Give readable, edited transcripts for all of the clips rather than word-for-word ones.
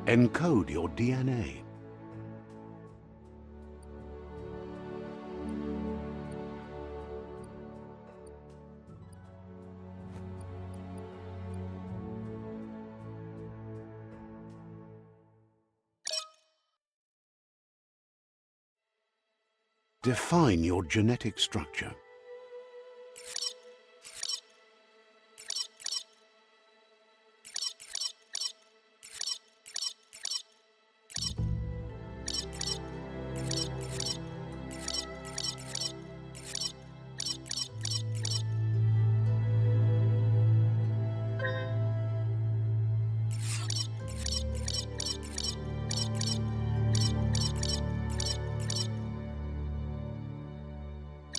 Encode your DNA. Define your genetic structure.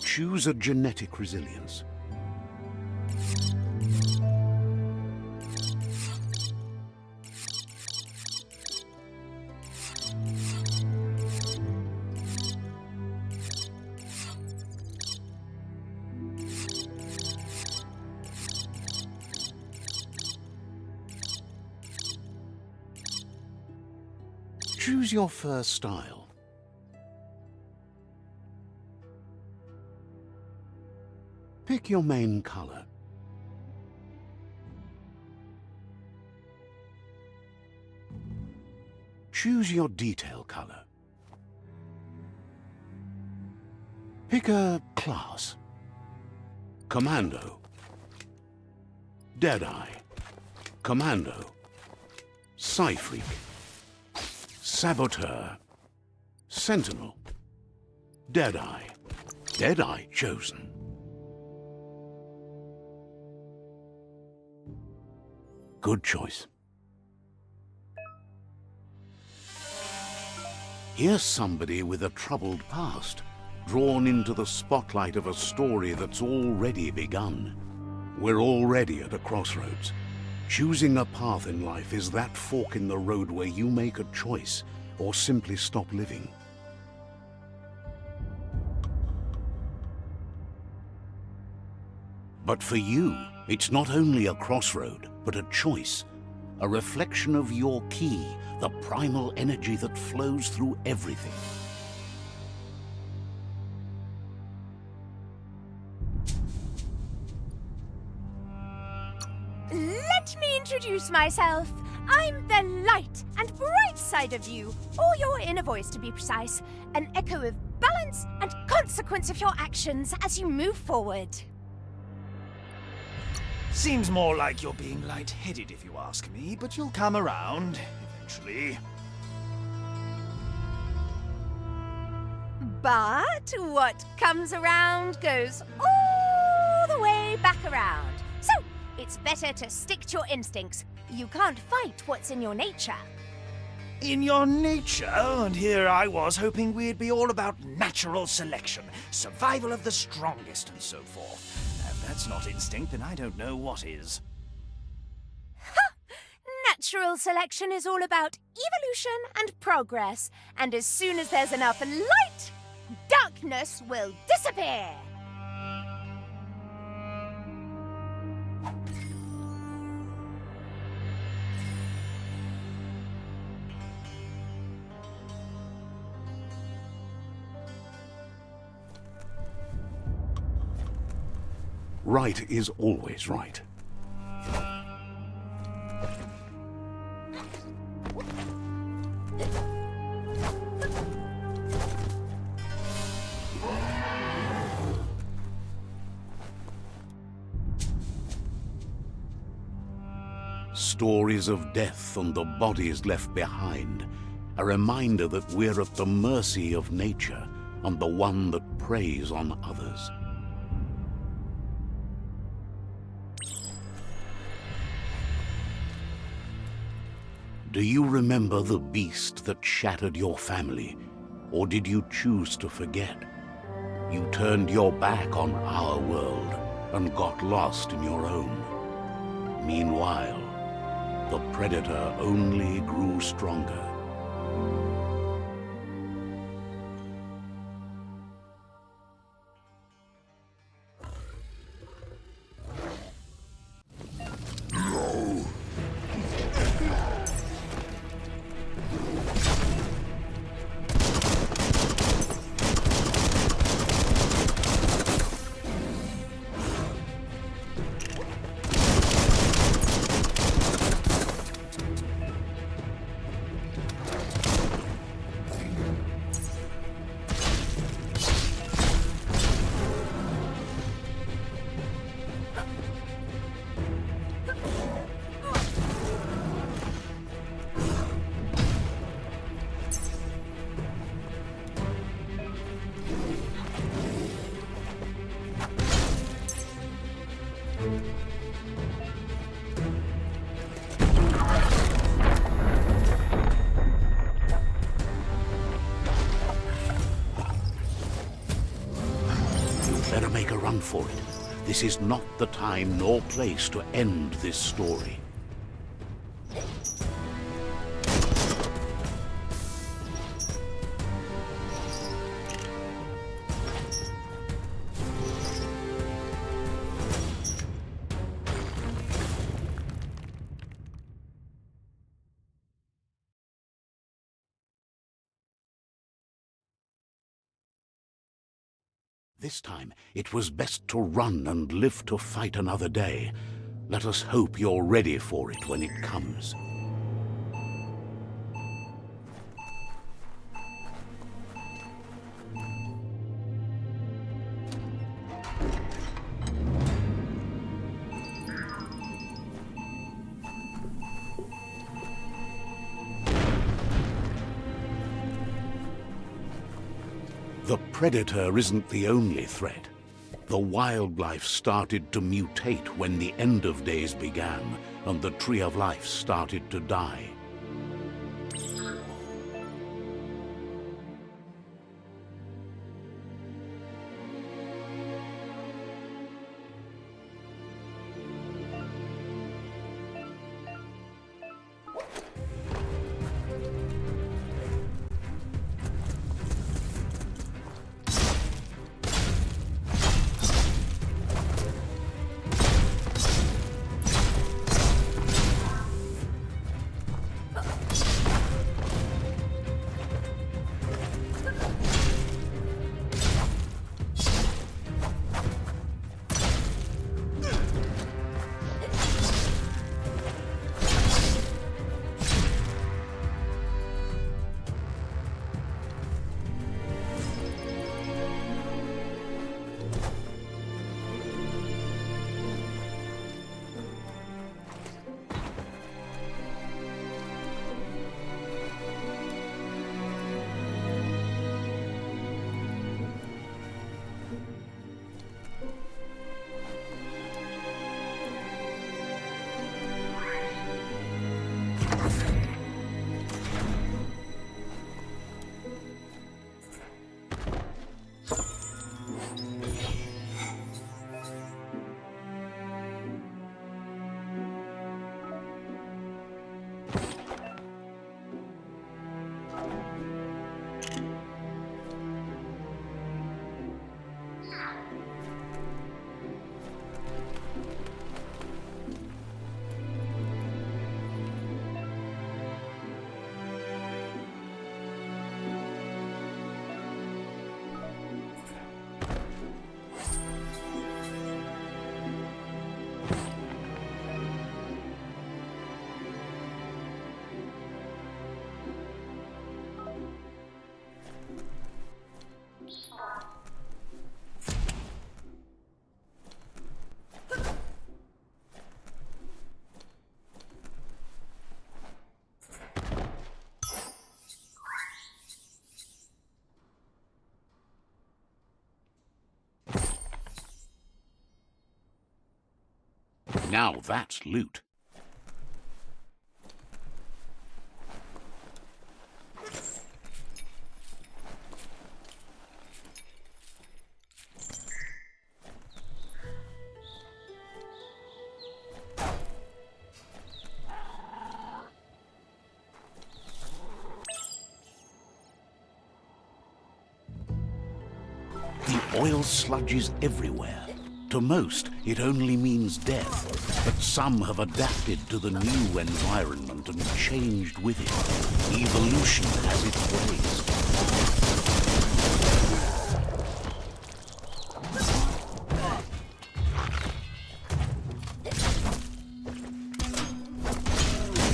Choose a genetic resilience. Choose your fur style. Pick your main color. Choose your detail color. Pick a class. Commando. Deadeye. Commando. Psy-freak. Saboteur. Sentinel. Deadeye. Deadeye chosen. Good choice. Here's somebody with a troubled past, drawn into the spotlight of a story that's already begun. We're already at a crossroads. Choosing a path in life is that fork in the road where you make a choice or simply stop living. But for you, it's not only a crossroad, but a choice, a reflection of your key, the primal energy that flows through everything. Let me introduce myself. I'm the light and bright side of you, or your inner voice to be precise, an echo of balance and consequence of your actions as you move forward. Seems more like you're being light-headed if you ask me, but you'll come around eventually. But what comes around goes all the way back around. So, it's better to stick to your instincts. You can't fight what's in your nature. In your nature, and here I was hoping we'd be all about natural selection, survival of the strongest, and so forth. If that's not instinct, then I don't know what is. Natural selection is all about evolution and progress, and as soon as there's enough light, darkness will disappear. Right is always right. Stories of death and the bodies left behind, a reminder that we're at the mercy of nature and the one that preys on others. Do you remember the beast that shattered your family, or did you choose to forget? You turned your back on our world and got lost in your own. Meanwhile, the predator only grew stronger. for it. This is not the time nor place to end this story. This time, it was best to run and live to fight another day. Let us hope you're ready for it when it comes. The predator isn't the only threat. The wildlife started to mutate when the end of days began, and the tree of life started to die. Now that's loot. The oil sludge is everywhere. To most, it only means death, but some have adapted to the new environment and changed with it. Evolution has its ways.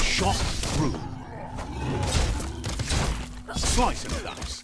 Shot through. Slice and dice.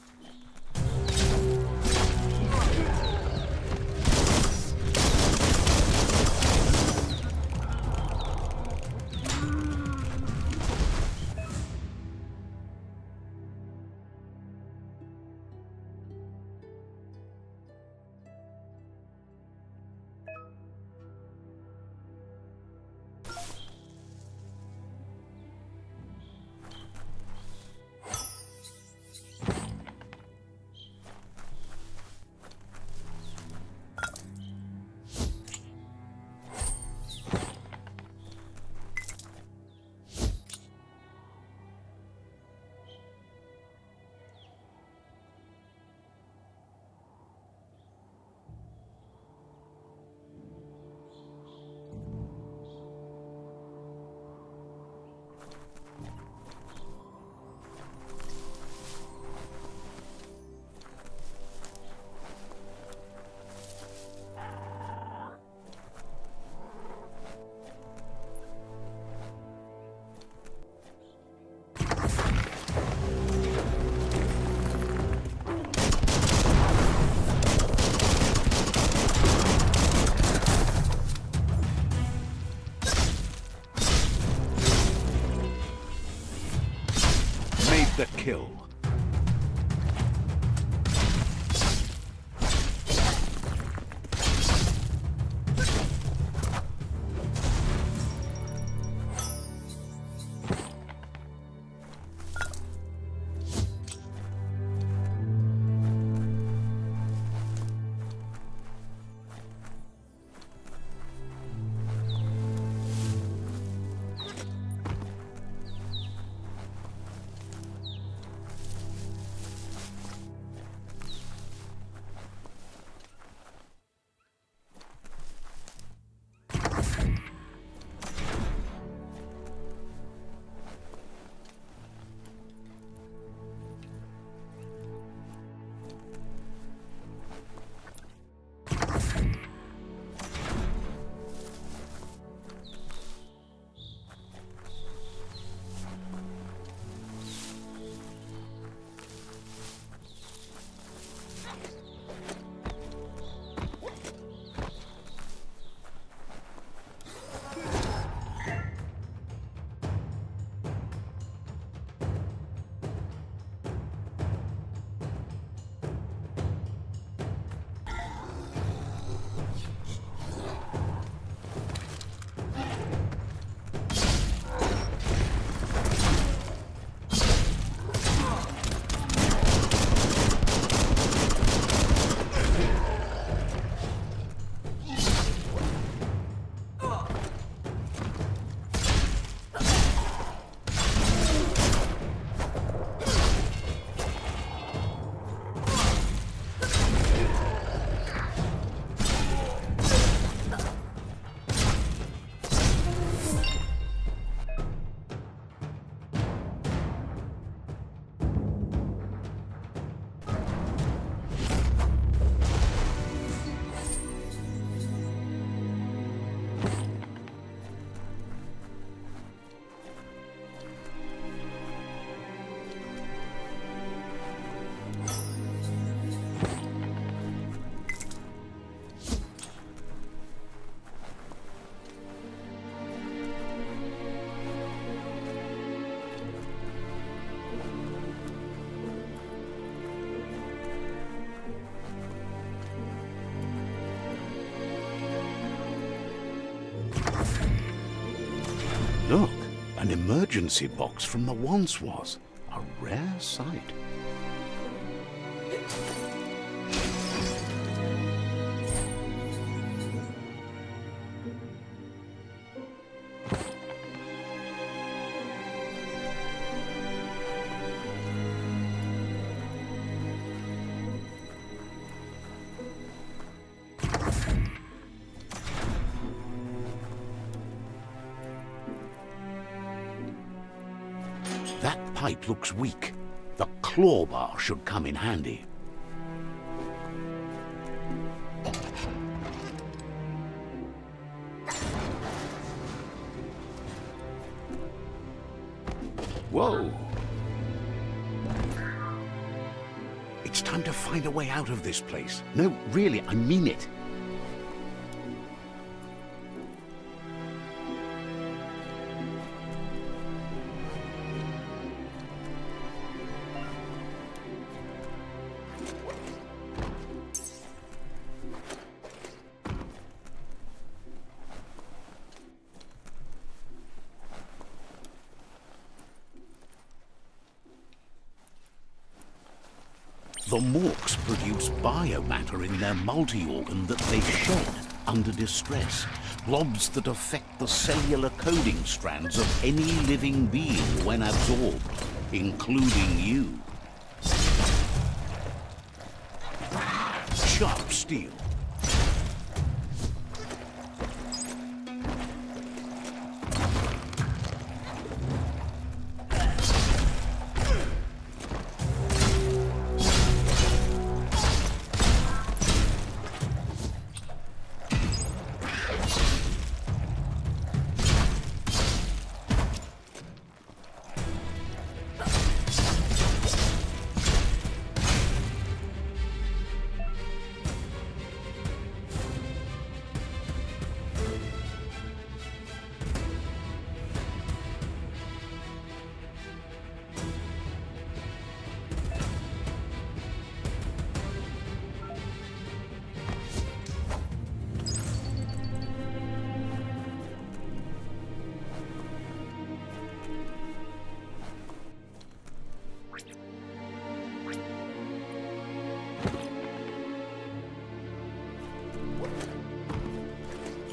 the kill. Look, an emergency box from the once was. A rare sight. That pipe looks weak. The claw bar should come in handy. Whoa! It's time to find a way out of this place. No, really, I mean it. The Morks produce biomatter in their multi-organ that they shed under distress. Blobs that affect the cellular coding strands of any living being when absorbed, including you. Sharp steel.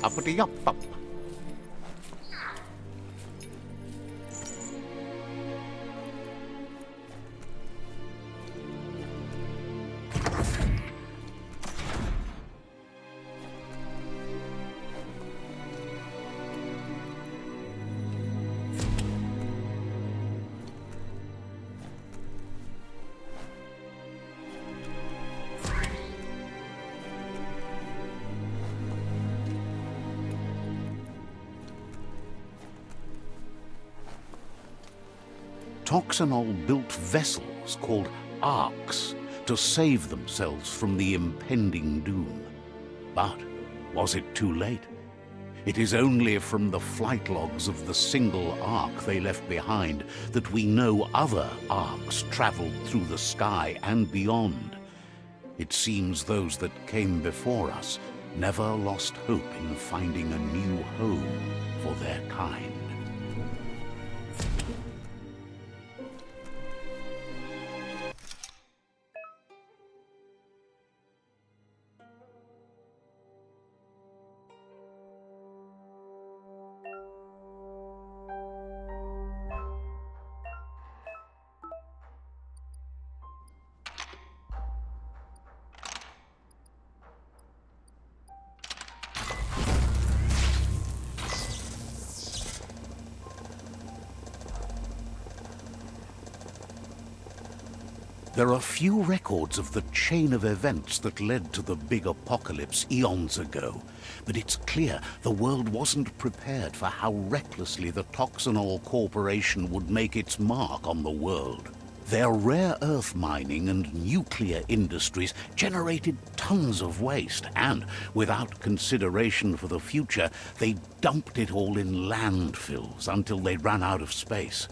Uppity-up-up. Toxanol built vessels called arks to save themselves from the impending doom. But was it too late? It is only from the flight logs of the single ark they left behind that we know other arks traveled through the sky and beyond. It seems those that came before us never lost hope in finding a new home for their kind. There are few records of the chain of events that led to the big apocalypse eons ago, but it's clear the world wasn't prepared for how recklessly the Toxanol Corporation would make its mark on the world. Their rare earth mining and nuclear industries generated tons of waste, and without consideration for the future, they dumped it all in landfills until they ran out of space.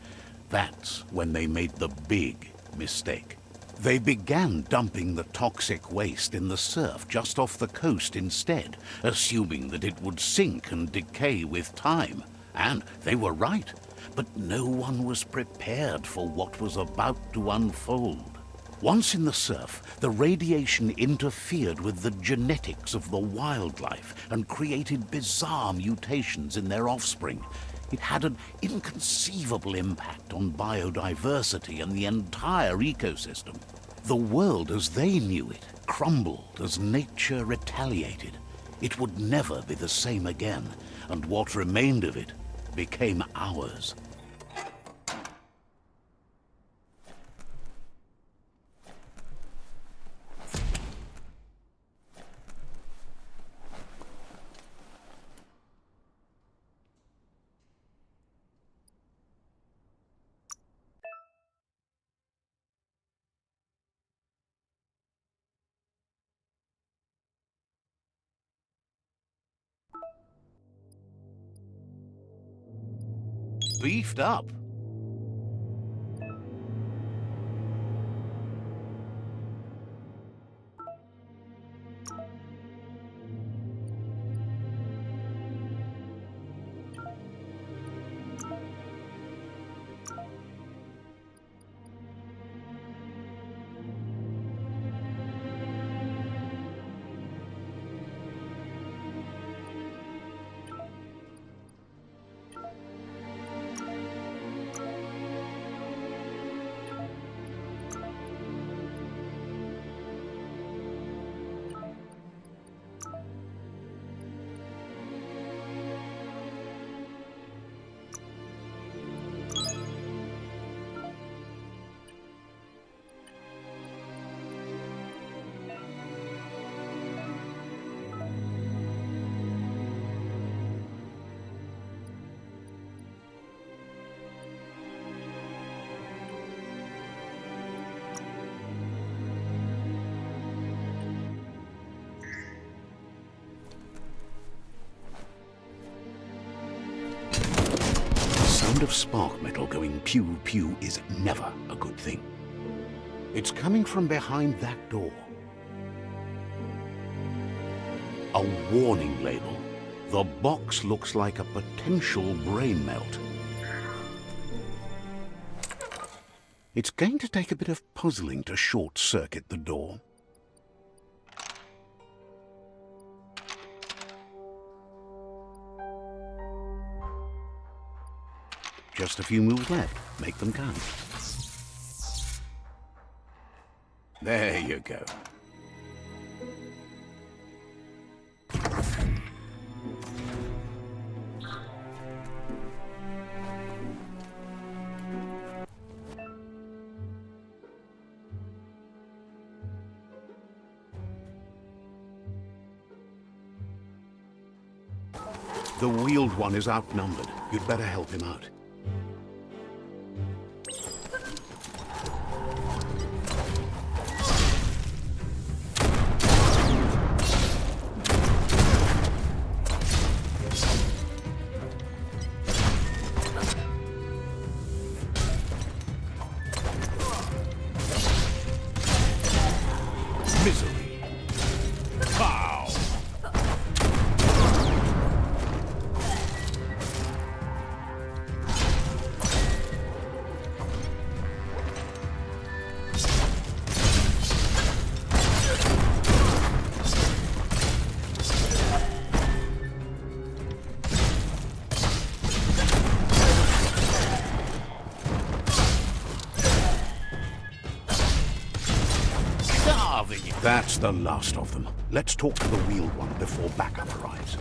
That's when they made the big mistake. They began dumping the toxic waste in the surf just off the coast instead, assuming that it would sink and decay with time. And they were right, but no one was prepared for what was about to unfold. Once in the surf, the radiation interfered with the genetics of the wildlife and created bizarre mutations in their offspring. It had an inconceivable impact on biodiversity and the entire ecosystem. The world as they knew it crumbled as nature retaliated. It would never be the same again, and what remained of it became ours. Beefed up. The sound of spark metal going pew-pew is never a good thing. It's coming from behind that door. A warning label. The box looks like a potential brain melt. It's going to take a bit of puzzling to short-circuit the door. Just a few moves left. Make them count. There you go. The wheeled one is outnumbered. You'd better help him out. Misery. Pow! That's the last of them. Let's talk to the wheeled one before backup arrives.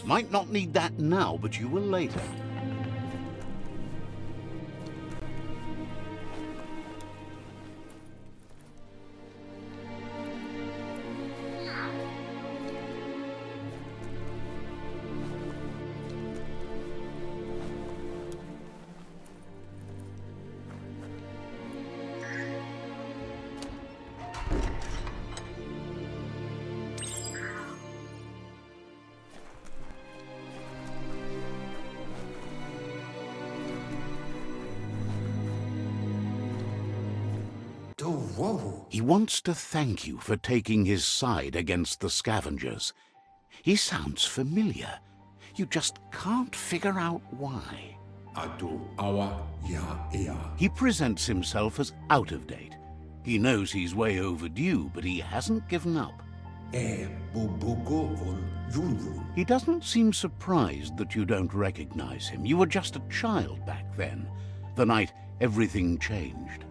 Might not need that now, but you will later. He wants to thank you for taking his side against the scavengers. He sounds familiar. You just can't figure out why. He presents himself as out of date. He knows he's way overdue, but he hasn't given up. He doesn't seem surprised that you don't recognize him. You were just a child back then, the night everything changed.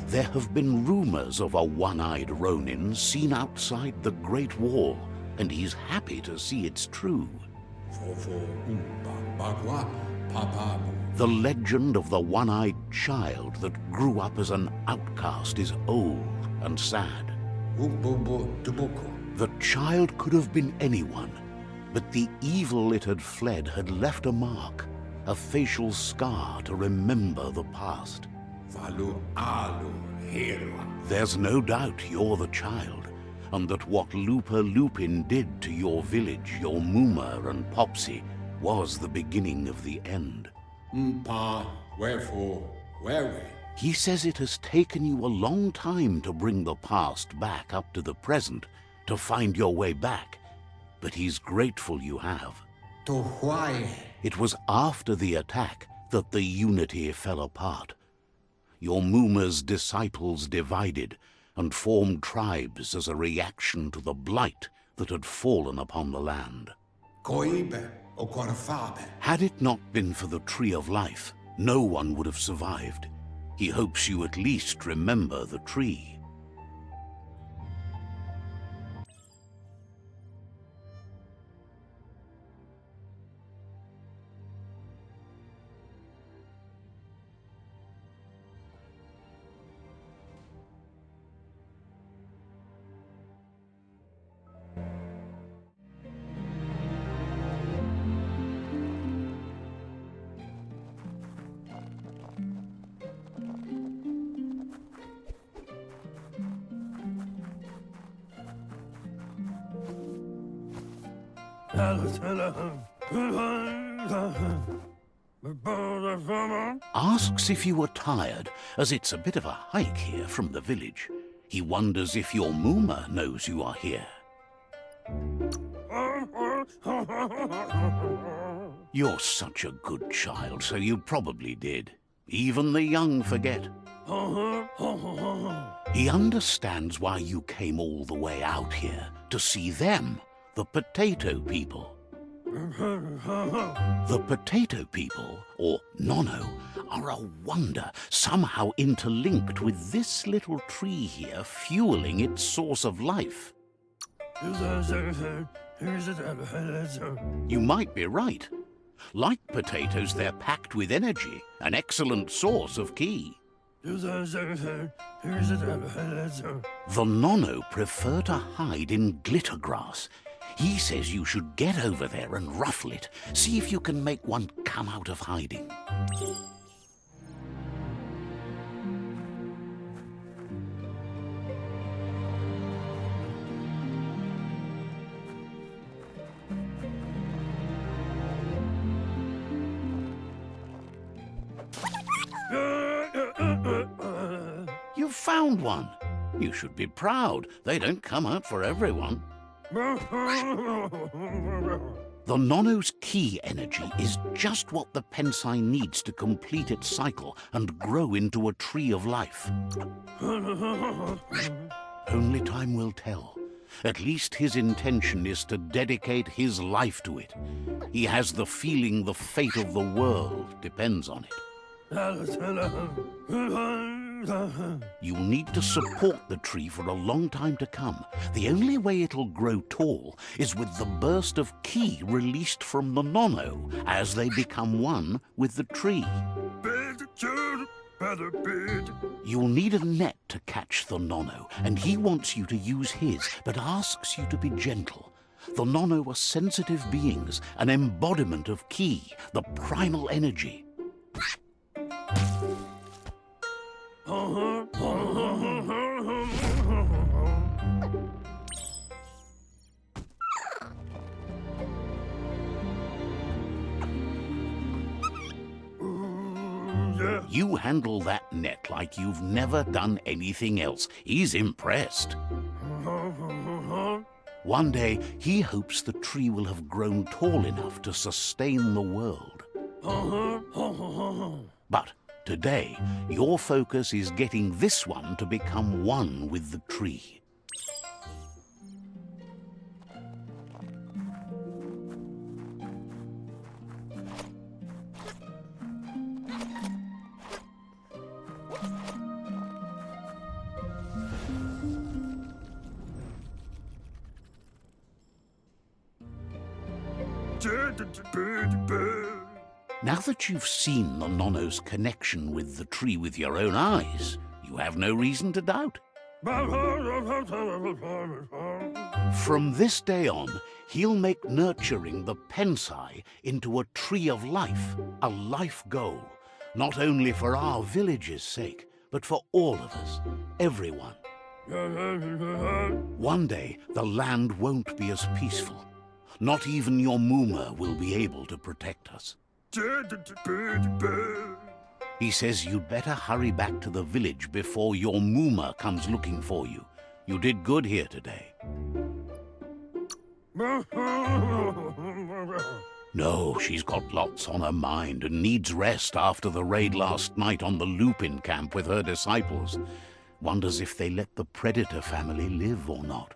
There have been rumors of a one-eyed Ronin seen outside the Great Wall, and he's happy to see it's true. The legend of the one-eyed child that grew up as an outcast is old and sad. The child could have been anyone, but the evil it had fled had left a mark, a facial scar to remember the past. There's no doubt you're the child, and that what Looper Lupin did to your village, your Muma and Popsy, was the beginning of the end. He says it has taken you a long time to bring the past back up to the present, to find your way back, but he's grateful you have. It was after the attack that the unity fell apart. Your Muma's disciples divided and formed tribes as a reaction to the blight that had fallen upon the land. Had it not been for the Tree of Life, no one would have survived. He hopes you at least remember the tree. Asks if you were tired, as it's a bit of a hike here from the village. He wonders if your Mooma knows you are here. You're such a good child, so you probably did. Even the young forget. He understands why you came all the way out here, to see them, the potato people. The potato people, or Nono, are a wonder, somehow interlinked with this little tree here fueling its source of life. You might be right. Like potatoes, they're packed with energy, an excellent source of ki. The Nono prefer to hide in glitter grass. He says you should get over there and ruffle it. See if you can make one come out of hiding. You found one. You should be proud. They don't come out for everyone. The Nono's ki energy is just what the Pensai needs to complete its cycle and grow into a tree of life. Only time will tell. At least his intention is to dedicate his life to it. He has the feeling the fate of the world depends on it. You'll need to support the tree for a long time to come. The only way it'll grow tall is with the burst of ki released from the Nono as they become one with the tree. You'll need a net to catch the Nono, and he wants you to use his, but asks you to be gentle. The Nono are sensitive beings, an embodiment of ki, the primal energy. You handle that net like you've never done anything else. He's impressed. One day, he hopes the tree will have grown tall enough to sustain the world. But today, your focus is getting this one to become one with the tree. Now that you've seen the Nono's connection with the tree with your own eyes, you have no reason to doubt. From this day on, he'll make nurturing the Pensai into a tree of life, a life goal, not only for our village's sake, but for all of us, everyone. One day, the land won't be as peaceful. Not even your Mooma will be able to protect us. He says you'd better hurry back to the village before your Mooma comes looking for you. You did good here today. No, she's got lots on her mind and needs rest after the raid last night on the Lupin camp with her disciples. Wonders if they let the Predator family live or not.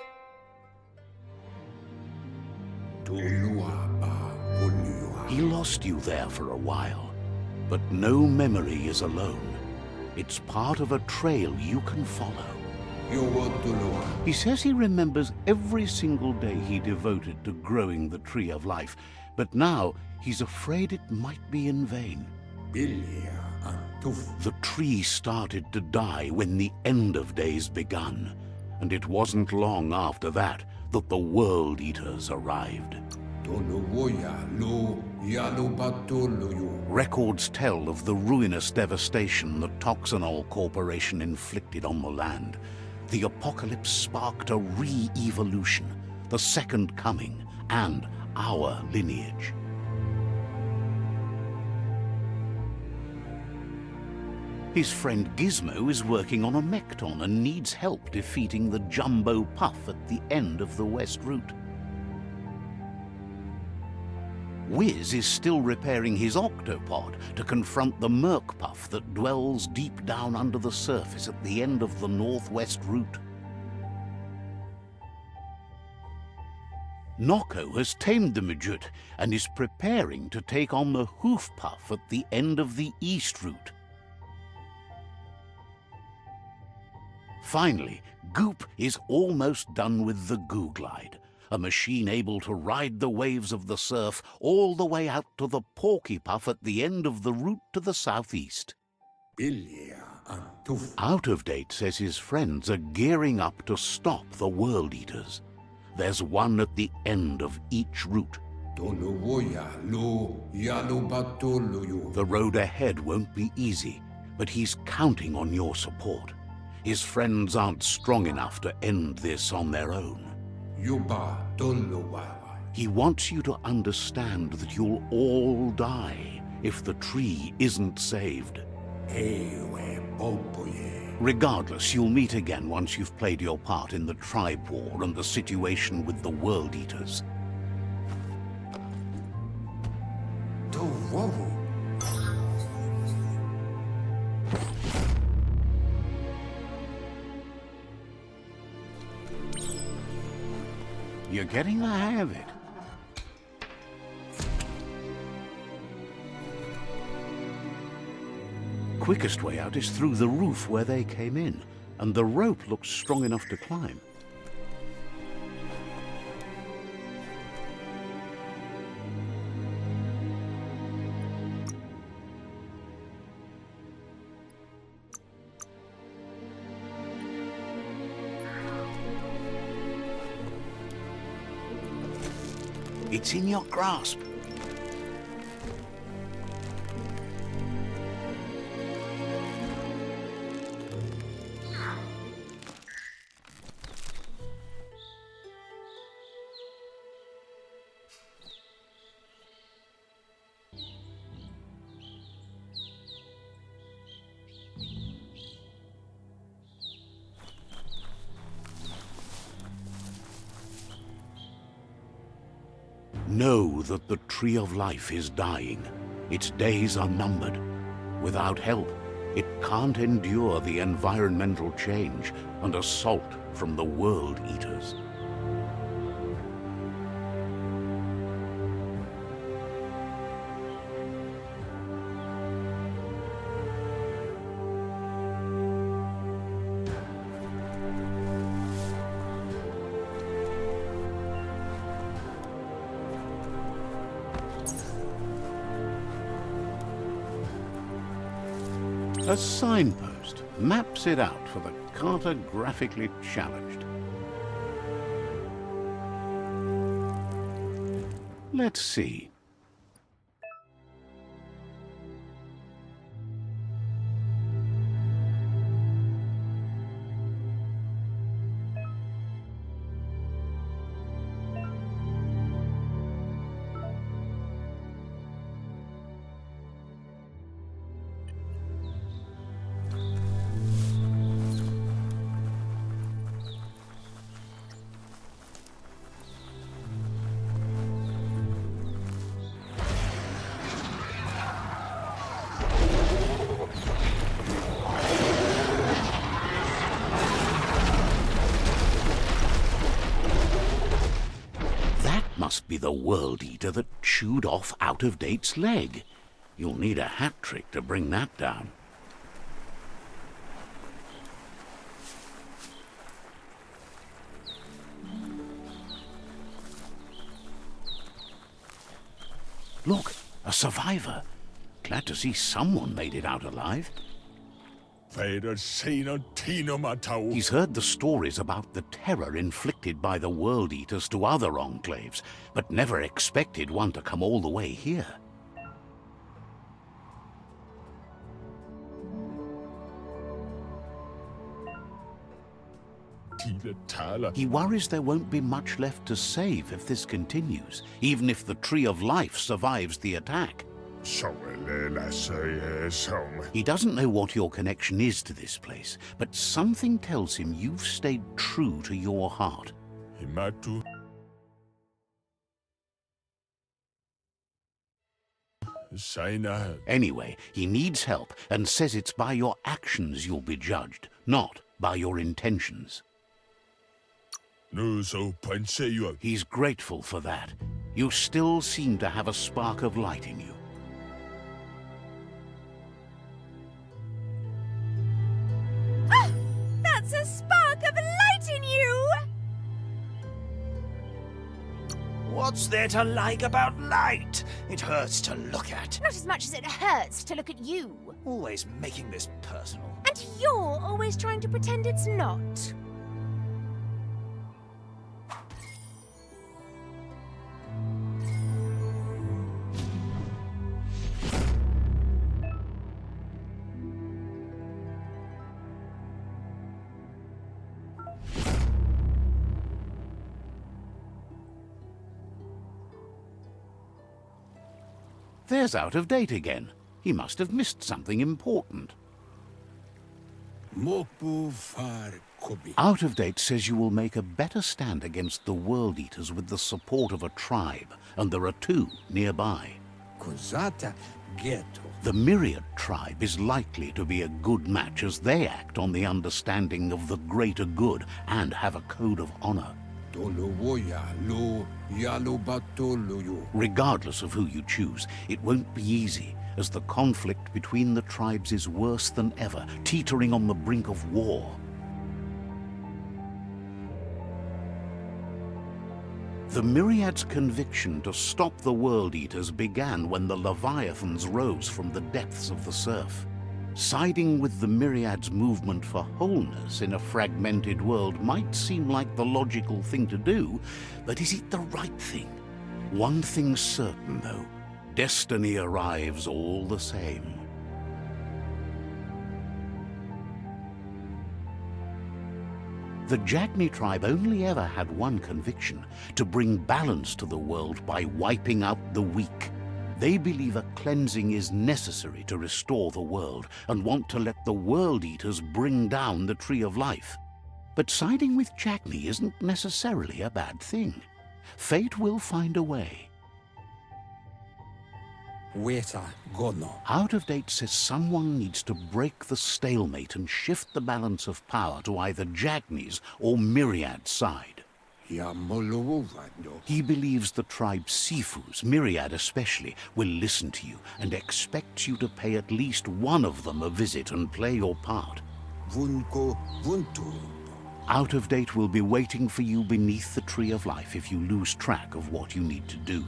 He lost you there for a while, but no memory is alone. It's part of a trail you can follow. He says he remembers every single day he devoted to growing the tree of life, but now he's afraid it might be in vain. The tree started to die when the end of days begun, and it wasn't long after that that the World Eaters arrived. Records tell of the ruinous devastation the Toxanol Corporation inflicted on the land. The apocalypse sparked a re-evolution, the second coming, and our lineage. His friend Gizmo is working on a Mekton and needs help defeating the Jumbo Puff at the end of the West Route. Wiz is still repairing his octopod to confront the Merc Puff that dwells deep down under the surface at the end of the Northwest Route. Nocco has tamed the Midget and is preparing to take on the Hoof Puff at the end of the East Route. Finally, Goop is almost done with the Googlide, a machine able to ride the waves of the surf all the way out to the Porky Puff at the end of the route to the southeast. Out of Date says his friends are gearing up to stop the World Eaters. There's one at the end of each route. The road ahead won't be easy, but he's counting on your support. His friends aren't strong enough to end this on their own. He wants you to understand that you'll all die if the tree isn't saved. Regardless, you'll meet again once you've played your part in the tribe war and the situation with the World Eaters. You're getting the hang of it. Quickest way out is through the roof where they came in, and the rope looks strong enough to climb. It's in your grasp. Know that the Tree of Life is dying. Its days are numbered. Without help, it can't endure the environmental change and assault from the World Eaters. A signpost maps it out for the cartographically challenged. Let's see. Must be the World Eater that chewed off Out of Date's leg. You'll need a hat trick to bring that down. Look, a survivor. Glad to see someone made it out alive. He's heard the stories about the terror inflicted by the World Eaters to other enclaves, but never expected one to come all the way here. He worries there won't be much left to save if this continues, even if the Tree of Life survives the attack. He doesn't know what your connection is to this place, but something tells him you've stayed true to your heart. Anyway, he needs help and says it's by your actions you'll be judged, not by your intentions. He's grateful for that. You still seem to have a spark of light in you. Ah! That's a spark of light in you! What's there to like about light? It hurts to look at. Not as much as it hurts to look at you. Always making this personal. And you're always trying to pretend it's not. There's Out of Date again. He must have missed something important. Out of Date says you will make a better stand against the World Eaters with the support of a tribe, and there are 2 nearby. The Myriad tribe is likely to be a good match as they act on the understanding of the greater good and have a code of honor. Regardless of who you choose, it won't be easy, as the conflict between the tribes is worse than ever, teetering on the brink of war. The Myriad's conviction to stop the World Eaters began when the Leviathans rose from the depths of the surf. Siding with the Myriad's movement for wholeness in a fragmented world might seem like the logical thing to do, but is it the right thing? One thing's certain, though. Destiny arrives all the same. The Jagni tribe only ever had one conviction: to bring balance to the world by wiping out the weak. They believe a cleansing is necessary to restore the world and want to let the World Eaters bring down the Tree of Life. But siding with Jagni isn't necessarily a bad thing. Fate will find a way. Out of Date says someone needs to break the stalemate and shift the balance of power to either Jagni's or Myriad's side. He believes the tribe Sifus, Myriad especially, will listen to you and expects you to pay at least one of them a visit and play your part. Out of Date will be waiting for you beneath the Tree of Life if you lose track of what you need to do.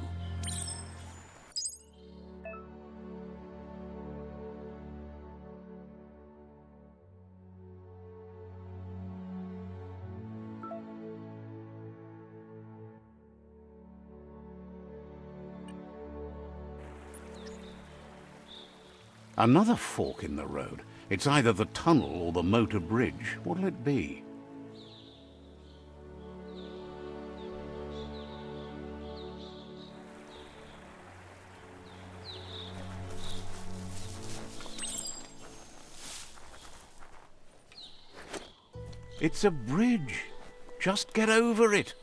Another fork in the road. It's either the tunnel or the motor bridge. What'll it be? It's a bridge. Just get over it.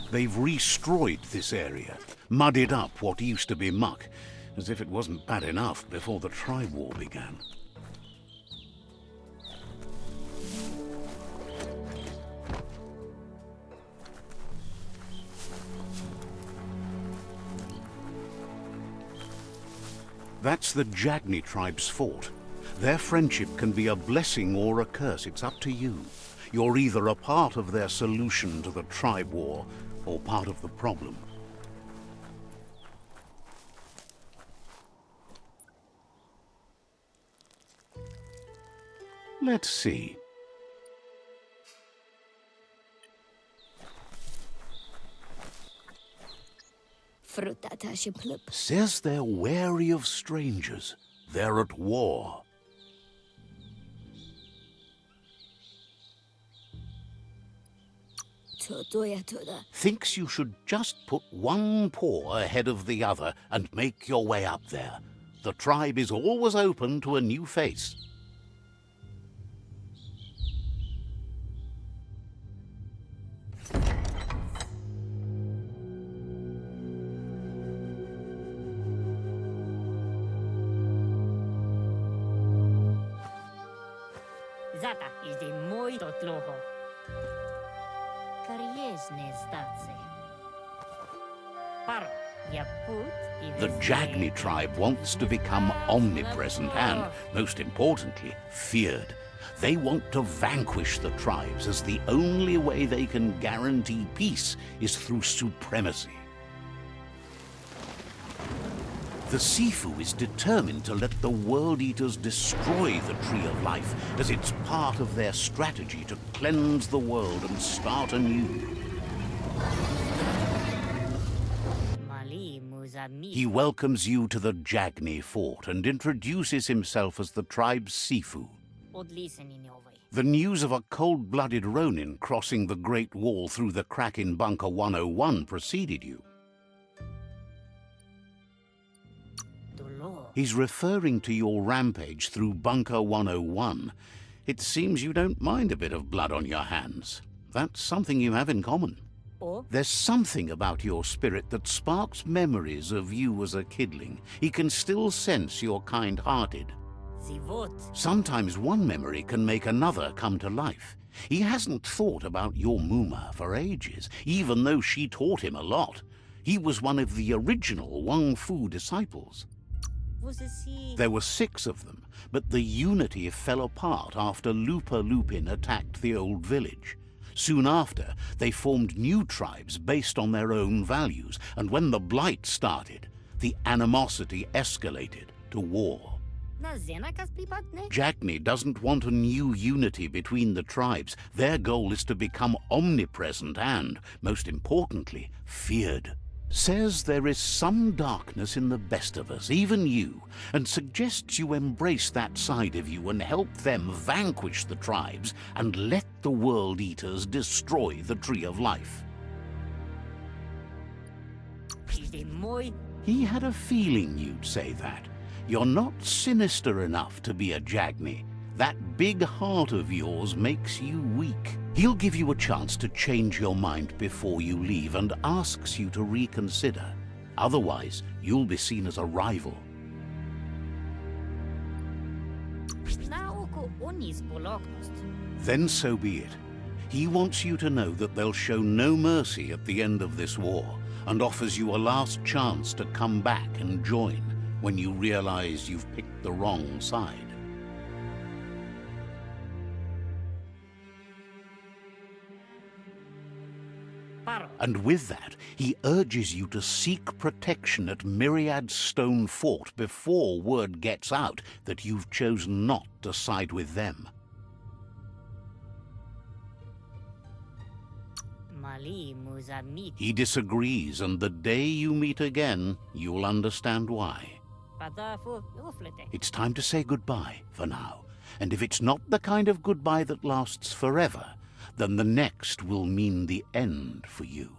They've destroyed this area, muddied up what used to be muck, as if it wasn't bad enough before the tribe war began. That's the Jagni tribe's fort. Their friendship can be a blessing or a curse. It's up to you. You're either a part of their solution to the tribe war or part of the problem. Let's see. Says they're wary of strangers. They're at war. Thinks you should just put one paw ahead of the other and make your way up there. The tribe is always open to a new face. Zata is the mój dotloho. Kariesne stace. Paro, ja put The Jagni tribe wants to become omnipresent and, most importantly, feared. They want to vanquish the tribes, as the only way they can guarantee peace is through supremacy. The Sifu is determined to let the World Eaters destroy the Tree of Life, as it's part of their strategy to cleanse the world and start anew. He welcomes you to the Jagni fort and introduces himself as the tribe's Sifu. The news of a cold-blooded Ronin crossing the Great Wall through the crack in Bunker 101 preceded you. He's referring to your rampage through Bunker 101. It seems you don't mind a bit of blood on your hands. That's something you have in common. There's something about your spirit that sparks memories of you as a kidling. He can still sense you're kind-hearted. Sometimes one memory can make another come to life. He hasn't thought about your Muma for ages, even though she taught him a lot. He was one of the original Wang Fu disciples. There were 6 of them, but the unity fell apart after Lupa Lupin attacked the old village. Soon after, they formed new tribes based on their own values, and when the Blight started, the animosity escalated to war. Jagni doesn't want a new unity between the tribes. Their goal is to become omnipresent and, most importantly, feared. Says there is some darkness in the best of us, even you, and suggests you embrace that side of you and help them vanquish the tribes and let the World Eaters destroy the Tree of Life. He had a feeling you'd say that. You're not sinister enough to be a Jagni. That big heart of yours makes you weak. He'll give you a chance to change your mind before you leave and asks you to reconsider. Otherwise, you'll be seen as a rival. Then so be it. He wants you to know that they'll show no mercy at the end of this war and offers you a last chance to come back and join when you realize you've picked the wrong side. And with that, he urges you to seek protection at Myriad Stone Fort before word gets out that you've chosen not to side with them. He disagrees, and the day you meet again, you'll understand why. It's time to say goodbye for now, and if it's not the kind of goodbye that lasts forever, then the next will mean the end for you.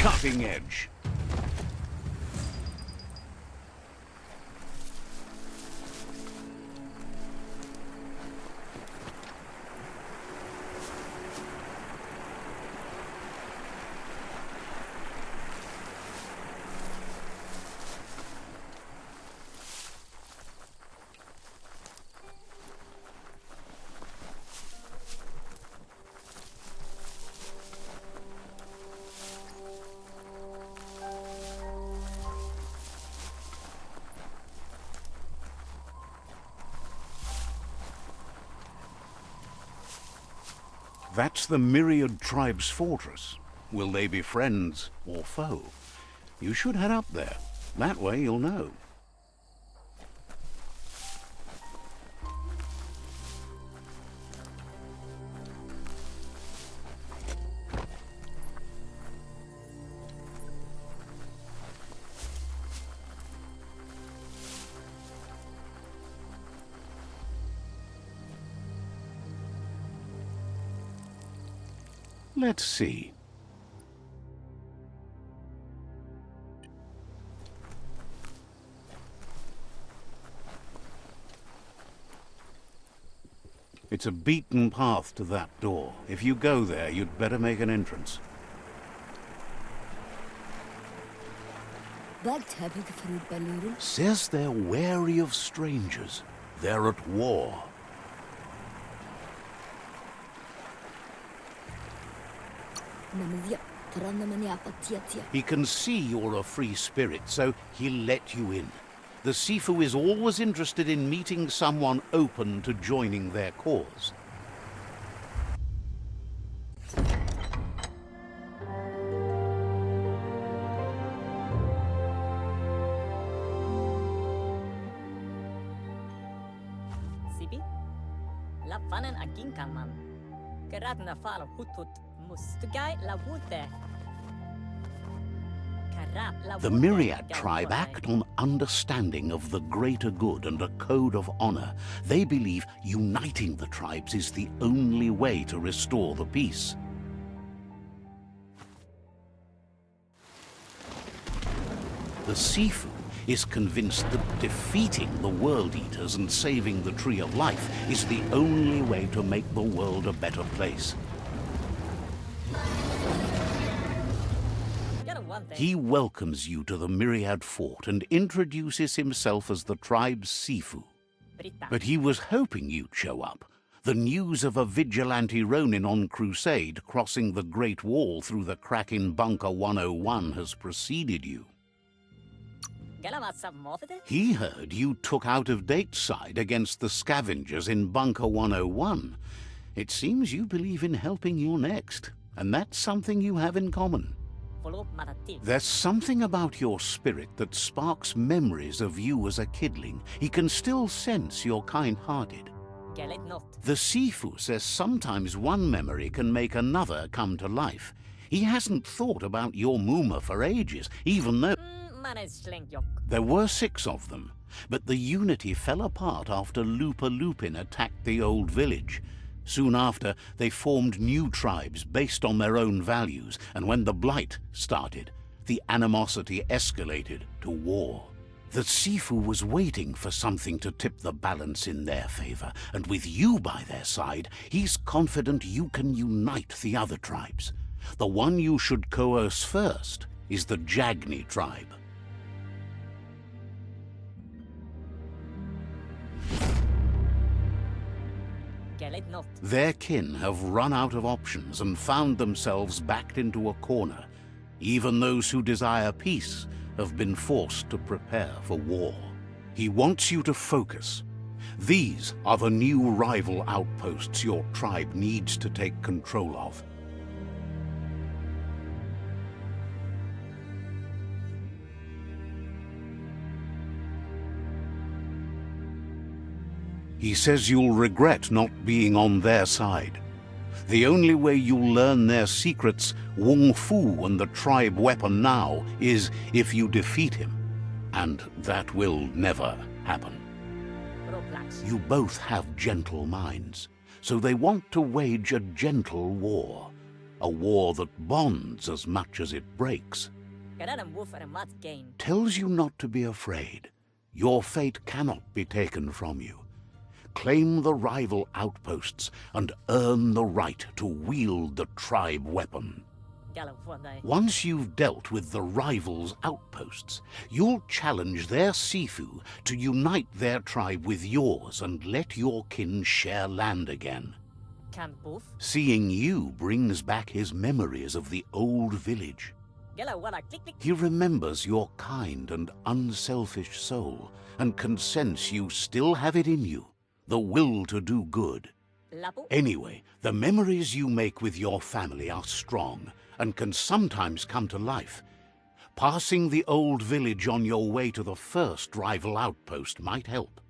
cutting edge. That's the Myriad Tribe's fortress. Will they be friends or foe? You should head up there. That way you'll know. Let's see. It's a beaten path to that door. If you go there, you'd better make an entrance. Says they're wary of strangers. They're at war. He can see you're a free spirit, so he'll let you in. The Sifu is always interested in meeting someone open to joining their cause. Sibi? La fanen aginkan man. Gerat na fal hutut mustugai la wute. The Myriad tribe act on understanding of the greater good and a code of honor. They believe uniting the tribes is the only way to restore the peace. The Sifu is convinced that defeating the World Eaters and saving the Tree of Life is the only way to make the world a better place. He welcomes you to the Myriad Fort and introduces himself as the tribe's Sifu. But he was hoping you'd show up. The news of a vigilante Ronin on crusade crossing the Great Wall through the crack in Bunker 101 has preceded you. He heard you took out-of-date side against the scavengers in Bunker 101. It seems you believe in helping your next, and that's something you have in common. There's something about your spirit that sparks memories of you as a kidling. He can still sense you're kind-hearted. The Sifu says sometimes one memory can make another come to life. He hasn't thought about your Muma for ages, even though there were 6 of them. But the unity fell apart after Lupa Lupin attacked the old village. Soon after, they formed new tribes based on their own values, and when the Blight started, the animosity escalated to war. The Sifu was waiting for something to tip the balance in their favor, and with you by their side, he's confident you can unite the other tribes. The one you should coerce first is the Jagni tribe. Their kin have run out of options and found themselves backed into a corner. Even those who desire peace have been forced to prepare for war. He wants you to focus. These are the new rival outposts your tribe needs to take control of. He says you'll regret not being on their side. The only way you'll learn their secrets, Wung Fu and the tribe weapon now, is if you defeat him. And that will never happen. You both have gentle minds, so they want to wage a gentle war. a war that bonds as much as it breaks, Kararan woof and mat gain. tells you not to be afraid. Your fate cannot be taken from you. Claim the rival outposts and earn the right to wield the tribe weapon. Once you've dealt with the rivals' outposts, you'll challenge their Sifu to unite their tribe with yours and let your kin share land again. Can boof. Seeing you brings back his memories of the old village. Gala wala click click. He remembers your kind and unselfish soul and can sense you still have it in you, the will to do good. Lapu. Anyway, the memories you make with your family are strong and can sometimes come to life. Passing the old village on your way to the first rival outpost might help.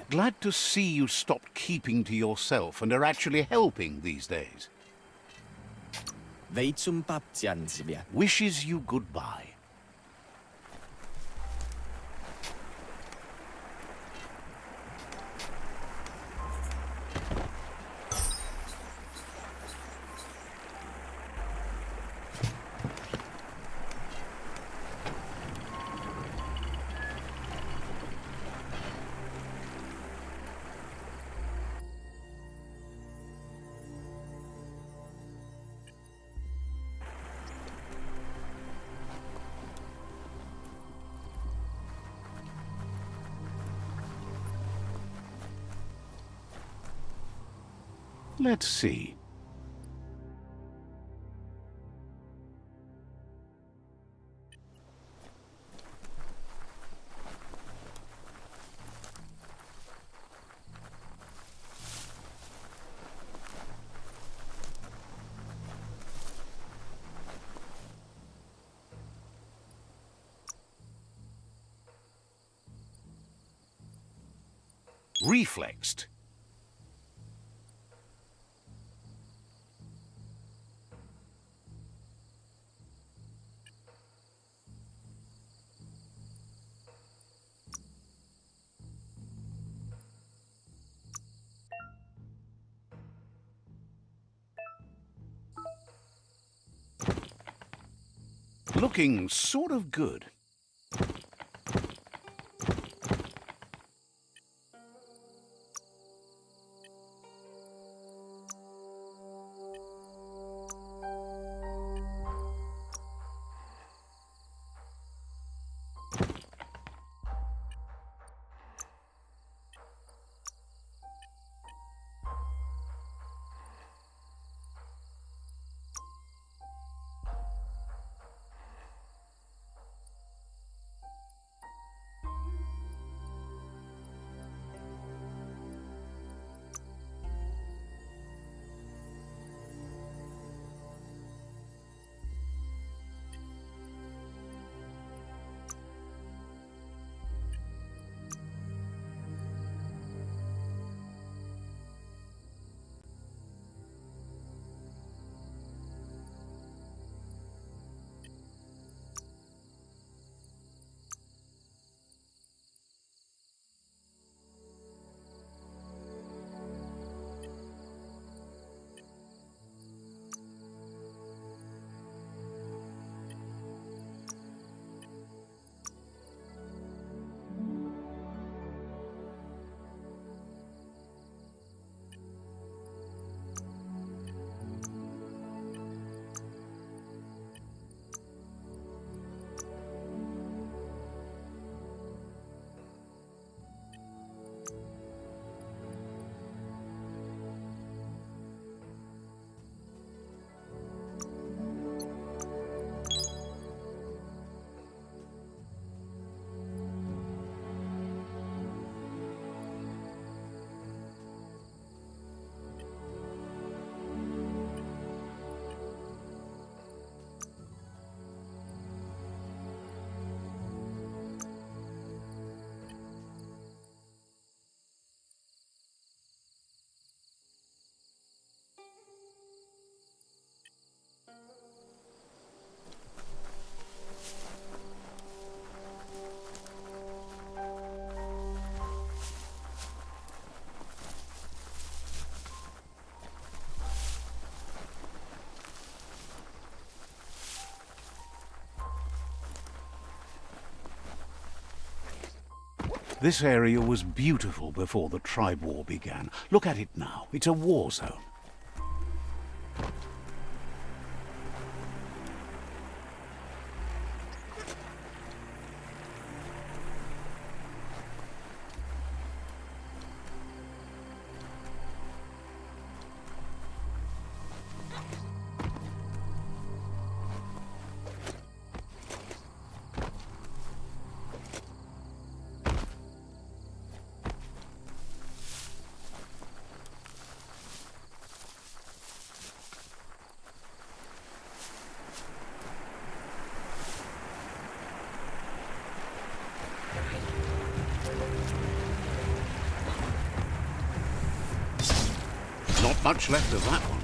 Glad to see you stopped keeping to yourself and are actually helping these days. Wishes you goodbye. Let's see. Reflexed. Looking sort of good. This area was beautiful before the tribe war began. Look at it now. It's a war zone. Not much left of that one.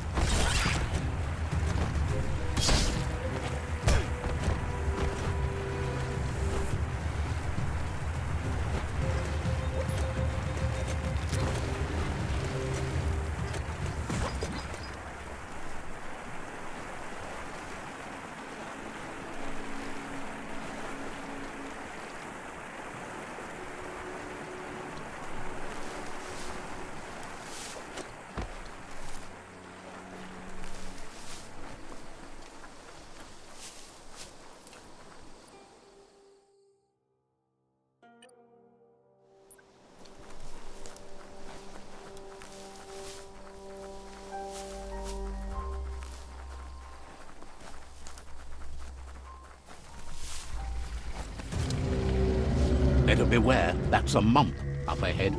Better beware, that's a mump up ahead.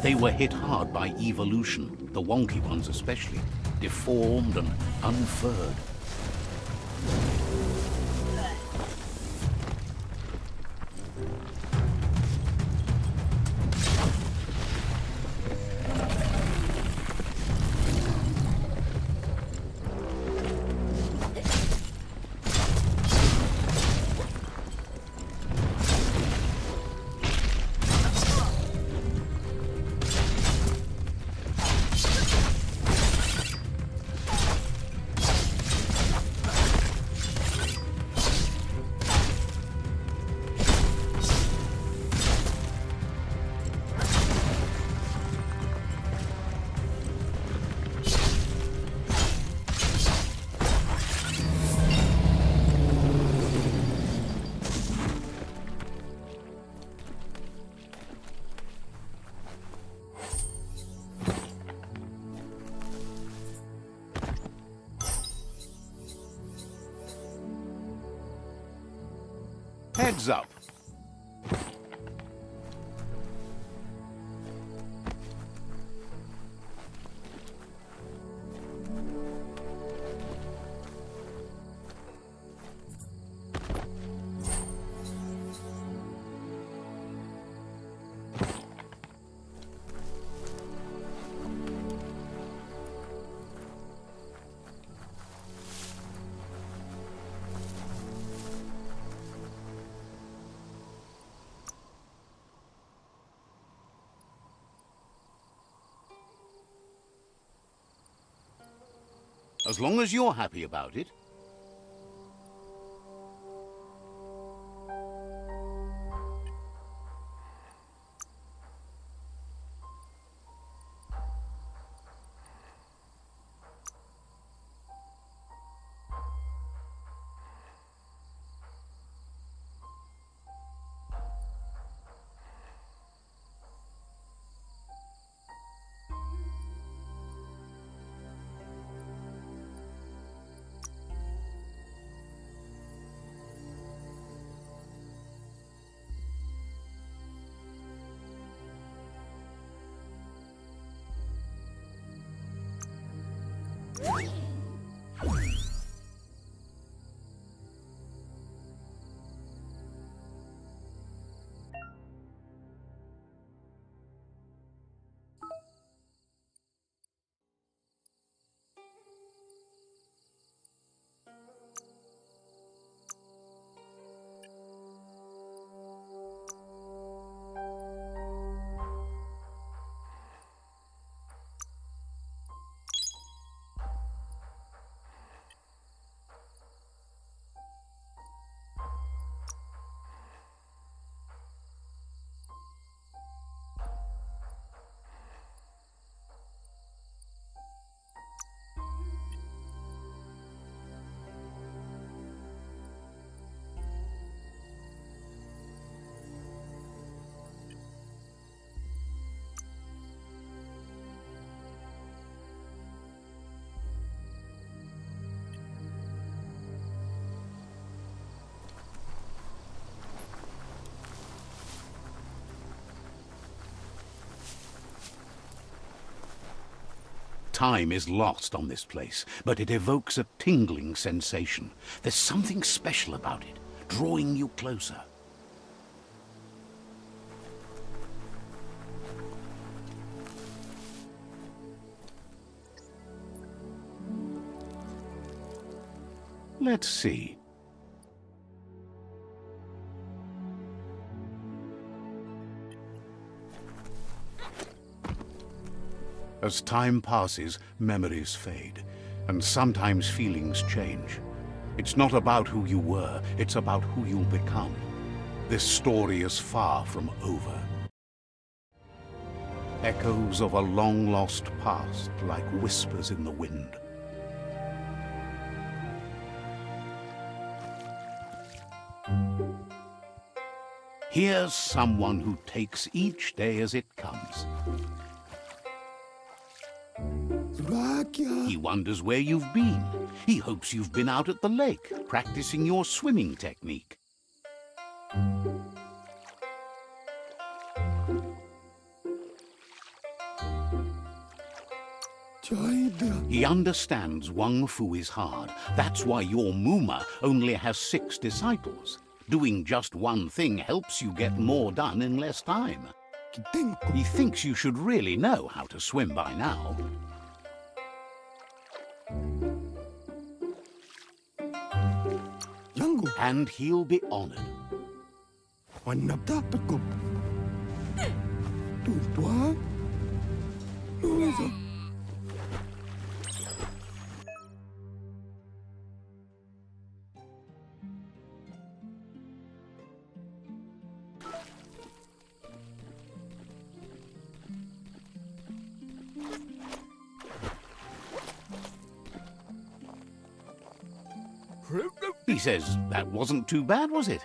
They were hit hard by evolution, the wonky ones especially, deformed and unfurred. Heads up. As long as you're happy about it. Time is lost on this place, but it evokes a tingling sensation. There's something special about it, drawing you closer. Let's see. As time passes, memories fade, and sometimes feelings change. It's not about who you were, it's about who you'll become. This story is far from over. Echoes of a long-lost past, like whispers in the wind. Here's someone who takes each day as it comes. He wonders where you've been. He hopes you've been out at the lake, practicing your swimming technique. He understands Wang Fu is hard. That's why your Muma only has 6 disciples. Doing just one thing helps you get more done in less time. He thinks you should really know how to swim by now. And he'll be honored. He says that wasn't too bad, was it?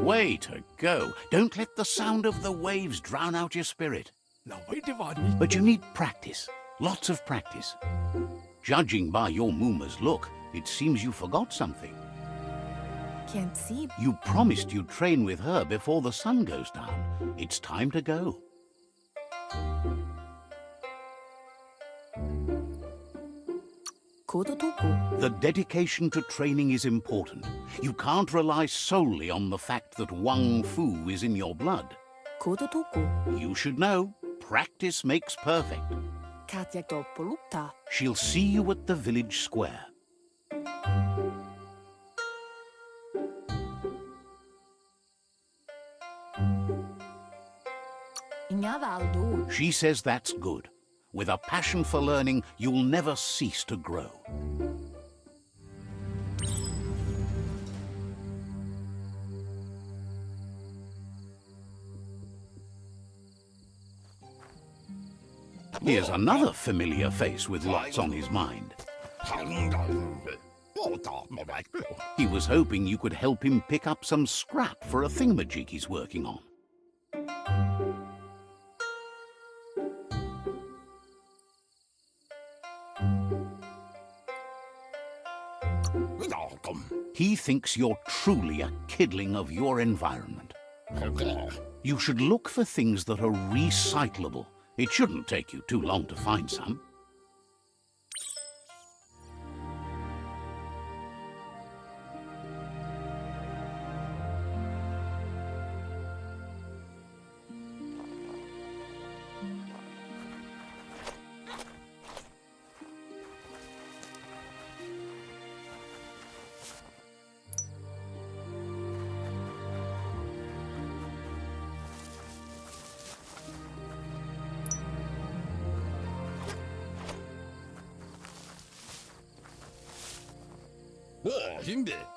Way to go. Don't let the sound of the waves drown out your spirit. But you need practice. Lots of practice. Judging by your Muma's look, it seems you forgot something. Can't see. You promised you'd train with her before the sun goes down. It's time to go. The dedication to training is important. You can't rely solely on the fact that Wang Fu is in your blood. You should know, practice makes perfect. She'll see you at the village square. She says that's good. With a passion for learning, you'll never cease to grow. Here's another familiar face with lots on his mind. He was hoping you could help him pick up some scrap for a thingamajig he's working on. He thinks you're truly a kidling of your environment. You should look for things that are recyclable. It shouldn't take you too long to find some.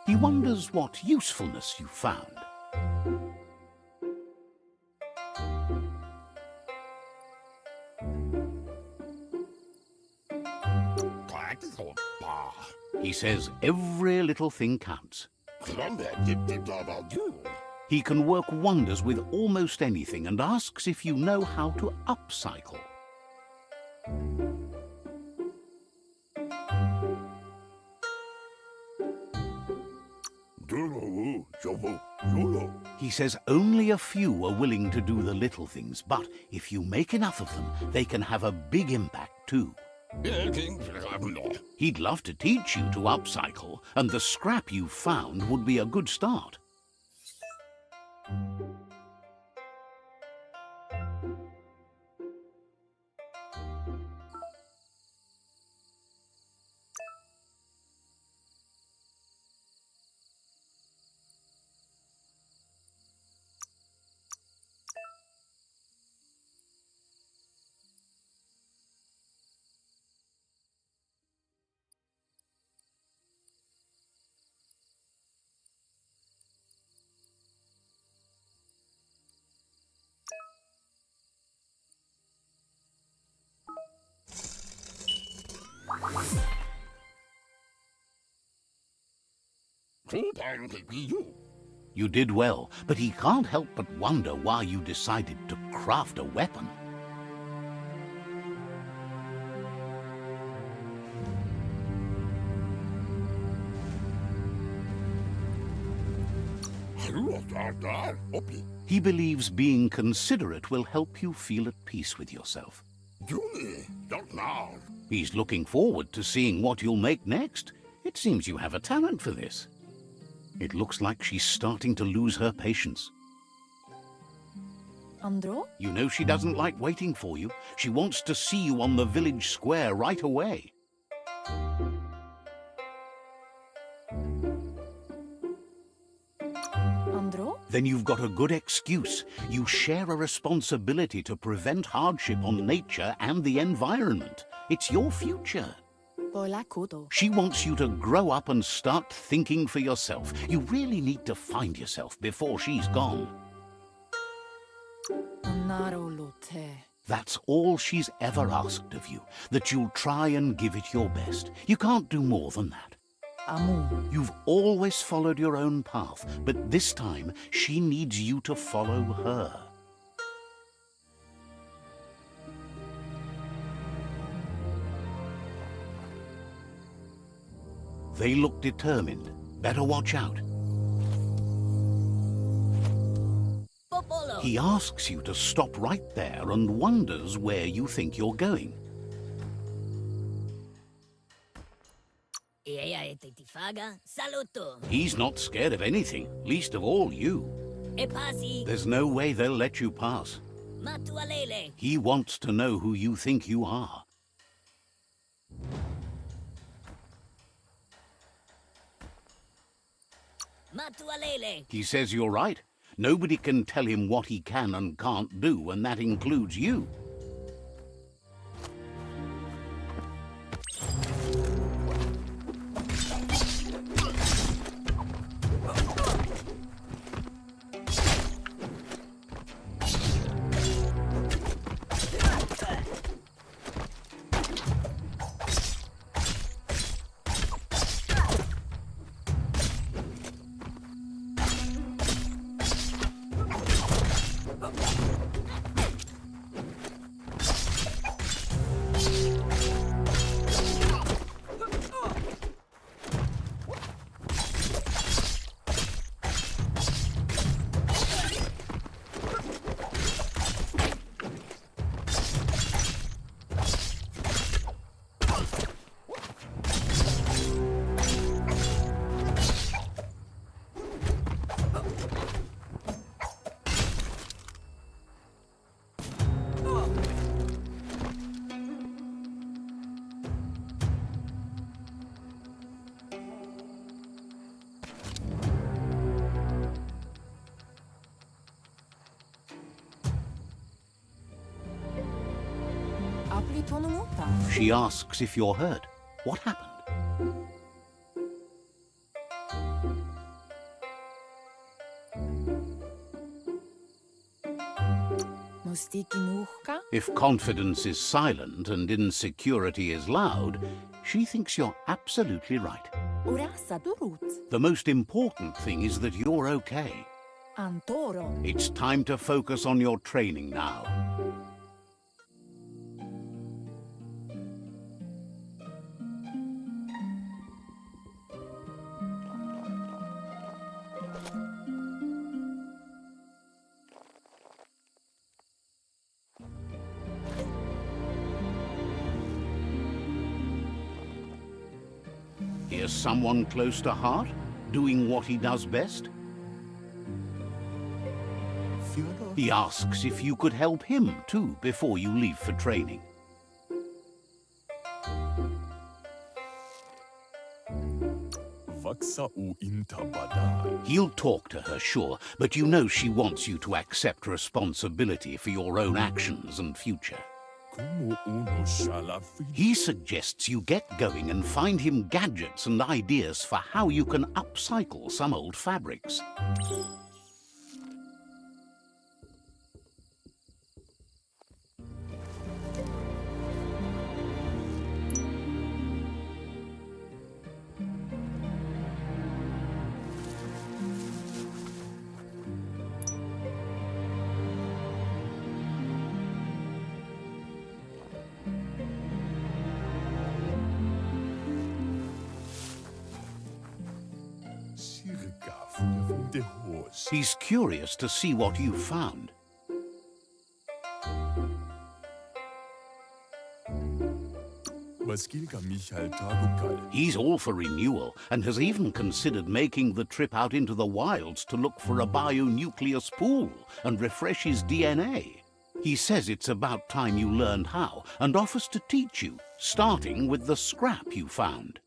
He wonders what usefulness you found. He says every little thing counts. He can work wonders with almost anything and asks if you know how to upcycle. He says only a few are willing to do the little things, but if you make enough of them, they can have a big impact too. He'd love to teach you to upcycle, and the scrap you found would be a good start. You did well, but he can't help but wonder why you decided to craft a weapon. He believes being considerate will help you feel at peace with yourself. He's looking forward to seeing what you'll make next. It seems you have a talent for this. It looks like she's starting to lose her patience. Andro? You know she doesn't like waiting for you. She wants to see you on the village square right away. Andro? Then you've got a good excuse. You share a responsibility to prevent hardship on nature and the environment. It's your future. Pola kudo. She wants you to grow up and start thinking for yourself. You really need to find yourself before she's gone. Naro lote. That's all she's ever asked of you, that you'll try and give it your best. You can't do more than that. Amu. You've always followed your own path, but this time she needs you to follow her. They look determined. Better watch out. Popolo. He asks you to stop right there and wonders where you think you're going. Saluto. He's not scared of anything, least of all you. E pasi. There's no way they'll let you pass. Matualele. He wants to know who you think you are. Matualele. He says you're right. Nobody can tell him what he can and can't do, and that includes you. She asks if you're hurt. What happened? If confidence is silent and insecurity is loud, she thinks you're absolutely right. The most important thing is that you're okay. It's time to focus on your training now. Has someone close to heart, doing what he does best? He asks if you could help him, too, before you leave for training. He'll talk to her, sure, but you know she wants you to accept responsibility for your own actions and future. He suggests you get going and find him gadgets and ideas for how you can upcycle some old fabrics. He's curious to see what you've found. He's all for renewal and has even considered making the trip out into the wilds to look for a bionucleus pool and refresh his DNA. He says it's about time you learned how and offers to teach you, starting with the scrap you found.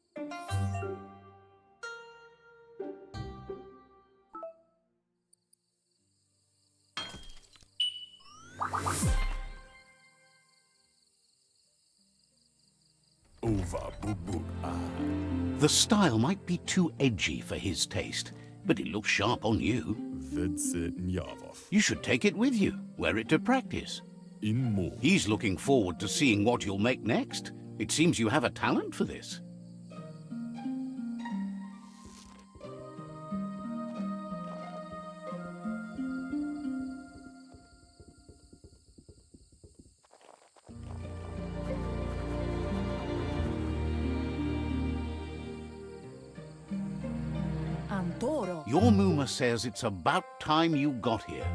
The style might be too edgy for his taste, but it looks sharp on you. You should take it with you, wear it to practice. He's looking forward to seeing what you'll make next. It seems you have a talent for this. Your Muma says it's about time you got here.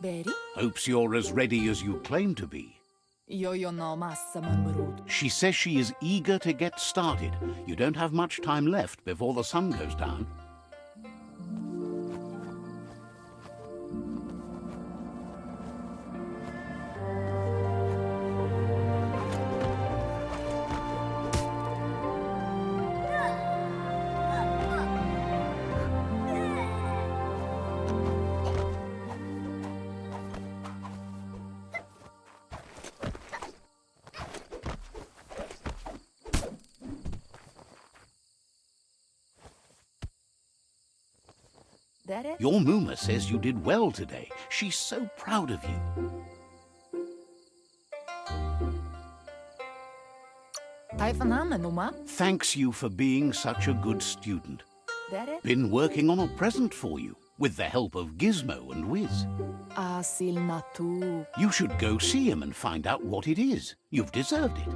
Beri? Hopes you're as ready as you claim to be. Yo no massa manbarud. She says she is eager to get started. You don't have much time left before the sun goes down. Your Muma says you did well today. She's so proud of you. Thanks you for being such a good student. Been working on a present for you, with the help of Gizmo and Wiz. You should go see him and find out what it is. You've deserved it.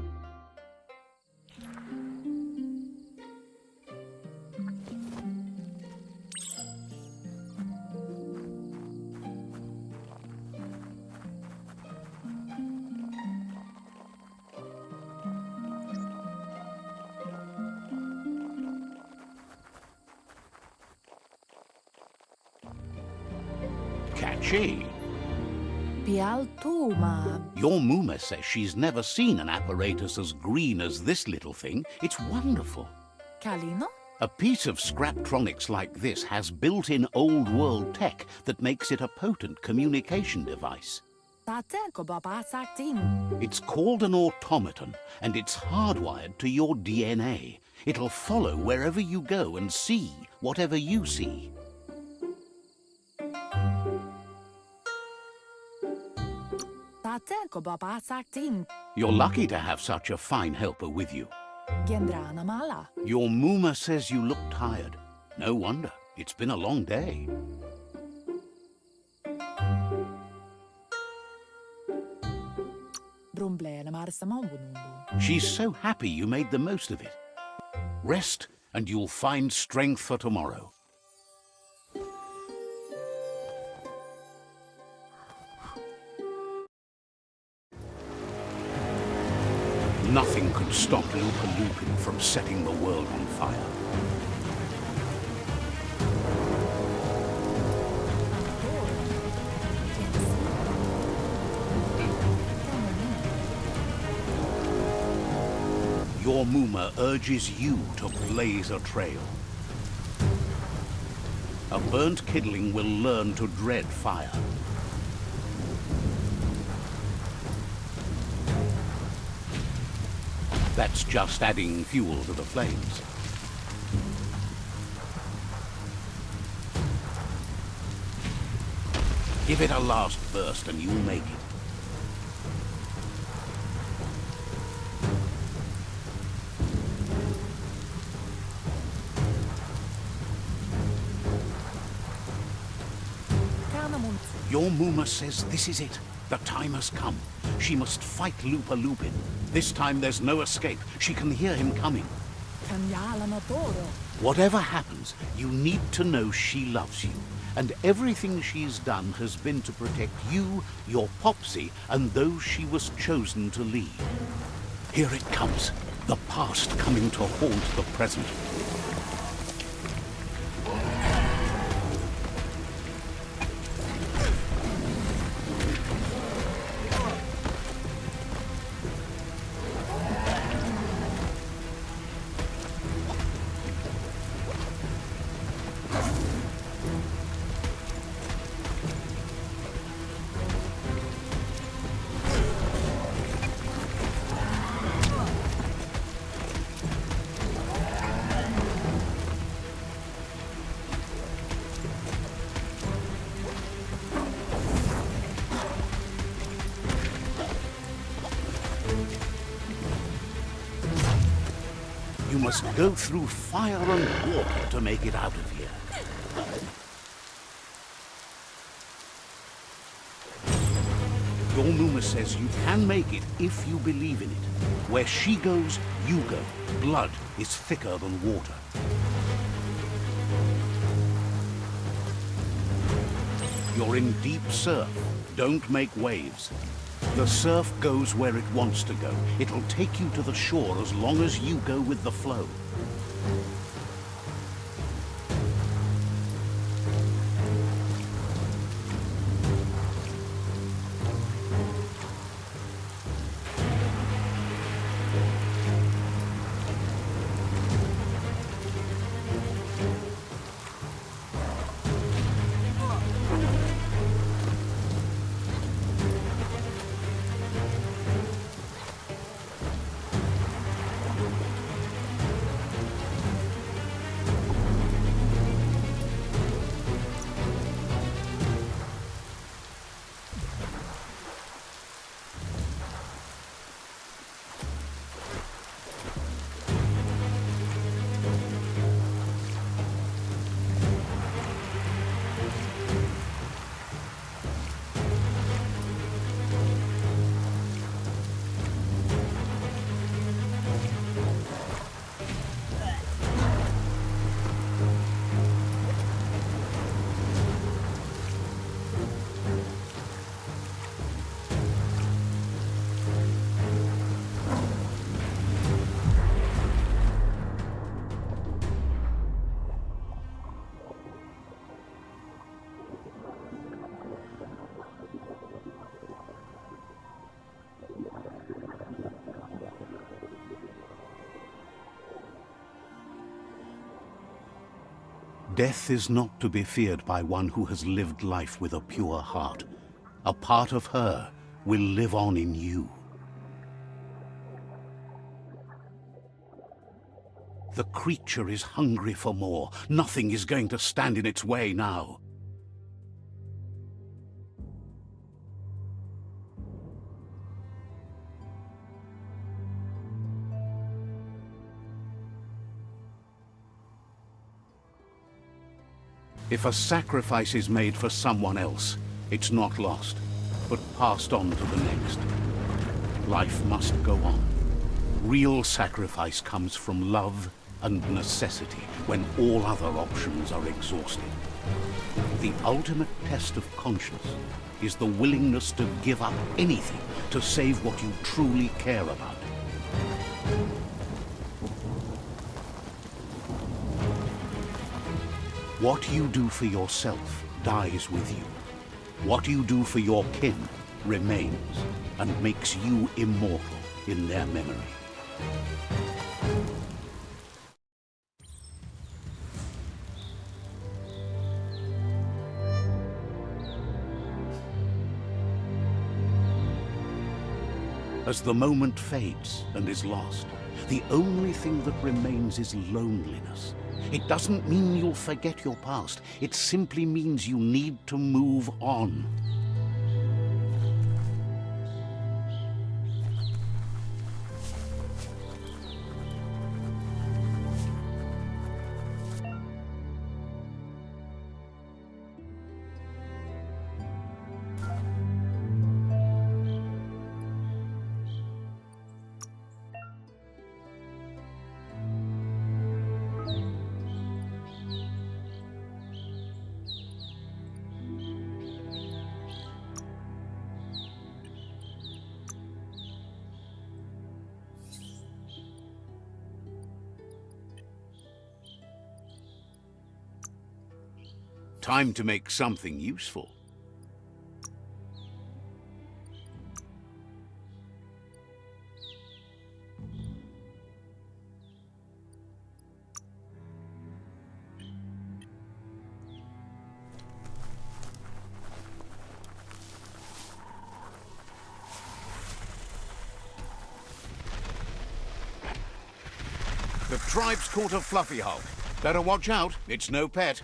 Catchy. Your Muma says she's never seen an apparatus as green as this little thing. It's wonderful. Kalino? A piece of Scraptronics like this has built-in old-world tech that makes it a potent communication device. It's called an automaton, and it's hardwired to your DNA. It'll follow wherever you go and see whatever you see. You're lucky to have such a fine helper with you. Your Muma says you look tired. No wonder. It's been a long day. She's so happy you made the most of it. Rest, and you'll find strength for tomorrow. Nothing could stop Lupin from setting the world on fire. Your Muma urges you to blaze a trail. A burnt kidling will learn to dread fire. That's just adding fuel to the flames. Give it a last burst and you'll make it. Your Muma says this is it. The time has come. She must fight Lupin. This time there's no escape. She can hear him coming. Whatever happens, you need to know she loves you. And everything she's done has been to protect you, your Popsy, and those she was chosen to lead. Here it comes. The past coming to haunt the present. You must go through fire and water to make it out of here. Your Muma says you can make it if you believe in it. Where she goes, you go. Blood is thicker than water. You're in deep surf. Don't make waves. The surf goes where it wants to go. It'll take you to the shore as long as you go with the flow. Death is not to be feared by one who has lived life with a pure heart. A part of her will live on in you. The creature is hungry for more. Nothing is going to stand in its way now. If a sacrifice is made for someone else, it's not lost, but passed on to the next. Life must go on. Real sacrifice comes from love and necessity when all other options are exhausted. The ultimate test of conscience is the willingness to give up anything to save what you truly care about. What you do for yourself dies with you. What you do for your kin remains and makes you immortal in their memory. As the moment fades and is lost, the only thing that remains is loneliness. It doesn't mean you'll forget your past. It simply means you need to move on. Time to make something useful. The tribe's caught a fluffy hulk. Better watch out, it's no pet.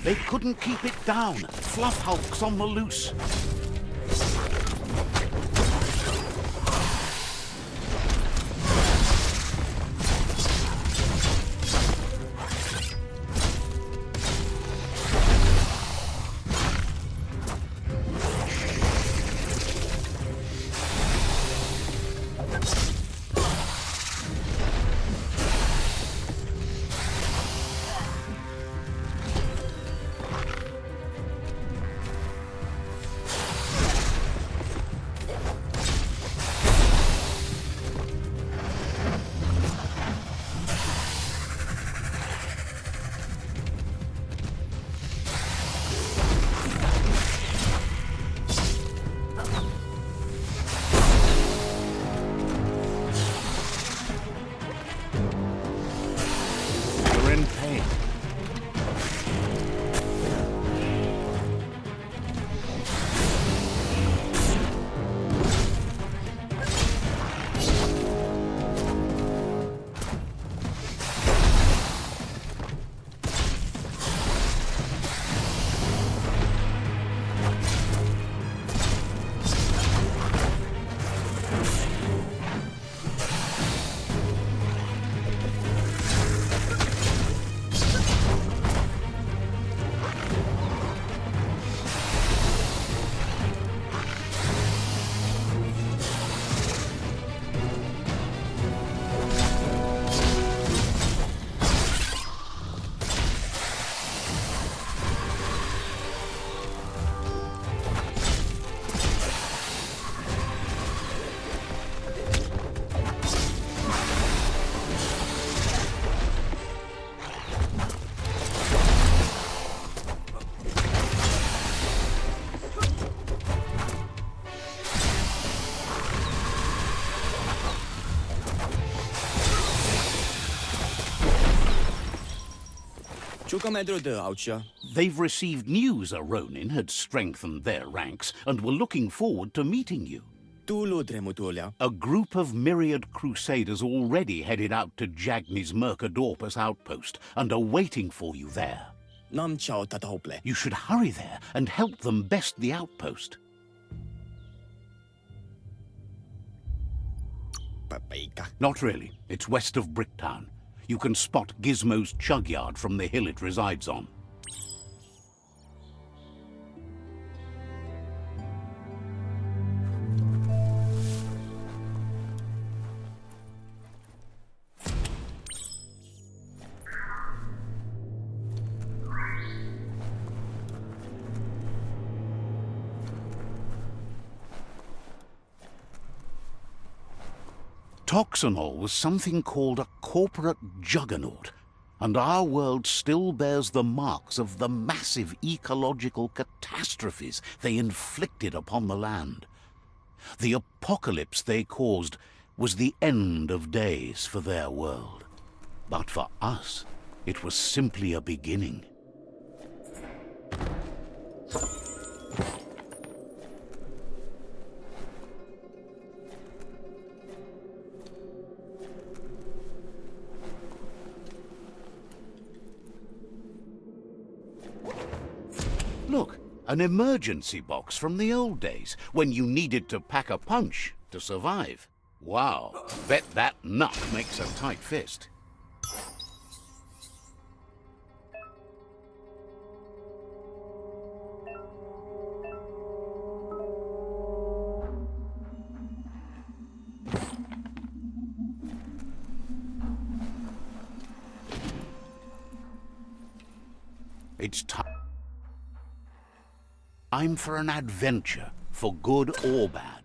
They couldn't keep it down. Fluff Hulk's on the loose. You're in pain. They've received news a Ronin had strengthened their ranks and were looking forward to meeting you. A group of myriad crusaders already headed out to Jagni's Mercadorpus outpost and are waiting for you there. You should hurry there and help them best the outpost. Not really. It's west of Bricktown. You can spot Gizmo's chug yard from the hill it resides on. Toxanol was something called a corporate juggernaut, and our world still bears the marks of the massive ecological catastrophes they inflicted upon the land. The apocalypse they caused was the end of days for their world. But for us, it was simply a beginning. Look, an emergency box from the old days, when you needed to pack a punch to survive. Wow, bet that nut makes a tight fist. It's time for an adventure, for good or bad.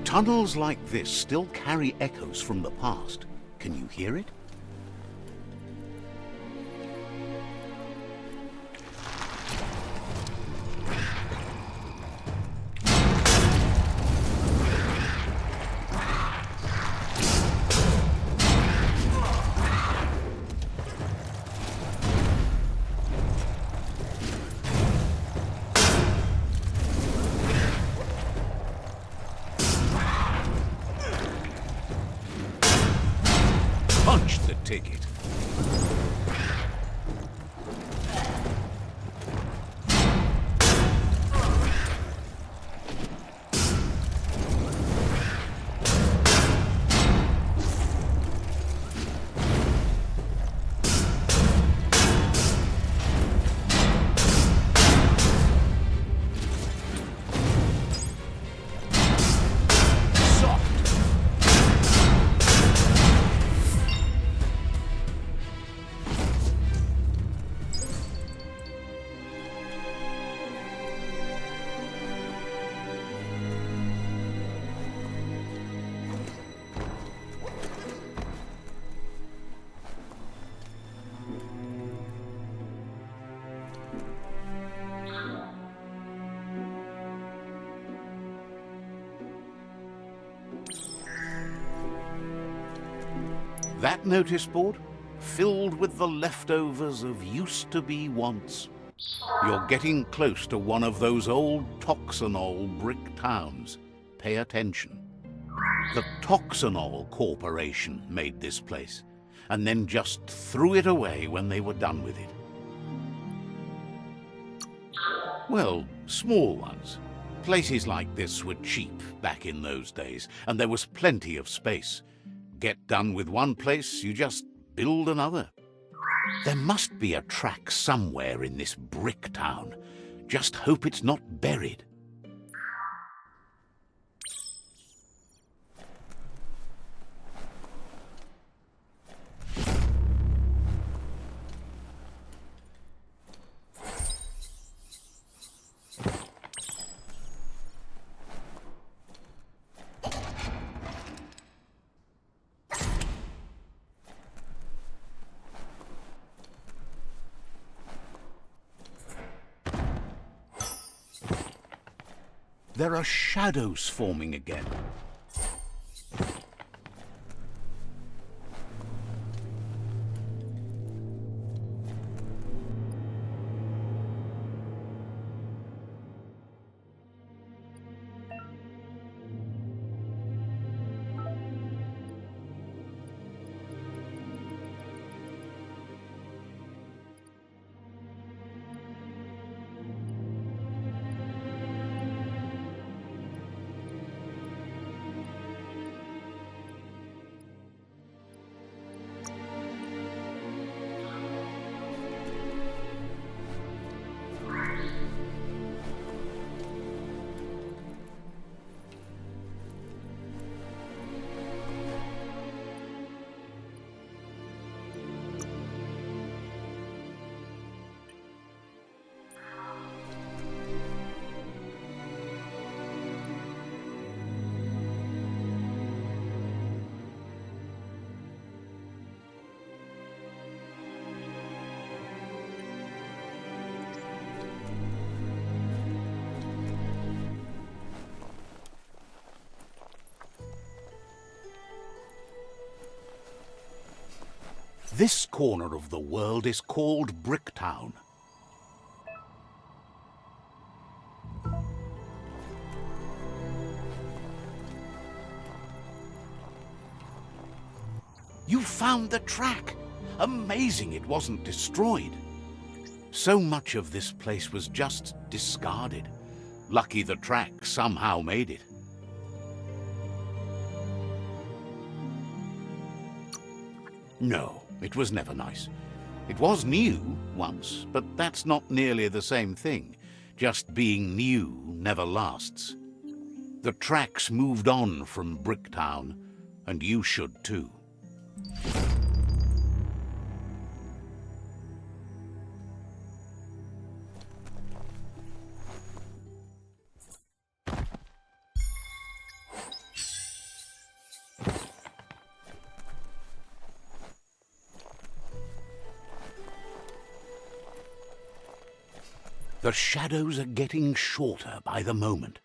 Tunnels like this still carry echoes from the past. Can you hear it? Punch the ticket. That notice board, filled with the leftovers of used-to-be wants. You're getting close to one of those old Toxanol brick towns. Pay attention. The Toxanol Corporation made this place, and then just threw it away when they were done with it. Well, small ones. Places like this were cheap back in those days, and there was plenty of space. Get done with one place, you just build another. There must be a track somewhere in this brick town. Just hope it's not buried. There are shadows forming again. This corner of the world is called Bricktown. You found the track! Amazing it wasn't destroyed. So much of this place was just discarded. Lucky the track somehow made it. No, it was never nice. It was new once, but that's not nearly the same thing. Just being new never lasts. The tracks moved on from Bricktown, and you should too. The shadows are getting shorter by the moment.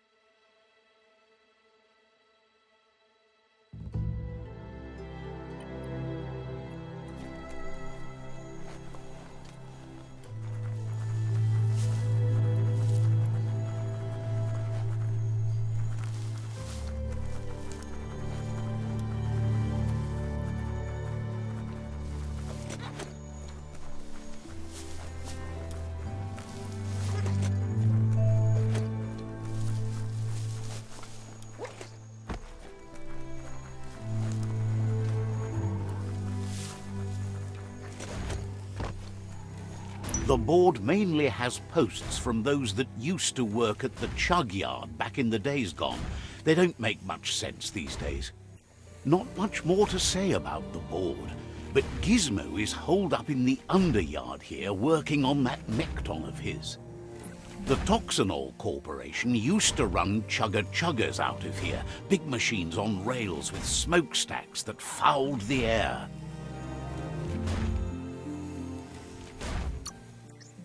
The board mainly has posts from those that used to work at the chug yard back in the days gone. They don't make much sense these days. Not much more to say about the board, but Gizmo is holed up in the underyard here working on that Mekton of his. The Toxanol Corporation used to run chugger-chuggers out of here, big machines on rails with smokestacks that fouled the air.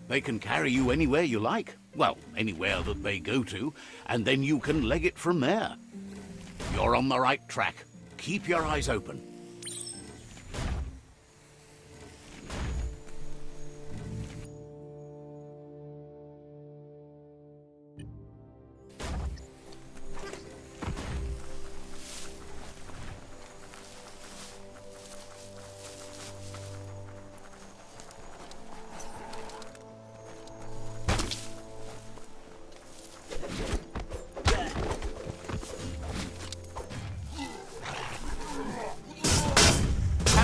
They can carry you anywhere you like. Well, anywhere that they go to, and then you can leg it from there. You're on the right track. Keep your eyes open.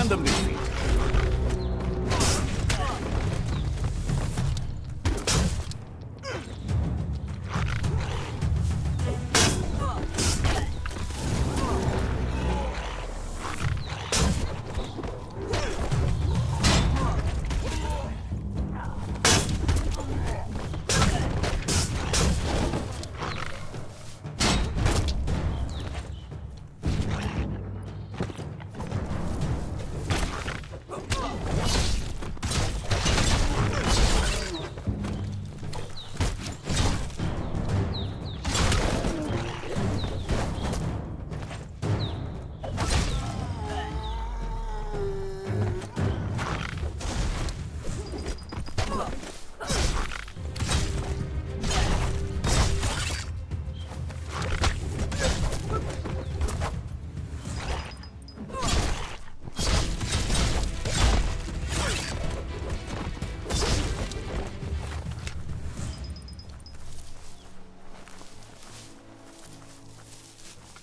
Tandem defeat.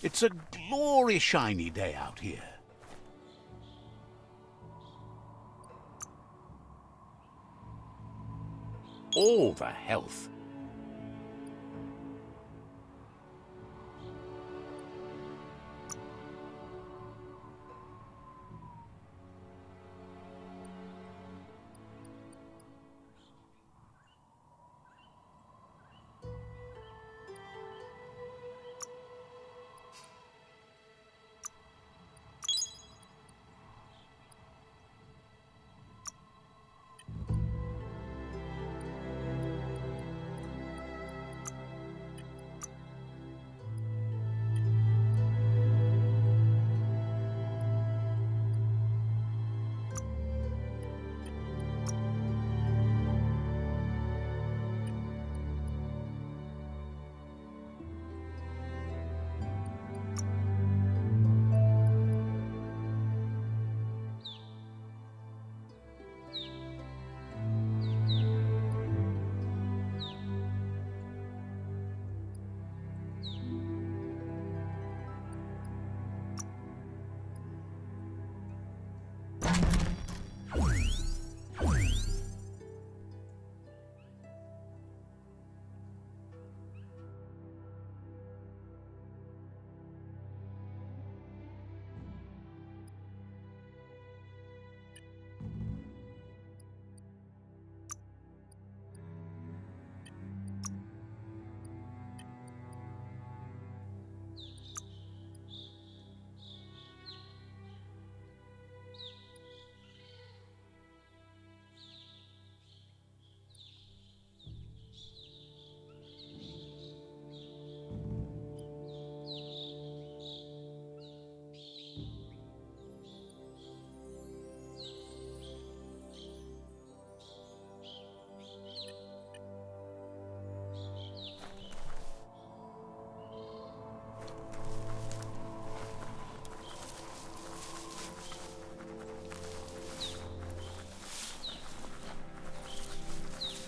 It's a glory shiny day out here. All the health.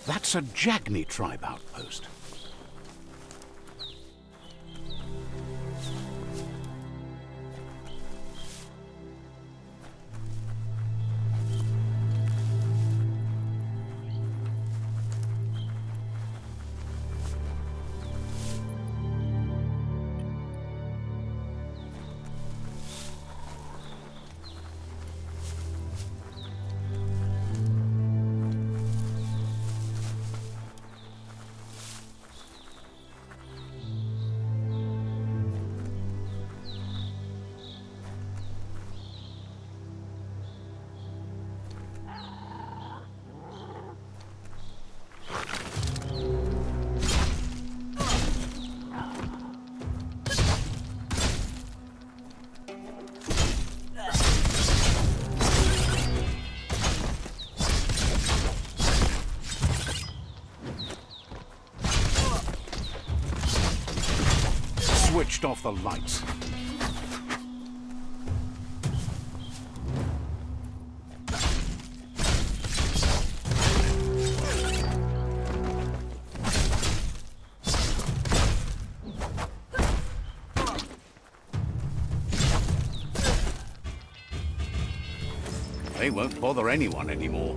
That's a Jagni tribe outpost. Switched off the lights. They won't bother anyone anymore.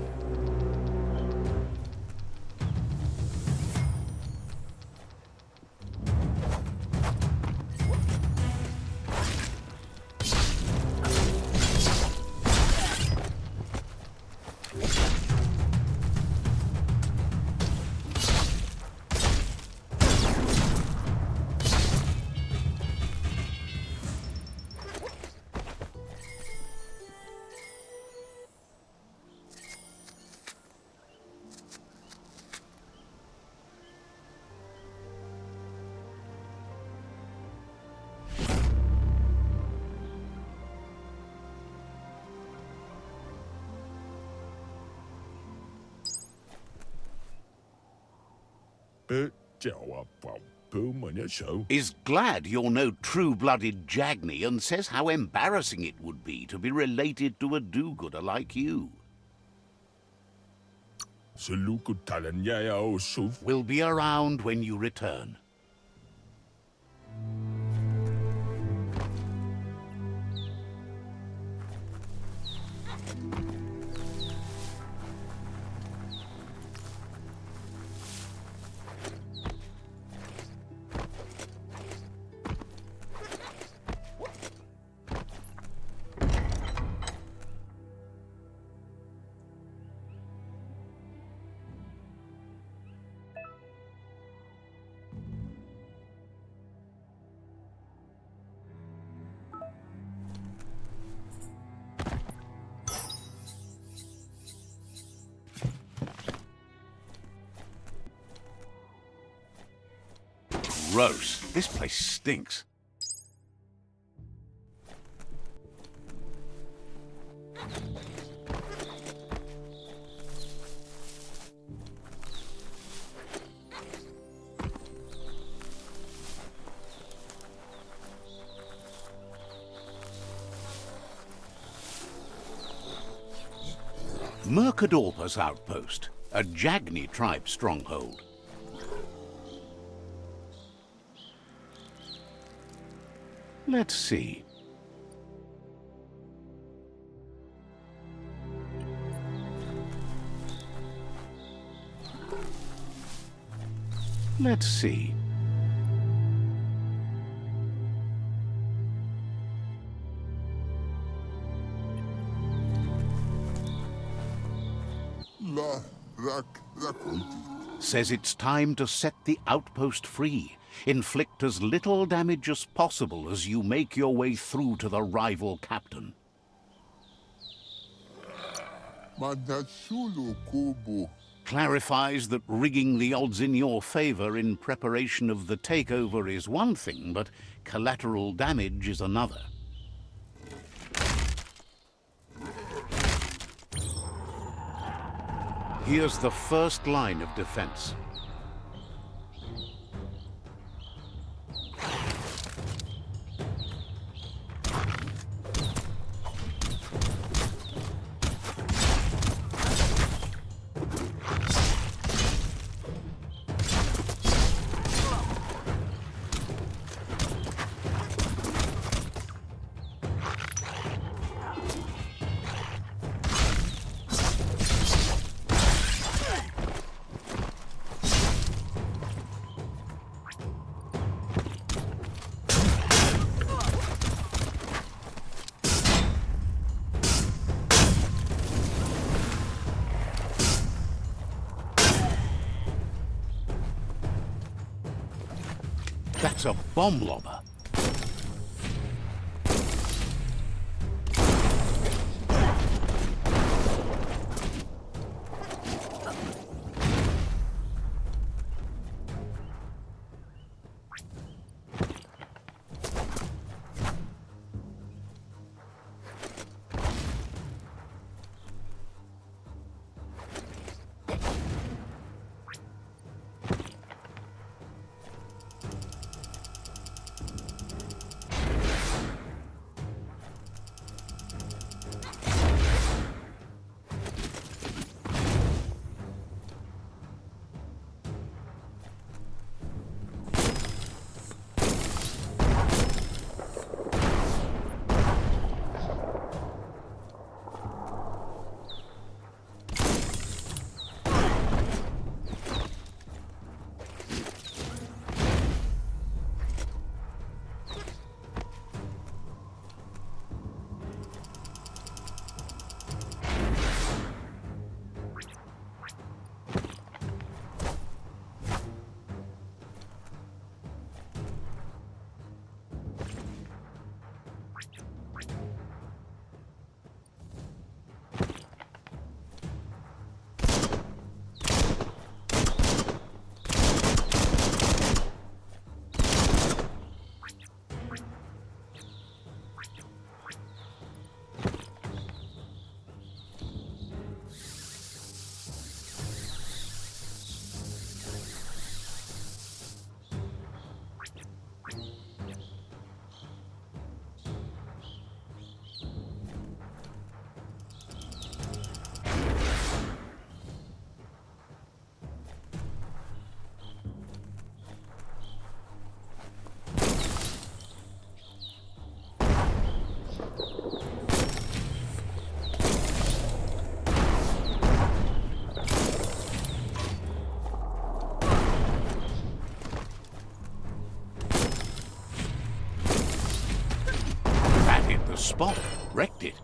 Is glad you're no true-blooded Jagni and says how embarrassing it would be to be related to a do-gooder like you. We'll be around when you return. Gross. This place stinks. Mercadorpa's outpost, a Jagni tribe stronghold. Let's see. Let's see. Says it's time to set the outpost free. Inflict as little damage as possible as you make your way through to the rival captain. Clarifies that rigging the odds in your favor in preparation of the takeover is one thing, but collateral damage is another. Here's the first line of defense. a bomb lobber. Spot. Wrecked it.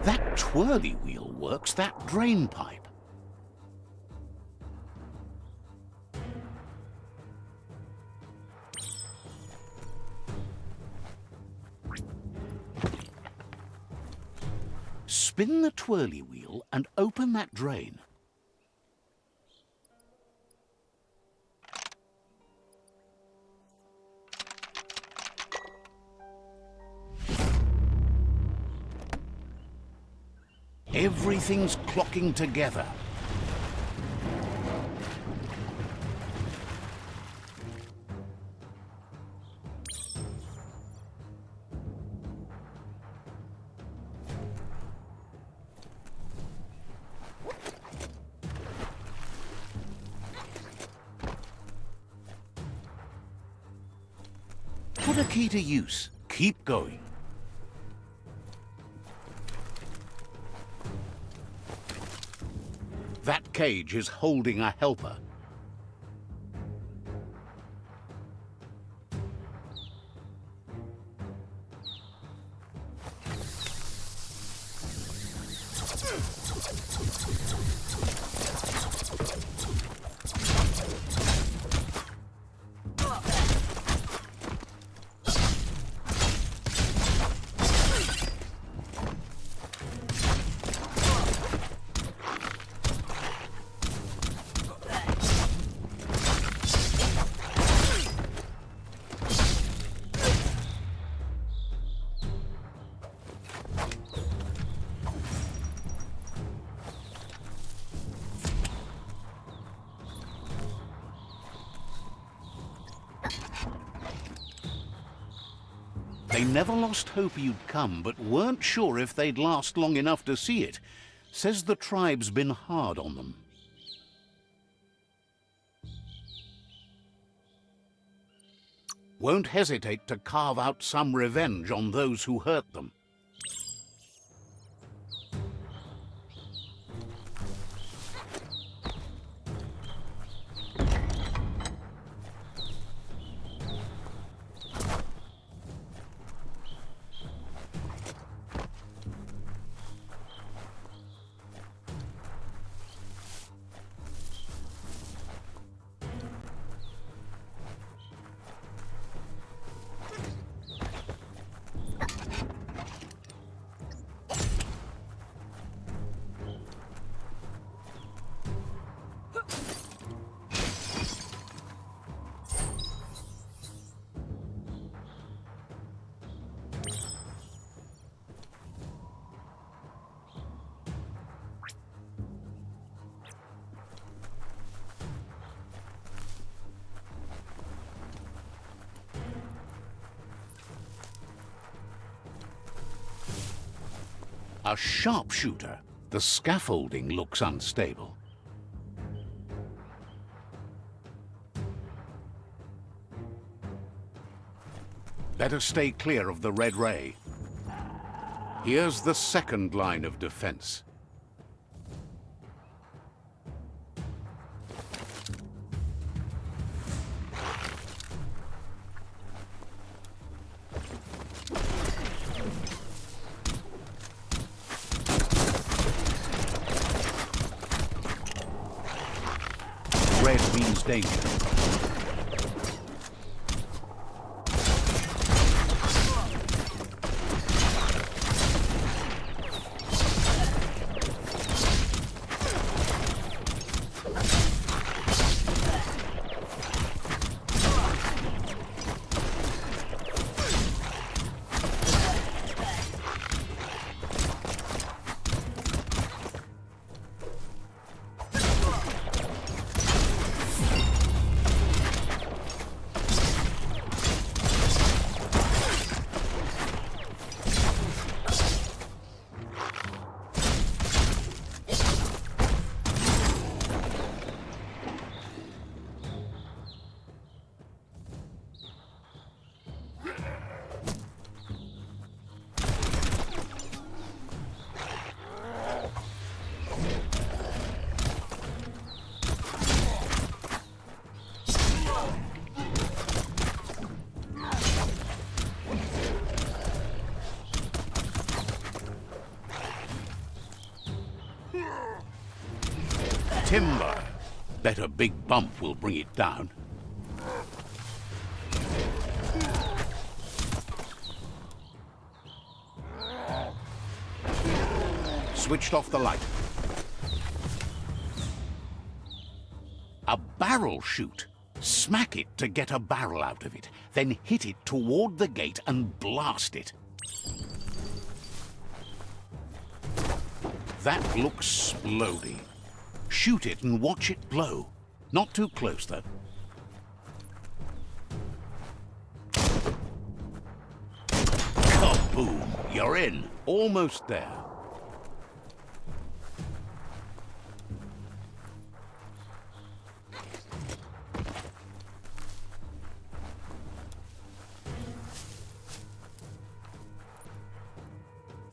That twirly wheel works that drain pipe. Spin the twirly wheel and open that drain. Everything's clocking together. Put a key to use. Keep going. That cage is holding a helper. They never lost hope you'd come, but weren't sure if they'd last long enough to see it. Says the tribe's been hard on them. Won't hesitate to carve out some revenge on those who hurt them. A sharpshooter. The scaffolding looks unstable. Better stay clear of the red ray. Here's the second line of defense. Red means danger. Timber. Bet a big bump will bring it down. Switched off the light. A barrel shoot. Smack it to get a barrel out of it. Then hit it toward the gate and blast it. That looks splody. Shoot it and watch it blow. Not too close, though. Kaboom! You're in. Almost there.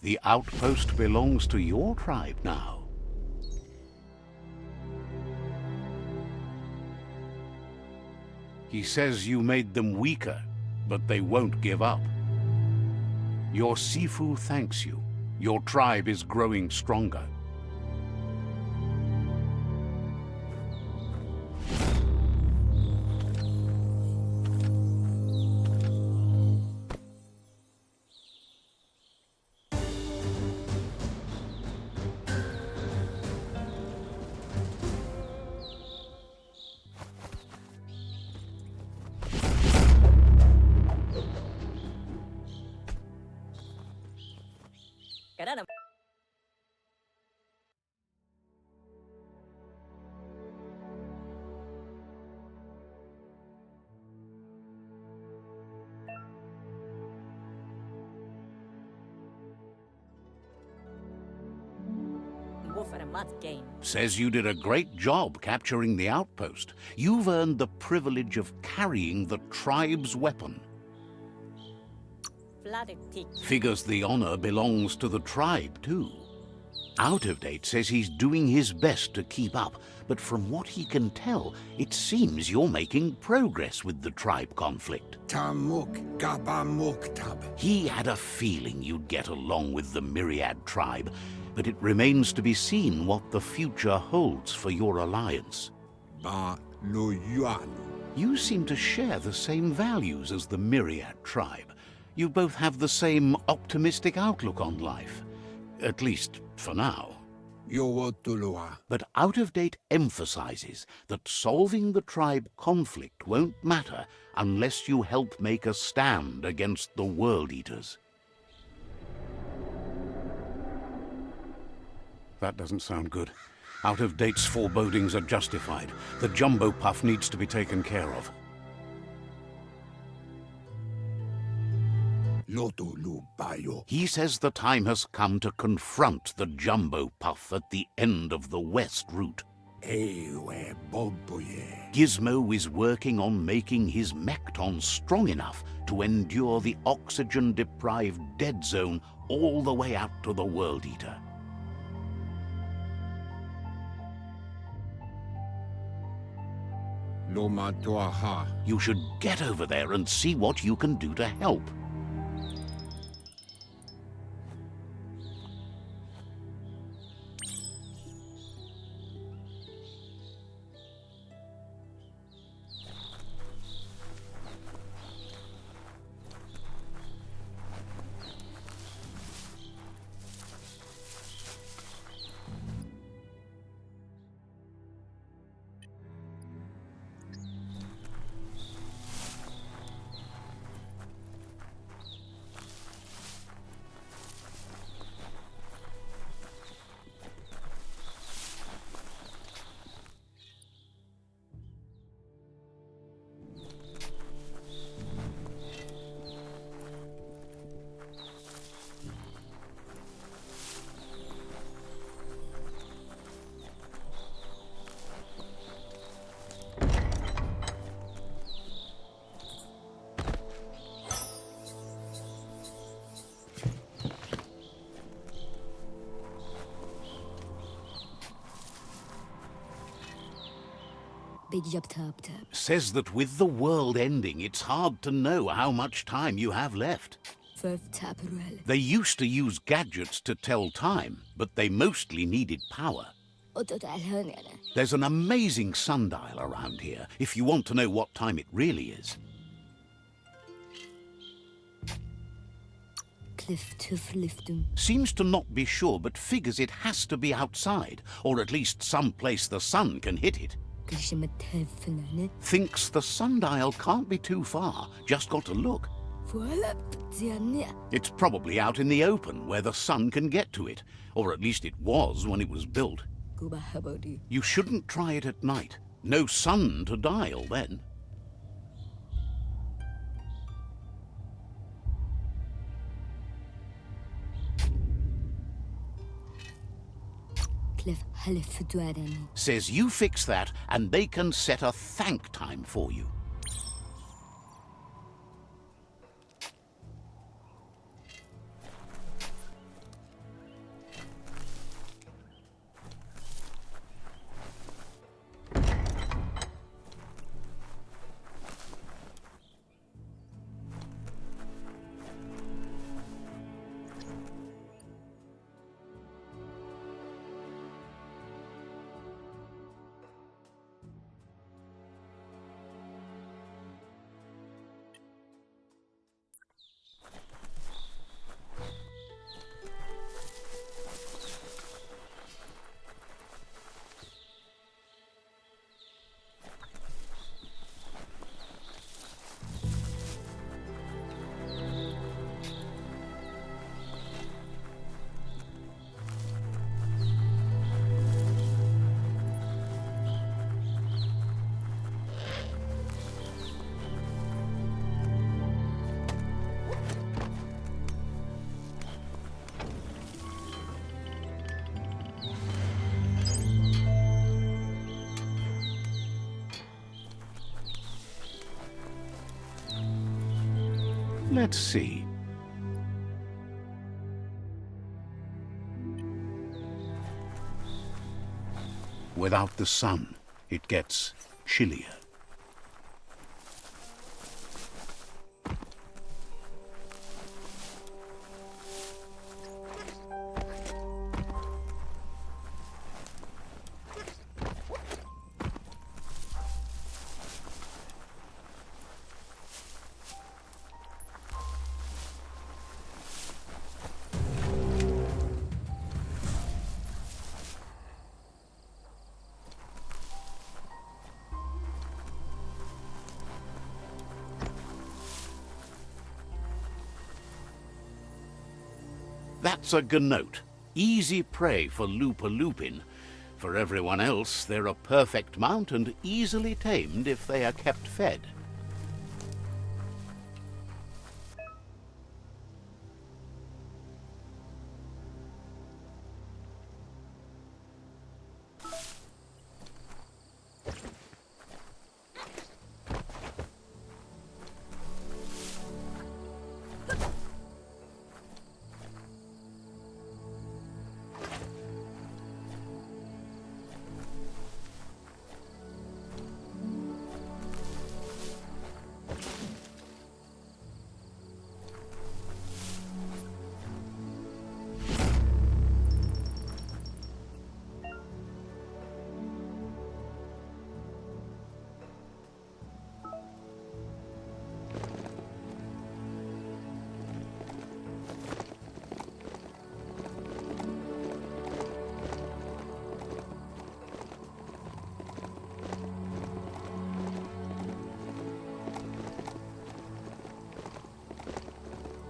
The outpost belongs to your tribe now. He says you made them weaker, but they won't give up. Your Sifu thanks you. Your tribe is growing stronger. Caramba. For a mud game. Says you did a great job capturing the outpost. You've earned the privilege of carrying the tribe's weapon. Figures the honor belongs to the tribe, too. Out of Date says he's doing his best to keep up, but from what he can tell, it seems you're making progress with the tribe conflict. He had a feeling you'd get along with the Myriad tribe, but it remains to be seen what the future holds for your alliance. You seem to share the same values as the Myriad tribe. You both have the same optimistic outlook on life. At least, for now. But Out of Date emphasizes that solving the tribe conflict won't matter unless you help make a stand against the World Eaters. That doesn't sound good. Out of Date's forebodings are justified. The jumbo puff needs to be taken care of. He says the time has come to confront the jumbo puff at the end of the west route. Gizmo is working on making his mekton strong enough to endure the oxygen-deprived dead zone all the way out to the World Eater. You should get over there and see what you can do to help. Says that with the world ending, it's hard to know how much time you have left. They used to use gadgets to tell time, but they mostly needed power. There's an amazing sundial around here, if you want to know what time it really is. Seems to not be sure, but figures it has to be outside, or at least someplace the sun can hit it. Thinks the sundial can't be too far, just got to look. It's probably out in the open, where the sun can get to it, or at least it was when it was built. You shouldn't try it at night. No sun to dial then. Says you fix that and they can set a thank time for you. Let's see. Without the sun, it gets chillier. That's a gnote. Easy prey for Loopalupin. For everyone else, they're a perfect mount and easily tamed if they are kept fed.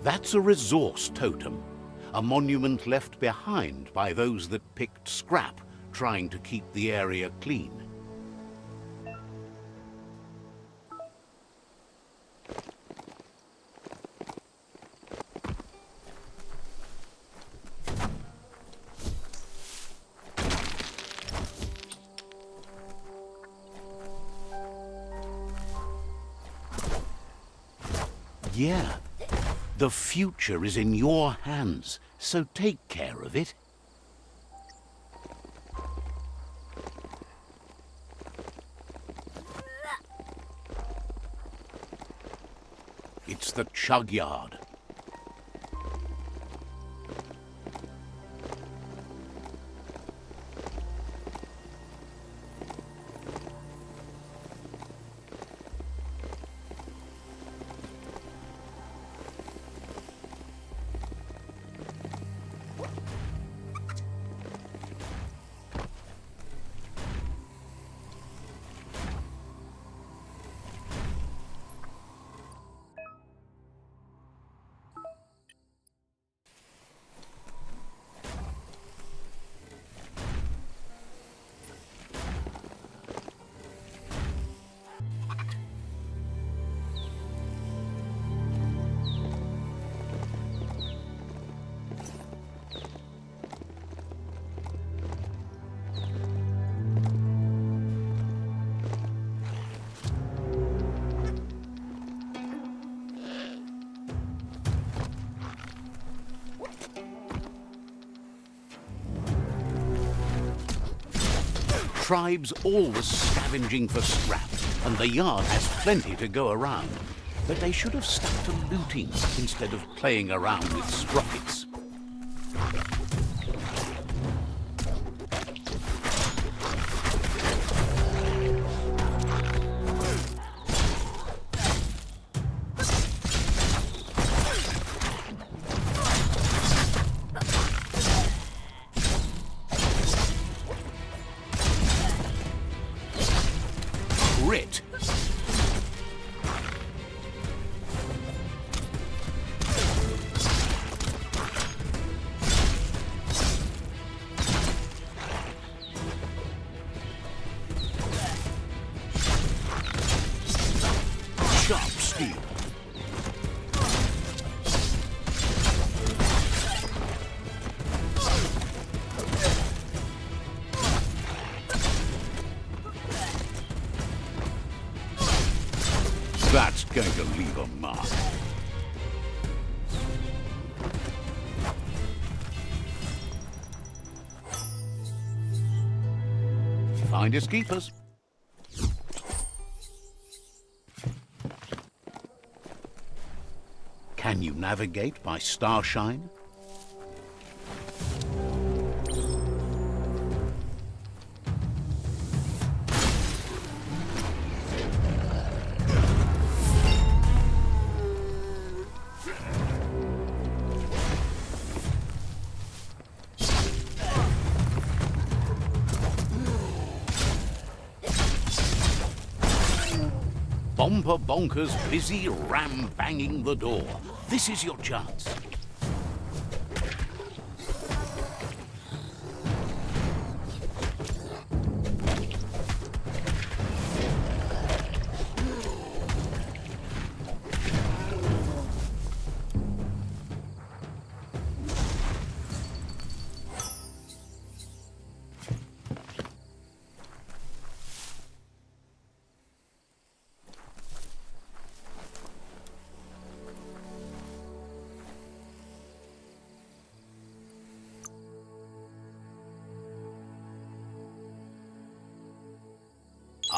That's a resource totem, a monument left behind by those that picked scrap, trying to keep the area clean. Yeah, the future is in your hands, so take care of it. It's the chug yard. Tribes always scavenging for scrap, and the yard has plenty to go around. But they should have stuck to looting instead of playing around with sprockets. Grit. Sharp steel. That's going to leave a mark. Finders keepers. Can you navigate by starshine? Bomper Bonkers busy ram-banging the door. This is your chance.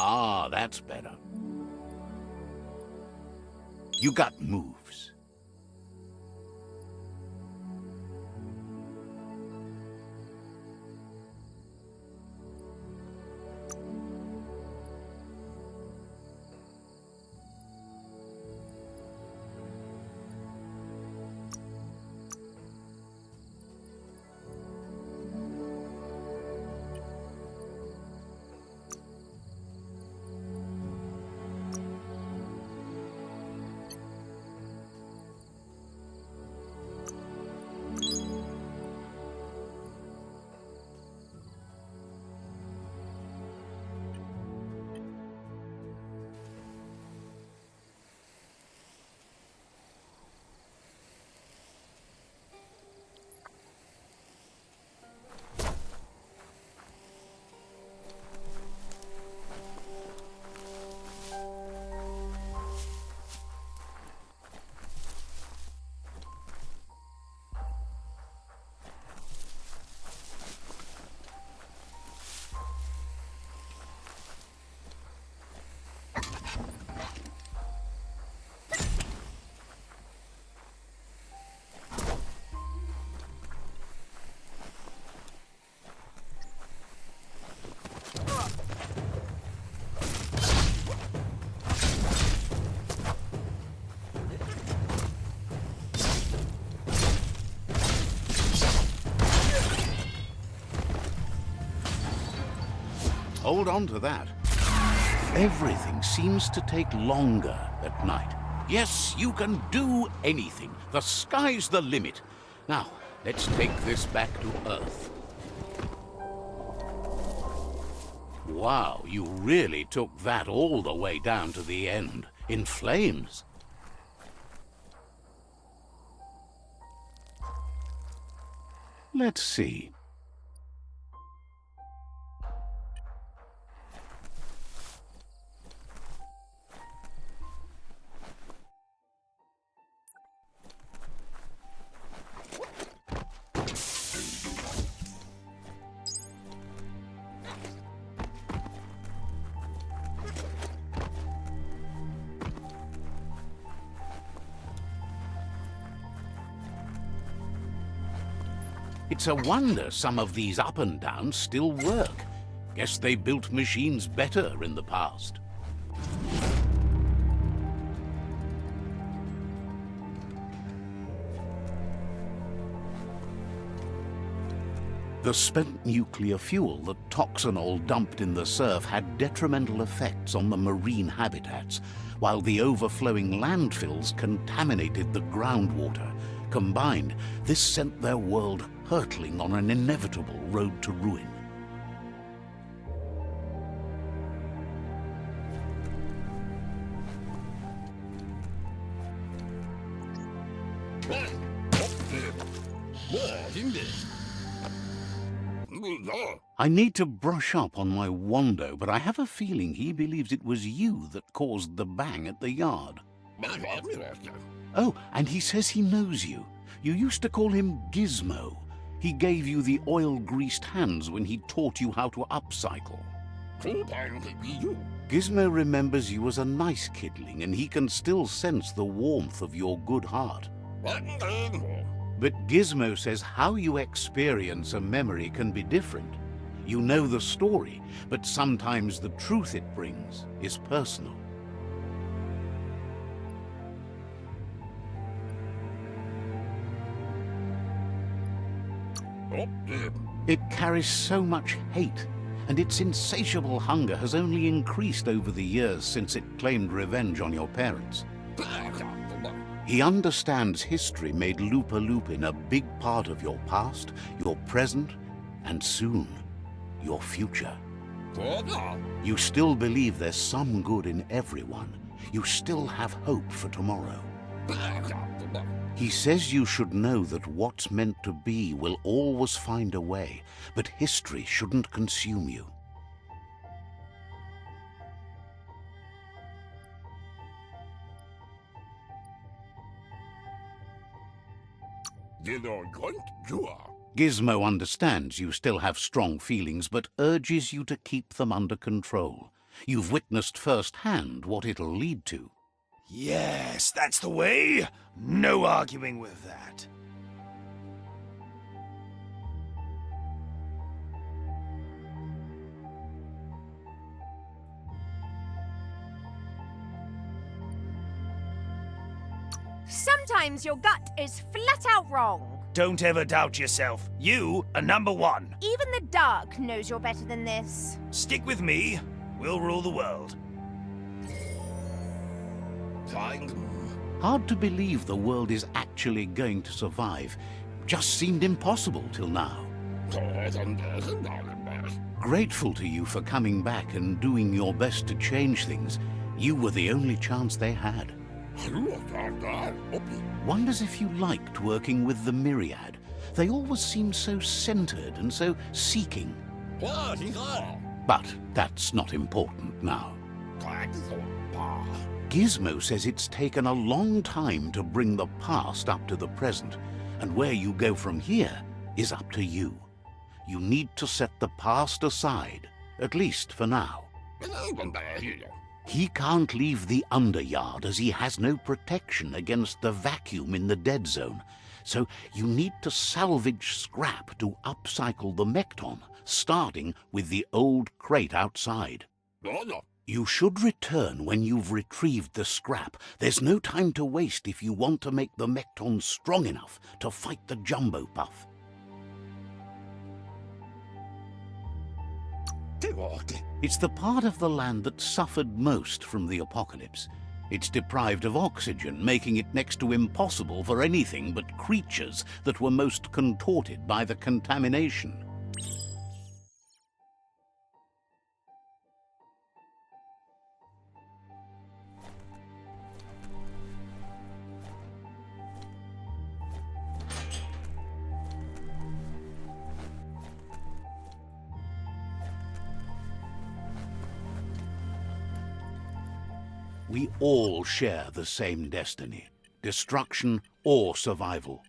Ah, that's better. You got moves. hold on to that. Everything seems to take longer at night. Yes, you can do anything. The sky's the limit. Now, let's take this back to Earth. Wow, you really took that all the way down to the end, in flames. Let's see. It's a wonder some of these up and downs still work. Guess they built machines better in the past. The spent nuclear fuel that Toxanol dumped in the surf had detrimental effects on the marine habitats, while the overflowing landfills contaminated the groundwater. Combined, this sent their world hurtling on an inevitable road to ruin. I need to brush up on my Wando, but I have a feeling he believes it was you that caused the bang at the yard. Oh, and he says he knows you. You used to call him Gizmo. He gave you the oil-greased hands when he taught you how to upcycle. Gizmo remembers you as a nice kidling, and he can still sense the warmth of your good heart. But Gizmo says how you experience a memory can be different. You know the story, but sometimes the truth it brings is personal. It carries so much hate, and its insatiable hunger has only increased over the years since it claimed revenge on your parents. He understands history made Lupa-Lupin a big part of your past, your present, and soon, your future. You still believe there's some good in everyone. You still have hope for tomorrow. He says you should know that what's meant to be will always find a way, but history shouldn't consume you. Gizmo understands you still have strong feelings, but urges you to keep them under control. You've witnessed firsthand what it'll lead to. Yes, that's the way. No arguing with that. Sometimes your gut is flat out wrong. Don't ever doubt yourself. You are number one. Even the dark knows you're better than this. Stick with me. We'll rule the world. Hard to believe the world is actually going to survive. Just seemed impossible till now. Grateful to you for coming back and doing your best to change things. You were the only chance they had. Wonders if you liked working with the Myriad. They always seem so centered and so seeking. But that's not important now. Gizmo says it's taken a long time to bring the past up to the present, and where you go from here is up to you. You need to set the past aside, at least for now. He can't leave the Underyard as he has no protection against the vacuum in the dead zone, so you need to salvage scrap to upcycle the Mekton, starting with the old crate outside. You should return when you've retrieved the scrap. There's no time to waste if you want to make the Mekton strong enough to fight the Jumbo Puff. It's the part of the land that suffered most from the apocalypse. It's deprived of oxygen, making it next to impossible for anything but creatures that were most contorted by the contamination. We all share the same destiny, destruction or survival.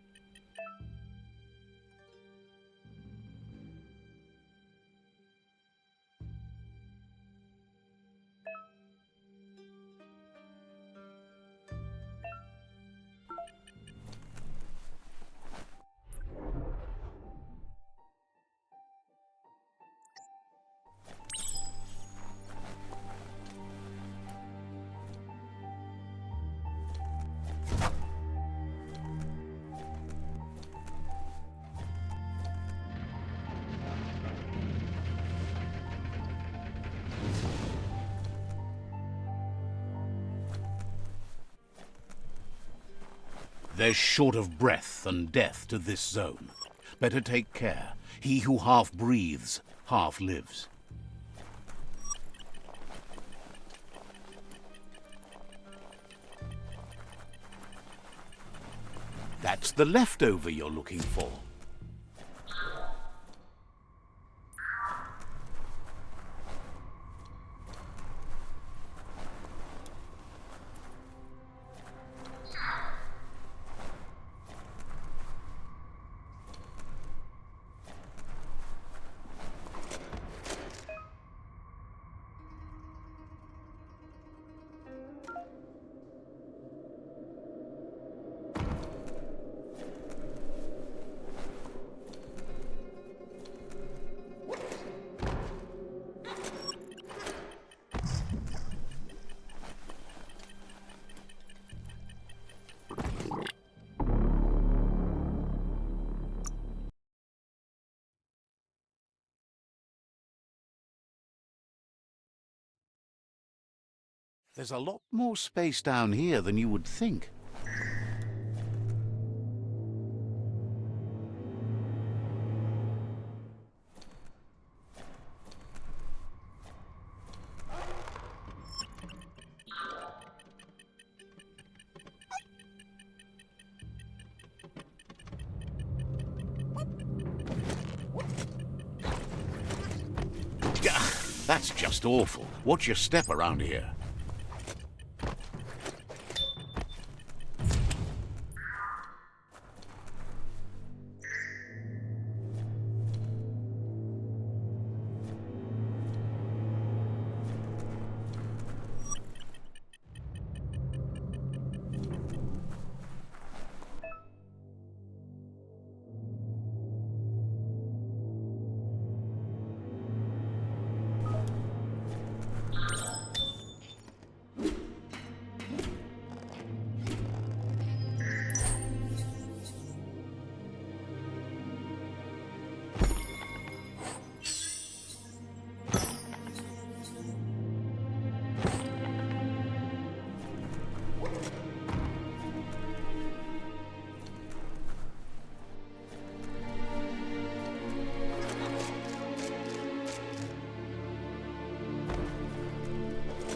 There's short of breath and death to this zone. Better take care. He who half breathes, half lives. That's the leftover you're looking for. There's a lot more space down here than you would think. That's just awful. Watch your step around here.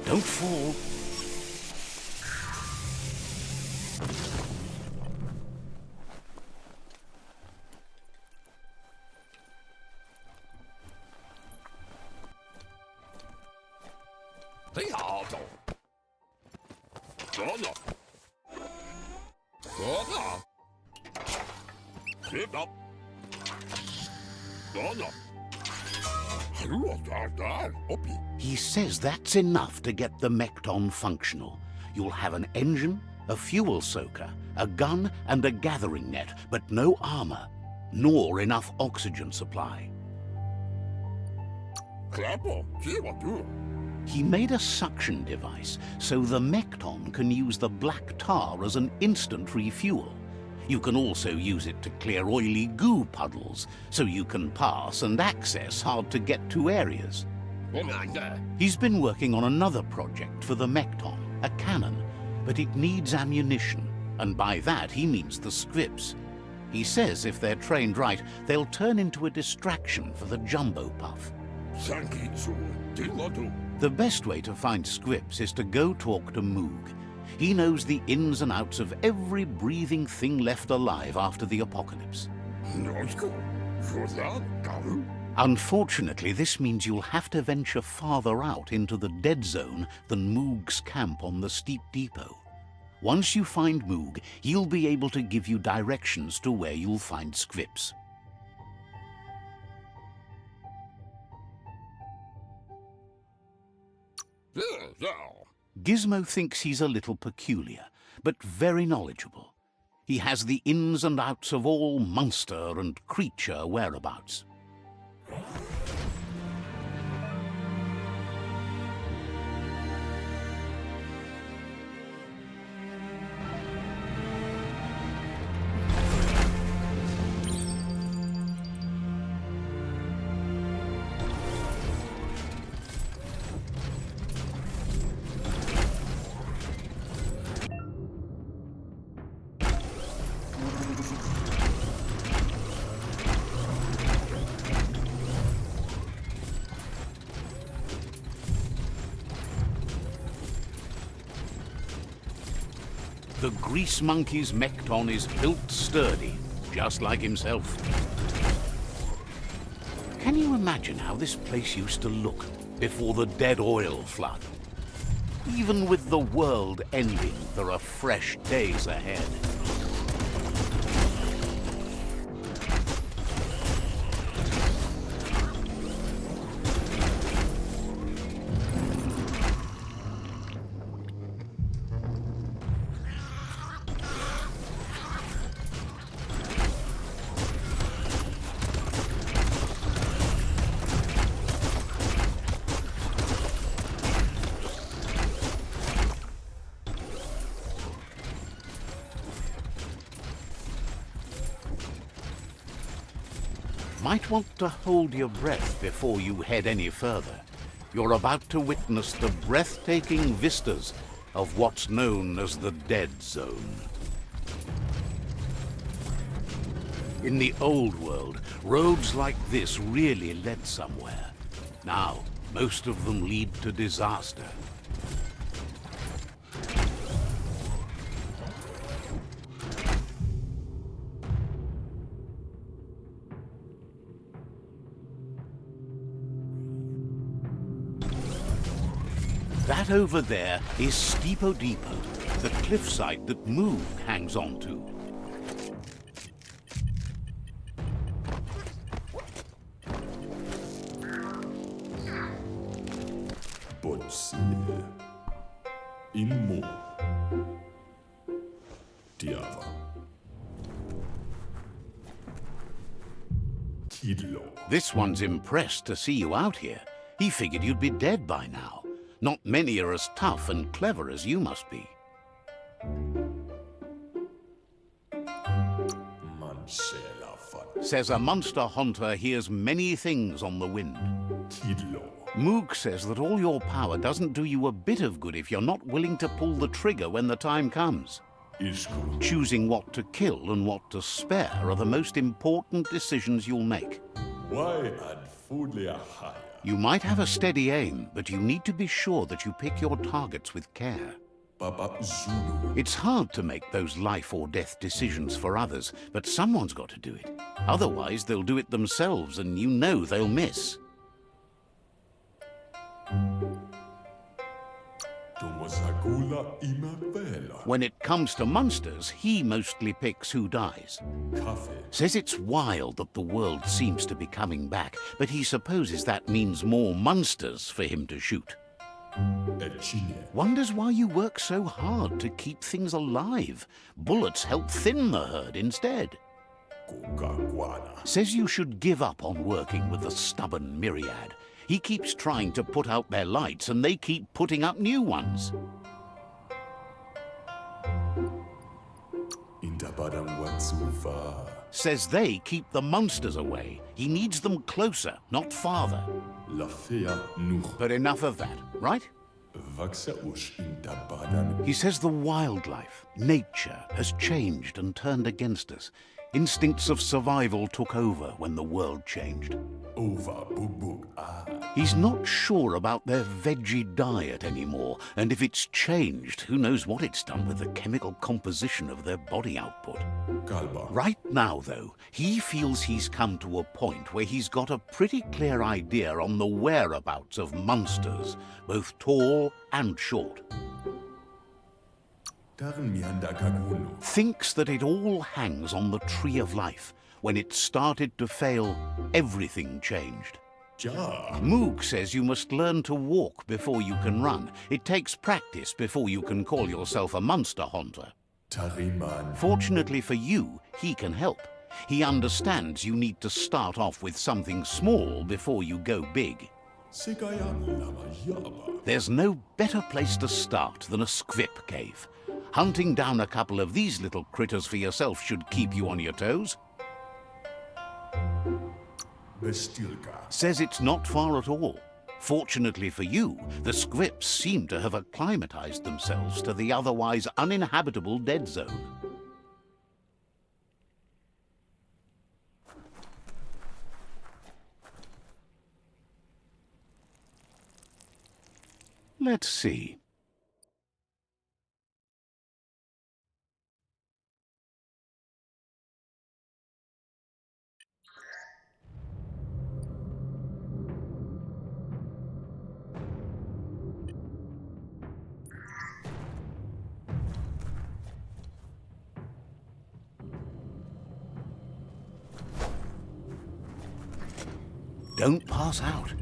Don't fall. He says that's enough to get the Mekton functional. You'll have an engine, a fuel soaker, a gun, and a gathering net, but no armor, nor enough oxygen supply. He made a suction device, so the Mekton can use the black tar as an instant refuel. You can also use it to clear oily goo puddles, so you can pass and access hard-to-get-to areas. He's been working on another project for the Mekton, a cannon, but it needs ammunition, and by that he means the scripts. He says if they're trained right, they'll turn into a distraction for the jumbo puff. The best way to find scripts is to go talk to Moog. He knows the ins and outs of every breathing thing left alive after the apocalypse. Unfortunately, this means you'll have to venture farther out into the dead zone than Moog's camp on the steep depot. Once you find Moog, he'll be able to give you directions to where you'll find scripts. Gizmo thinks he's a little peculiar, but very knowledgeable. He has the ins and outs of all monster and creature whereabouts. The grease monkey's Mekton is built sturdy, just like himself. Can you imagine how this place used to look before the dead oil flood? Even with the world ending, there are fresh days ahead. Might want to hold your breath before you head any further. You're about to witness the breathtaking vistas of what's known as the Dead Zone. In the old world, roads like this really led somewhere. Now, most of them lead to disaster. That over there is Steepo Depot, the cliffside that Moog hangs on to. This one's impressed to see you out here. He figured you'd be dead by now. Not many are as tough and clever as you must be. Says a monster hunter hears many things on the wind. Moog says that all your power doesn't do you a bit of good if you're not willing to pull the trigger when the time comes. Choosing what to kill and what to spare are the most important decisions you'll make. You might have a steady aim, but you need to be sure that you pick your targets with care. It's hard to make those life or death decisions for others, but someone's got to do it. Otherwise, they'll do it themselves, and you know they'll miss. When it comes to monsters, he mostly picks who dies. Says it's wild that the world seems to be coming back, but he supposes that means more monsters for him to shoot. Wonders why you work so hard to keep things alive. Bullets help thin the herd instead. Says you should give up on working with the stubborn myriad. He keeps trying to put out their lights, and they keep putting up new ones. Says they keep the monsters away. He needs them closer, not farther. La fea nuch But enough of that, right? vaxa ush in tabadan. He says the wildlife, nature, has changed and turned against us. Instincts of survival took over when the world changed. Ova bubuk ah. He's not sure about their veggie diet anymore, and if it's changed, who knows what it's done with the chemical composition of their body output. Kalba. Right now, though, he feels he's come to a point where he's got a pretty clear idea on the whereabouts of monsters, both tall and short. Darin mianda kaguno. Thinks that it all hangs on the tree of life. When it started to fail, everything changed. Ja. Moog says you must learn to walk before you can run. It takes practice before you can call yourself a monster hunter. Tariman. Fortunately for you, he can help. He understands you need to start off with something small before you go big. Sekayam lama yaba. There's no better place to start than a squip cave. Hunting down a couple of these little critters for yourself should keep you on your toes. Bestilka. Says it's not far at all. Fortunately for you, the squips seem to have acclimatized themselves to the otherwise uninhabitable dead zone. Let's see. Don't pass out.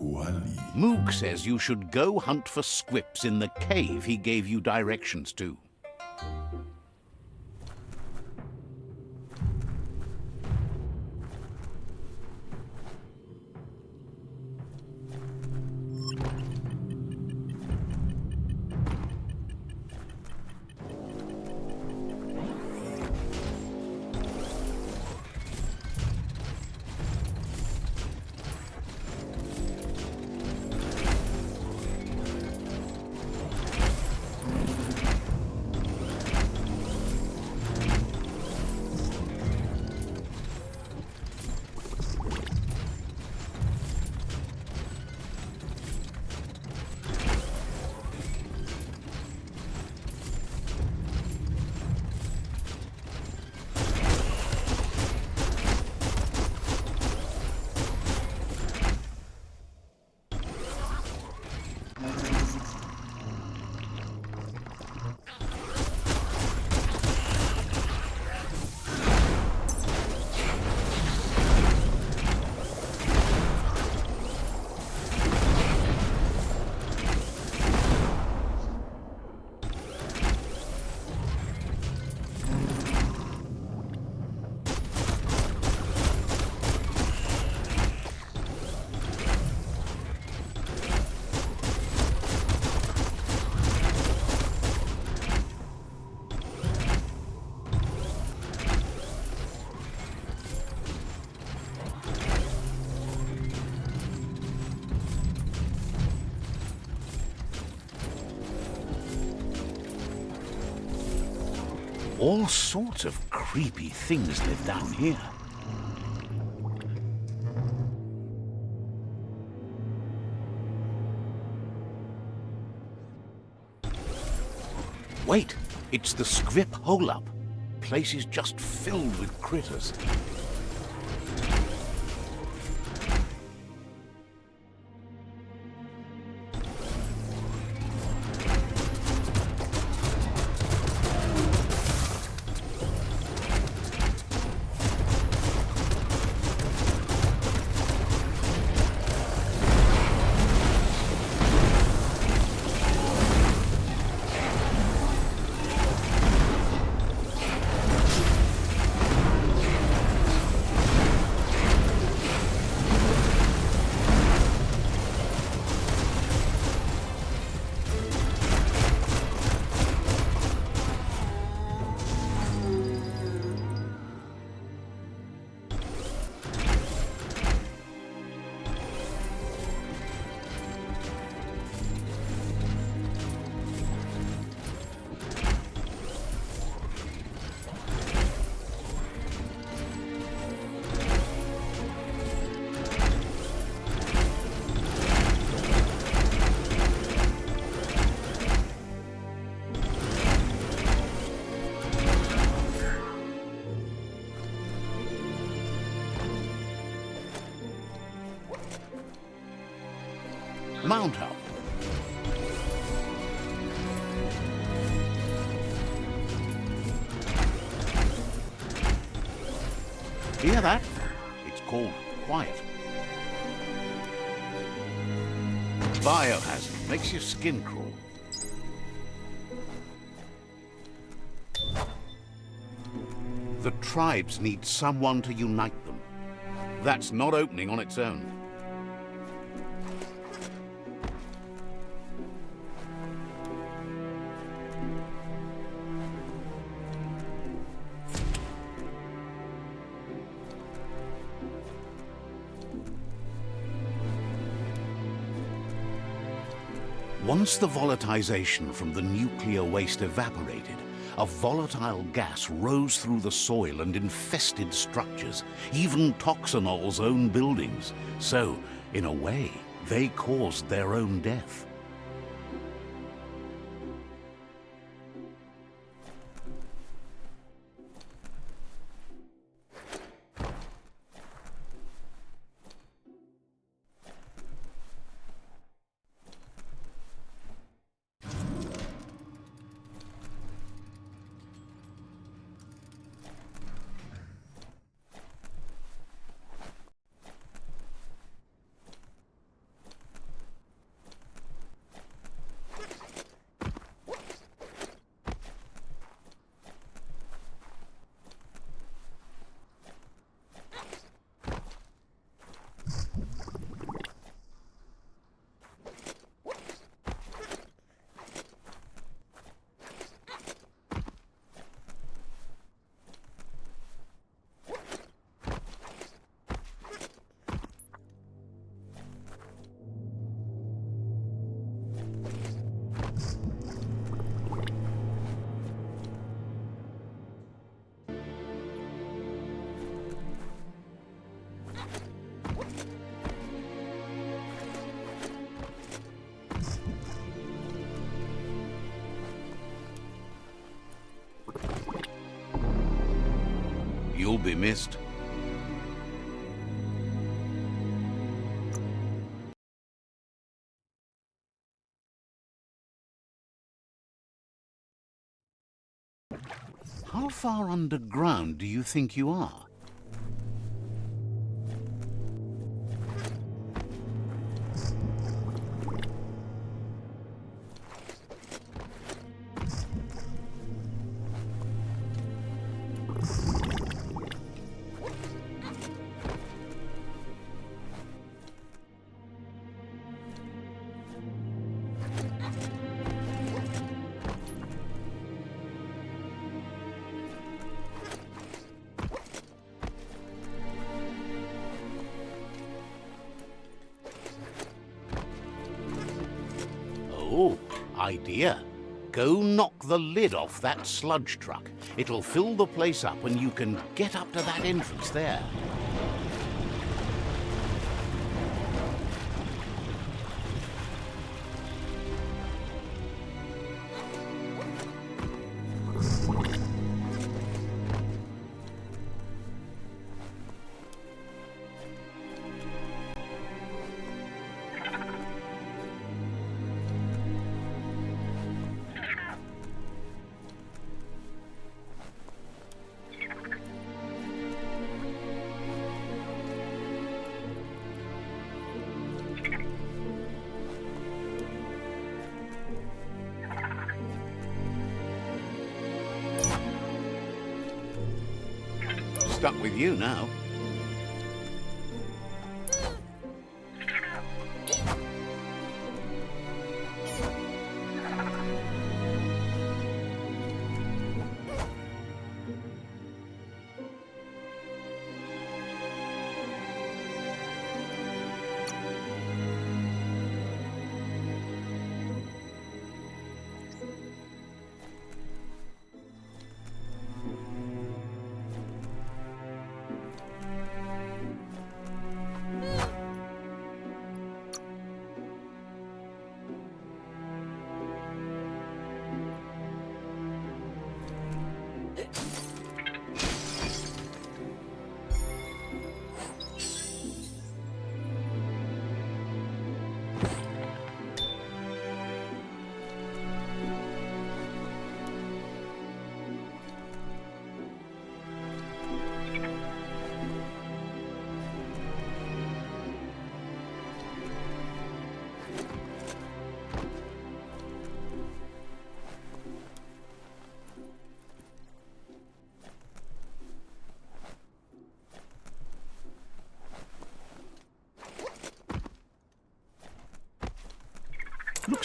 Kuali. Moog says you should go hunt for squips in the cave he gave you directions to. All sorts of creepy things live down here. Wait, it's the scrip hole-up. Place is just filled with critters. Mount up. Hear that? It's called quiet. Biohazard makes your skin crawl. The tribes need someone to unite them. That's not opening on its own. Once the volatilization from the nuclear waste evaporated, a volatile gas rose through the soil and infested structures, even Toxanol's own buildings. So, in a way, they caused their own death. You'll be missed. How far underground do you think you are? Oh, idea. Go knock the lid off that sludge truck. It'll fill the place up and you can get up to that entrance there. Stuck with you now.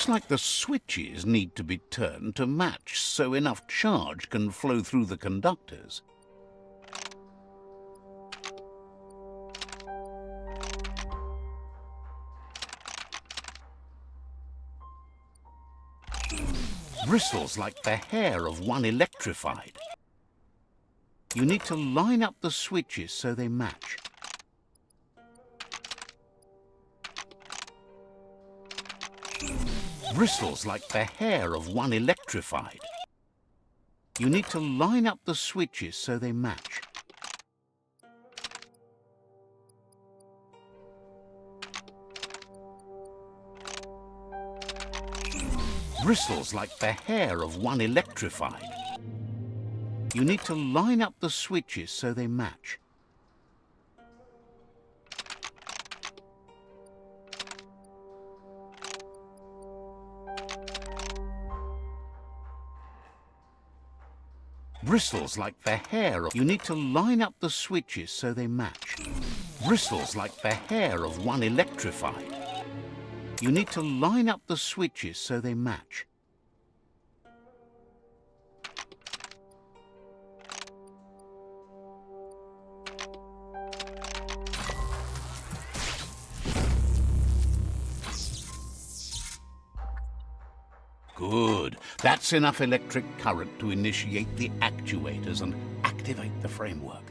Looks like the switches need to be turned to match so enough charge can flow through the conductors. Bristles like the hair of one electrified. You need to line up the switches so they match. Bristles like the hair of one electrified. You need to line up the switches so they match. Bristles like the hair of one electrified. You need to line up the switches so they match. Bristles like the hair of... You need to line up the switches so they match. Bristles like the hair of one electrified. You need to line up the switches so they match. Good. That's enough electric current to initiate the actuators and activate the framework.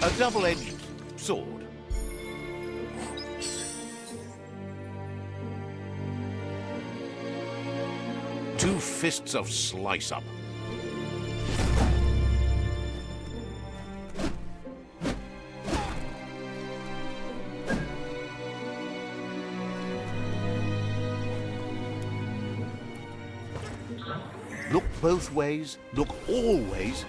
A double-edged sword. Two fists of slice-up. Look both ways, look all ways.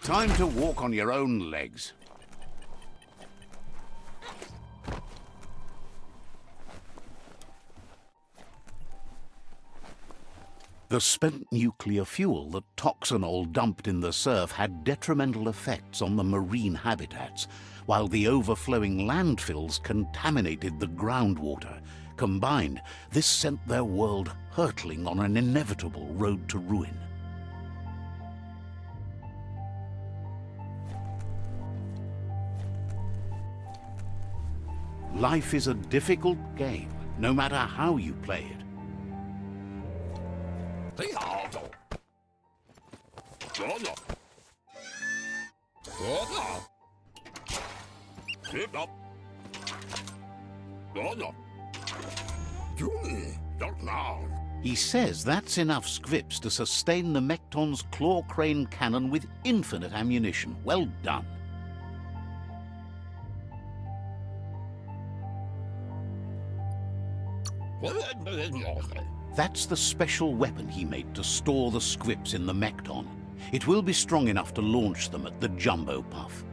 Time to walk on your own legs. The spent nuclear fuel that Toxanol dumped in the surf had detrimental effects on the marine habitats, while the overflowing landfills contaminated the groundwater. Combined, this sent their world hurtling on an inevitable road to ruin. Life is a difficult game, no matter how you play it. Juni, doch now. He says that's enough scripts to sustain the Mekton's claw crane cannon with infinite ammunition. Well done. That's the special weapon he made to store the scripts in the Mekton. It will be strong enough to launch them at the Jumbo Puff.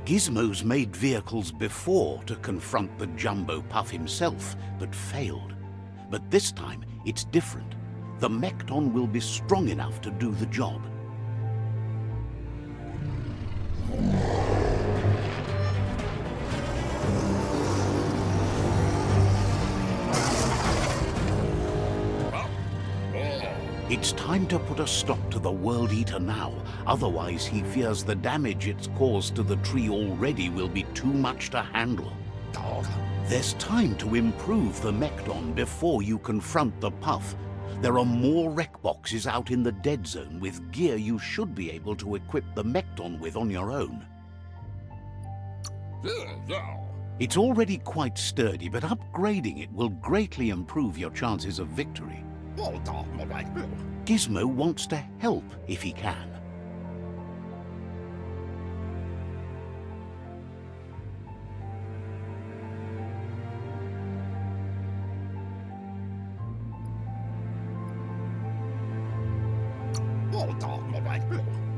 Gizmo's made vehicles before to confront the Jumbo Puff himself, but failed. But this time, it's different. The Mekton will be strong enough to do the job. It's time to put a stop to the World Eater now, otherwise he fears the damage it's caused to the tree already will be too much to handle. There's time to improve the Mekton before you confront the Puff. There are more wreck boxes out in the dead zone with gear you should be able to equip the Mekton with on your own. It's already quite sturdy, but upgrading it will greatly improve your chances of victory. Gizmo wants to help if he can.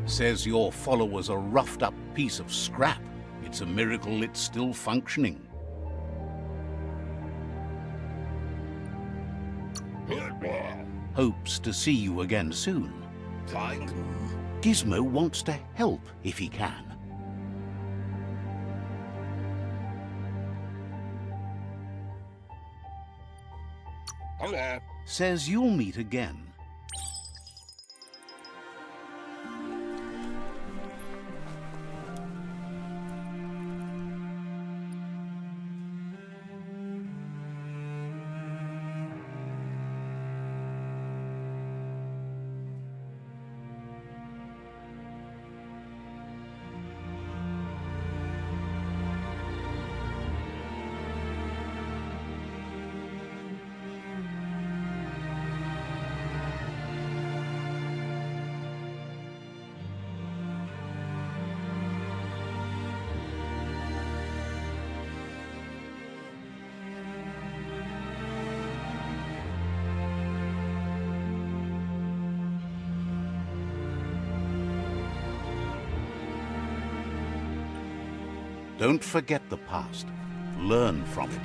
Says your follower's a roughed-up piece of scrap. It's a miracle it's still functioning. Hopes to see you again soon. Gizmo wants to help if he can. Says you'll meet again. Don't forget the past. Learn from it.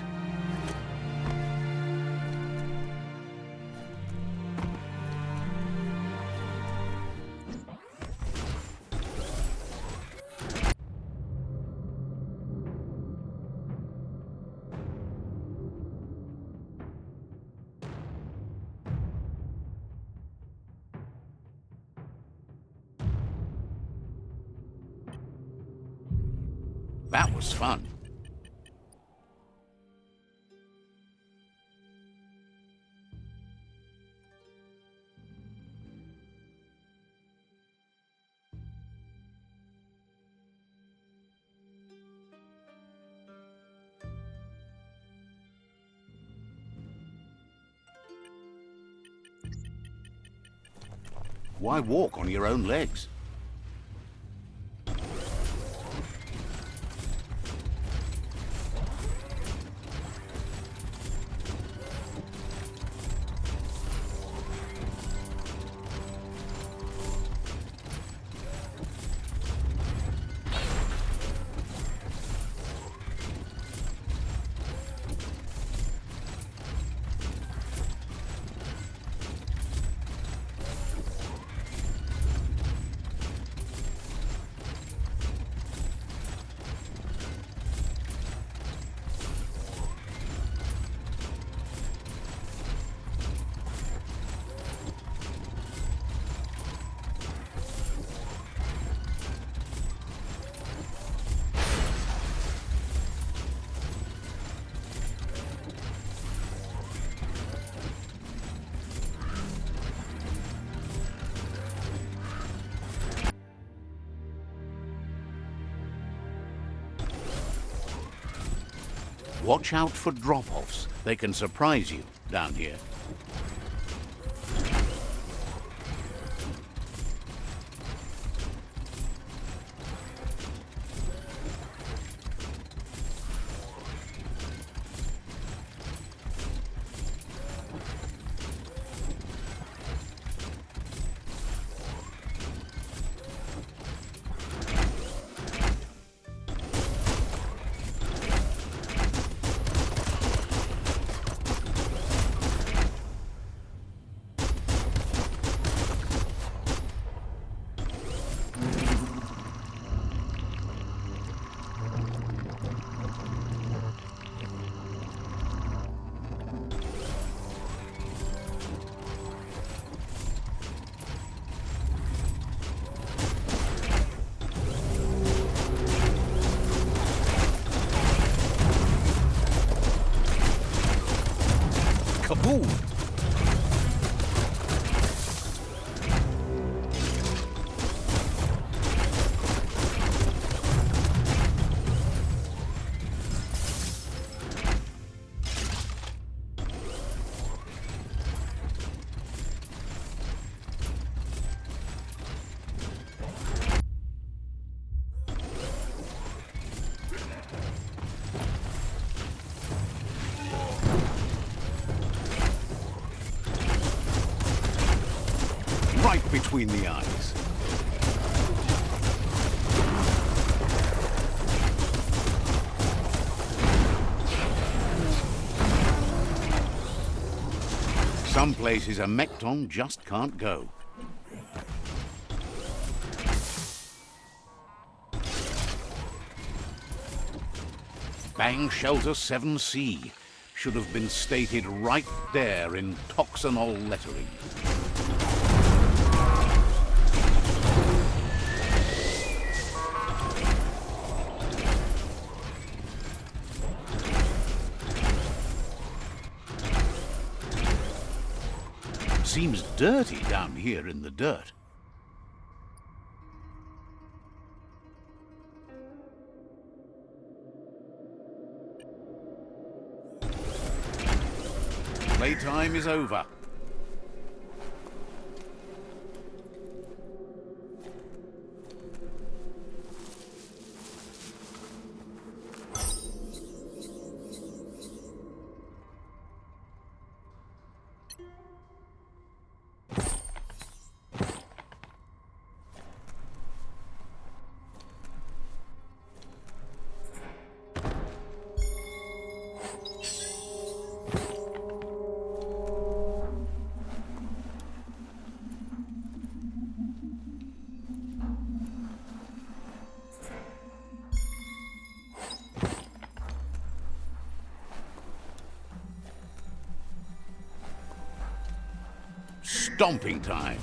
That was fun. Why walk on your own legs? Watch out for drop-offs. They can surprise you. down here. Kaboom! Right between the eyes. Some places a Mekton just can't go. Bang Shelter 7C should have been stated right there in Toxanol lettering. Seems dirty down here in the dirt. Playtime is over. Stomping time.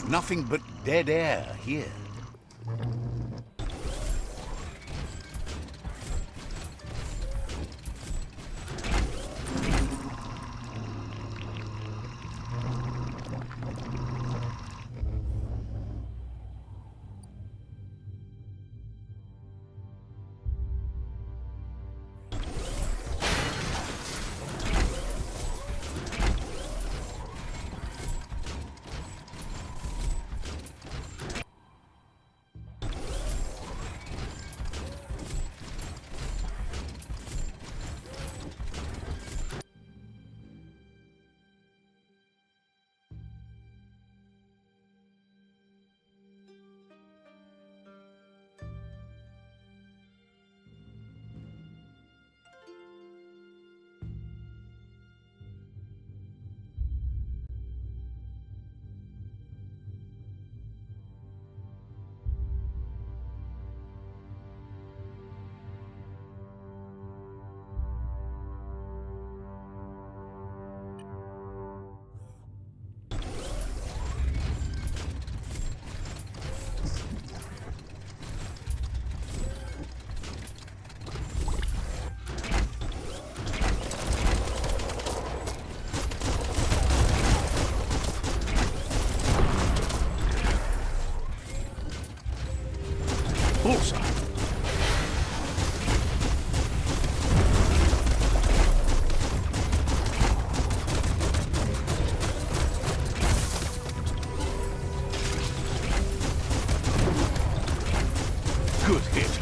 Nothing but dead air here. Bullseye. Good hit.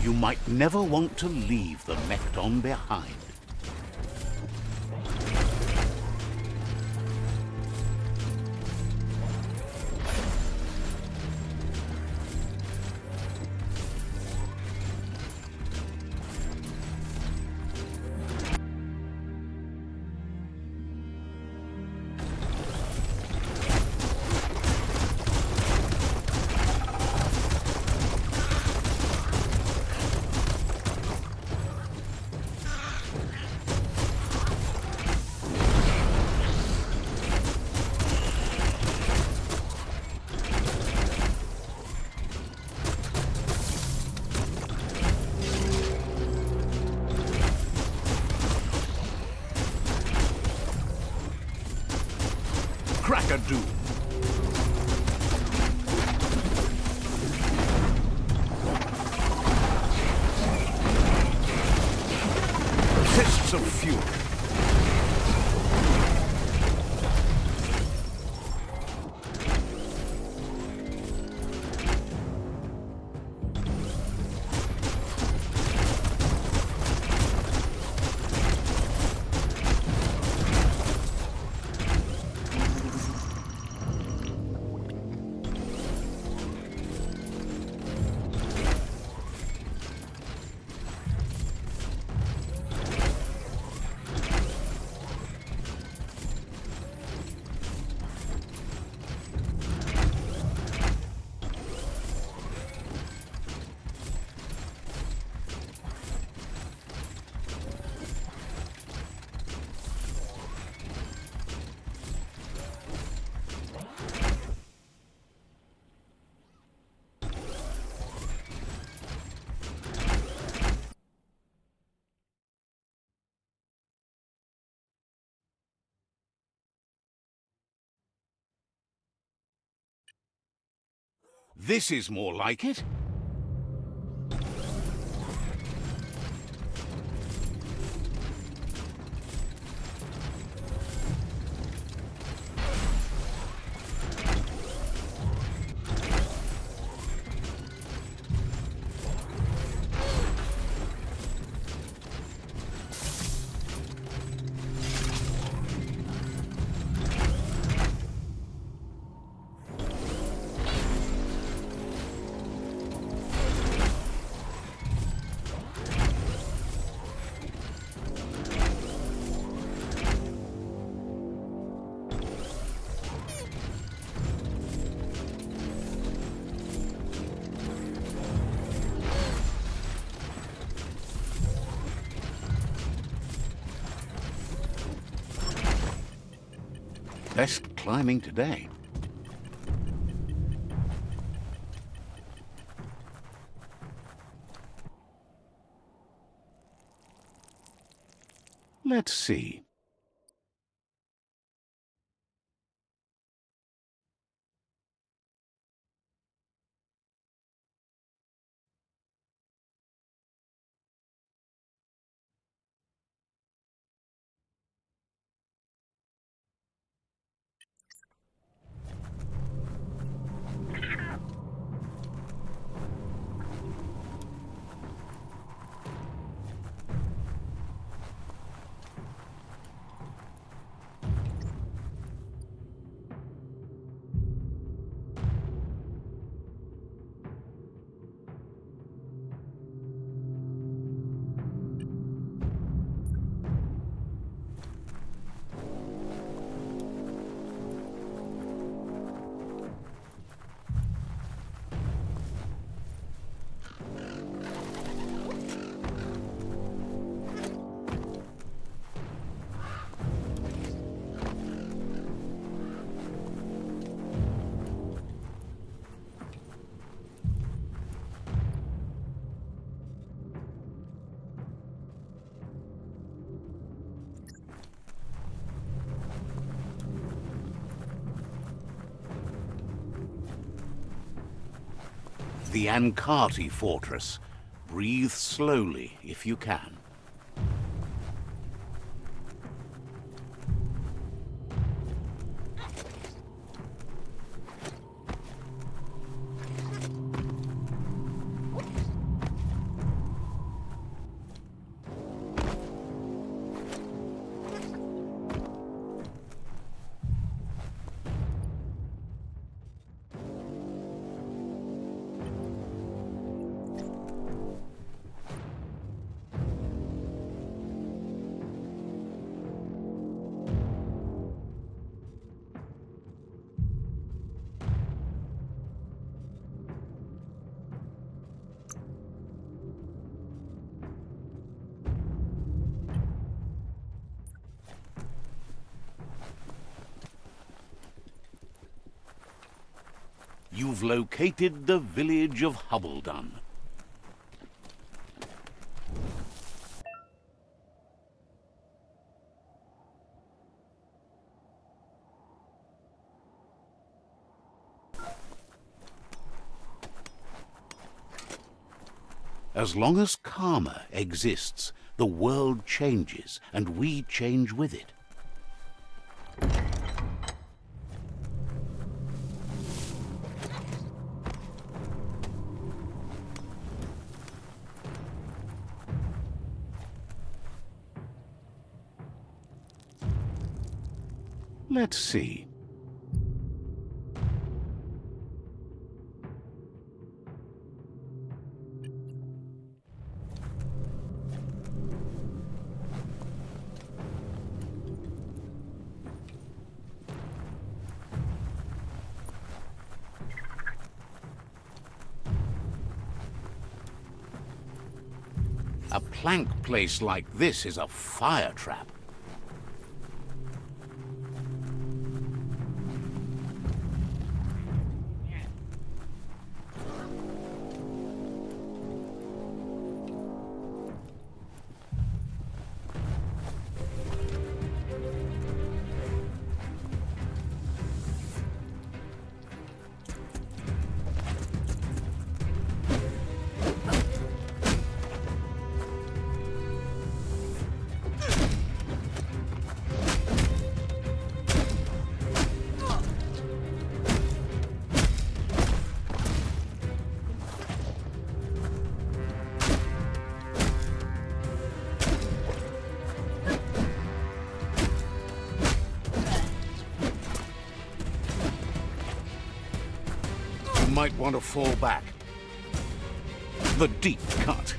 You might never want to leave the Mechton behind. Crack-a-doom. Fists of fury. This is more like it. Best climbing today. Let's see. The Ankati fortress. Breathe slowly if you can. You've located the village of Hubbledun. As long as karma exists, the world changes, and we change with it. Let's see. A plank place like this is a fire trap. Might want to fall back. The deep cut.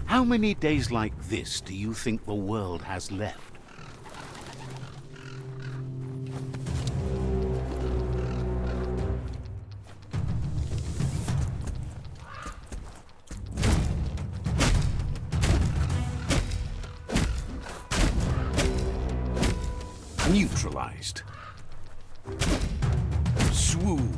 How many days like this do you think the world has left? Neutralized. Swoon.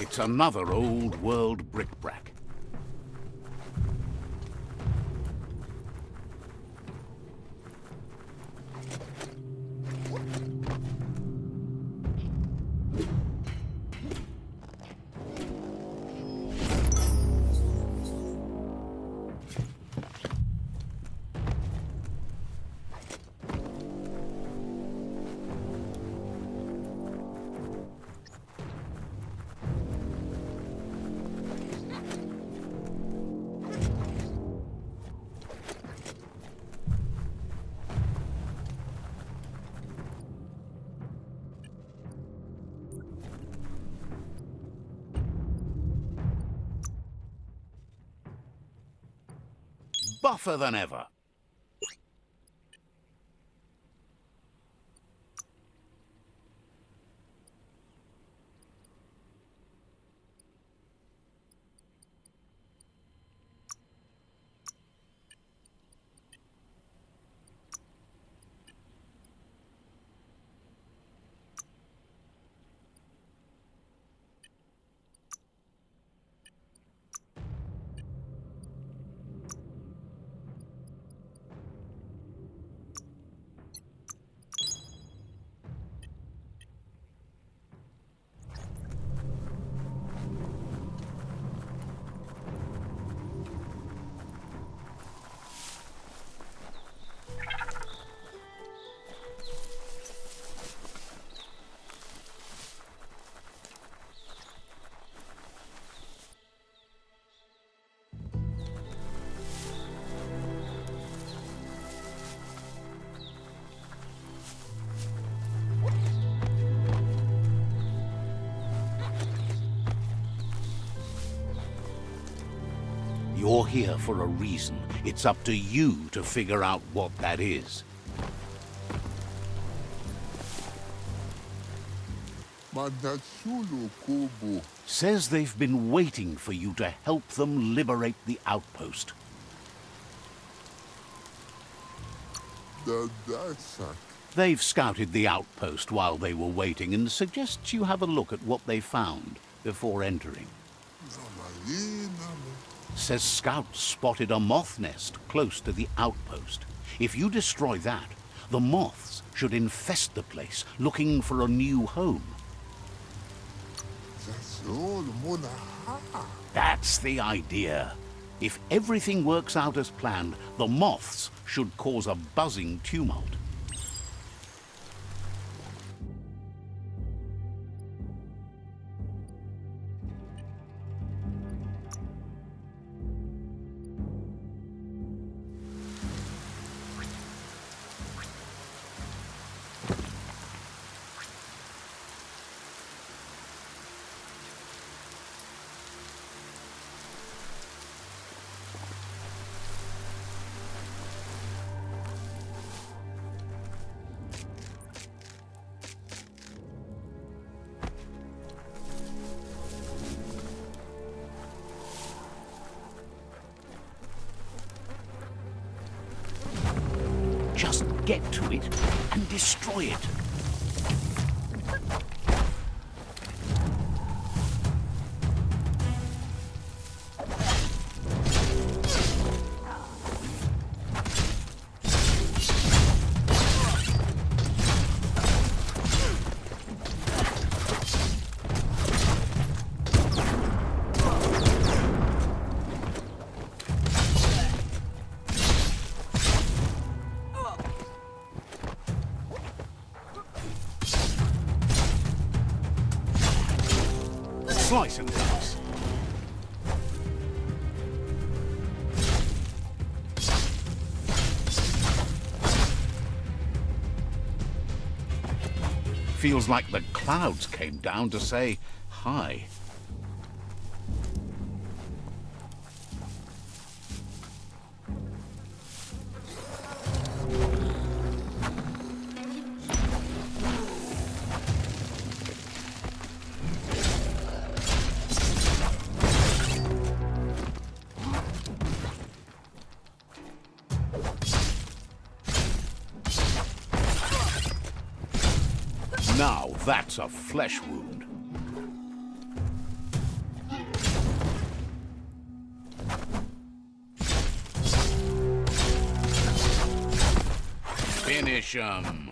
It's another old-world bric-brac. Buffer than ever. You're here for a reason. It's up to you to figure out what that is. Madasulu Kubu. Says they've been waiting for you to help them liberate the outpost. Dadasak. They've scouted the outpost while they were waiting and suggests you have a look at what they found before entering. Says scouts spotted a moth nest close to the outpost. If you destroy that, the moths should infest the place, looking for a new home. That's the idea. If everything works out as planned, the moths should cause a buzzing tumult. Just get to it and destroy it. Slice and dice. Feels like the clouds came down to say hi. Now that's a flesh wound. Finish 'em!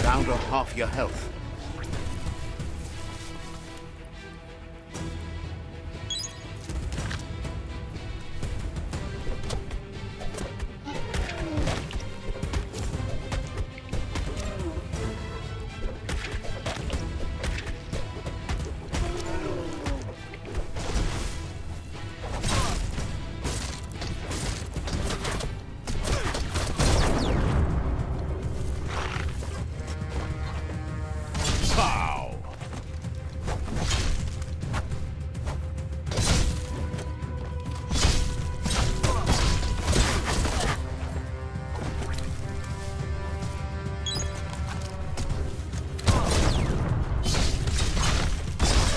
Down to half your health.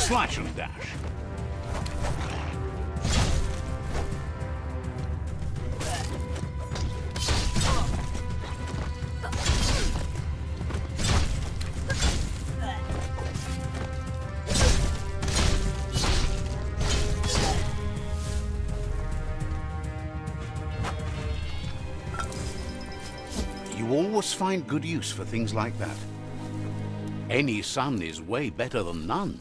Slash and dash. You always find good use for things like that. Any sun is way better than none.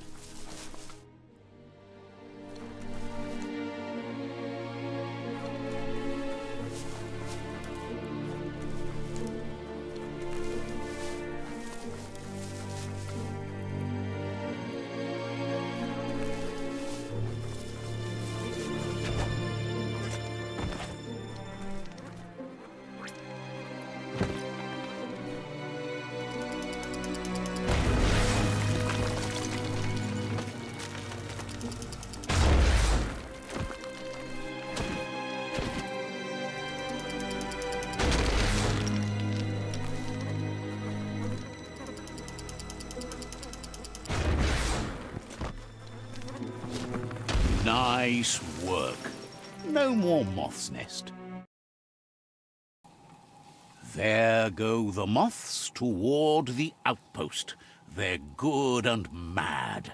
Nice work. No more moth's nest. There go the moths toward the outpost. They're good and mad.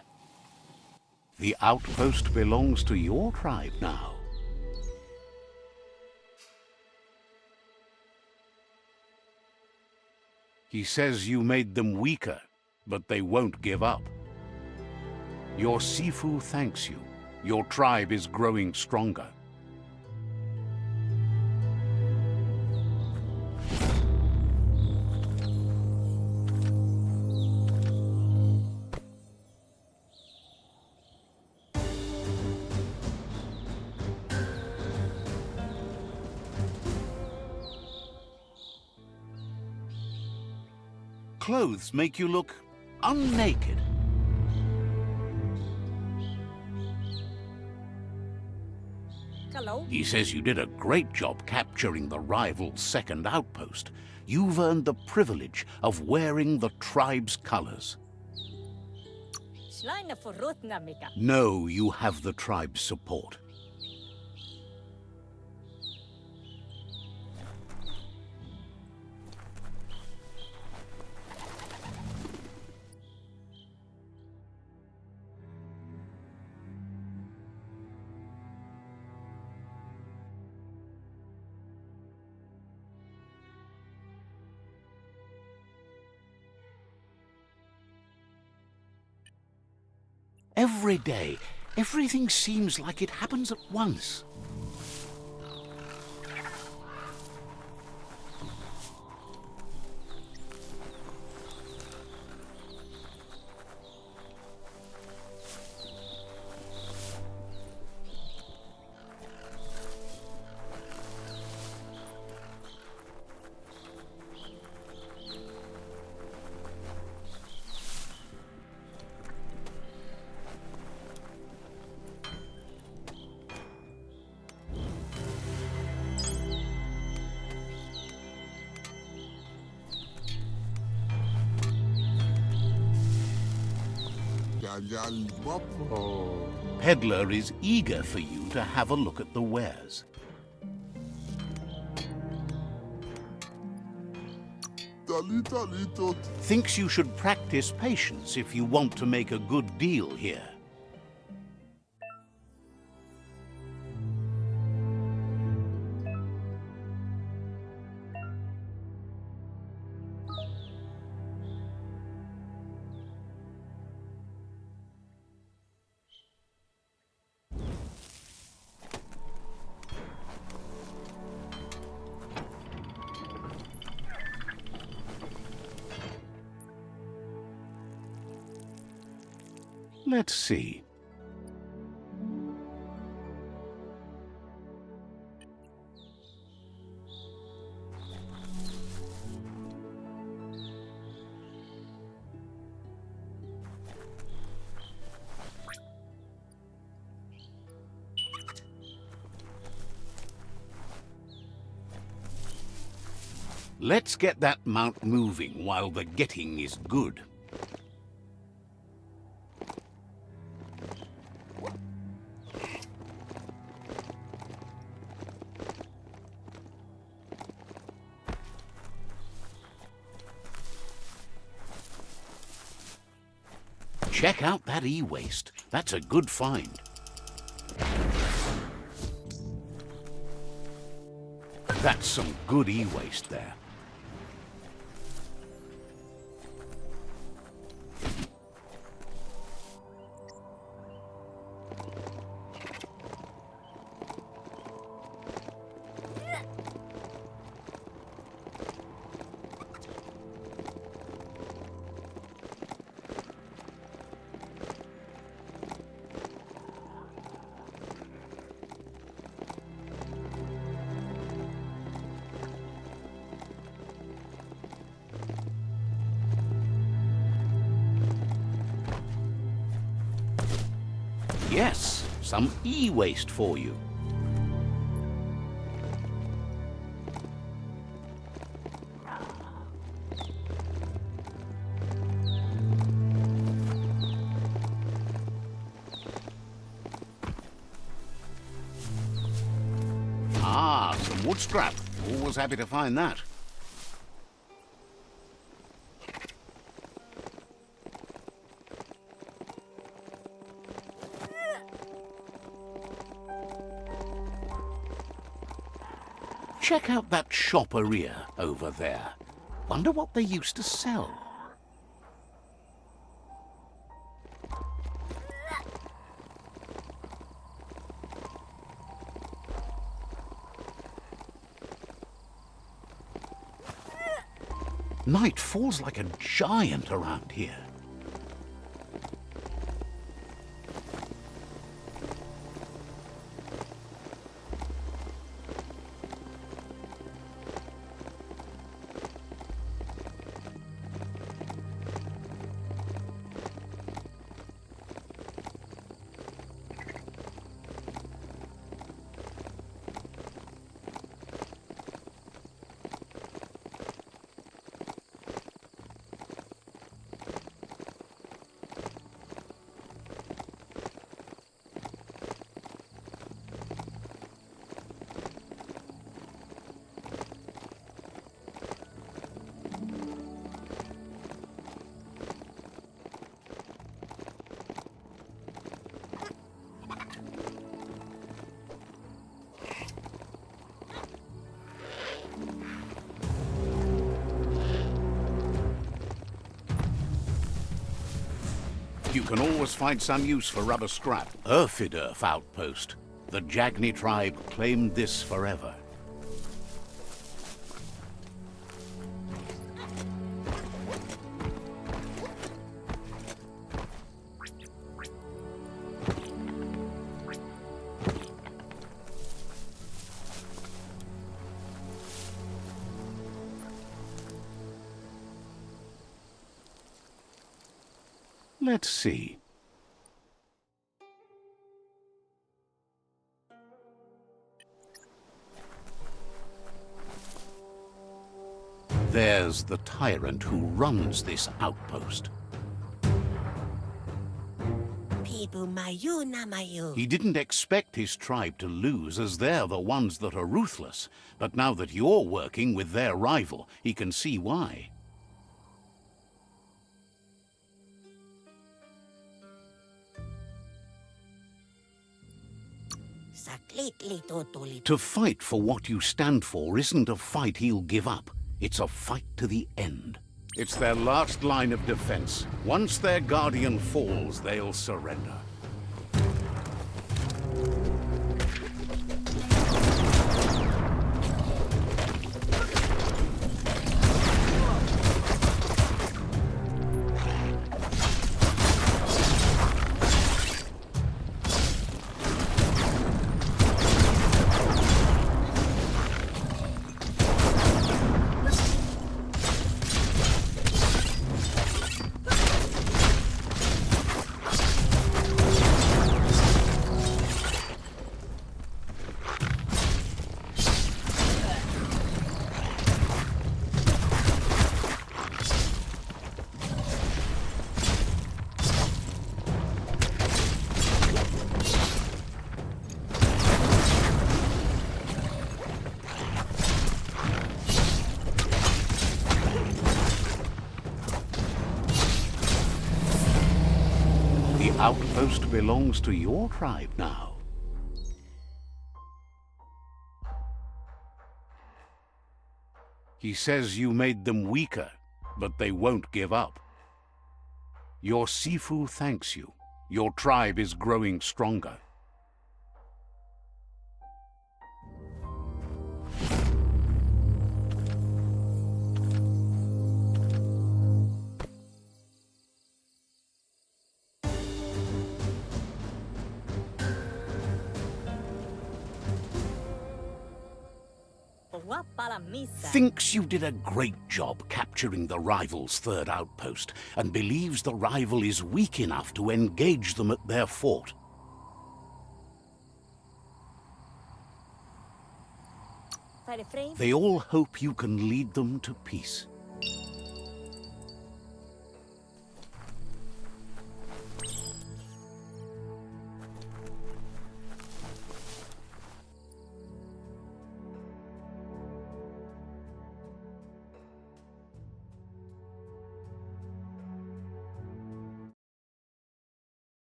The outpost belongs to your tribe now. He says you made them weaker, but they won't give up. Your Sifu thanks you. Your tribe is growing stronger. Clothes make you look unnaked. Hello? He says you did a great job capturing the rival's second outpost. You've earned the privilege of wearing the tribe's colors. Schleine verrotna mika. Know you have the tribe's support. Every day, everything seems like it happens at once. Peddler is eager for you to have a look at the wares. Thinks you should practice patience if you want to make a good deal here. Let's see. Let's get that mount moving while the getting is good. Check out that e-waste. That's a good find. That's some good e-waste there. Yes, some e-waste for you. Ah, some wood scrap. Always happy to find that. Check out that shopperia over there. Wonder what they used to sell. Night falls like a giant around here. You can always find some use for rubber scrap. Erfidurf outpost. The Jagni tribe claimed this forever. Let's see. There's the tyrant who runs this outpost. He didn't expect his tribe to lose, as they're the ones that are ruthless. But now that you're working with their rival, he can see why. To fight for what you stand for isn't a fight he'll give up. It's a fight to the end. It's their last line of defense. Once their guardian falls, they'll surrender. The outpost belongs to your tribe now. He says you made them weaker, but they won't give up. Your Sifu thanks you. Your tribe is growing stronger. Thinks you did a great job capturing the rival's third outpost, and believes the rival is weak enough to engage them at their fort. They all hope you can lead them to peace.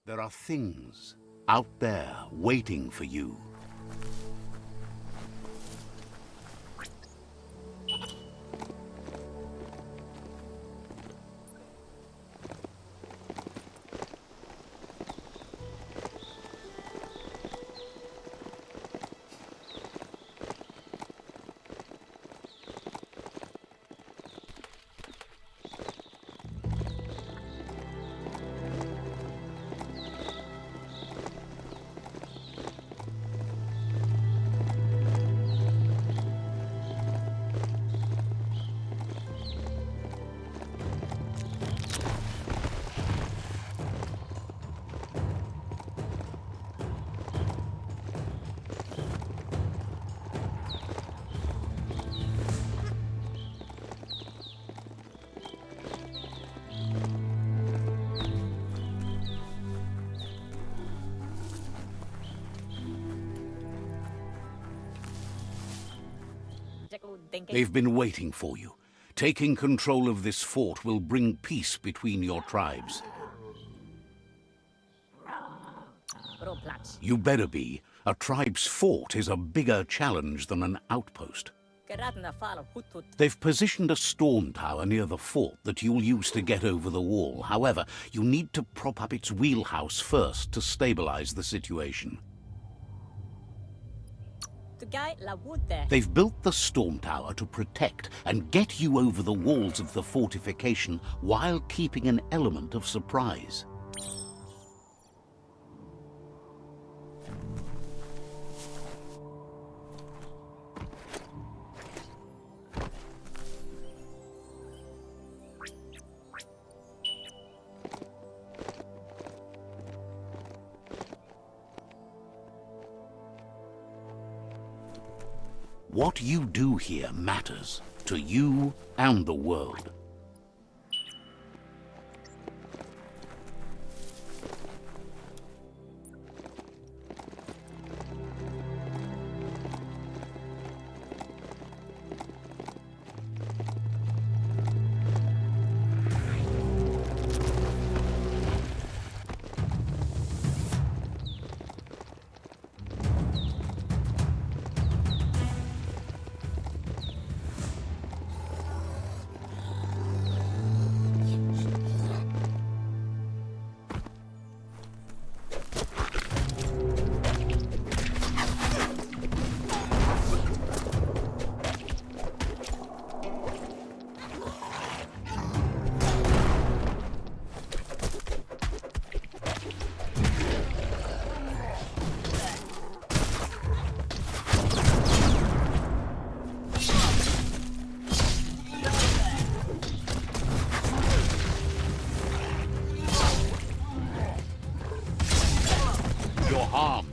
There are things out there waiting for you. They've been waiting for you. Taking control of this fort will bring peace between your tribes. You better be. A tribe's fort is a bigger challenge than an outpost. Geradna fala hutut. They've positioned a storm tower near the fort that you'll use to get over the wall. However, you need to prop up its wheelhouse first to stabilize the situation. Tu guy la woodte. They've built the storm tower to protect and get you over the walls of the fortification while keeping an element of surprise. What you do here matters to you and the world. You're harmed.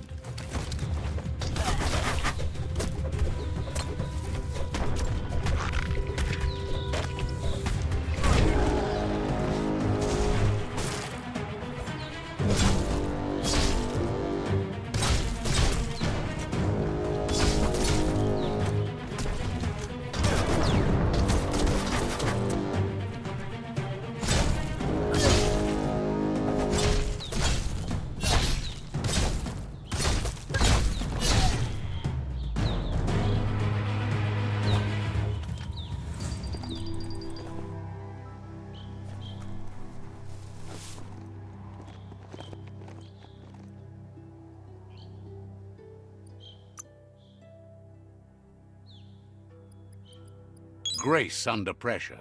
Grace under pressure.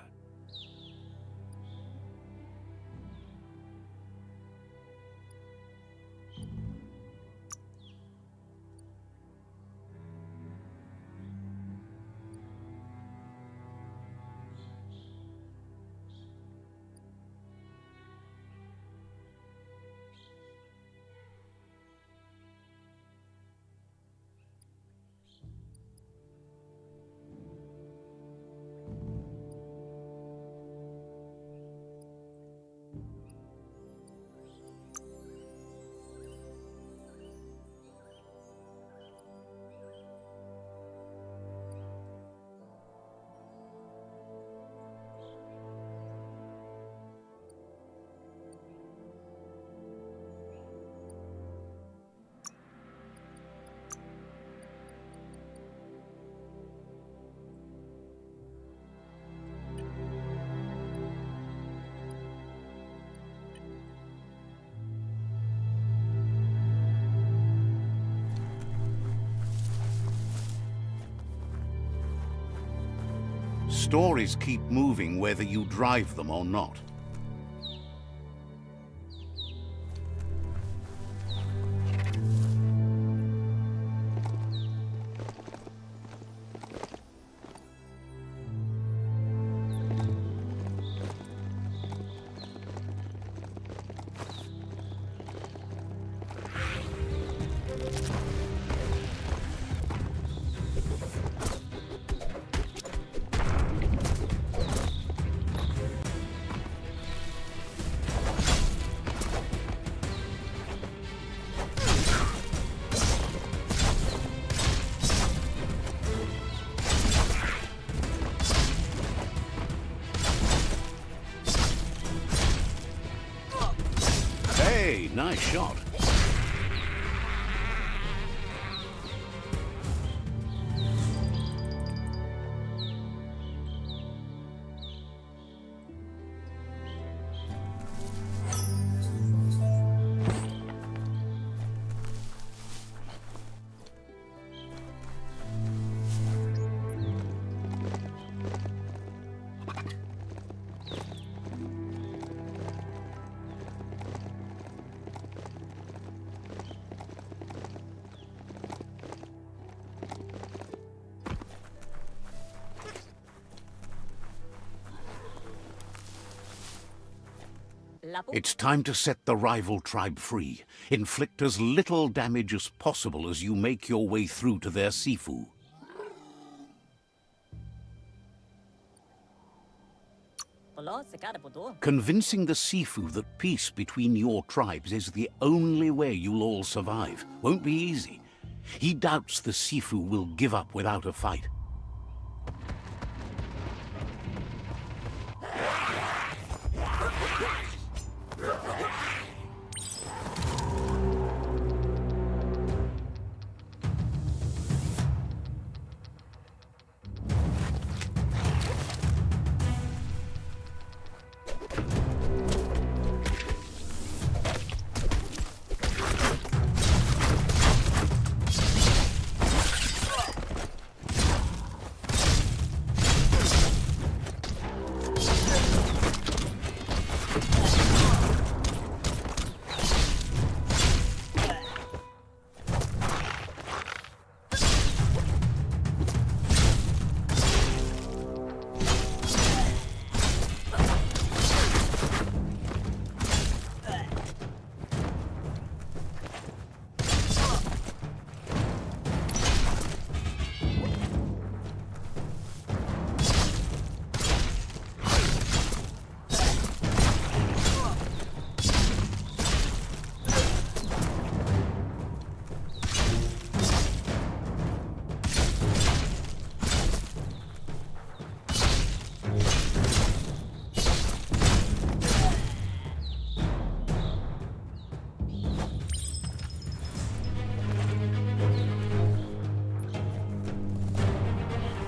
Stories keep moving whether you drive them or not. Hey, nice shot. Lapu. It's time to set the rival tribe free. Inflict as little damage as possible as you make your way through to their Sifu. Polo, sekada puto. Convincing the Sifu that peace between your tribes is the only way you'll all survive won't be easy. He doubts the Sifu will give up without a fight.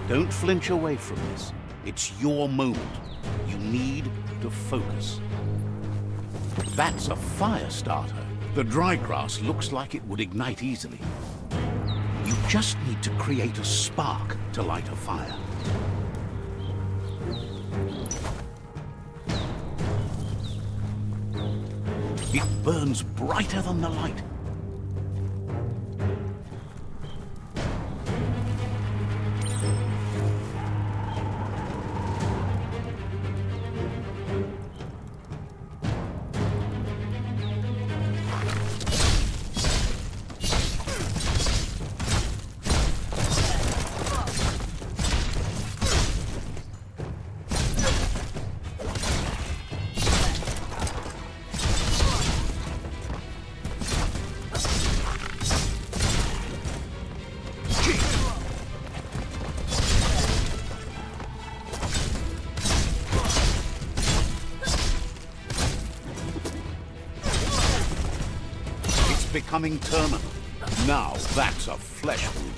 Don't flinch away from this. It's your moment. You need to focus. That's a fire starter. The dry grass looks like it would ignite easily. You just need to create a spark to light a fire. It burns brighter than the light. Becoming terminal. Now that's a flesh wound.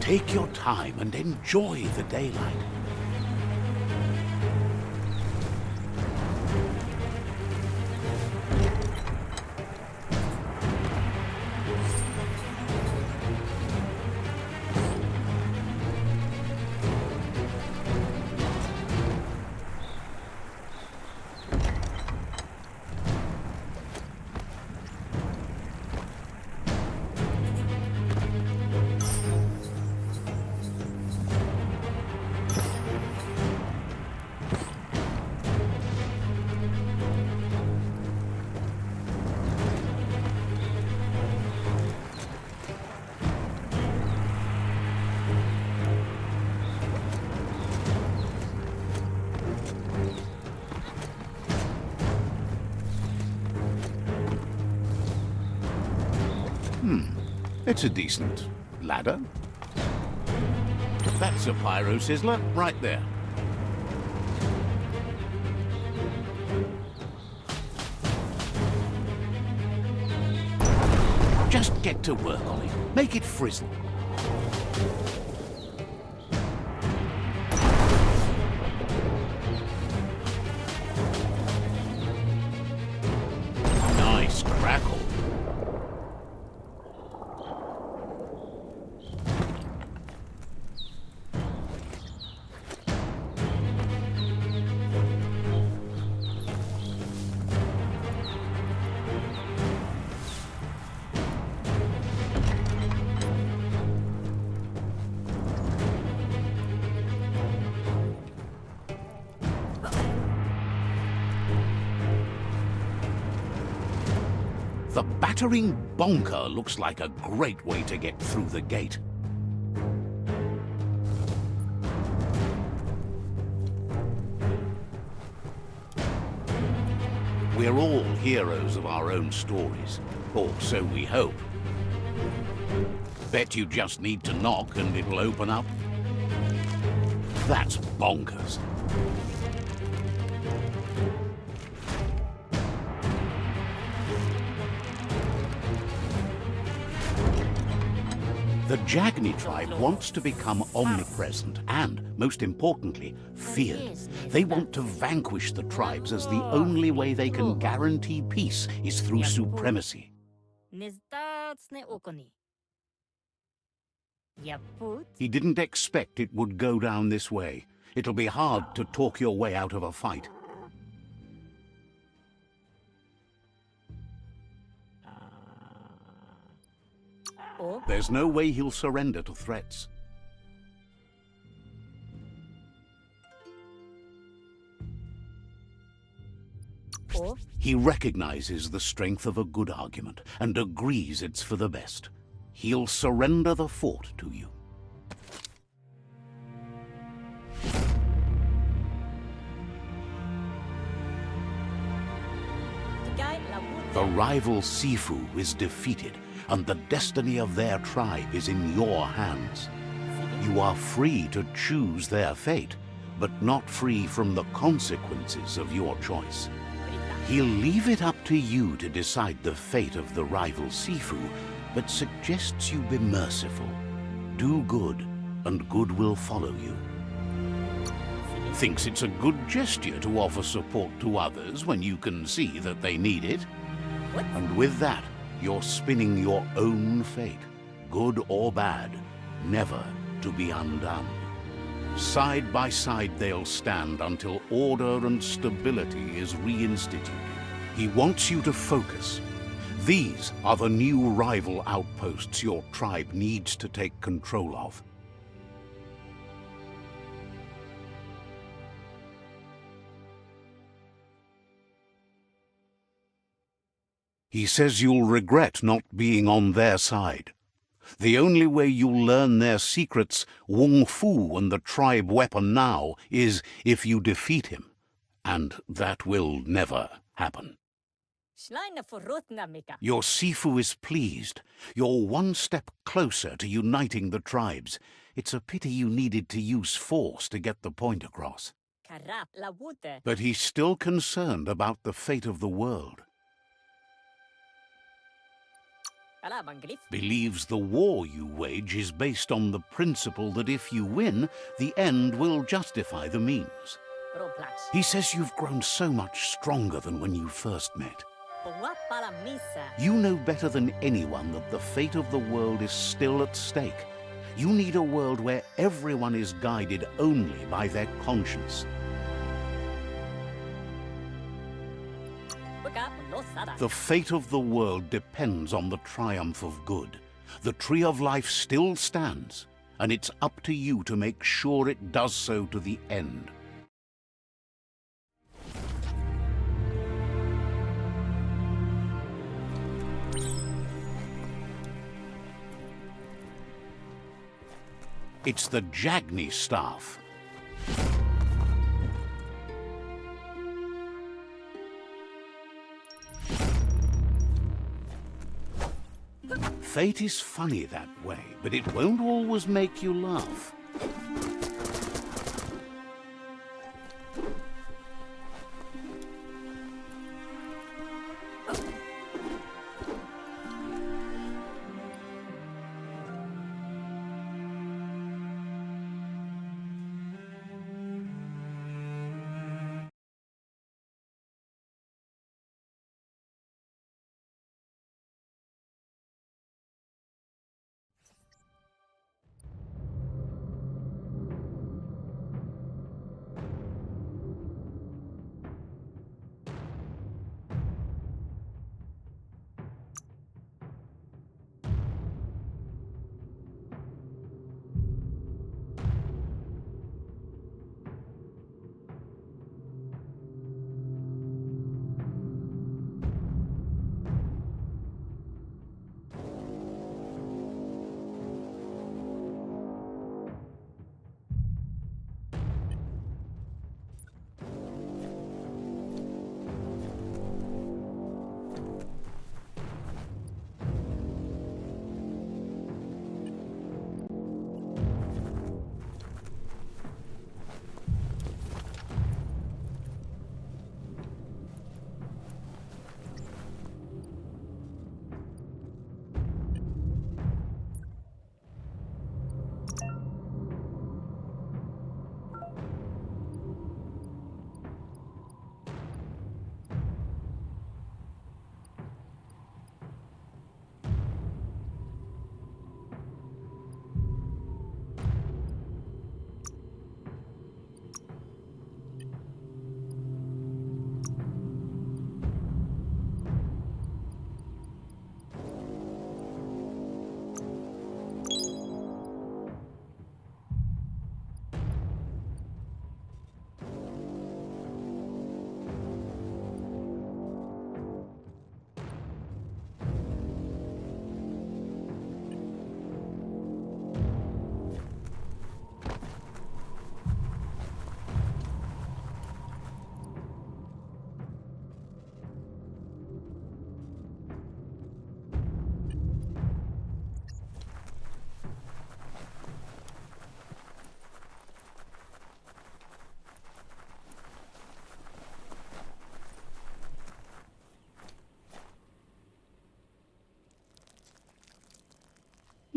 Take your time and enjoy the daylight. It's a decent ladder? That's a pyro sizzler right there. Just get to work on it. Make it frizzle. Nice crackle. The battering bonker looks like a great way to get through the gate. We're all heroes of our own stories, or so we hope. Bet you just need to knock and it'll open up. That's bonkers. The Jagni tribe wants to become omnipresent and, most importantly, feared. They want to vanquish the tribes as the only way they can guarantee peace is through supremacy. He didn't expect it would go down this way. It'll be hard to talk your way out of a fight. There's no way he'll surrender to threats. He recognizes the strength of a good argument and agrees it's for the best. He'll surrender the fort to you. The rival Sifu is defeated, and the destiny of their tribe is in your hands. You are free to choose their fate, but not free from the consequences of your choice. He'll leave it up to you to decide the fate of the rival Sifu, but suggests you be merciful. Do good, and good will follow you. Thinks it's a good gesture to offer support to others when you can see that they need it. And with that, you're spinning your own fate, good or bad, never to be undone. Side by side they'll stand until order and stability is reinstituted. He wants you to focus. These are the new rival outposts your tribe needs to take control of. He says you'll regret not being on their side. The only way you'll learn their secrets, Wung Fu and the tribe weapon now, is if you defeat him. And that will never happen. Your Sifu is pleased. You're one step closer to uniting the tribes. It's a pity you needed to use force to get the point across. But he's still concerned about the fate of the world. Believes the war you wage is based on the principle that if you win, the end will justify the means. He says you've grown so much stronger than when you first met. You know better than anyone that the fate of the world is still at stake. You need a world where everyone is guided only by their conscience. The fate of the world depends on the triumph of good. The tree of life still stands, and it's up to you to make sure it does so to the end. It's the Jagni staff. Fate is funny that way, but it won't always make you laugh.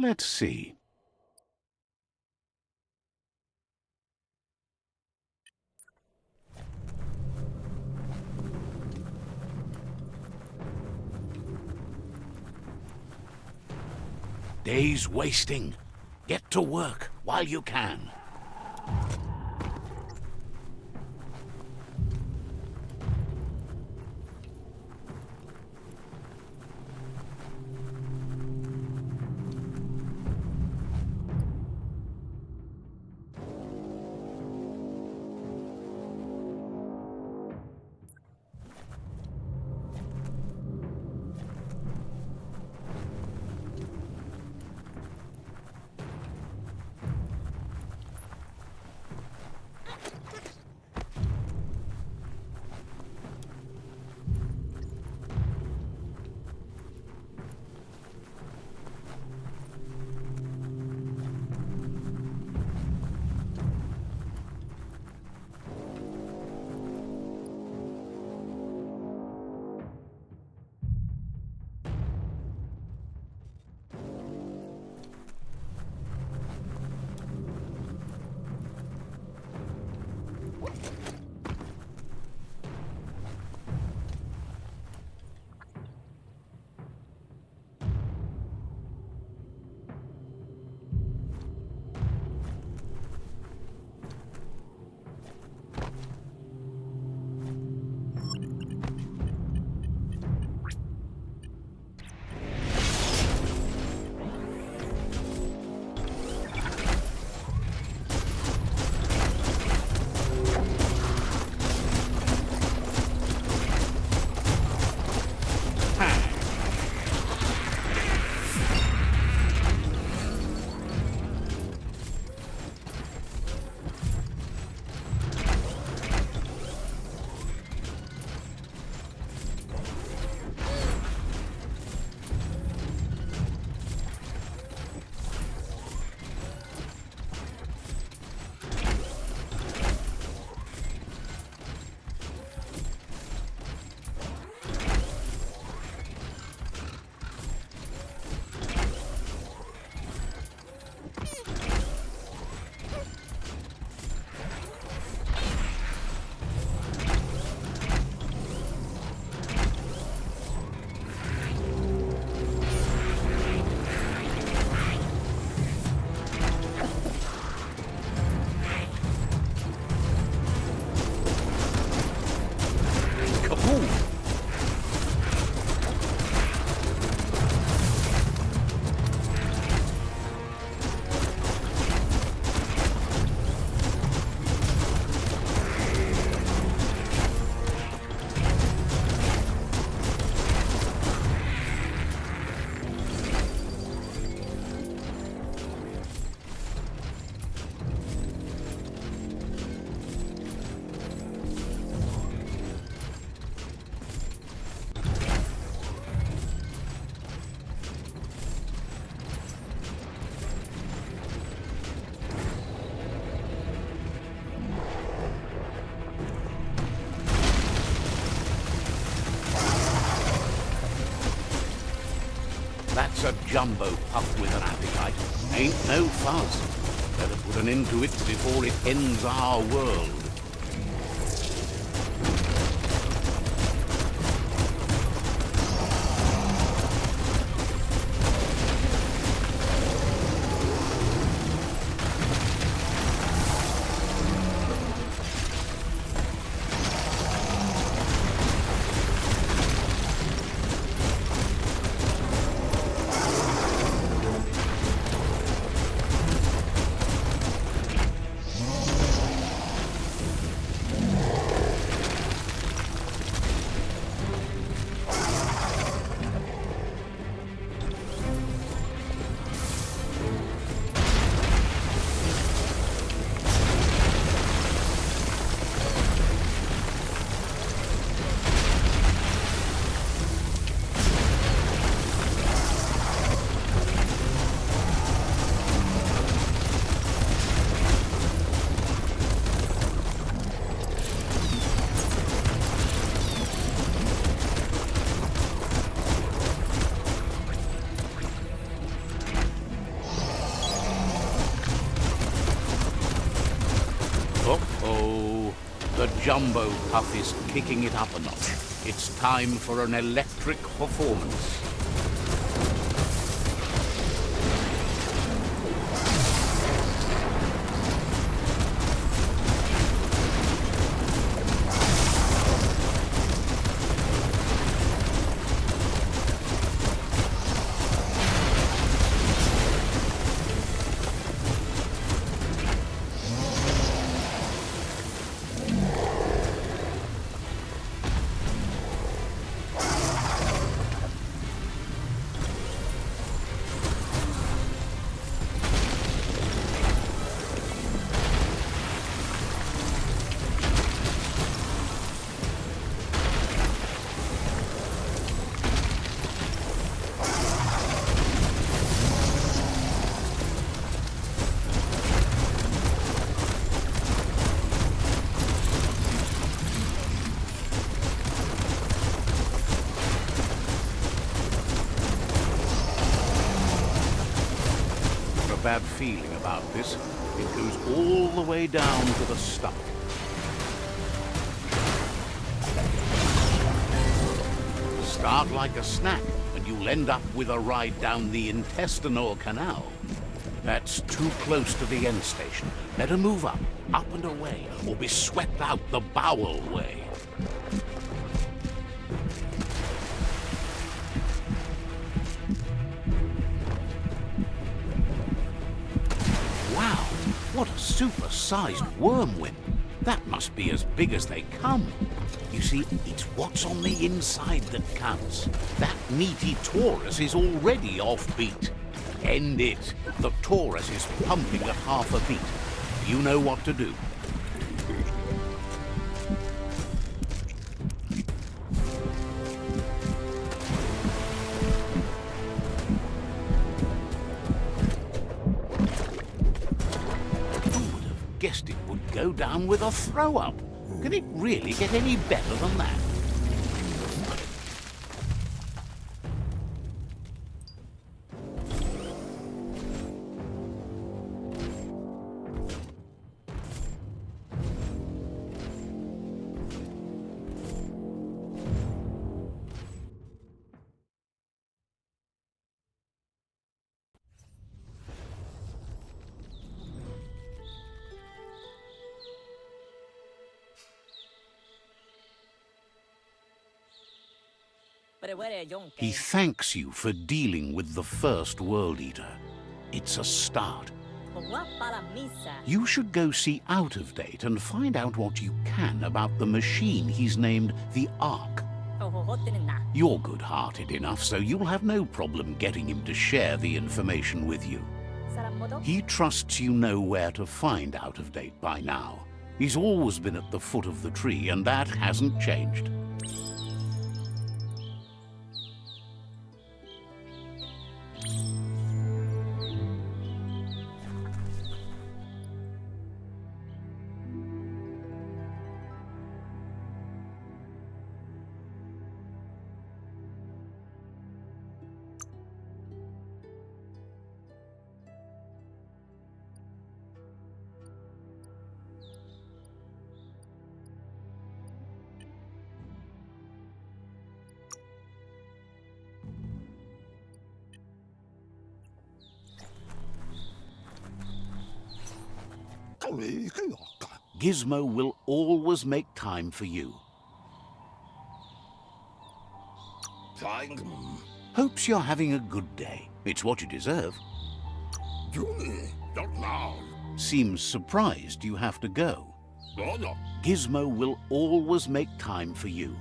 Let's see. Day's wasting. Get to work while you can. Ooh. That's a jumbo pup with an appetite. Ain't no fuss. Better put an end to it before it ends our world. Uh-oh. The jumbo puff is kicking it up a notch. It's time for an electric performance. Bad feeling about this. It goes all the way down to the stomach. Start like a snack, and you'll end up with a ride down the intestinal canal. That's too close to the end station. Better move up and away, or be swept out the bowel way. What a super-sized wormwhip. That must be as big as they come. You see, it's what's on the inside that counts. That meaty Taurus is already offbeat. End it. The Taurus is pumping at half a beat. You know what to do. Guessed it would go down with a throw-up. Can it really get any better than that? He thanks you for dealing with the first World Eater. It's a start. You should go see Out of Date and find out what you can about the machine he's named the Ark. You're good-hearted enough, so you'll have no problem getting him to share the information with you. He trusts you know where to find Out of Date by now. He's always been at the foot of the tree, and that hasn't changed. Gizmo will always make time for you. Hopes you're having a good day. It's what you deserve. Seems surprised you have to go. Gizmo will always make time for you.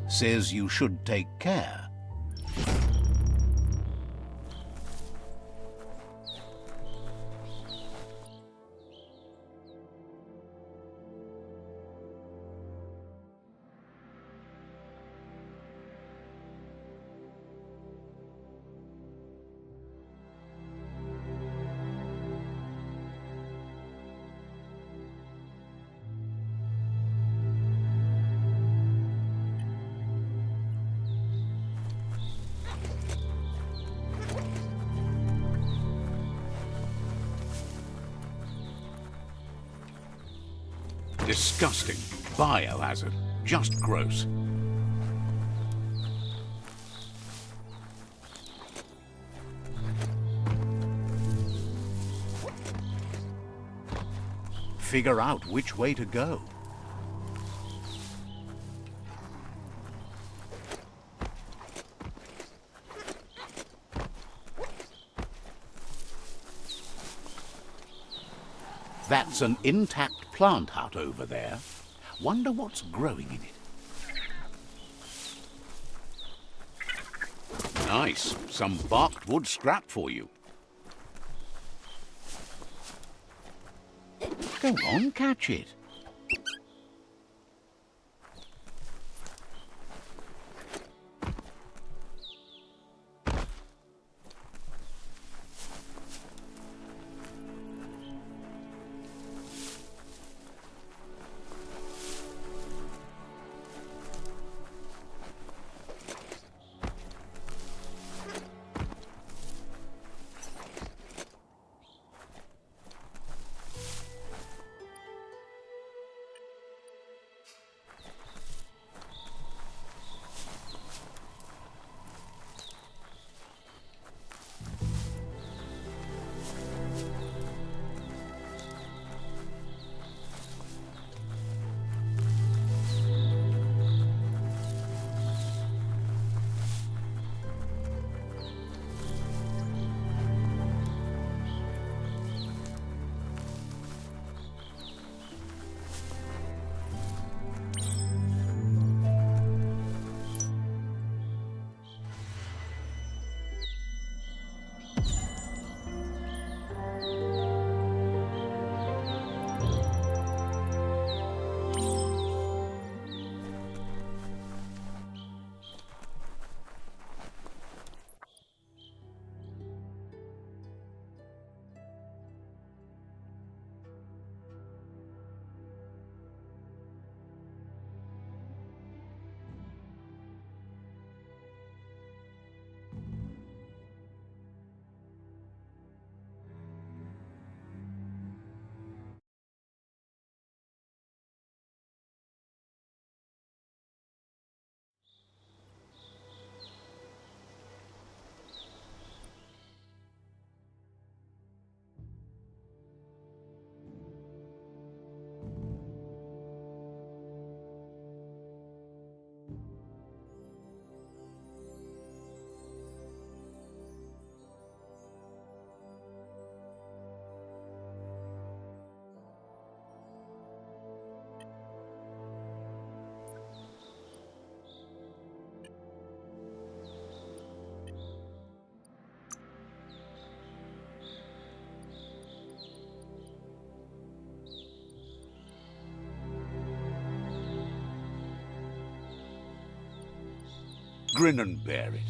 Says you should take care. Disgusting. Biohazard. Just gross. Figure out which way to go. That's an intact plant hut over there. Wonder what's growing in it. Nice. Some barked wood scrap for you. Go on, catch it. Grin and bear it.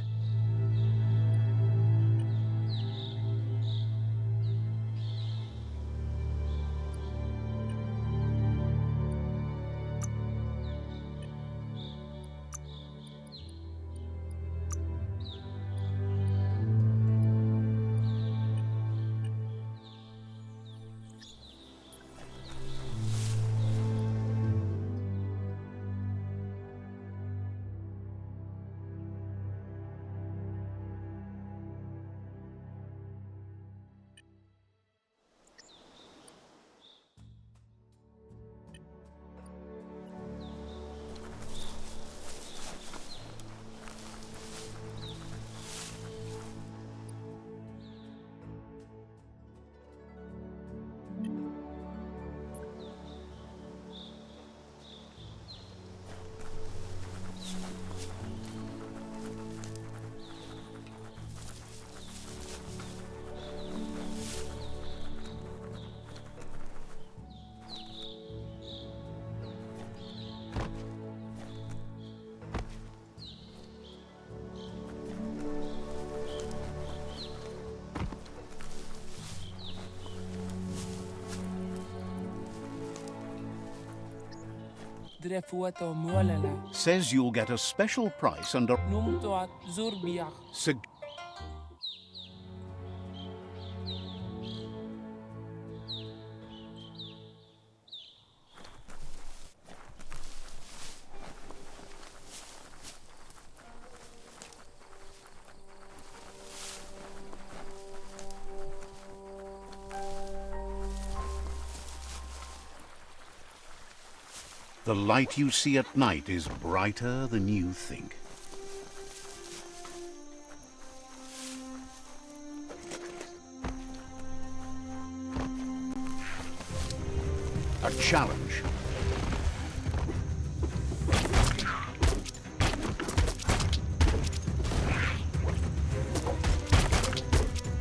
Drefuato muolele. Says you'll get a special price and a Numtoat zurbiach. The light you see at night is brighter than you think. A challenge.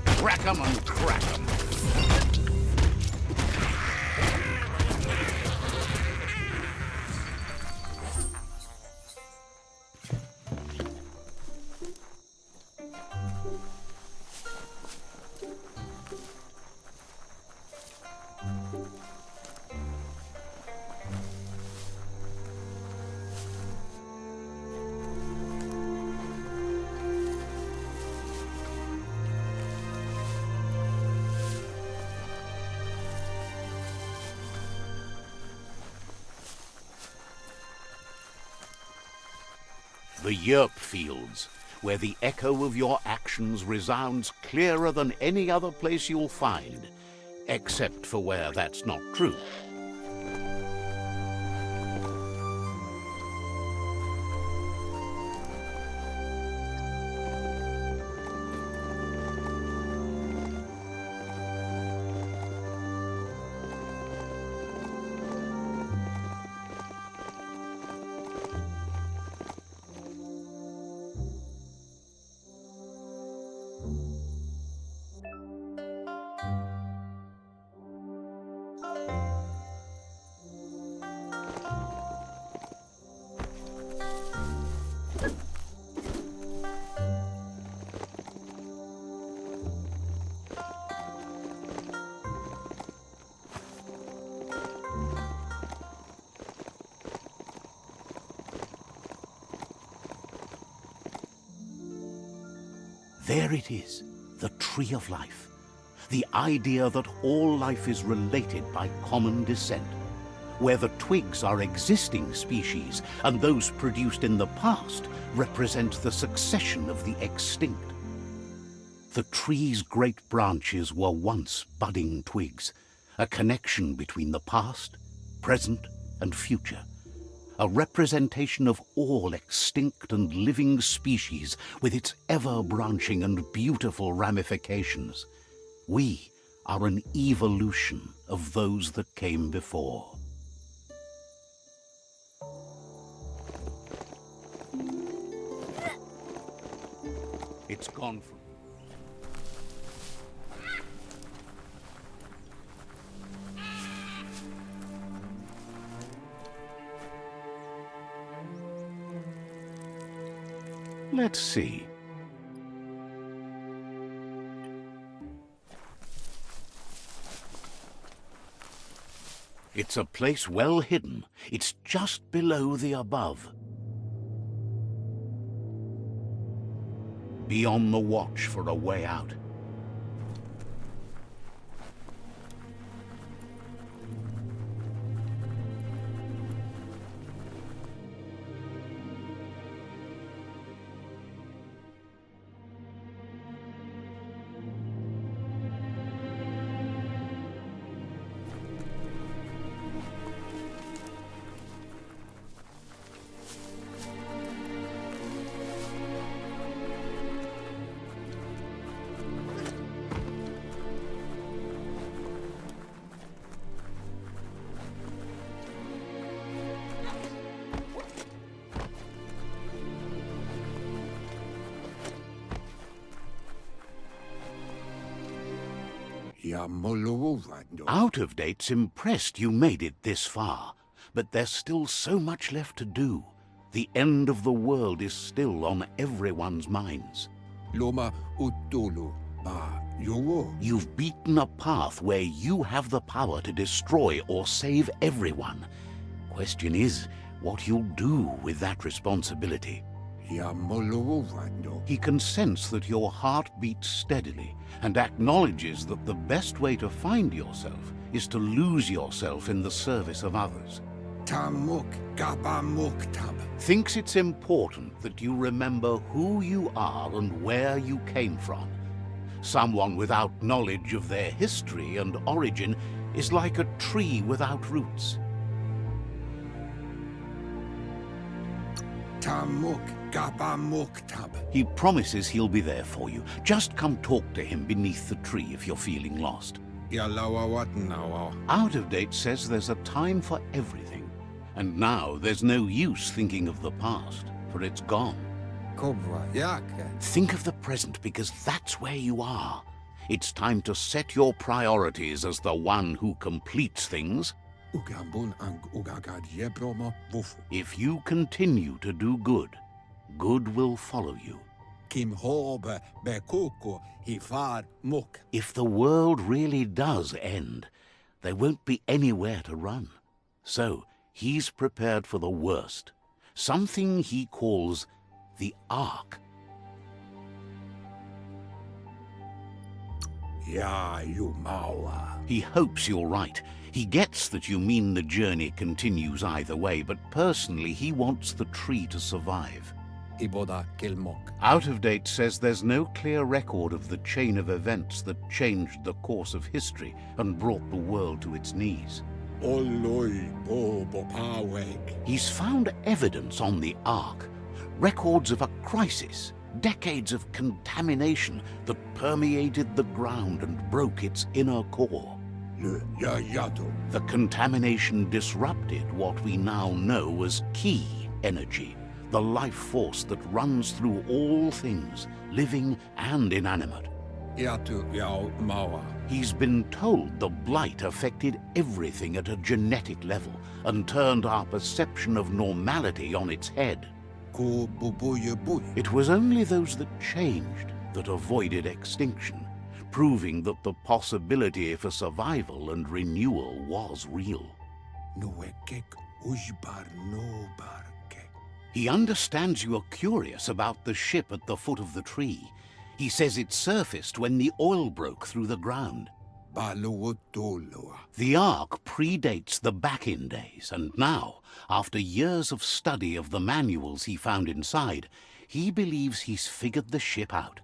Crack 'em and crack 'em. The yerp fields, where the echo of your actions resounds clearer than any other place you'll find, except for where that's not true. There it is, the tree of life. The idea that all life is related by common descent, where the twigs are existing species and those produced in the past represent the succession of the extinct. The tree's great branches were once budding twigs, a connection between the past, present, and future. A representation of all extinct and living species with its ever-branching and beautiful ramifications. We are an evolution of those that came before. It's gone from... Let's see. It's a place well hidden. It's just below the above. Be on the watch for a way out. Out of Date's impressed you made it this far, but there's still so much left to do. The end of the world is still on everyone's minds. Loma utulu ba yowo. You've beaten a path where you have the power to destroy or save everyone. Question is, what you'll do with that responsibility. He can sense that your heart beats steadily and acknowledges that the best way to find yourself is to lose yourself in the service of others. Thinks it's important that you remember who you are and where you came from. Someone without knowledge of their history and origin is like a tree without roots. He promises he'll be there for you. Just come talk to him beneath the tree if you're feeling lost. Out of Date says there's a time for everything. And now there's no use thinking of the past, for it's gone. Think of the present, because that's where you are. It's time to set your priorities as the one who completes things. If you continue to do good, good will follow you. If the world really does end, there won't be anywhere to run. So he's prepared for the worst, something he calls the Ark. He hopes you're right. He gets that you mean the journey continues either way, but personally he wants the tree to survive. Out of Date says there's no clear record of the chain of events that changed the course of history and brought the world to its knees. He's found evidence on the Ark, records of a crisis, decades of contamination that permeated the ground and broke its inner core. The contamination disrupted what we now know as Ki energy, the life force that runs through all things, living and inanimate. He's been told the blight affected everything at a genetic level and turned our perception of normality on its head. It was only those that changed that avoided extinction, proving that the possibility for survival and renewal was real. He understands you are curious about the ship at the foot of the tree. He says it surfaced when the oil broke through the ground. The Ark predates the back-in days, and now, after years of study of the manuals he found inside, he believes he's figured the ship out.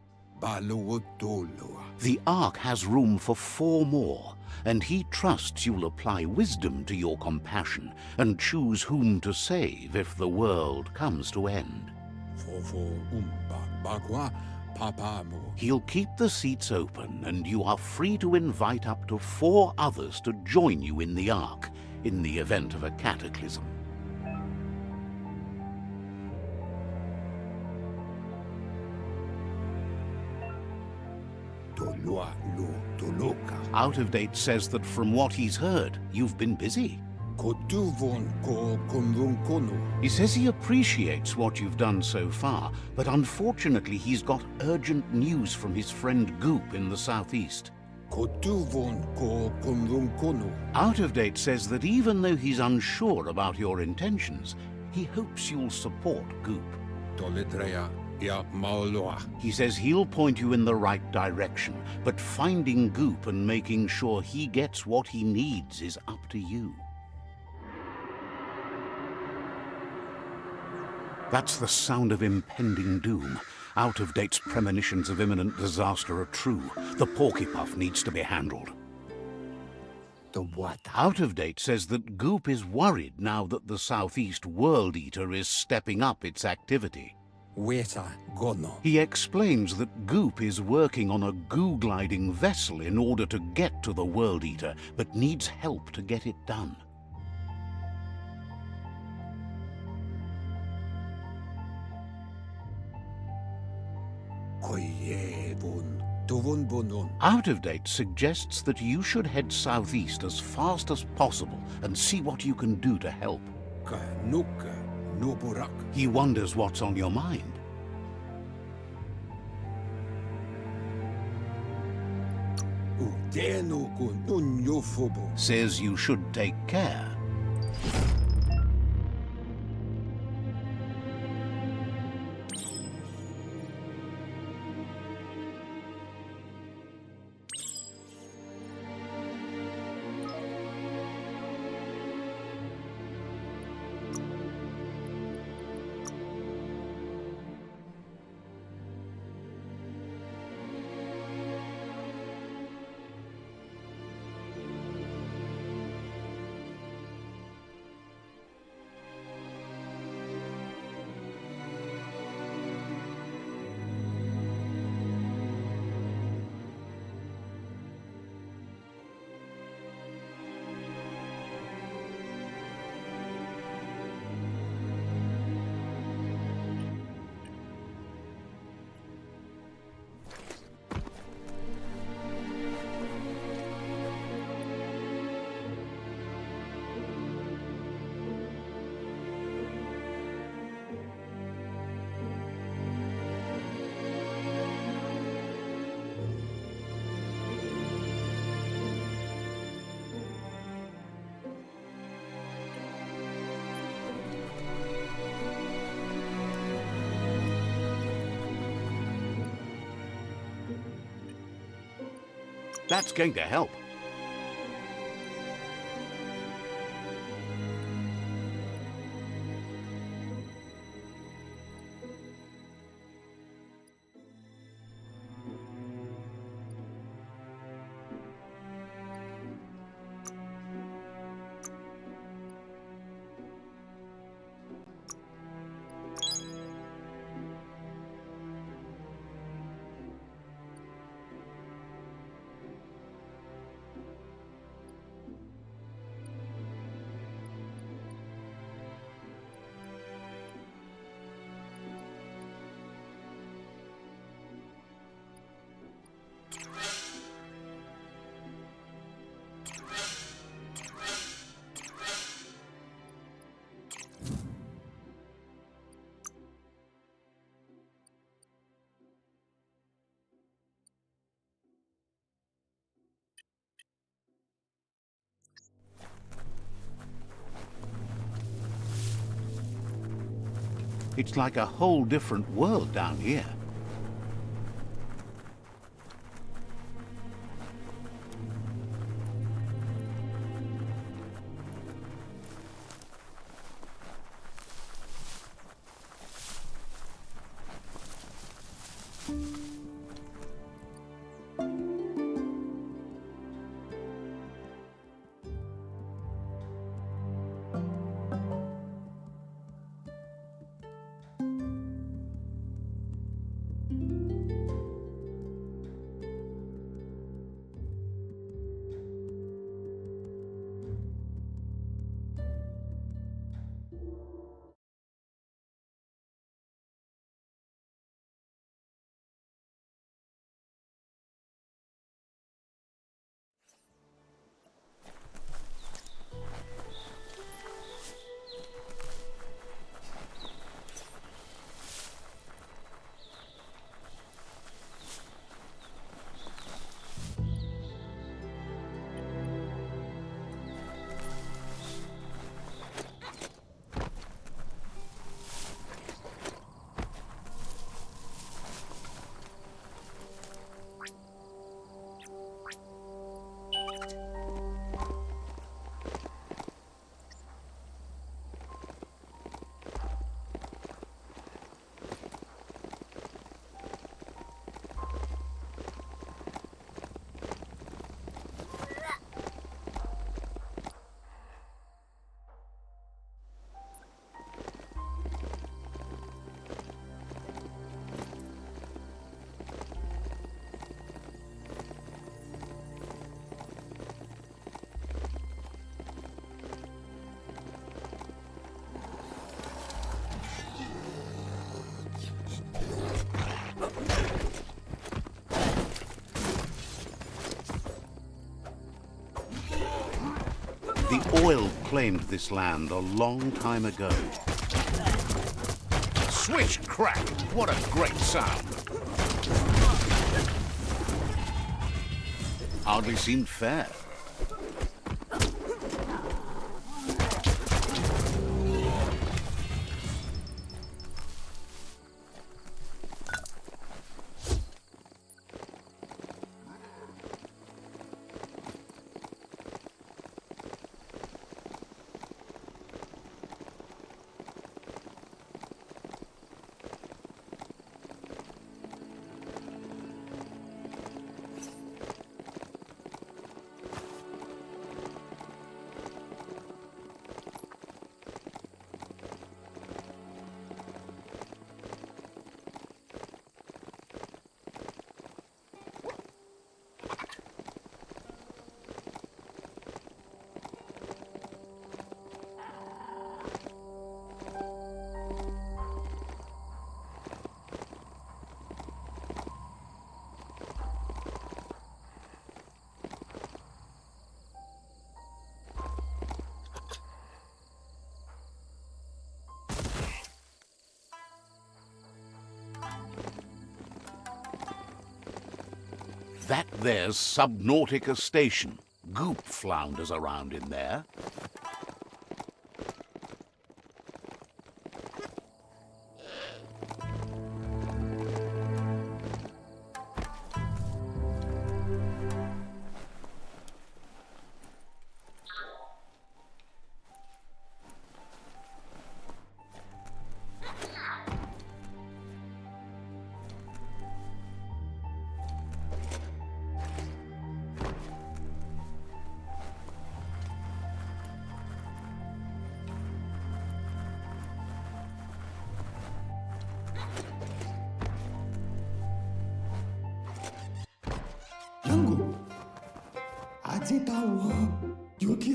The Ark has room for 4 more, and he trusts you'll apply wisdom to your compassion and choose whom to save if the world comes to end. He'll keep the seats open, and you are free to invite up to 4 others to join you in the Ark in the event of a cataclysm. Out of Date says that from what he's heard, you've been busy. Kotuvon ko kumrunkono. He says he appreciates what you've done so far, but unfortunately he's got urgent news from his friend Goop in the southeast. Kotuvon ko kumrunkono. Out of Date says that even though he's unsure about your intentions, he hopes you'll support Goop. Toledrea ya maoloa. He says he'll point you in the right direction, but finding Goop and making sure he gets what he needs is up to you. That's the sound of impending doom. Out of Date's premonitions of imminent disaster are true. The Porkypuff needs to be handled. The what? Out of Date says that Goop is worried now that the Southeast World Eater is stepping up its activity. Weta gono. He explains that Goop is working on a goo-gliding vessel in order to get to the World Eater, but needs help to get it done. Koyevon. Tovon bonon. Out of Date suggests that you should head southeast as fast as possible and see what you can do to help. Ka nuka noburak. He wonders what's on your mind. Udeno kun unyofobo. Says you should take care. That's going to help. It's like a whole different world down here. soil claimed this land a long time ago. Swish crack! What a great sound! Hardly seemed fair. That there's Subnautica Station. Goop flounders around in there.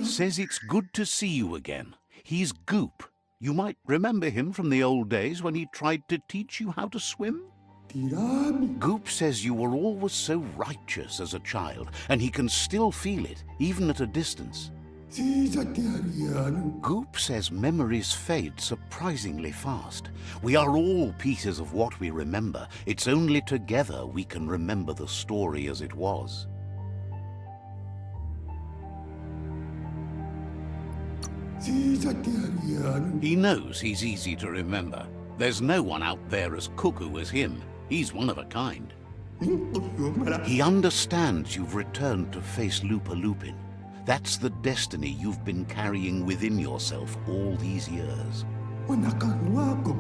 Says it's good to see you again. He's Goop. You might remember him from the old days when he tried to teach you how to swim. Goop says you were always so righteous as a child, and he can still feel it, even at a distance. Goop says memories fade surprisingly fast. We are all pieces of what we remember. It's only together we can remember the story as it was. He knows he's easy to remember. There's no one out there as cuckoo as him. He's one of a kind. He understands you've returned to face Lupa-Lupin. That's the destiny you've been carrying within yourself all these years.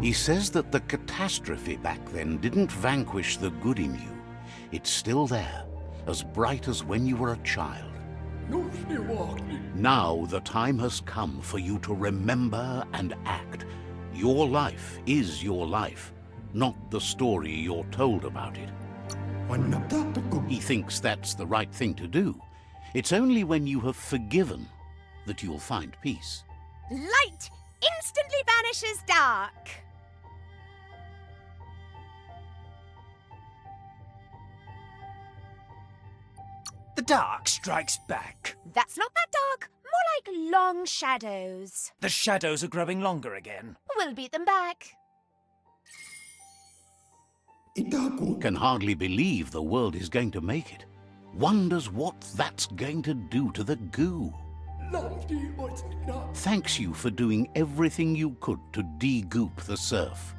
He says that the catastrophe back then didn't vanquish the good in you. It's still there, as bright as when you were a child. Now the time has come for you to remember and act. Your life is your life, not the story you're told about it. He thinks that's the right thing to do. It's only when you have forgiven that you'll find peace. Light instantly banishes dark. The dark strikes back. That's not that dark, more like long shadows. The shadows are growing longer again. We'll beat them back. Can hardly believe the world is going to make it. Wonders what that's going to do to the goo. Thanks you for doing everything you could to de-goop the surf.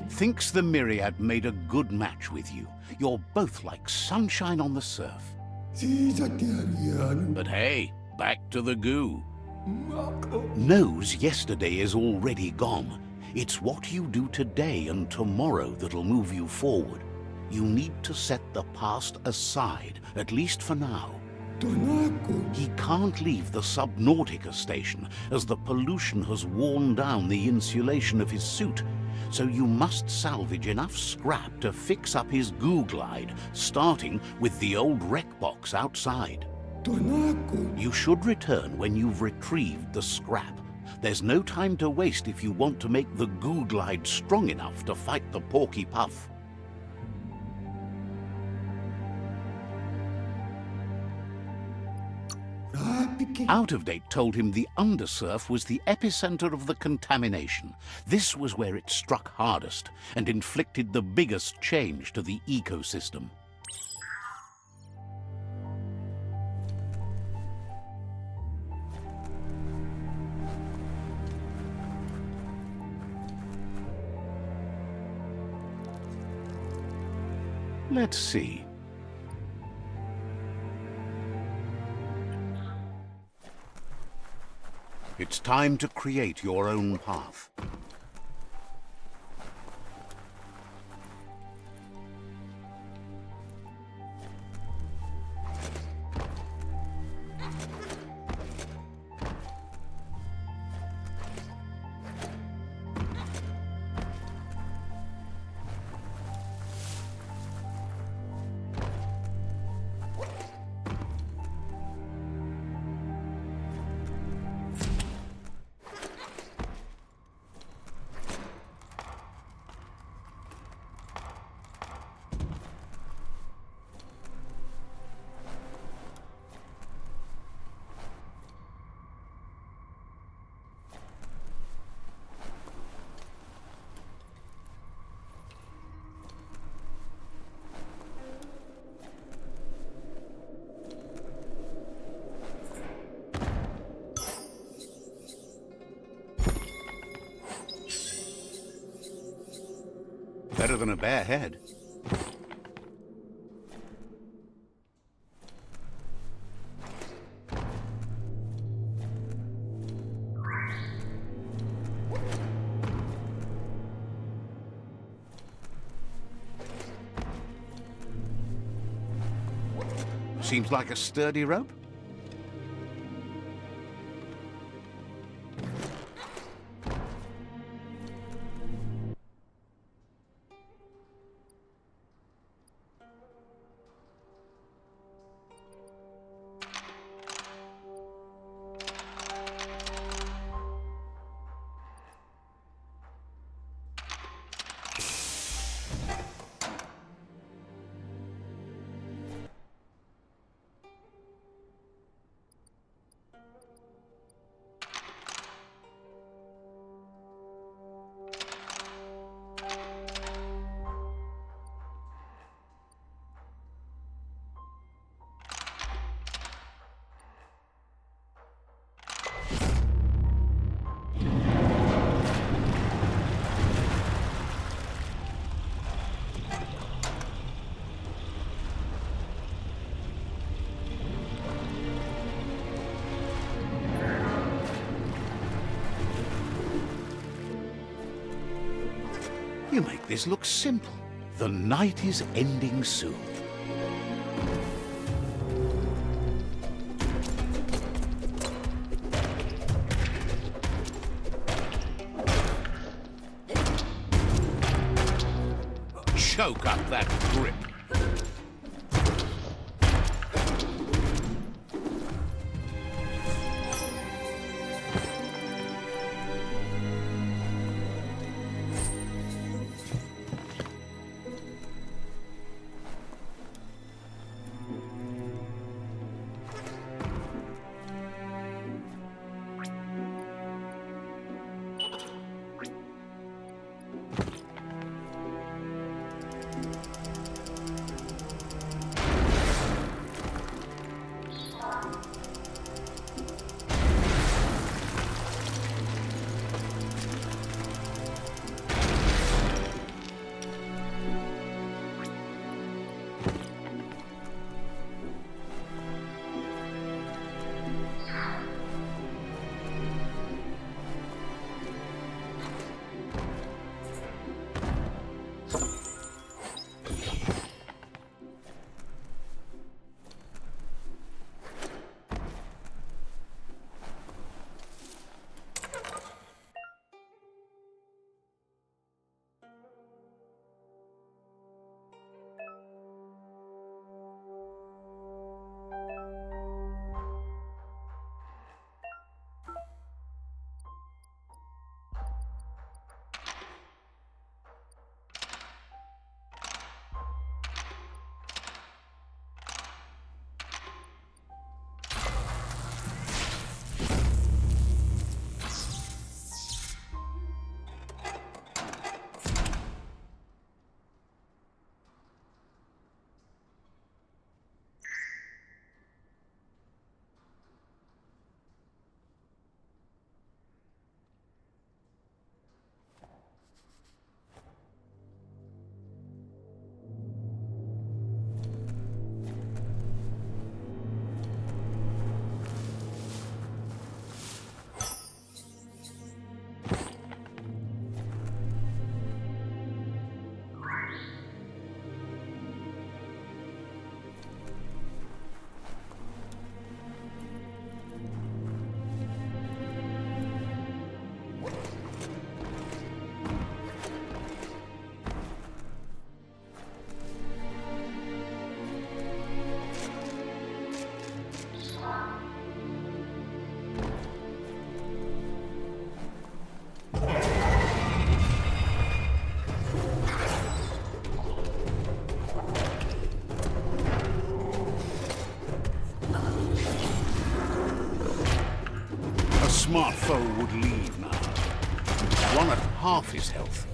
Thinks the Myriad made a good match with you. You're both like sunshine on the surf. But hey, back to the goo. Knows yesterday is already gone. It's what you do today and tomorrow that'll move you forward. You need to set the past aside, at least for now. He can't leave the Subnautica Station, as the pollution has worn down the insulation of his suit. So you must salvage enough scrap to fix up his goo glide, starting with the old wreck box outside. You should return when you've retrieved the scrap. There's no time to waste if you want to make the goo glide strong enough to fight the Porky Puff. Out of Date told him the undersurf was the epicenter of the contamination. This was where it struck hardest and inflicted the biggest change to the ecosystem. Let's see. It's time to create your own path. Better than a bare head. Seems like a sturdy rope. You make this look simple. The night is ending soon. Choke up that grip. smart foe would leave now. One at half his health.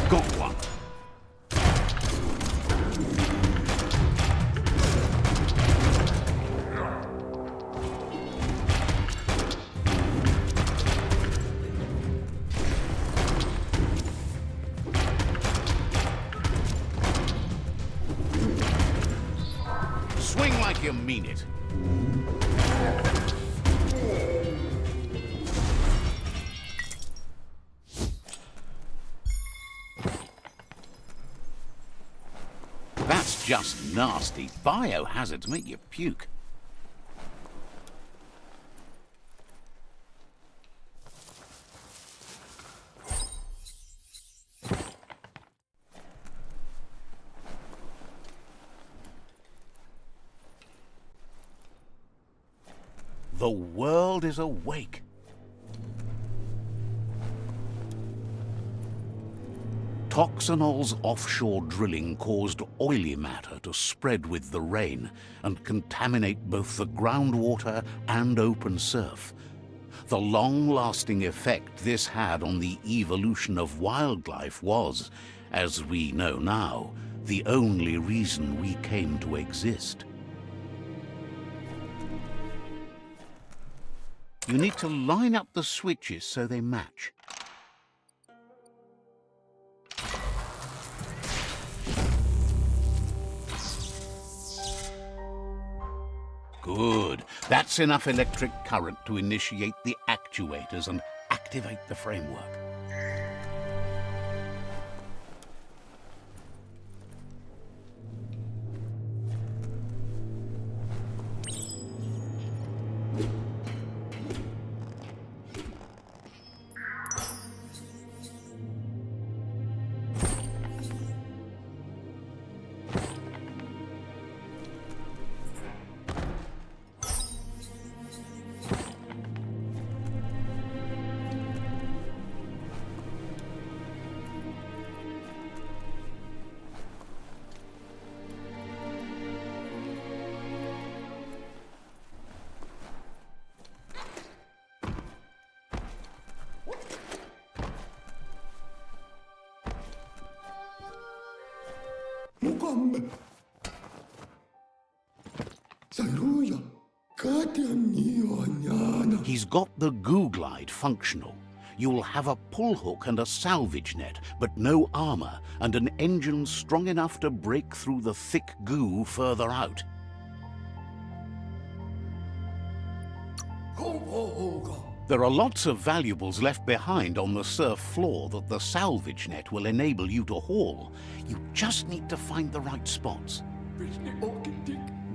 Got one. Swing like you mean it. That's just nasty. Biohazards make you puke. The world is awake. Toxanol's offshore drilling caused oily matter to spread with the rain and contaminate both the groundwater and open surf. The long-lasting effect this had on the evolution of wildlife was, as we know now, the only reason we came to exist. You need to line up the switches so they match. Good. That's enough electric current to initiate the actuators and activate the framework. He's got the goo glide functional. You'll have a pull hook and a salvage net, but no armor, and an engine strong enough to break through the thick goo further out. There are lots of valuables left behind on the surf floor that the salvage net will enable you to haul. You just need to find the right spots.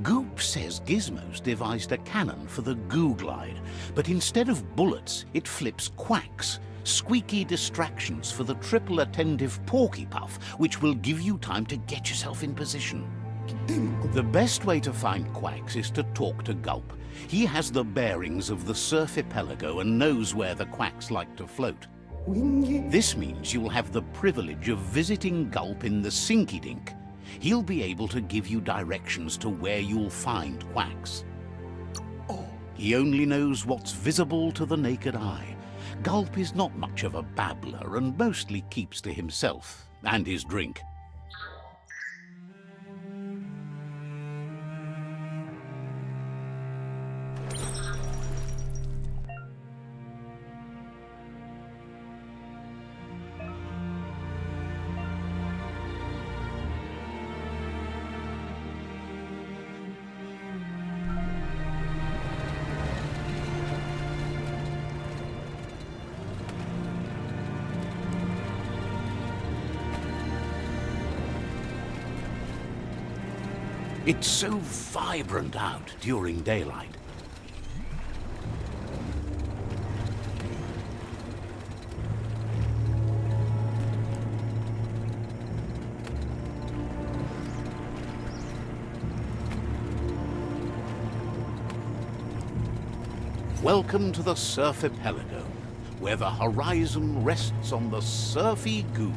Goo Gulp says Gizmo's devised a cannon for the goo glide, but instead of bullets, it flips quacks, squeaky distractions for the triple attentive porky puff, which will give you time to get yourself in position. The best way to find quacks is to talk to Gulp. He has the bearings of the surf archipelago and knows where the quacks like to float. This means you'll have the privilege of visiting Gulp in the Sinky Dink. He'll be able to give you directions to where you'll find quacks. He only knows what's visible to the naked eye. Gulp is not much of a babbler and mostly keeps to himself and his drink. It's so vibrant out during daylight. Welcome to the surf archipelago, where the horizon rests on the surfy goo.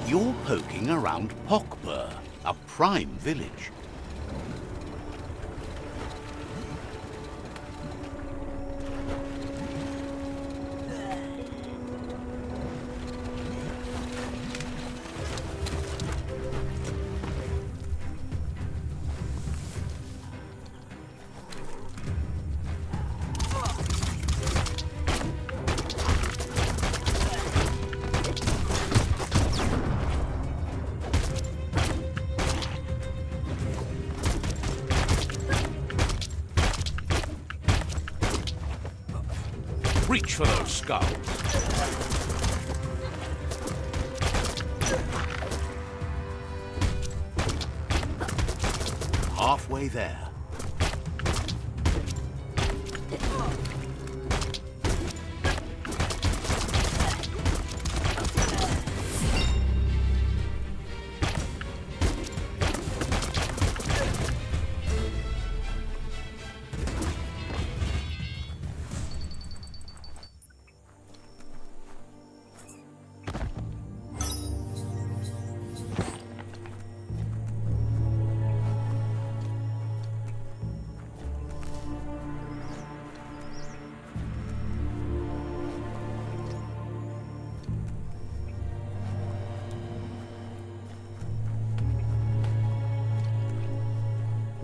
You're poking around Pockbur, a prime village. Reach for those skulls. Halfway there.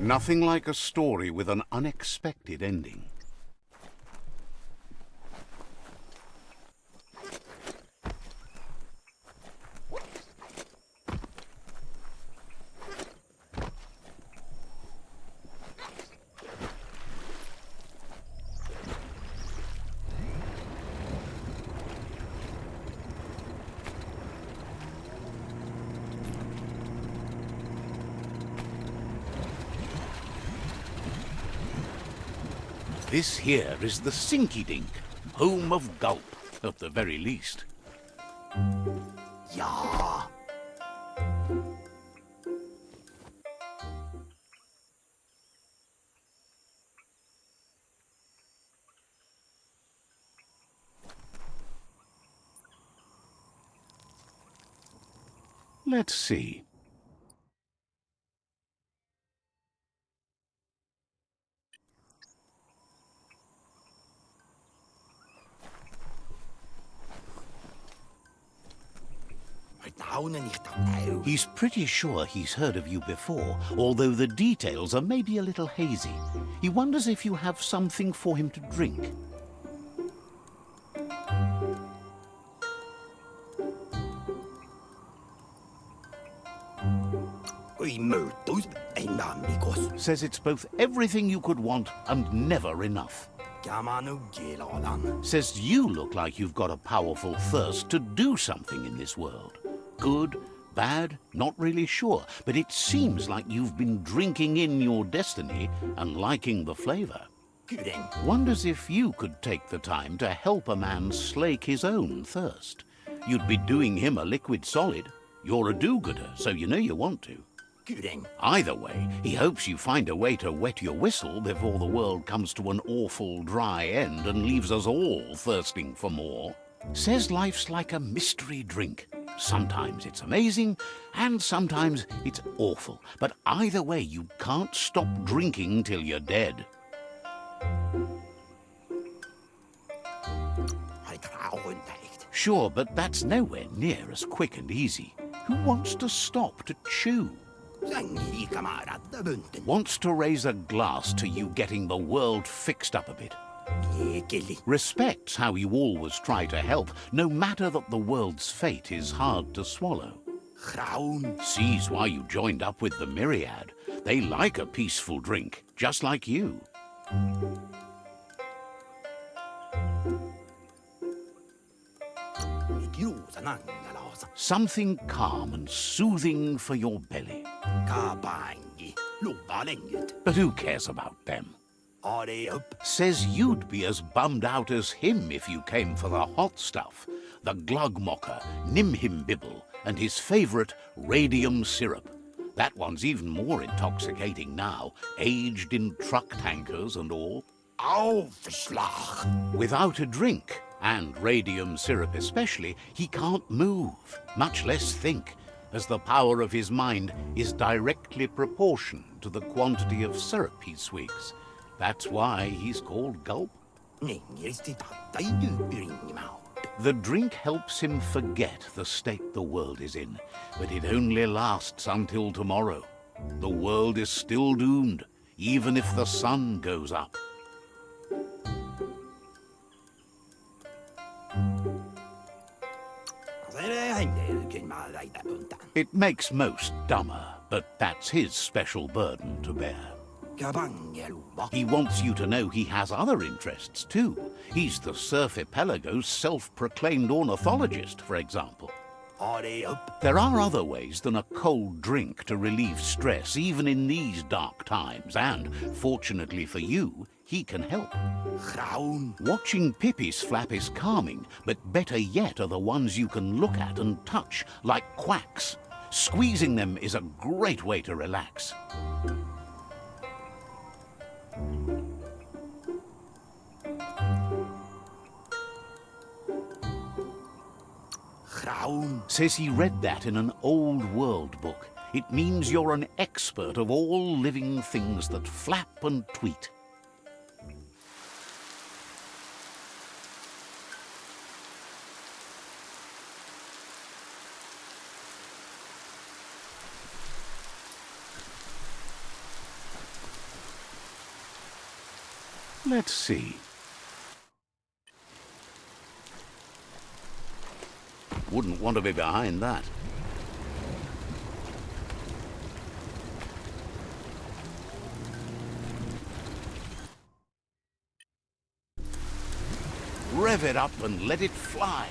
Nothing like a story with an unexpected ending. This here is the Sinky Dink, home of Gulp, at the very least. Yeah. Let's see. He's pretty sure he's heard of you before, although the details are maybe a little hazy. He wonders if you have something for him to drink. Says it's both everything you could want and never enough. Says you look like you've got a powerful thirst to do something in this world. Good, bad, not really sure, but it seems like you've been drinking in your destiny and liking the flavor. Wonders if you could take the time to help a man slake his own thirst. You'd be doing him a liquid solid. You're a do-gooder, so you know you want to. Either way, he hopes you find a way to wet your whistle before the world comes to an awful dry end and leaves us all thirsting for more. Says life's like a mystery drink. Sometimes it's amazing, and sometimes it's awful. But either way, you can't stop drinking till you're dead. Sure, but that's nowhere near as quick and easy. Who wants to stop to chew? Wants to raise a glass to you getting the world fixed up a bit. Respects how you always try to help, no matter that the world's fate is hard to swallow. Sees why you joined up with the myriad. They like a peaceful drink, just like you. Something calm and soothing for your belly. But who cares about them? Says you'd be as bummed out as him if you came for the hot stuff. The glugmocker, Nimhimbibble, and his favourite radium syrup. That one's even more intoxicating now, aged in truck tankers and all. Without a drink, and radium syrup especially, he can't move, much less think, as the power of his mind is directly proportioned to the quantity of syrup he swigs. That's why he's called Gulp. The drink helps him forget the state the world is in, but it only lasts until tomorrow. The world is still doomed, even if the sun goes up. It makes most dumber, but that's his special burden to bear. He wants you to know he has other interests too. He's the Surfipelago's self-proclaimed ornithologist, for example. There are other ways than a cold drink to relieve stress, even in these dark times, and, fortunately for you, he can help. Watching Pippi's flap is calming, but better yet are the ones you can look at and touch, like quacks. Squeezing them is a great way to relax. Says he read that in an old world book. It means you're an expert of all living things that flap and tweet. Let's see. Wouldn't want to be behind that. Rev it up and let it fly.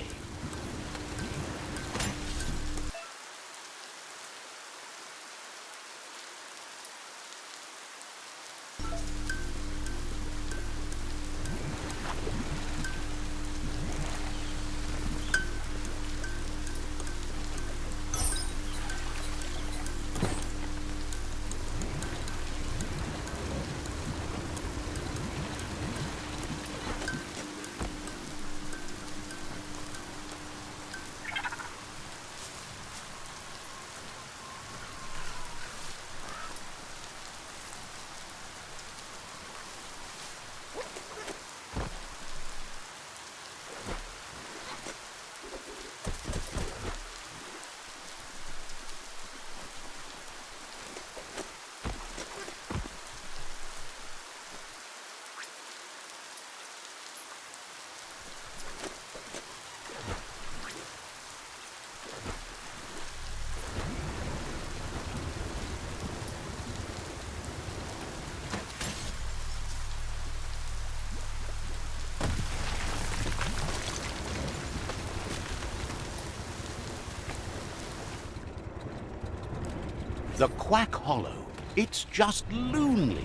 The Quack Hollow. It's just lonely.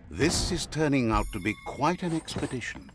This is turning out to be quite an expedition.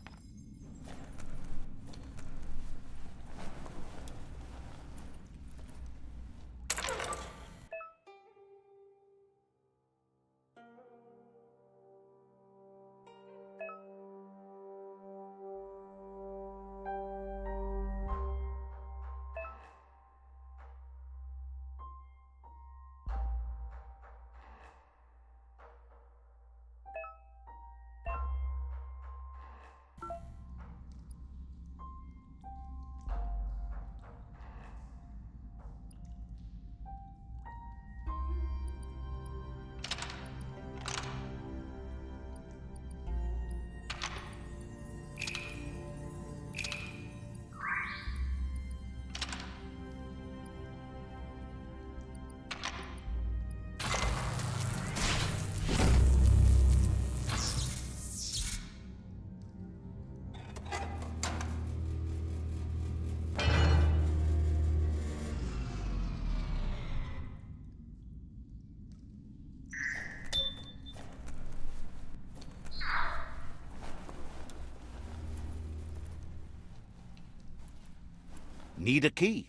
Need a key.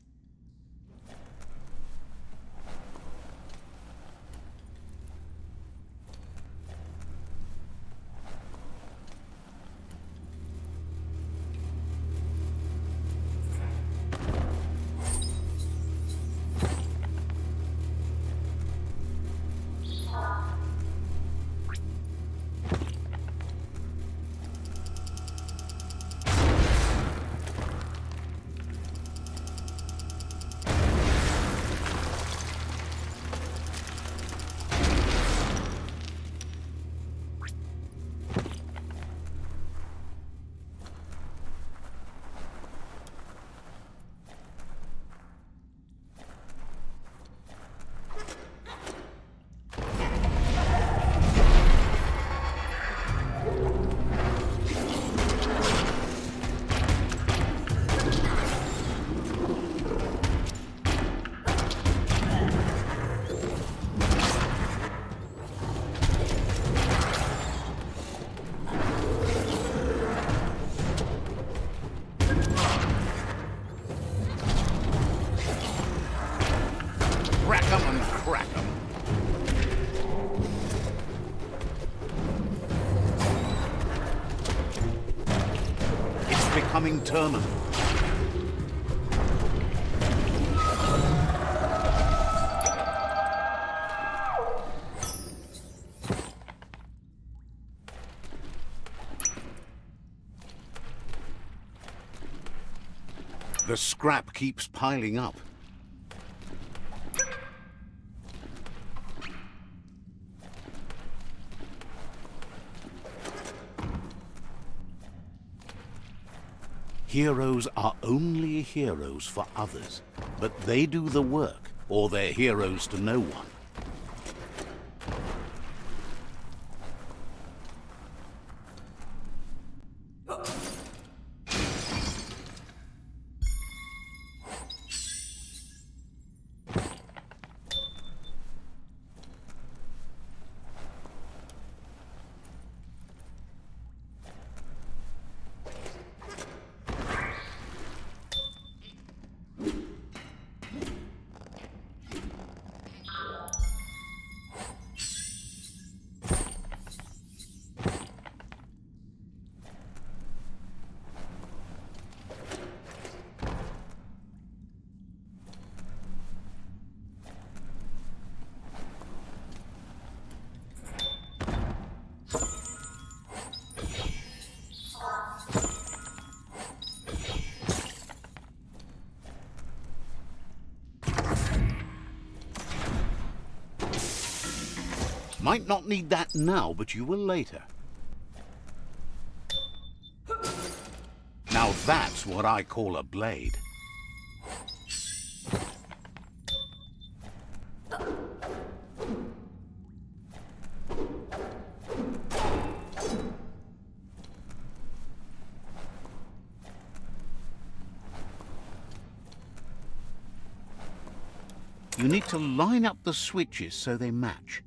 Crack 'em and crack 'em. It's becoming terminal. The scrap keeps piling up. Heroes are only heroes for others, but they do the work, or they're heroes to no one. Might not need that now, but you will later. Now that's what I call a blade. You need to line up the switches so they match.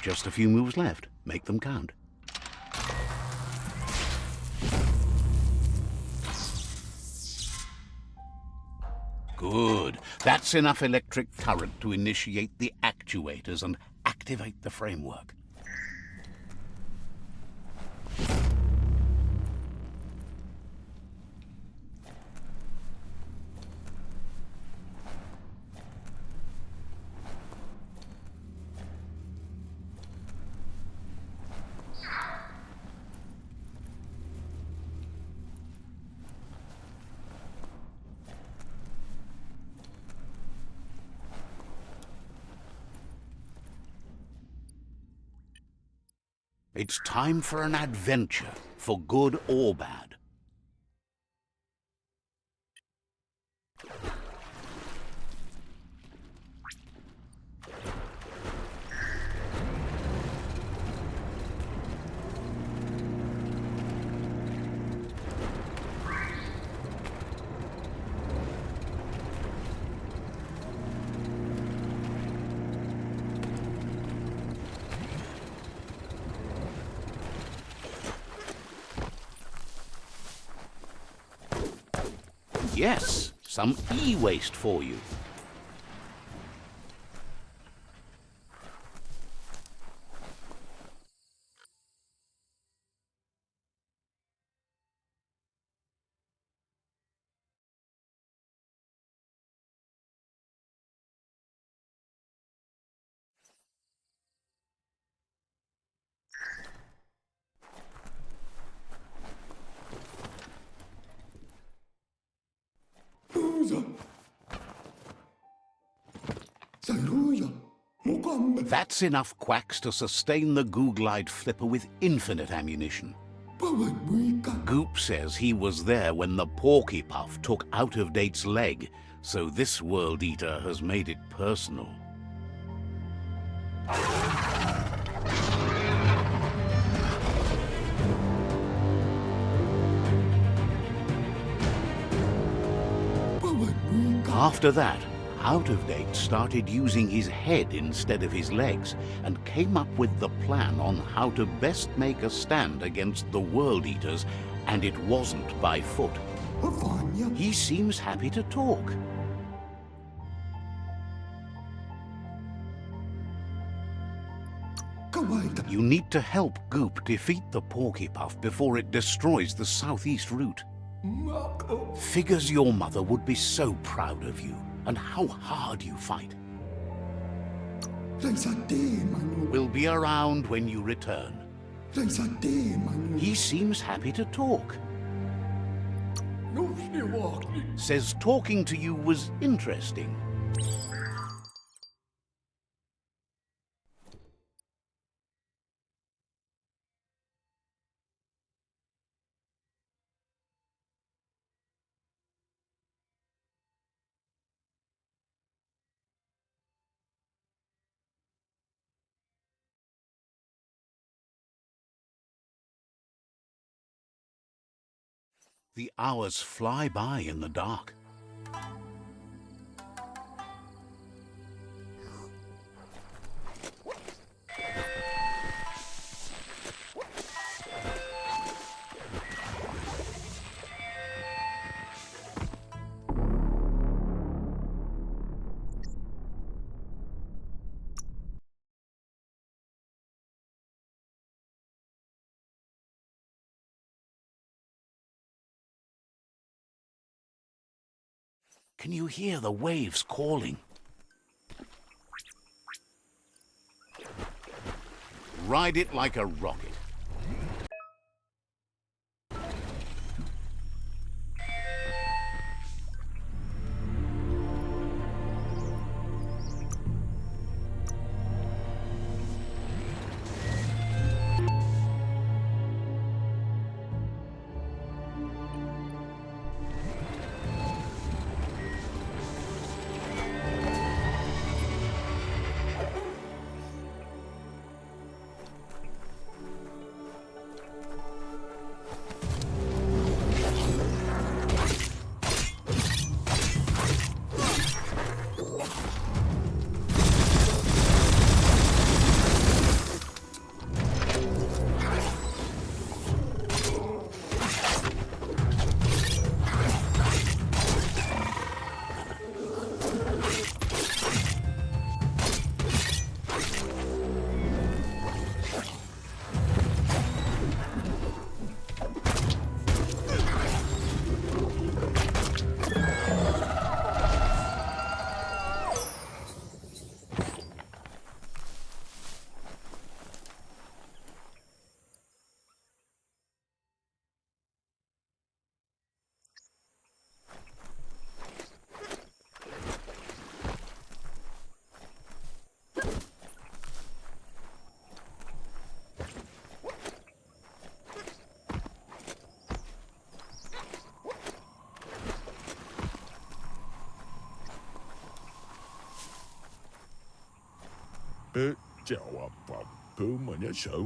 Just a few moves left. Make them count. Good. That's enough electric current to initiate the actuators and activate the framework. It's time for an adventure, for good or bad. Yes, some e-waste for you. That's enough quacks to sustain the Googlide flipper with infinite ammunition. Goop says he was there when the Porky Puff took Out-of-Date's leg, so this World Eater has made it personal. After that, Out-of-Date started using his head instead of his legs and came up with the plan on how to best make a stand against the World Eaters, and it wasn't by foot. He seems happy to talk. You need to help Goop defeat the Porky Puff before it destroys the southeast route. Figures your mother would be so proud of you and how hard you fight. We'll be around when you return. He seems happy to talk. Says talking to you was interesting. The hours fly by in the dark. Can you hear the waves calling? Ride it like a rocket.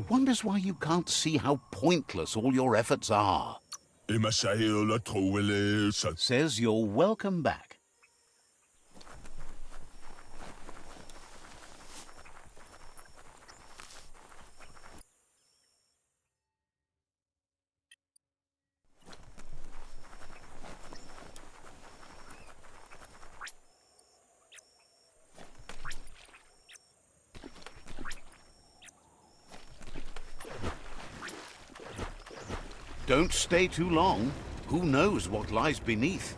Wonders why you can't see how pointless all your efforts are. Says you're welcome back. Don't stay too long. Who knows what lies beneath?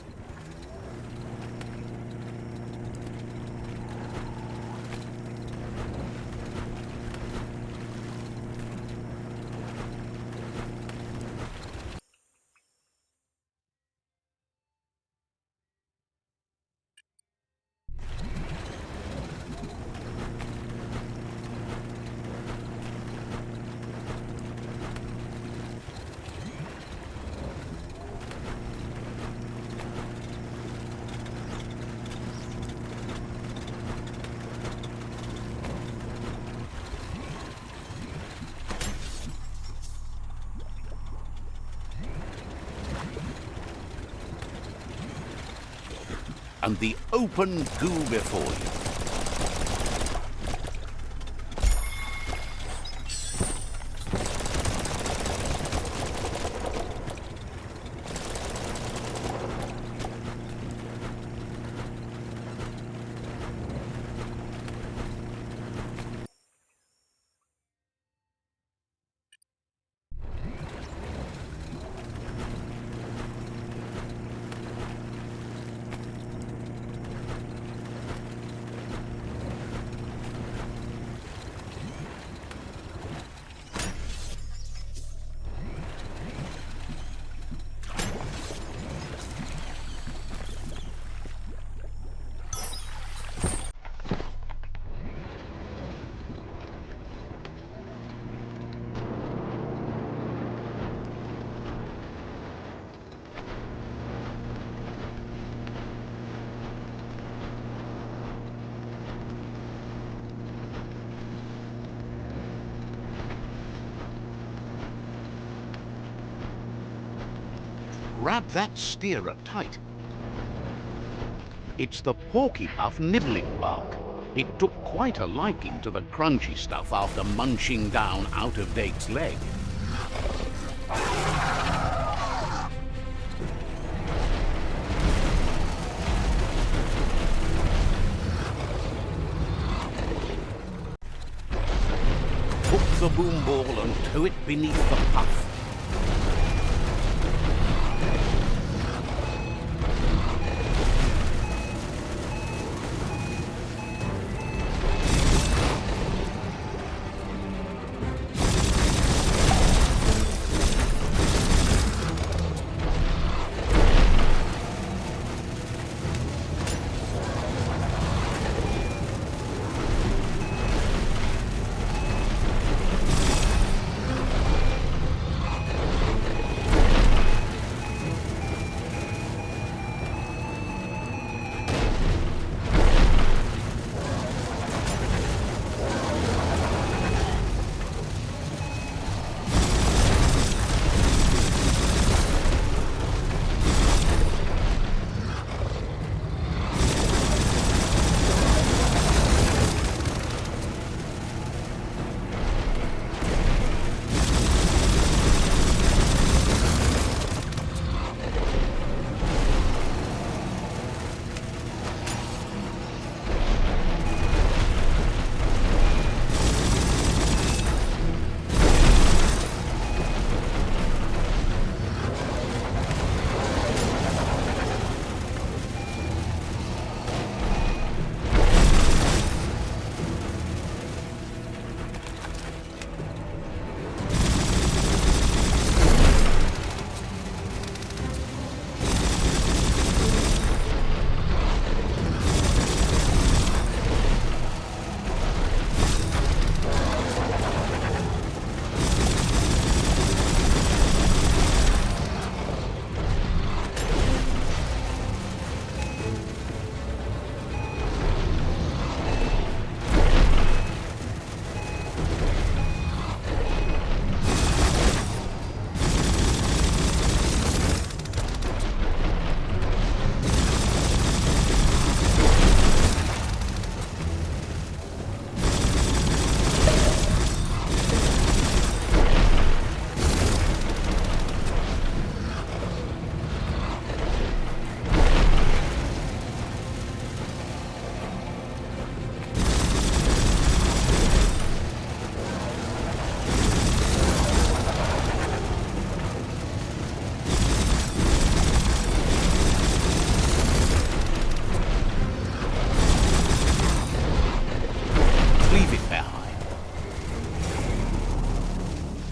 And the open goo before you. Grab that steerer tight. It's the porky-puff nibbling bug. It took quite a liking to the crunchy stuff after munching down out-of-date's leg. Hook the boom ball and tow it beneath the puff.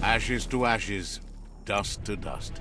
Ashes to ashes, dust to dust.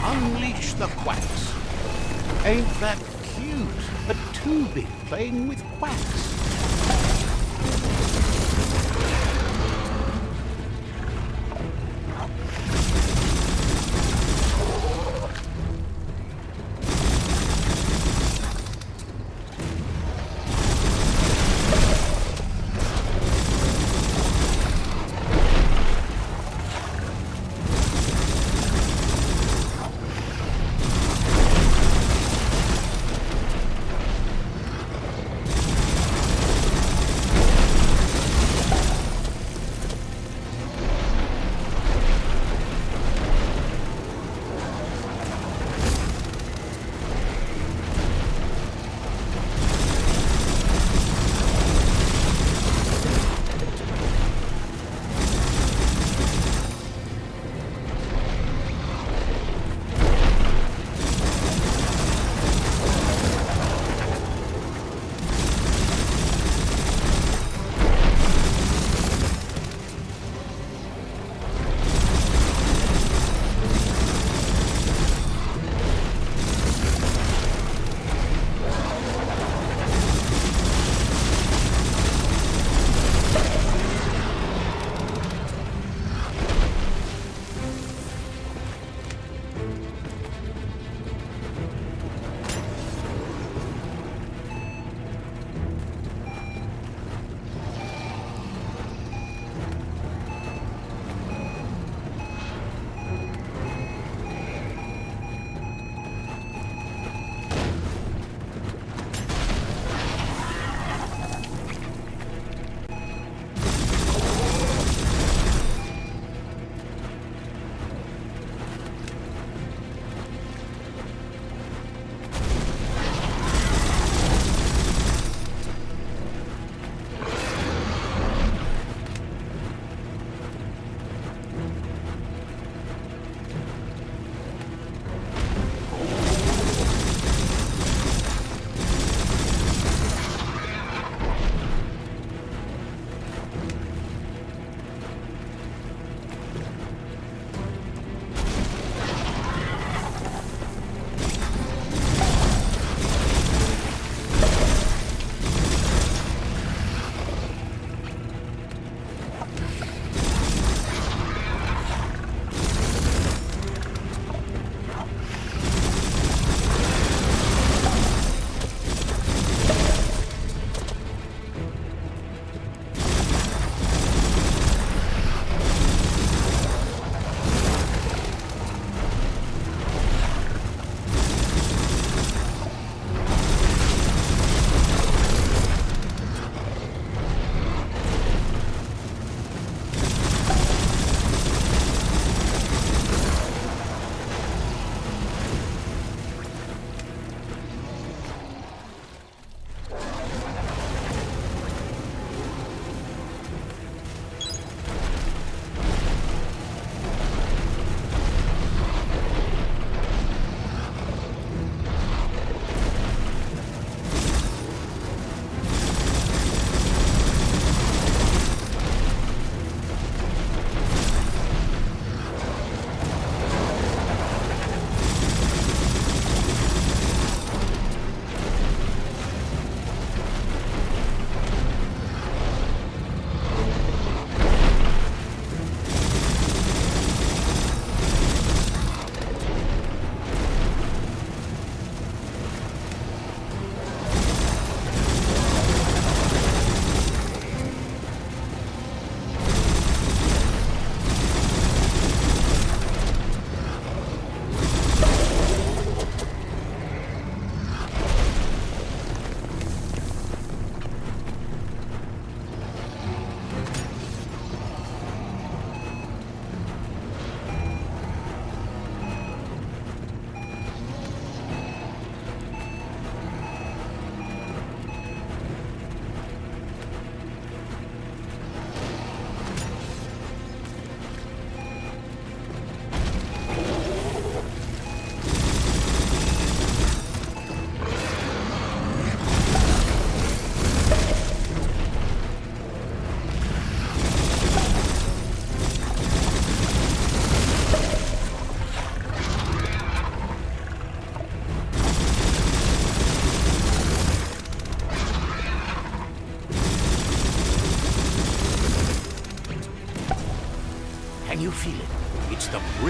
Unleash the quacks. Ain't that cute? A two-bit playing with quacks.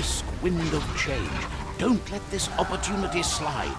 brisk wind of change. Don't let this opportunity slide.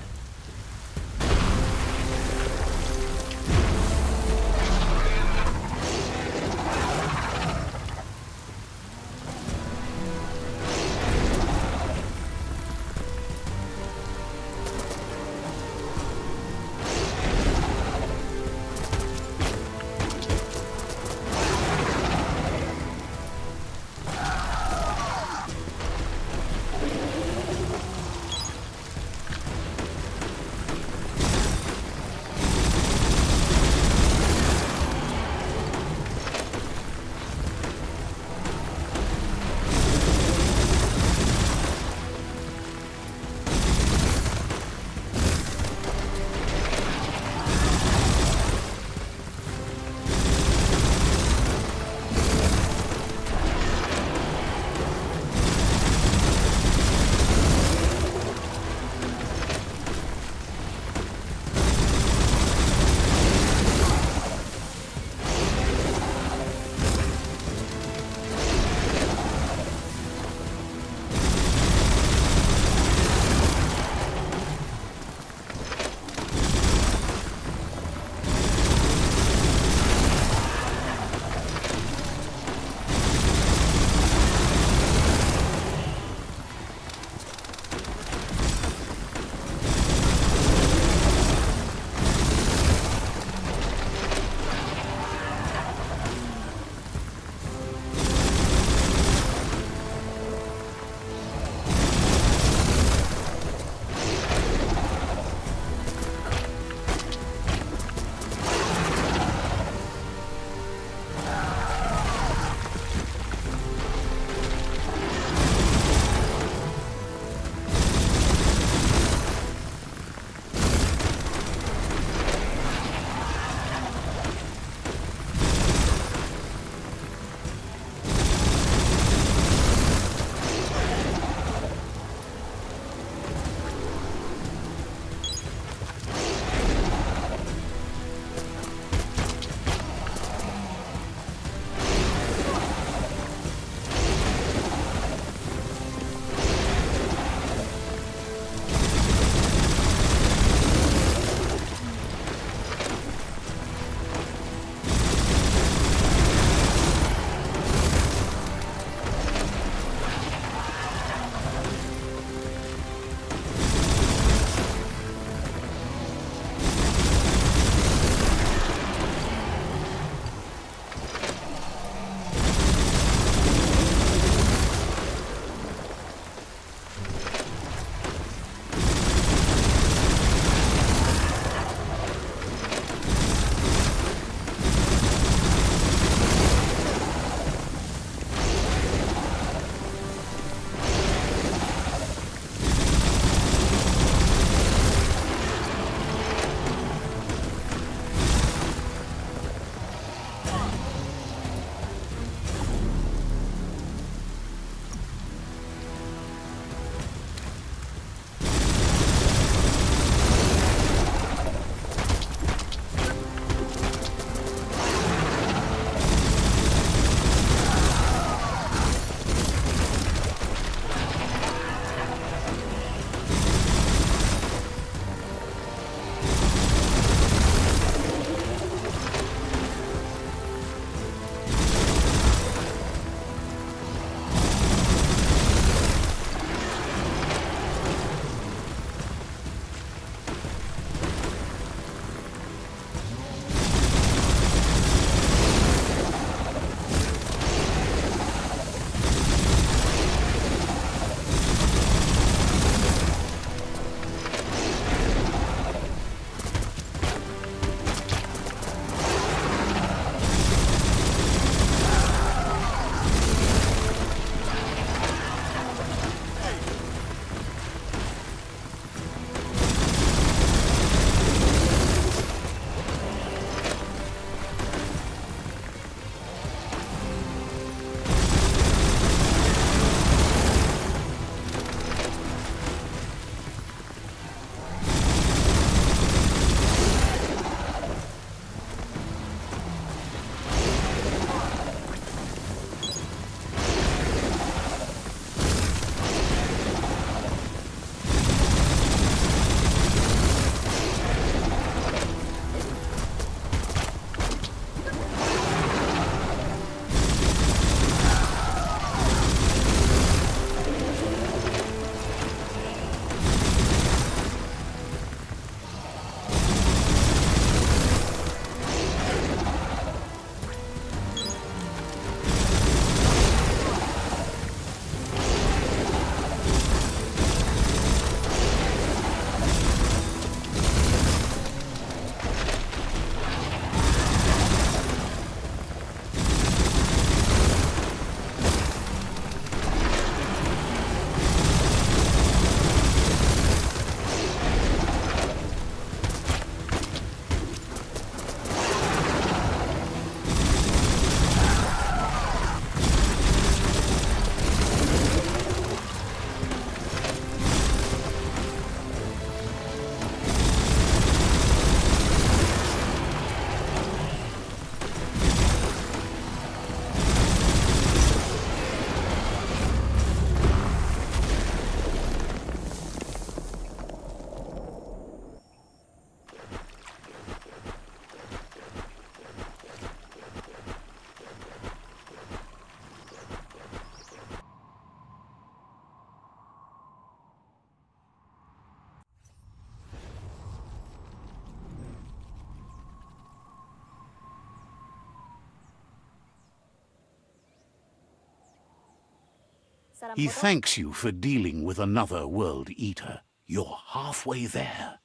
He thanks you for dealing with another world eater. You're halfway there.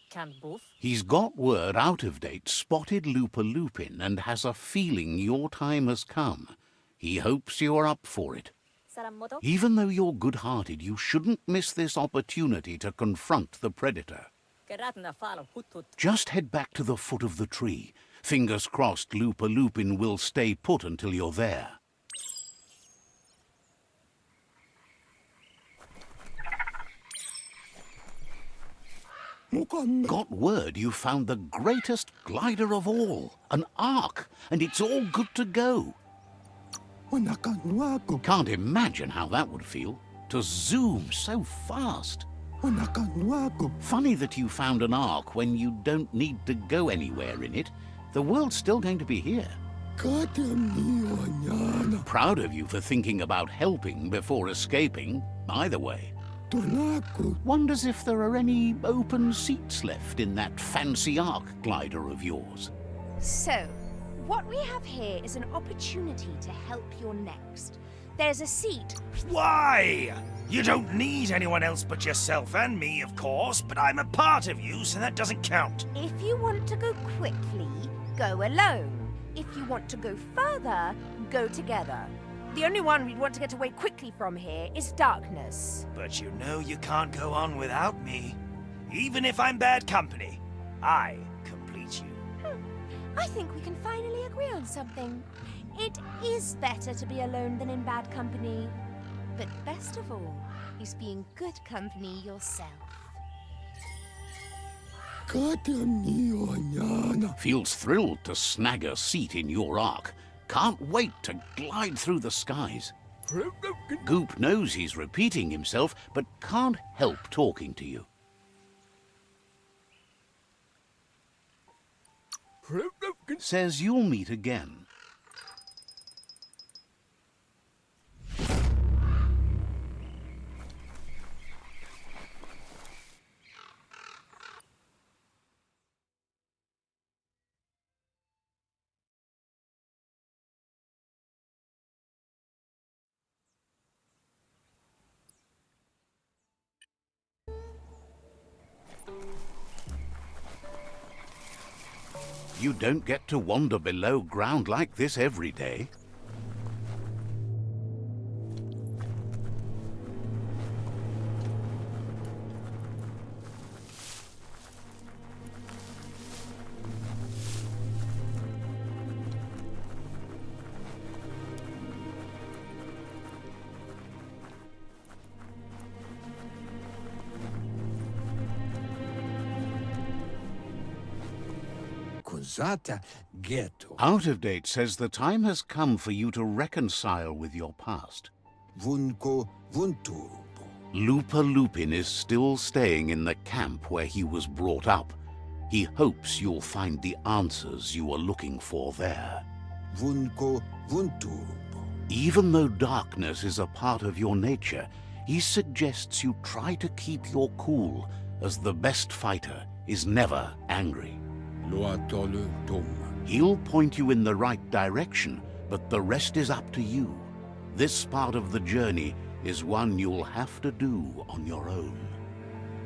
Can boof. He's got word out of date spotted Lupin and has a feeling your time has come. He hopes you're up for it. Saramoto. Even though you're good-hearted, you shouldn't miss this opportunity to confront the predator. Geratna falo hutut. Just head back to the foot of the tree. Fingers crossed Lupin will stay put until you're there. Got word you found the greatest glider of all, an ark, and it's all good to go. Can't imagine how that would feel, to zoom so fast. Funny that you found an ark when you don't need to go anywhere in it. The world's still going to be here. Proud of you for thinking about helping before escaping, either way. Wonders if there are any open seats left in that fancy ark glider of yours. So, what we have here is an opportunity to help your next. There's a seat. Why? You don't need anyone else but yourself and me, of course, but I'm a part of you, so that doesn't count. If you want to go quickly, go alone. If you want to go further, go together. The only one we'd want to get away quickly from here is darkness. But you know you can't go on without me. Even if I'm bad company, I complete you. I think we can finally agree on something. It is better to be alone than in bad company. But best of all is being good company yourself. Feels thrilled to snag a seat in your ark. Can't wait to glide through the skies. Goop knows he's repeating himself, but can't help talking to you. Says you'll meet again. You don't get to wander below ground like this every day. Ghetto. Out of Date says the time has come for you to reconcile with your past. Vunko Vunturbo. Lupin is still staying in the camp where he was brought up. He hopes you'll find the answers you are looking for there. Vunko Vunturbo. Even though darkness is a part of your nature, he suggests you try to keep your cool, as the best fighter is never angry. Loatolu Doma. He'll point you in the right direction, but the rest is up to you. This part of the journey is one you'll have to do on your own.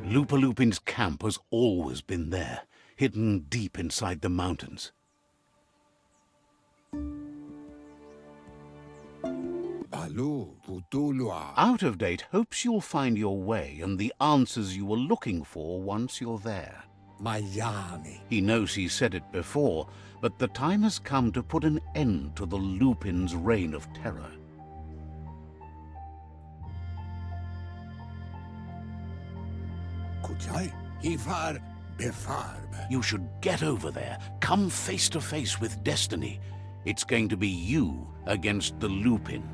Lupin's camp has always been there, hidden deep inside the mountains. Balu Vutulua. Out of Date hopes you'll find your way and the answers you were looking for once you're there. Miami. He knows he said it before, but the time has come to put an end to the Lupin's reign of terror. Kujai. Ifar Befarb. You should get over there, come face to face with destiny. It's going to be you against the Lupin.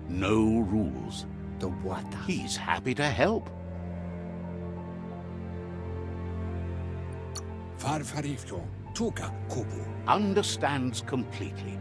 No rules. The water. He's happy to help. Farfarifto. Tuka Kubu. Understands completely.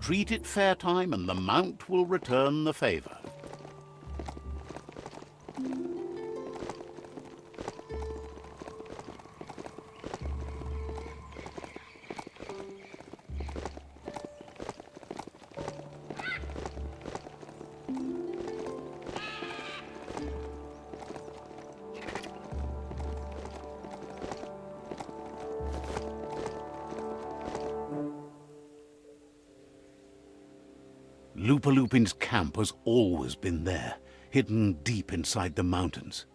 Treat it fair time and the Mount will return the favor. Lupin's camp has always been there, hidden deep inside the mountains.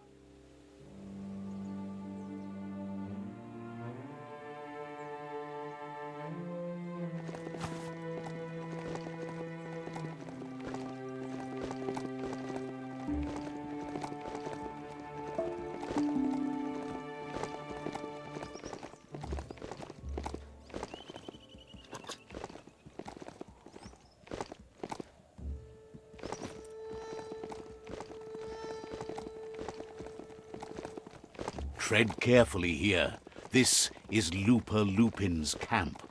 Tread carefully here. This is Lupin's camp.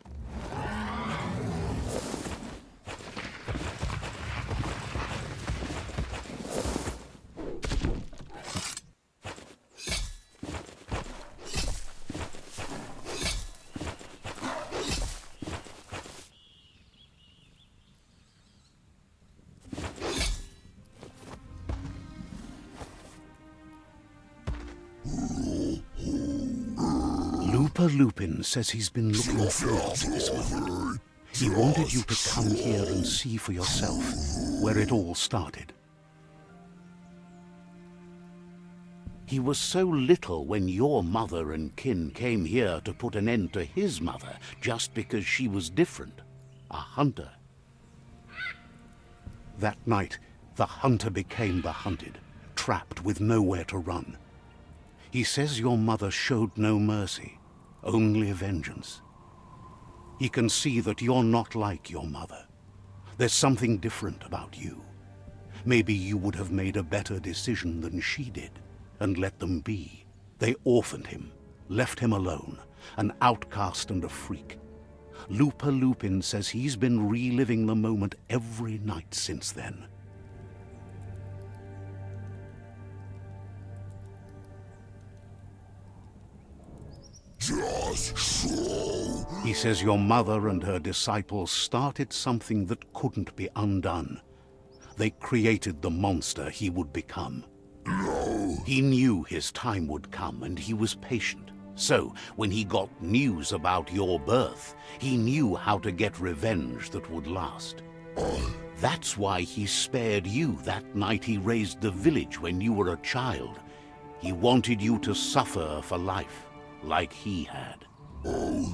Lupin says he's been looking forward to this moment. He wanted you to come here and see for yourself where it all started. He was so little when your mother and kin came here to put an end to his mother just because she was different, a hunter. That night, the hunter became the hunted, trapped with nowhere to run. He says your mother showed no mercy. Only vengeance. He can see that you're not like your mother. There's something different about you. Maybe you would have made a better decision than she did, and let them be. They orphaned him, left him alone, an outcast and a freak. Lupin says he's been reliving the moment every night since then. He says your mother and her disciples started something that couldn't be undone. They created the monster he would become. No. He knew his time would come and he was patient. So, when he got news about your birth, he knew how to get revenge that would last. That's why he spared you that night he raised the village when you were a child. He wanted you to suffer for life, like he had.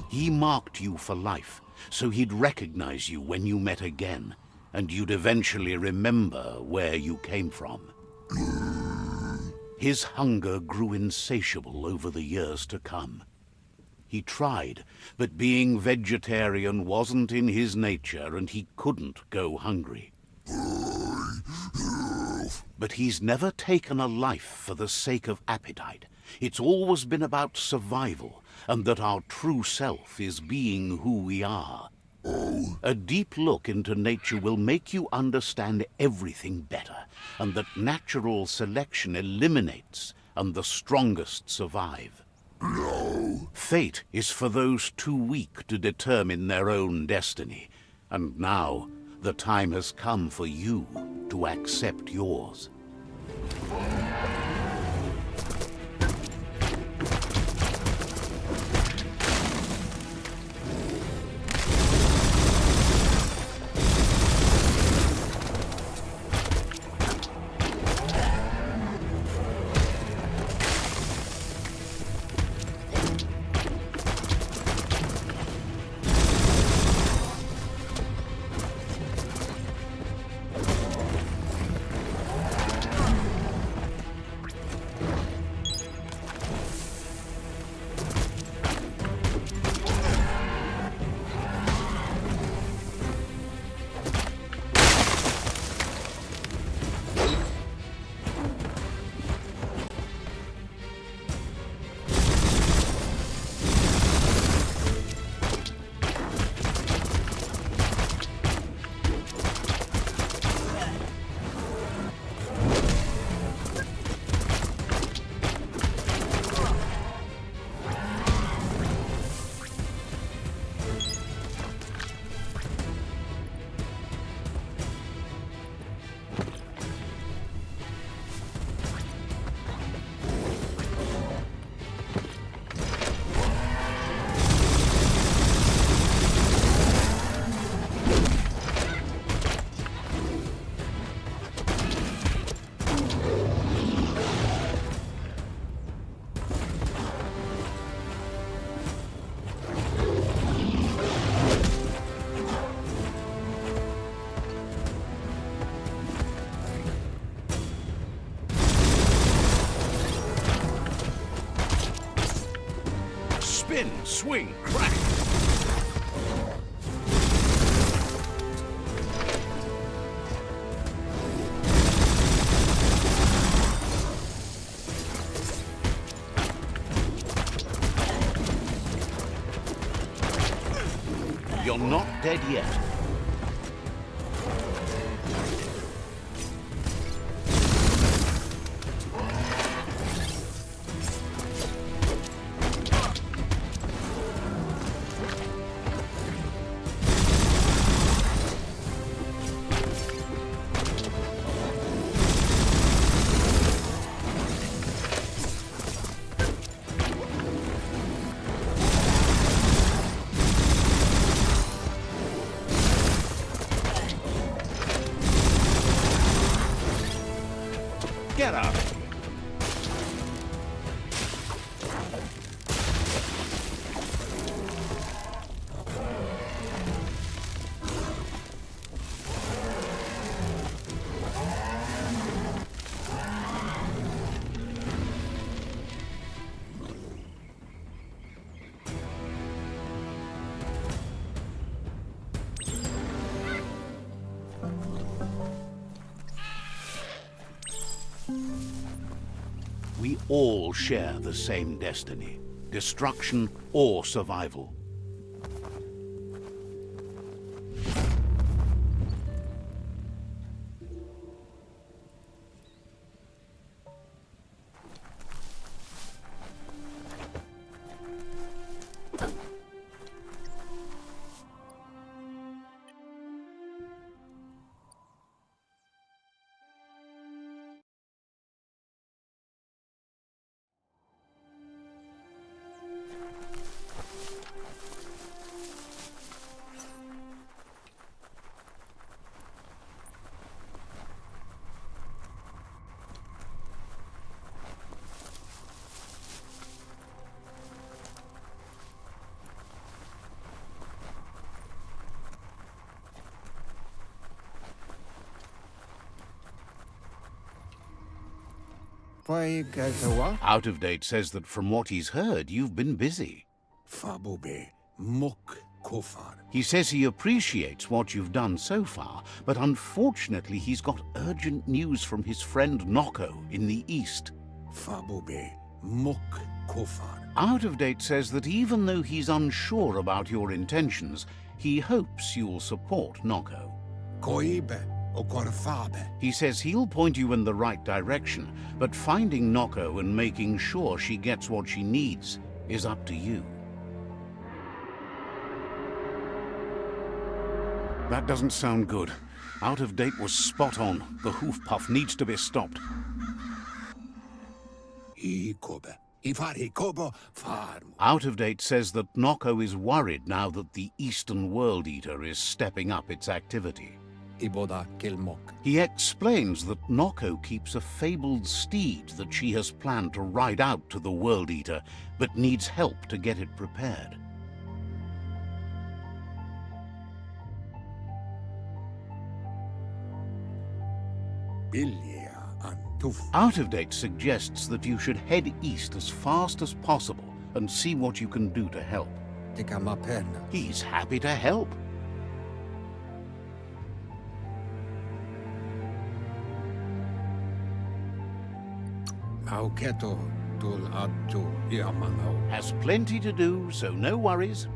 He marked you for life, so he'd recognize you when you met again, and you'd eventually remember where you came from. His hunger grew insatiable over the years to come. He tried, but being vegetarian wasn't in his nature, and he couldn't go hungry. But he's never taken a life for the sake of appetite. It's always been about survival, and that our true self is being who we are. A deep look into nature will make you understand everything better, and that natural selection eliminates, and the strongest survive. No. Fate is for those too weak to determine their own destiny, and now the time has come for you to accept yours. Spin, swing, crack! You're not dead yet. Get up! We all share the same destiny, destruction or survival. Out of Date says that from what he's heard, you've been busy. Fabube mok kofar. He says he appreciates what you've done so far, but unfortunately he's got urgent news from his friend Noko in the east. Fabube mok kofar. Out of Date says that even though he's unsure about your intentions, he hopes you'll support Noko. Koibe o korfabe. He says he'll point you in the right direction, but finding Noko and making sure she gets what she needs is up to you. That doesn't sound good. Out of Date was spot on. The hoof puff needs to be stopped. Ikobe. Ifari kobo farm. Out of Date says that Noko is worried now that the Eastern World Eater is stepping up its activity. Iboda kilmok. He explains that Noko keeps a fabled steed that she has planned to ride out to the World Eater, but needs help to get it prepared. Bilia antuf. Out of Date suggests that you should head east as fast as possible and see what you can do to help. Tikamapen. He's happy to help. Auketo tul atu iamano. Has plenty to do, so no worries.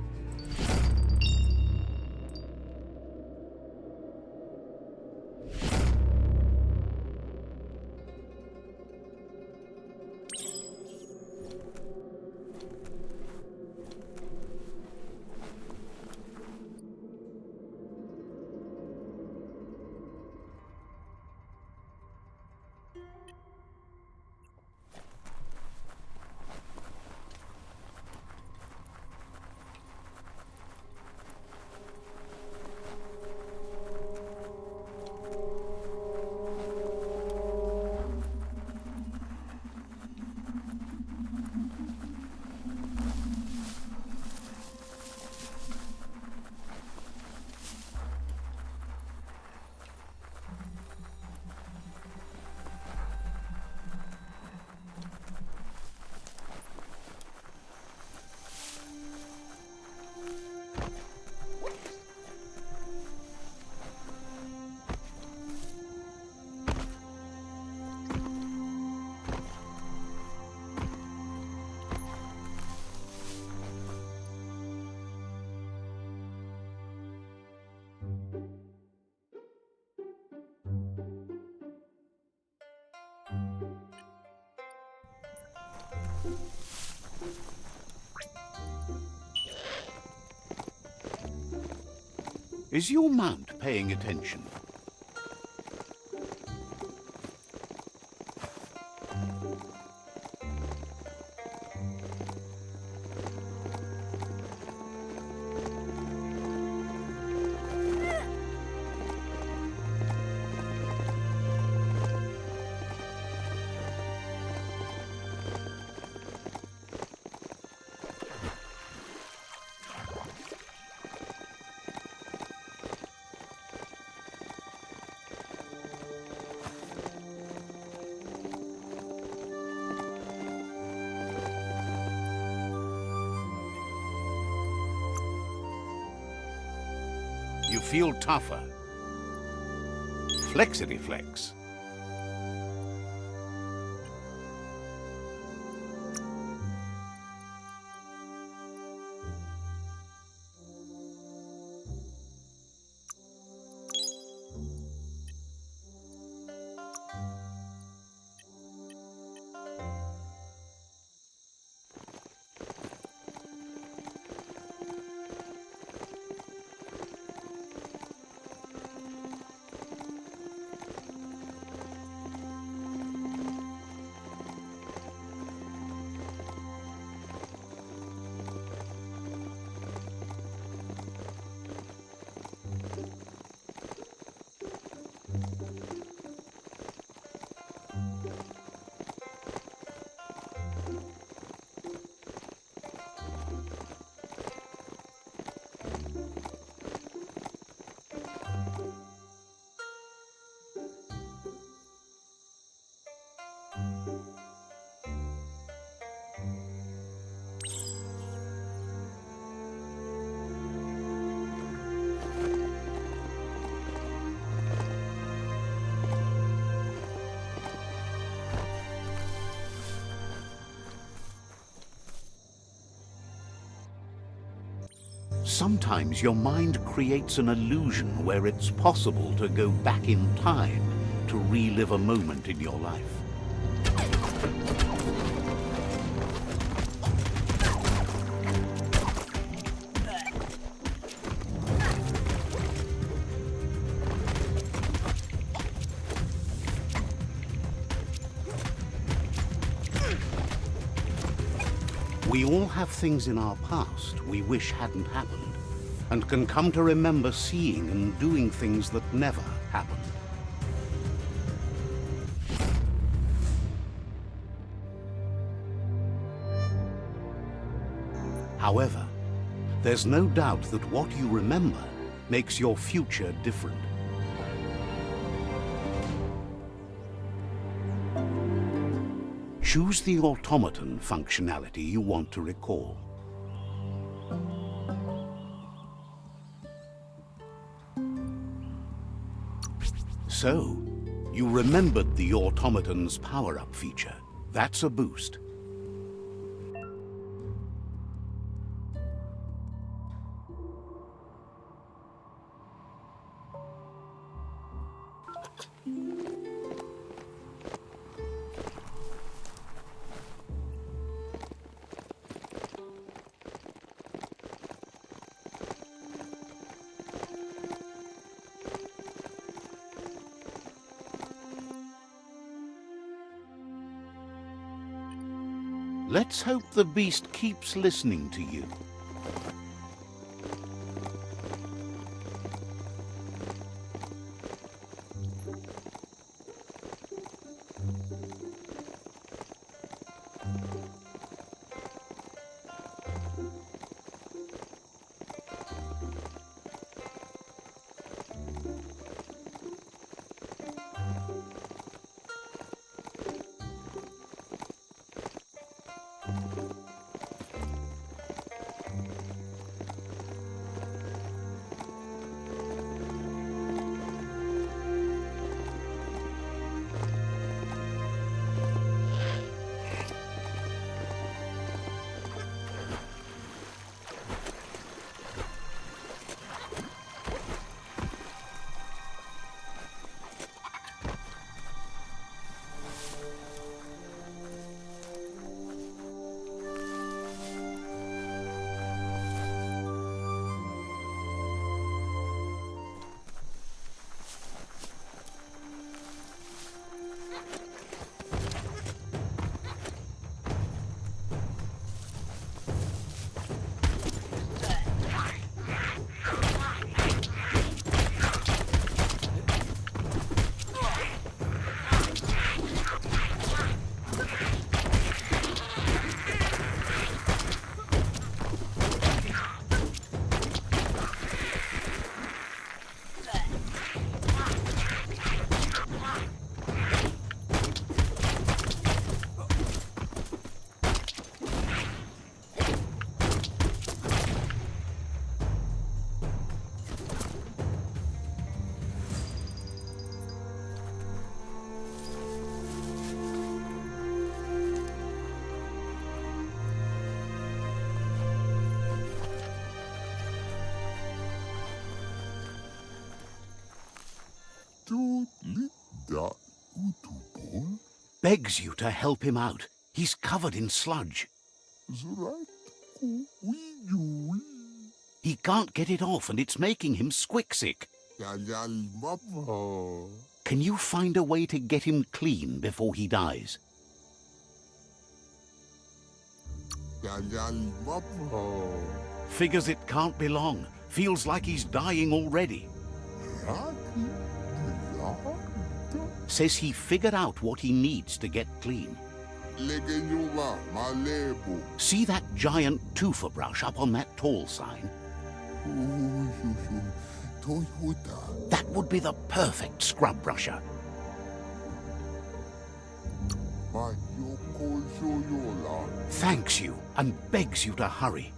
Is your mount paying attention? You feel tougher. Flexity flex. Sometimes your mind creates an illusion where it's possible to go back in time to relive a moment in your life. We all have things in our past we wish hadn't happened, and can come to remember seeing and doing things that never happened. However, there's no doubt that what you remember makes your future different. Choose the automaton functionality you want to recall. So, you remembered the automaton's power-up feature. That's a boost. Let's hope the beast keeps listening to you. Begs you to help him out. He's covered in sludge. He can't get it off and it's making him squick-sick. Can you find a way to get him clean before he dies? Figures it can't be long. Feels like he's dying already. Says he figured out what he needs to get clean. See that giant toofer brush up on that tall sign? That would be the perfect scrub brusher. Thanks you and begs you to hurry.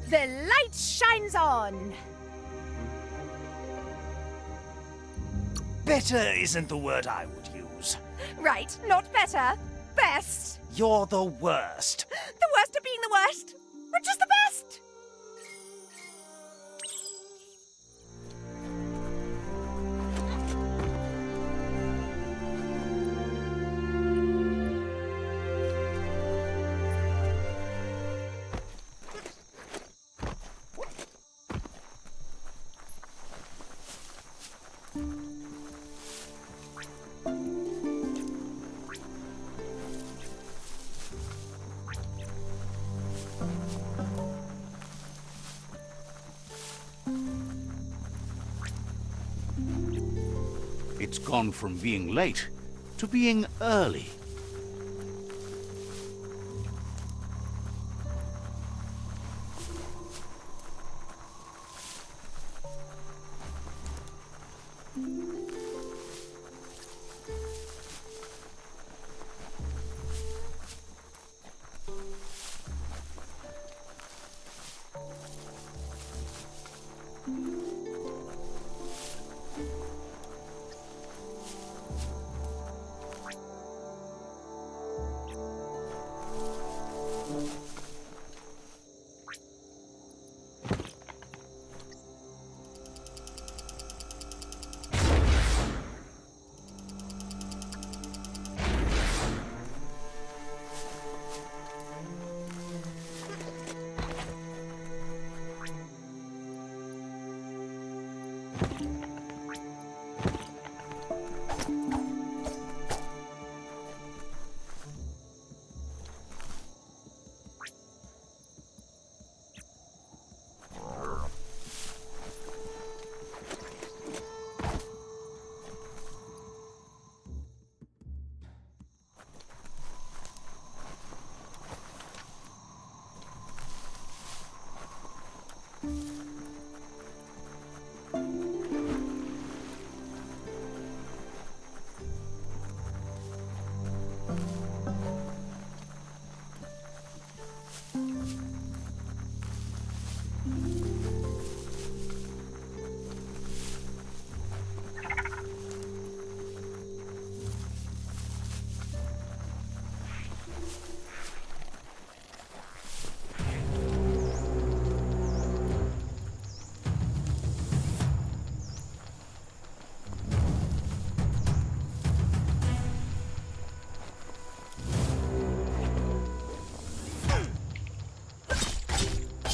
The light shines on. Better isn't the word I would use. Right, not better. Best. You're the worst. The worst of being the worst. Or just the best. It's gone from being late to being early.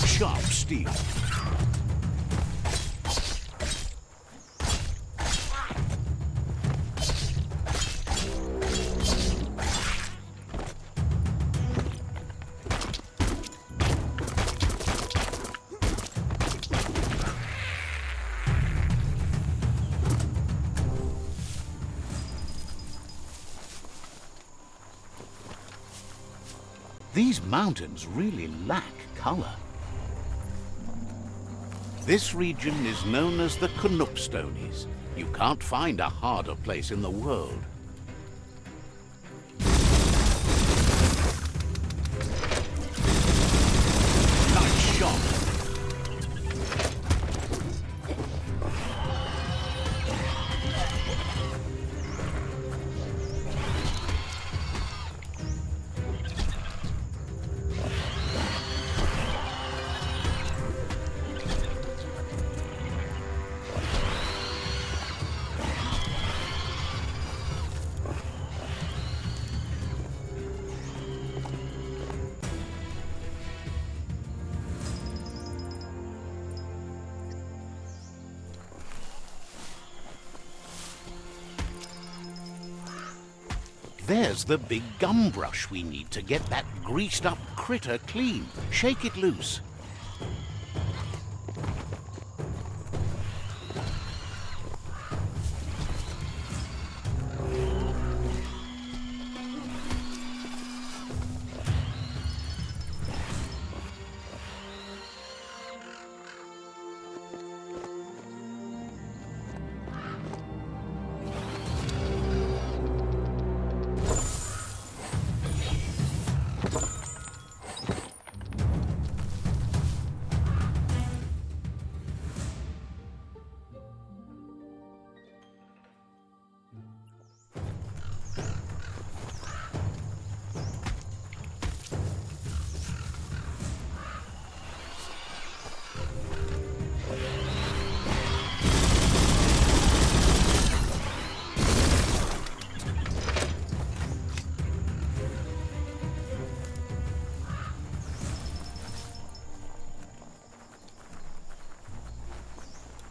Sharp steel. These mountains really lack color. This region is known as the Canuckstonies. You can't find a harder place in the world. Nice shot. There's the big gum brush we need to get that greased-up critter clean. Shake it loose.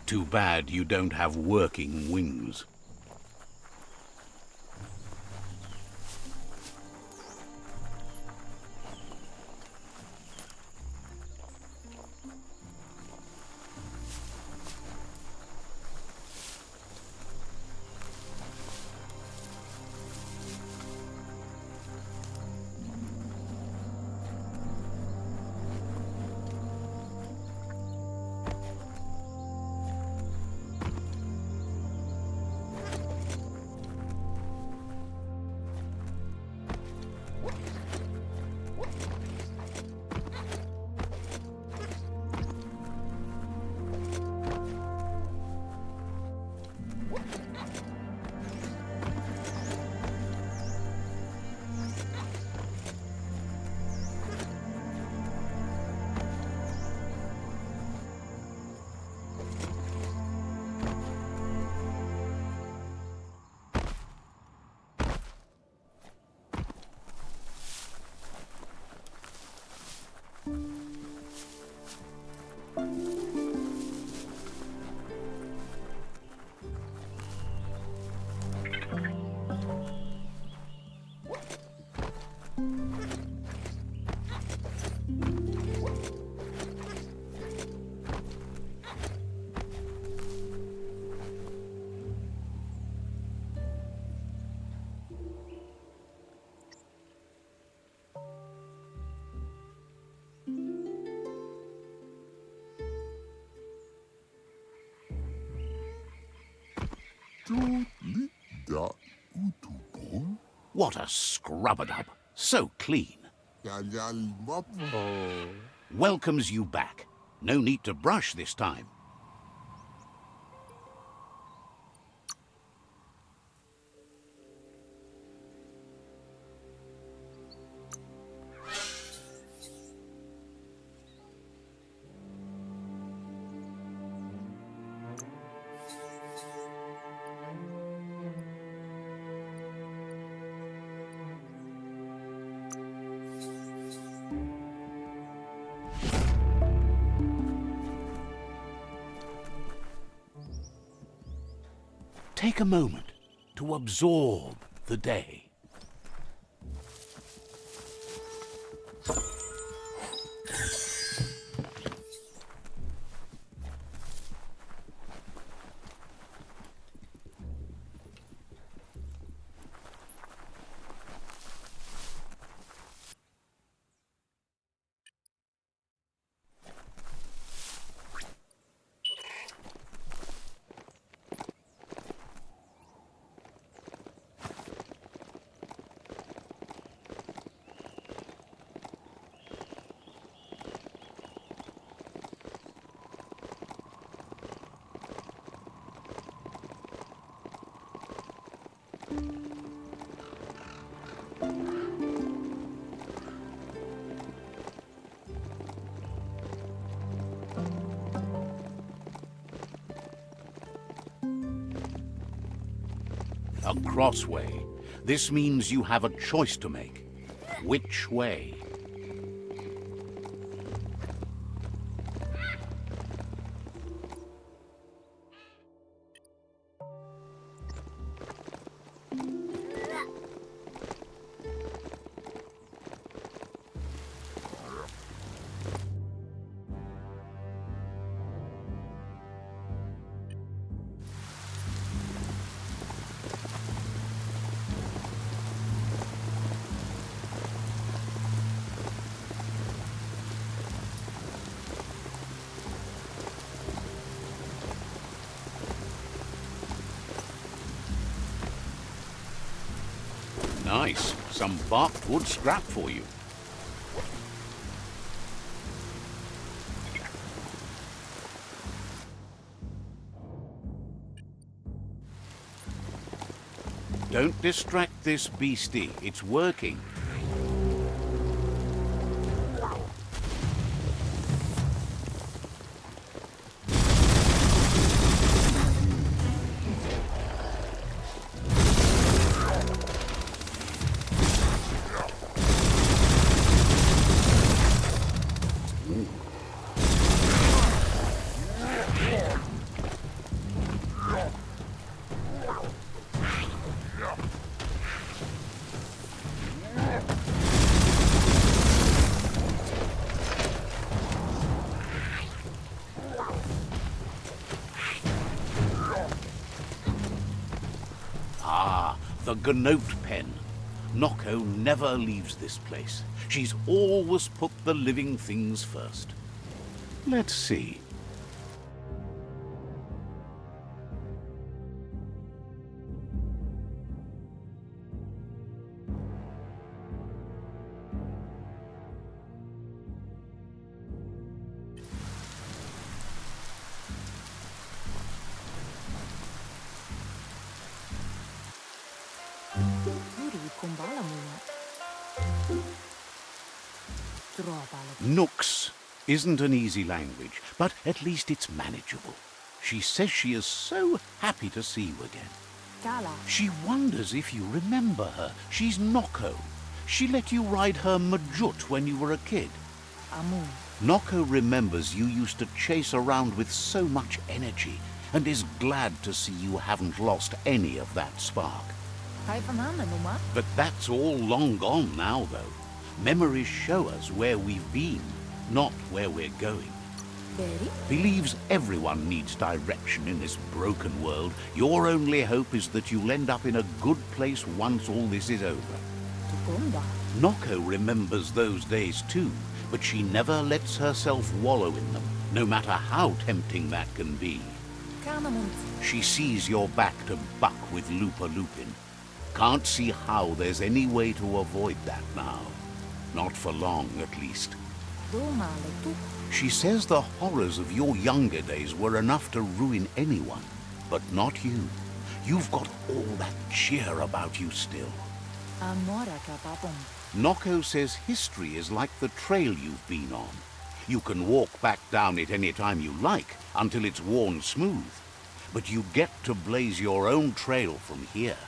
Too bad you don't have working wings. What a scrub-a-dub. So clean. Welcomes you back. No need to brush this time. Take a moment to absorb the day. A crossway. This means you have a choice to make. Which way? Nice. Some barked wood scrap for you. Don't distract this beastie. It's working. The Gnote pen. Noko never leaves this place. She's always put the living things first. Let's see. Nooks isn't an easy language, but at least it's manageable. She says she is so happy to see you again. Kala. She wonders if you remember her. She's Noko. She let you ride her Majut when you were a kid. Amun. Noko remembers you used to chase around with so much energy and is glad to see you haven't lost any of that spark. Kaifananuma. But that's all long gone now, though. Memories show us where we've been, not where we're going. Beri. Believes everyone needs direction in this broken world. Your only hope is that you'll end up in a good place once all this is over. Tukumba. Noko remembers those days too, but she never lets herself wallow in them, no matter how tempting that can be. Kanamunt. She sees you're back to buck with Lupa Lupin. Can't see how there's any way to avoid that now. Not for long, at least. Dumaletu. She says the horrors of your younger days were enough to ruin anyone, but not you. You've got all that cheer about you still. Amora kapapum. Noko says history is like the trail you've been on. You can walk back down it any time you like, until it's worn smooth. But you get to blaze your own trail from here.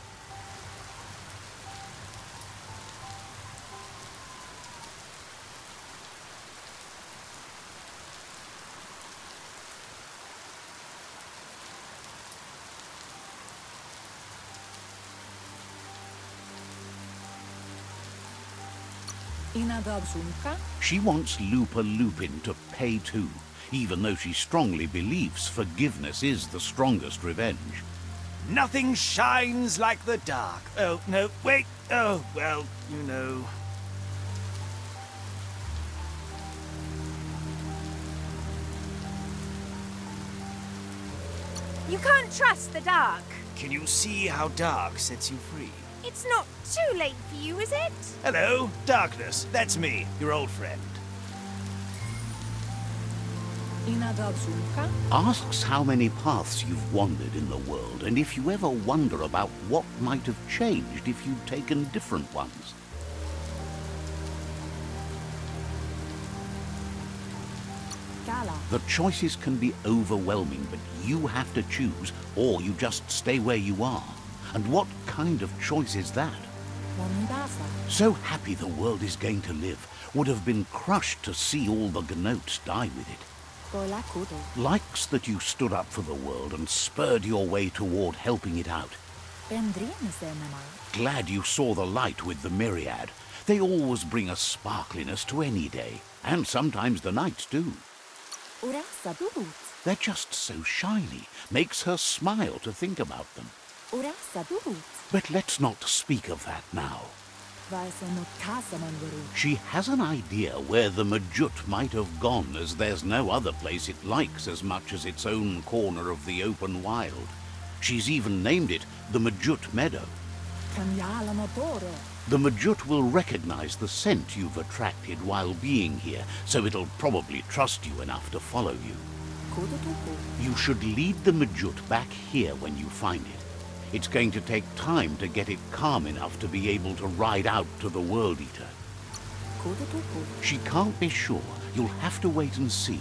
Inadabsunka. She wants Lupa Lupin to pay too, even though she strongly believes forgiveness is the strongest revenge. Nothing shines like the dark. Oh, no, wait. Oh, well, you know. You can't trust the dark. Can you see how dark sets you free? It's not too late for you, is it? Hello, darkness. That's me, your old friend. Inadabsunka. Asks how many paths you've wandered in the world, and if you ever wonder about what might have changed if you'd taken different ones. Kala. The choices can be overwhelming, but you have to choose, or you just stay where you are. And what kind of choice is that? Wamidasa. So happy the world is going to live, would have been crushed to see all the Gnotes die with it. Kolakudo. Likes that you stood up for the world and spurred your way toward helping it out. Pendrin zenema. Glad you saw the light with the myriad. They always bring a sparkliness to any day, and sometimes the nights too. Urasa dubut. They're just so shiny, makes her smile to think about them. Urasa dubut. But let's not speak of that now. Vaisano kasamanvaru. She has an idea where the Majut might have gone, as there's no other place it likes as much as its own corner of the open wild. She's even named it the Majut Meadow. Kanyala motoro. The Majut will recognize the scent you've attracted while being here, so it'll probably trust you enough to follow you. Kudutuku. You should lead the Majut back here when you find it. It's going to take time to get it calm enough to be able to ride out to the World Eater. Kudutuku. She can't be sure. You'll have to wait and see.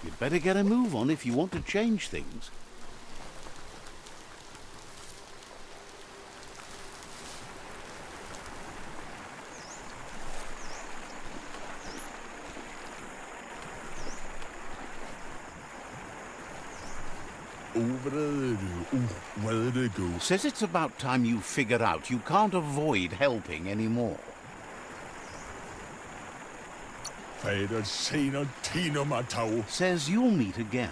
You'd better get a move on if you want to change things. Says it's about time you figure out you can't avoid helping anymore. Says you'll meet again.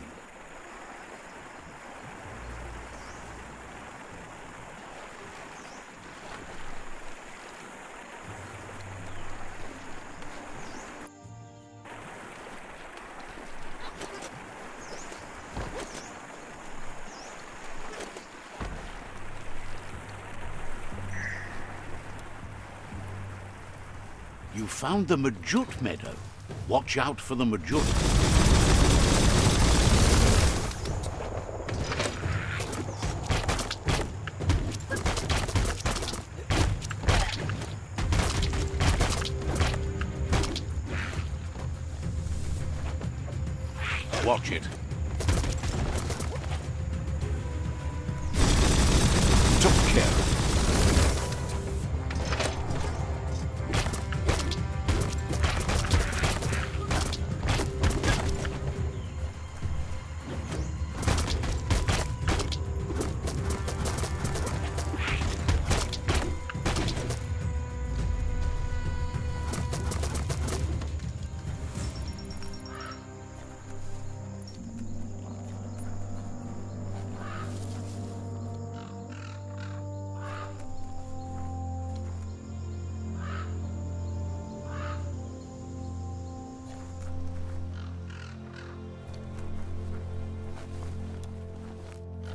You found the Majut meadow. Watch out for the Majut. Watch it. Took care of it.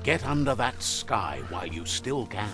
Get under that sky while you still can.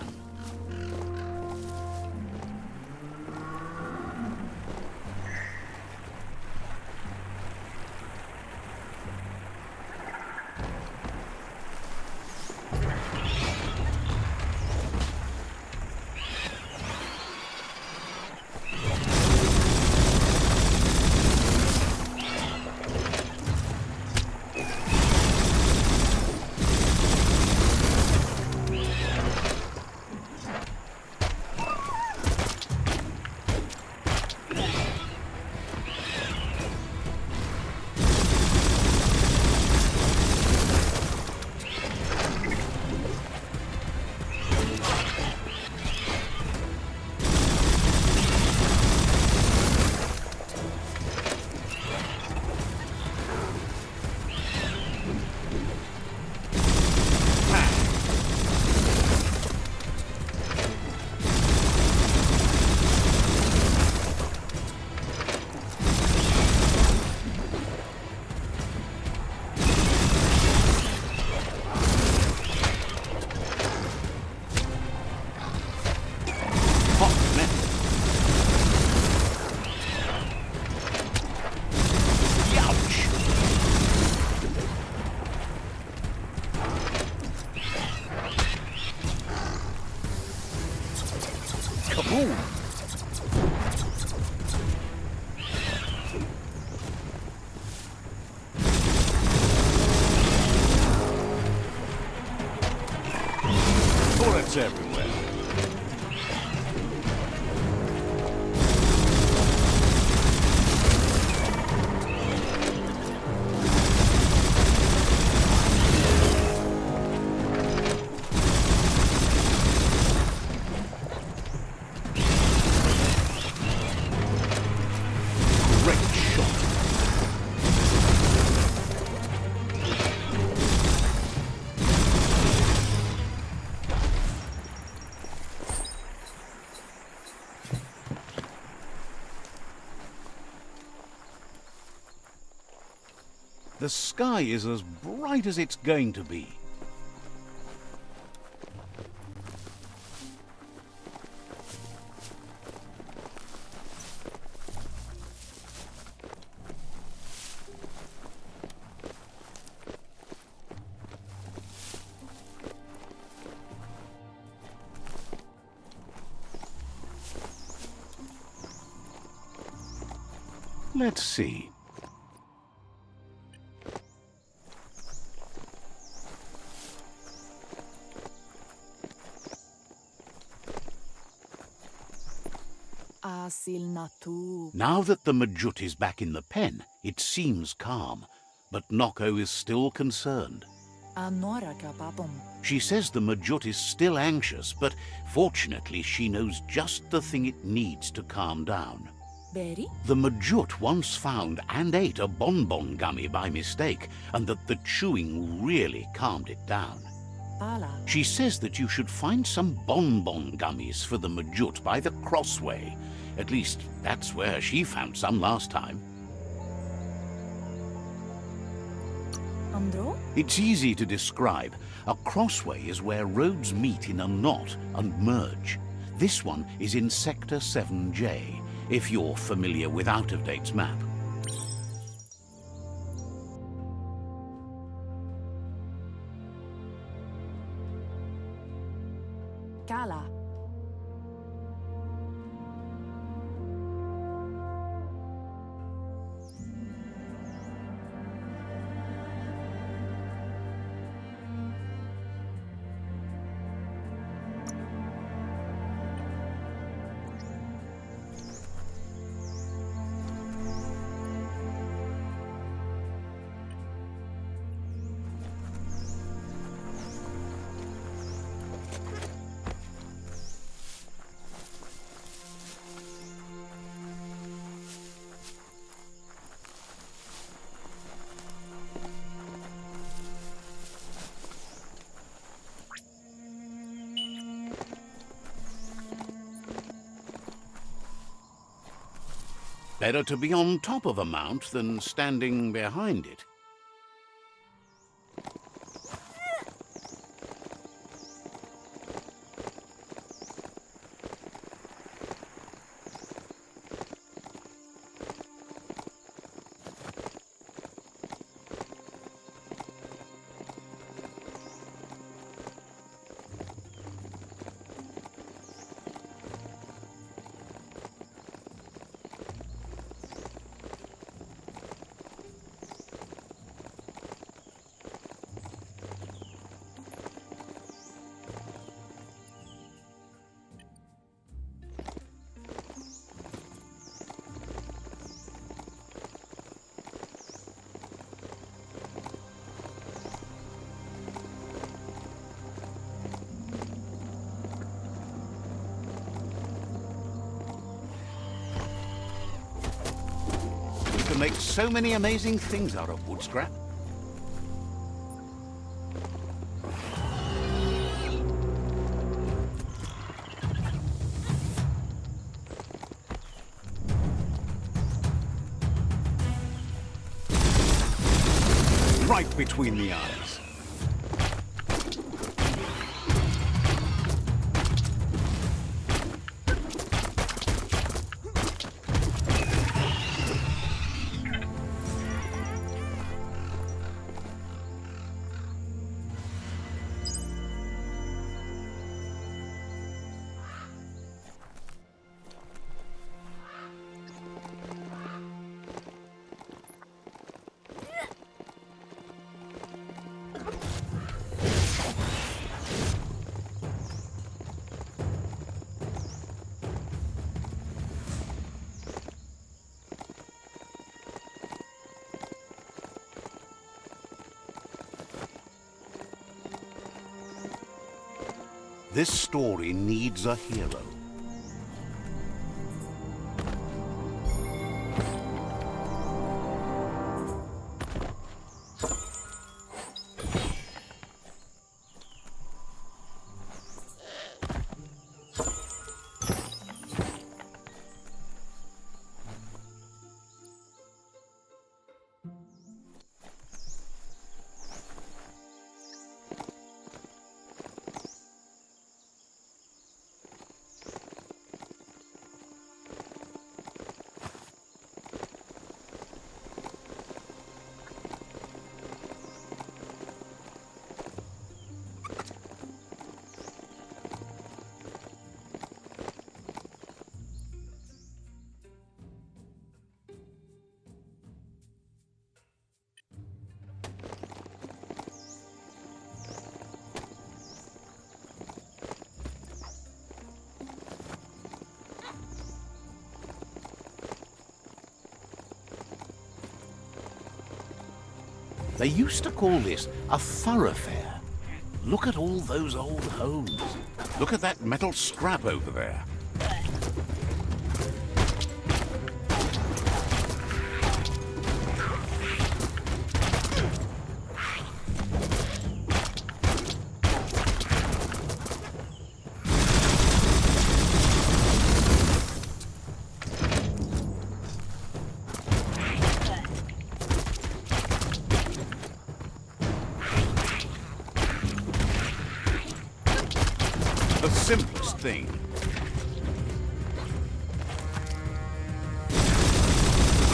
Bullets everywhere. The sky is as bright as it's going to be. Let's see. Asil natu. Now that the Majut is back in the pen, it seems calm, but Noko is still concerned. Anora kapapom. She says the Majut is still anxious, but fortunately she knows just the thing it needs to calm down. Berry? The Majut once found and ate a bonbon gummy by mistake, and that the chewing really calmed it down. Pala. She says that you should find some bonbon gummies for the Majut by the crossway. At least, that's where she found some last time. Andro? It's easy to describe. A crossway is where roads meet in a knot and merge. This one is in Sector 7J, if you're familiar with Out-of-Date's map. Kala. Better to be on top of a mount than standing behind it. You can make so many amazing things out of wood scrap. Right between the eyes. This story needs a hero. They used to call this a thoroughfare. Look at all those old homes. Look at that metal scrap over there. The simplest thing.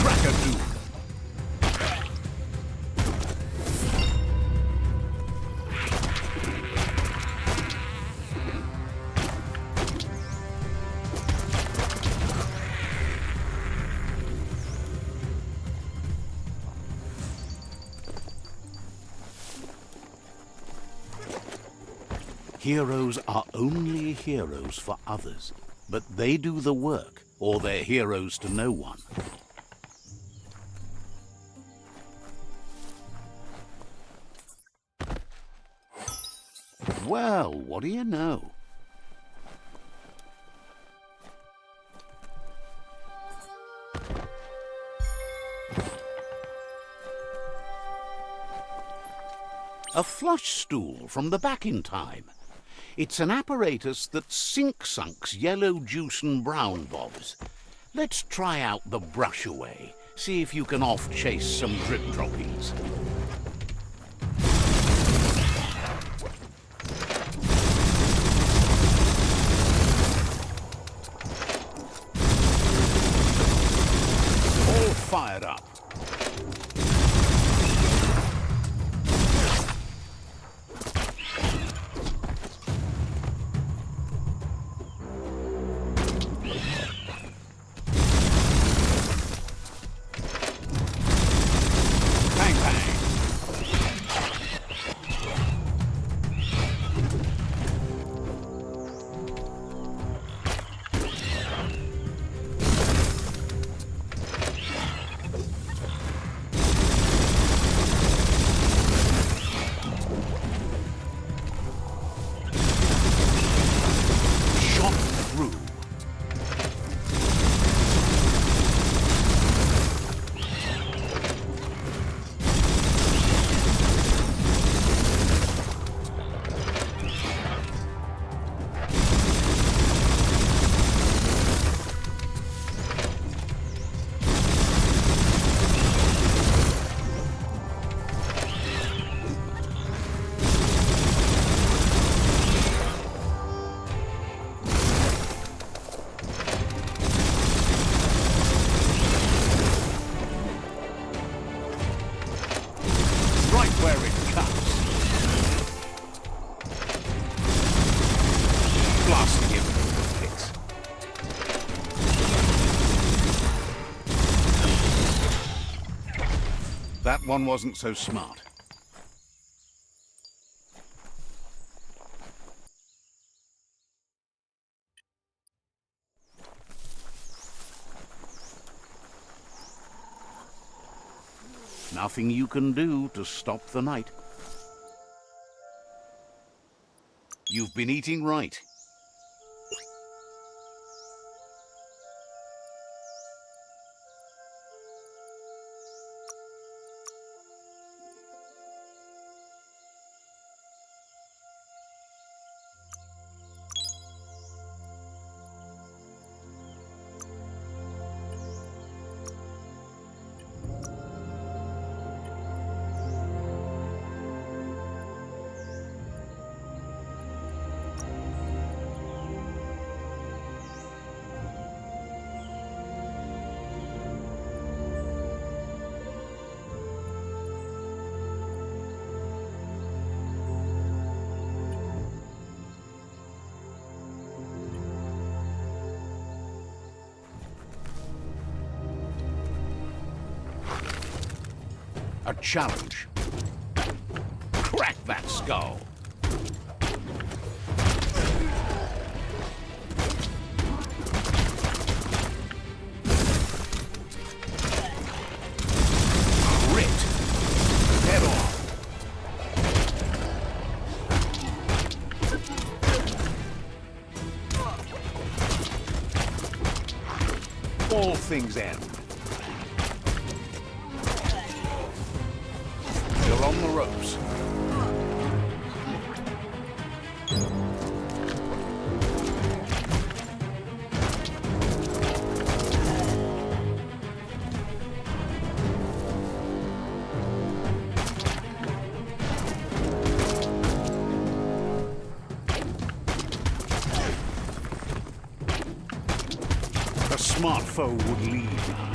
Crack-a-doodle. Heroes are only heroes for others, but they do the work, or they're heroes to no one. Well, what do you know? A flush stool from the back in time. It's an apparatus that sink-sunks yellow juice and brown bobs. Let's try out the brush away. See if you can off-chase some drip droppings. All fired up. Where it cuts. Blasting him with the picks. That one wasn't so smart. Nothing you can do to stop the night. You've been eating right. A challenge. Crack that skull. Crit. Head on. all things end. You're on the ropes. A smart foe would lead now.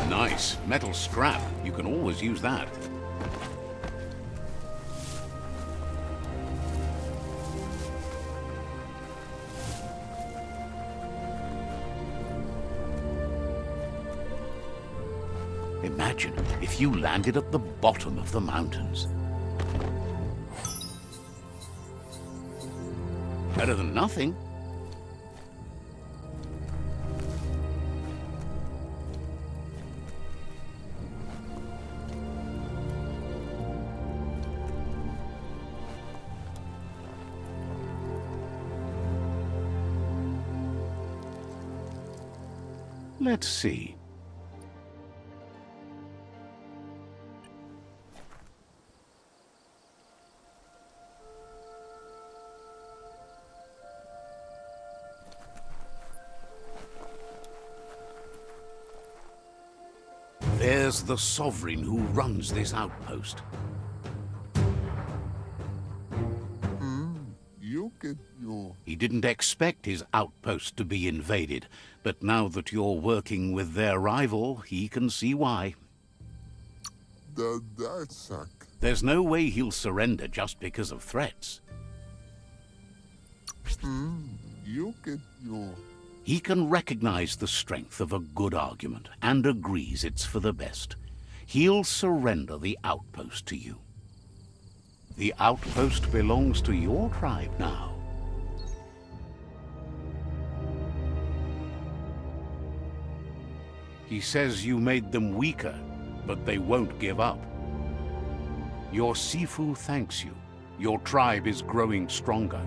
Nice. Metal scrap. You can always use that. Imagine if you landed at the bottom of the mountains. Better than nothing. Let's see. There's the sovereign who runs this outpost. He didn't expect his outpost to be invaded, but now that you're working with their rival, he can see why. There's no way he'll surrender just because of threats. He can recognize the strength of a good argument and agrees it's for the best. He'll surrender the outpost to you. The outpost belongs to your tribe now. He says you made them weaker, but they won't give up. Your Sifu thanks you. Your tribe is growing stronger.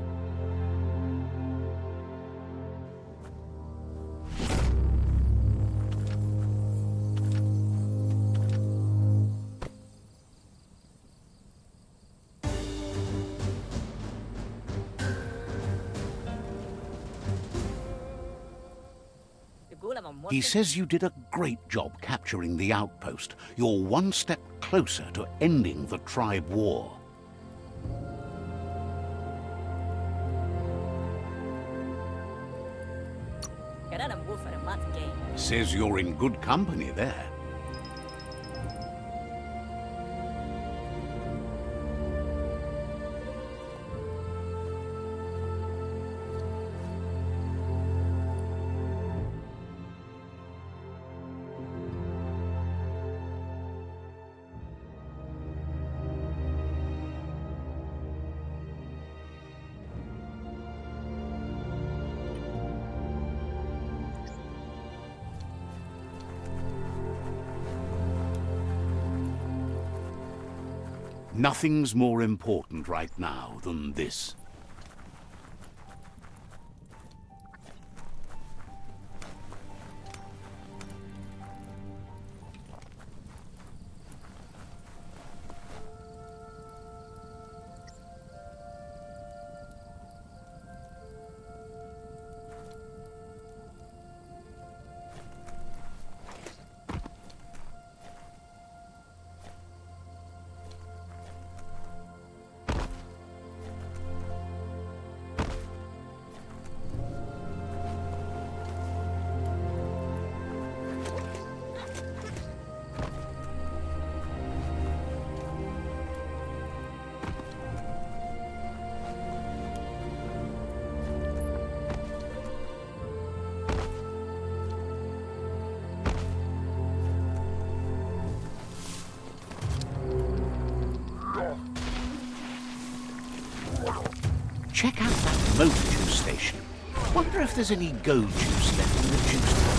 He says you did a great job capturing the outpost. You're one step closer to ending the tribe war. Says you're in good company there. Nothing's more important right now than this. check out that motor juice station. Wonder if there's any go juice left in the juice drawer.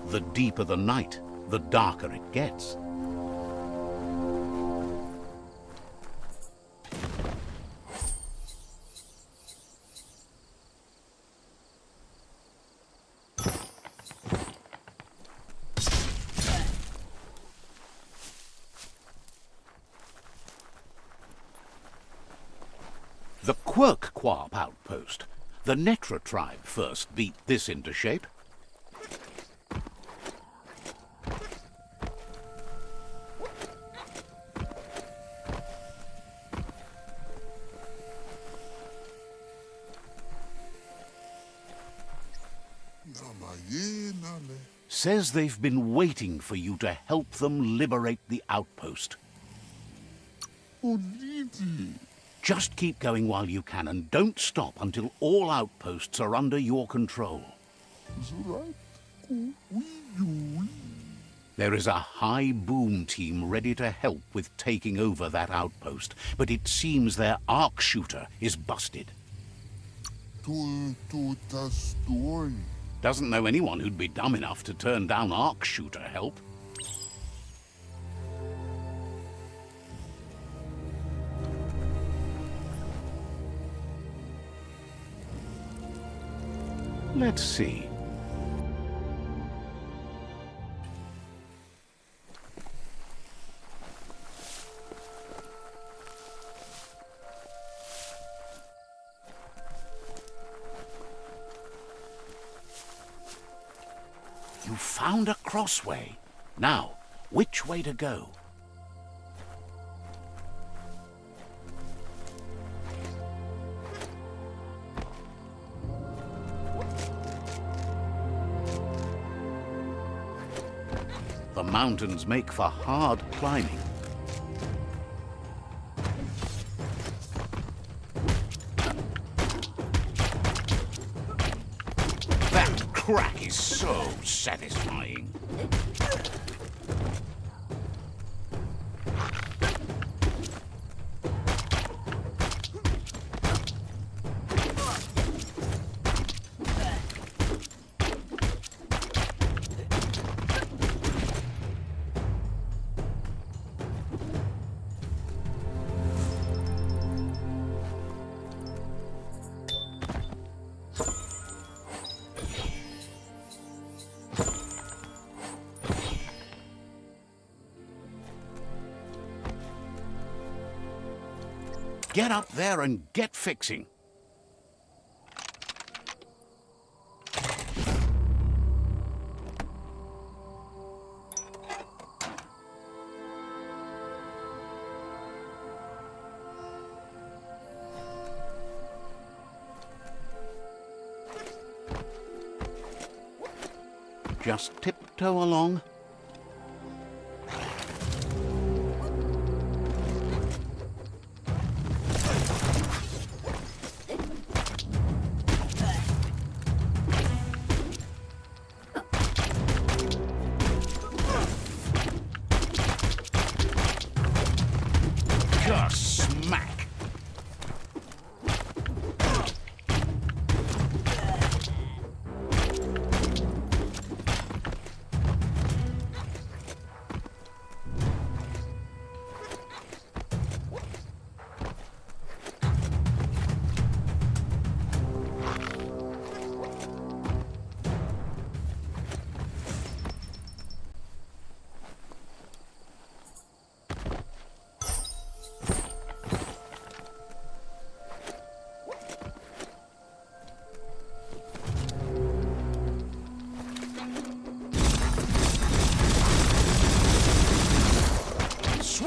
The deeper the night, the darker it gets. The Quirk-Quarp outpost. The Netra tribe first beat this into shape. Says they've been waiting for you to help them liberate the outpost. Just keep going while you can, and don't stop until all outposts are under your control. There is a high boom team ready to help with taking over that outpost, but it seems their arc shooter is busted. Doesn't know anyone who'd be dumb enough to turn down arc shooter help. Let's see. You found a crossway. Now, which way to go? The mountains make for hard climbing. That crack is so satisfying. Get up there and get fixing. Just tiptoe along. Smack!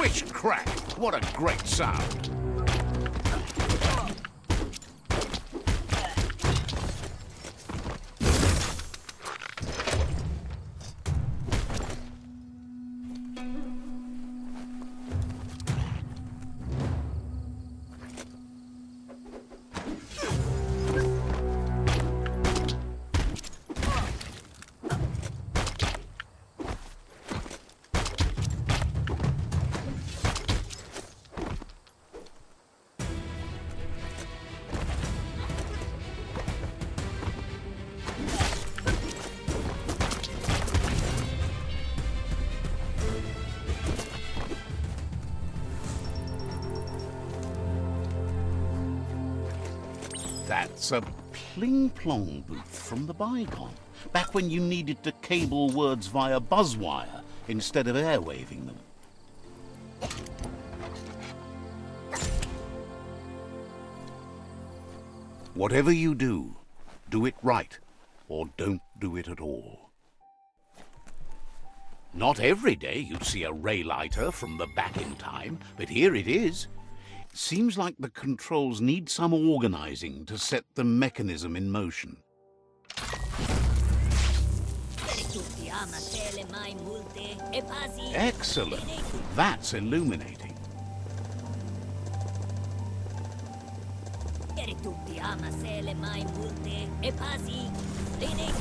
Swish crack! What a great sound! That's a pling-plong booth from the bygone, back when you needed to cable words via buzzwire instead of airwaving them. Whatever you do it right, or don't do it at all. Not every day you'd see a ray lighter from the back in time, but here it is. Seems like the controls need some organizing to set the mechanism in motion. Excellent. That's illuminating. Tutti ama se le mai multe e pasi lene.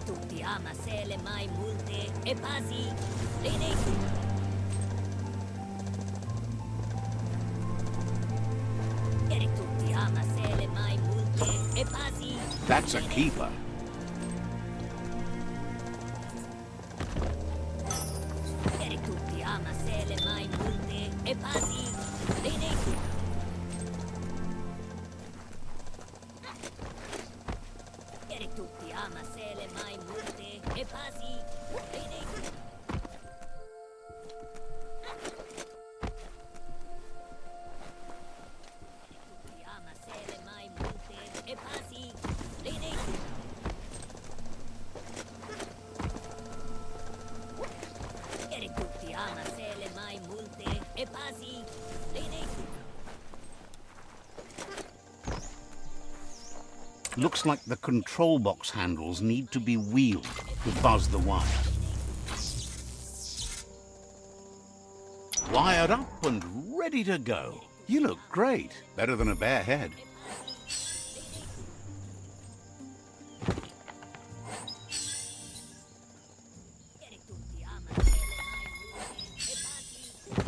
Tutti ama se le mai multe e pasi. That's a keeper. Tutti ama se le mai multe e pasi lene. Tutti ama se le mai multe e pasi lene. Tutti ama se le mai multe e pasi lene. Tutti ama se le mai multe e pasi lene. Looks like the control box handles need to be wheeled to buzz the wire. Wired up and ready to go. You look great. Better than a bare head.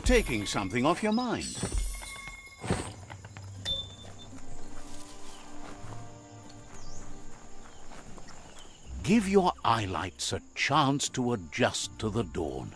Taking something off your mind. Give your eyelights a chance to adjust to the dawn.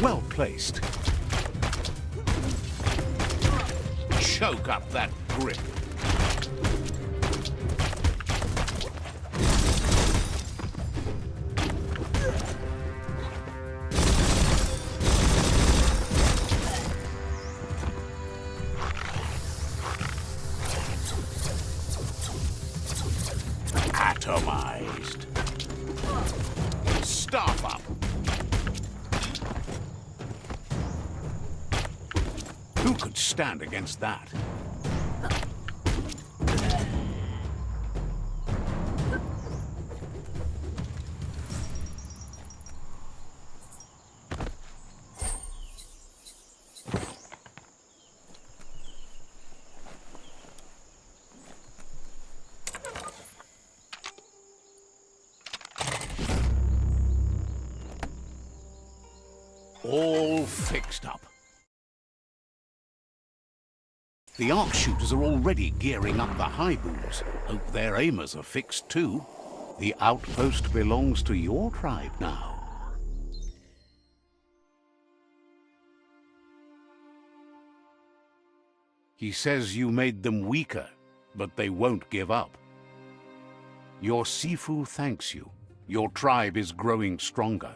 Well placed. Choke up that grip. Who could stand against that? All fixed up. The arc shooters are already gearing up the high booms. Hope their aimers are fixed too. The outpost belongs to your tribe now. He says you made them weaker, but they won't give up. Your Sifu thanks you. Your tribe is growing stronger.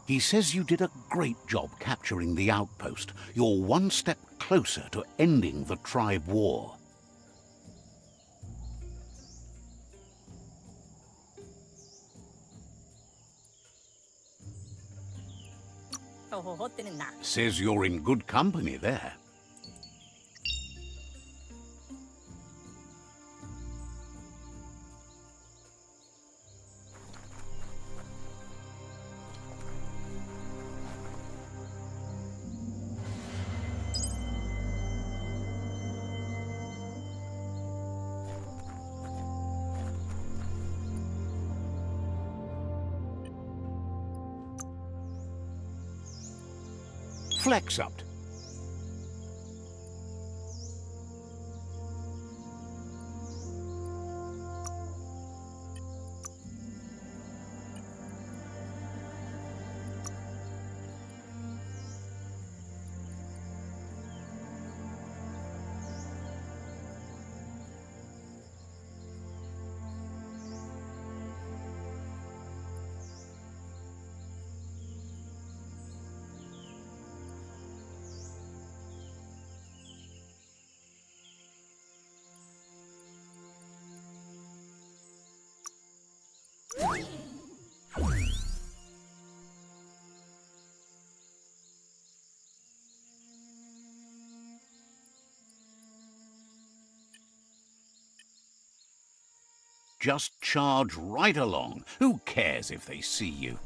He says you did a great job capturing the outpost. You're one step closer to ending the tribe war. Says you're in good company there. Flex up. Just charge right along. Who cares if they see you?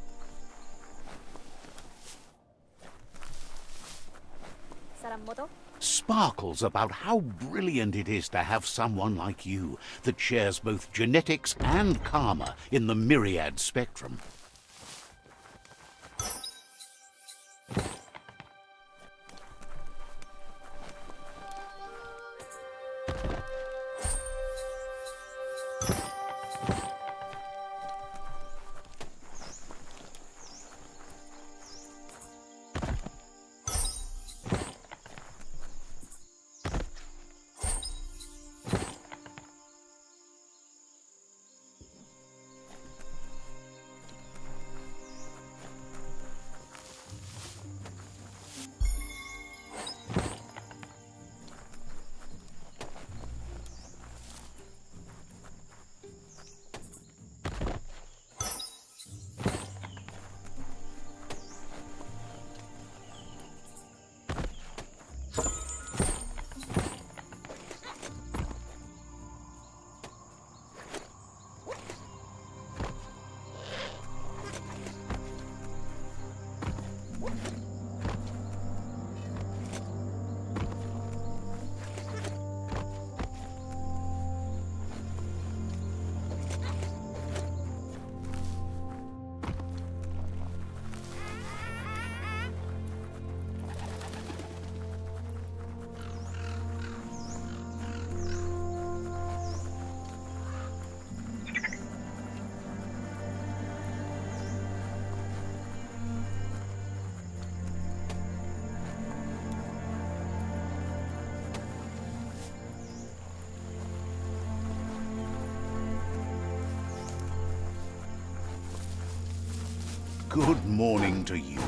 Sparkles about how brilliant it is to have someone like you that shares both genetics and karma in the myriad spectrum. Good morning to you.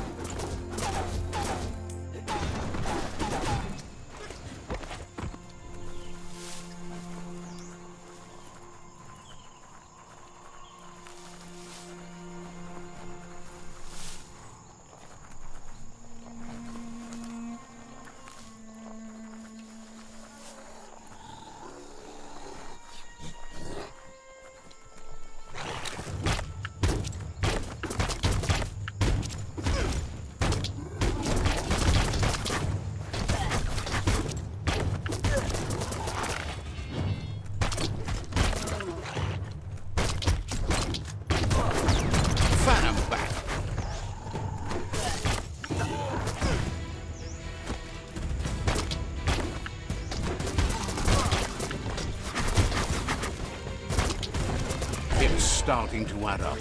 Starting to add up.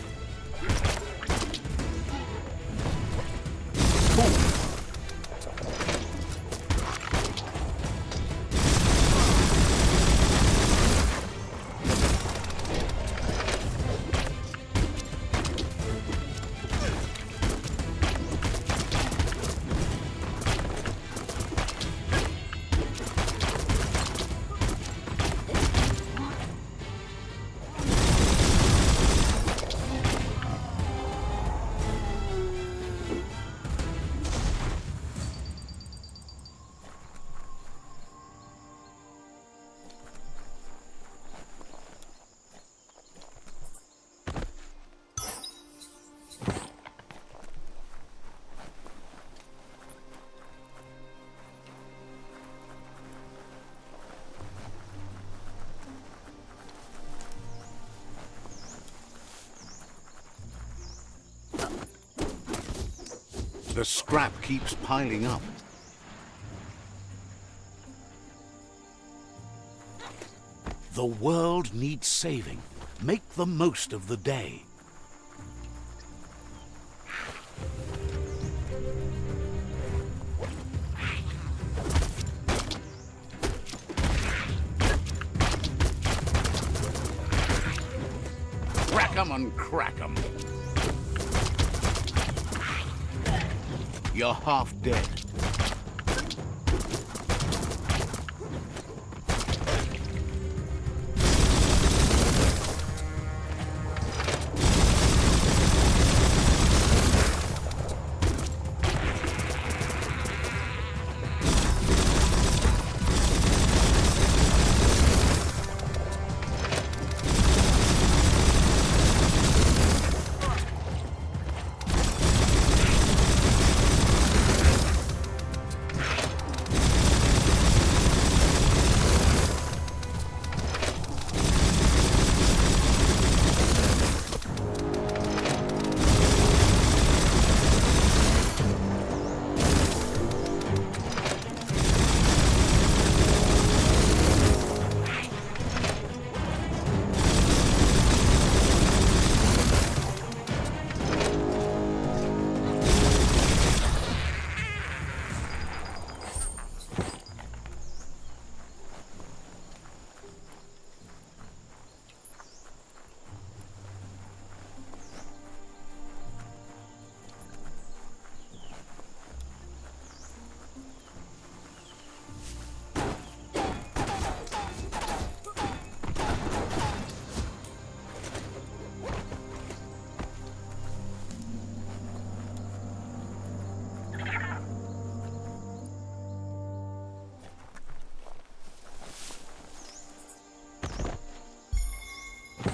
The scrap keeps piling up. The world needs saving. Make the most of the day. Crack 'em and crack 'em. You're half dead.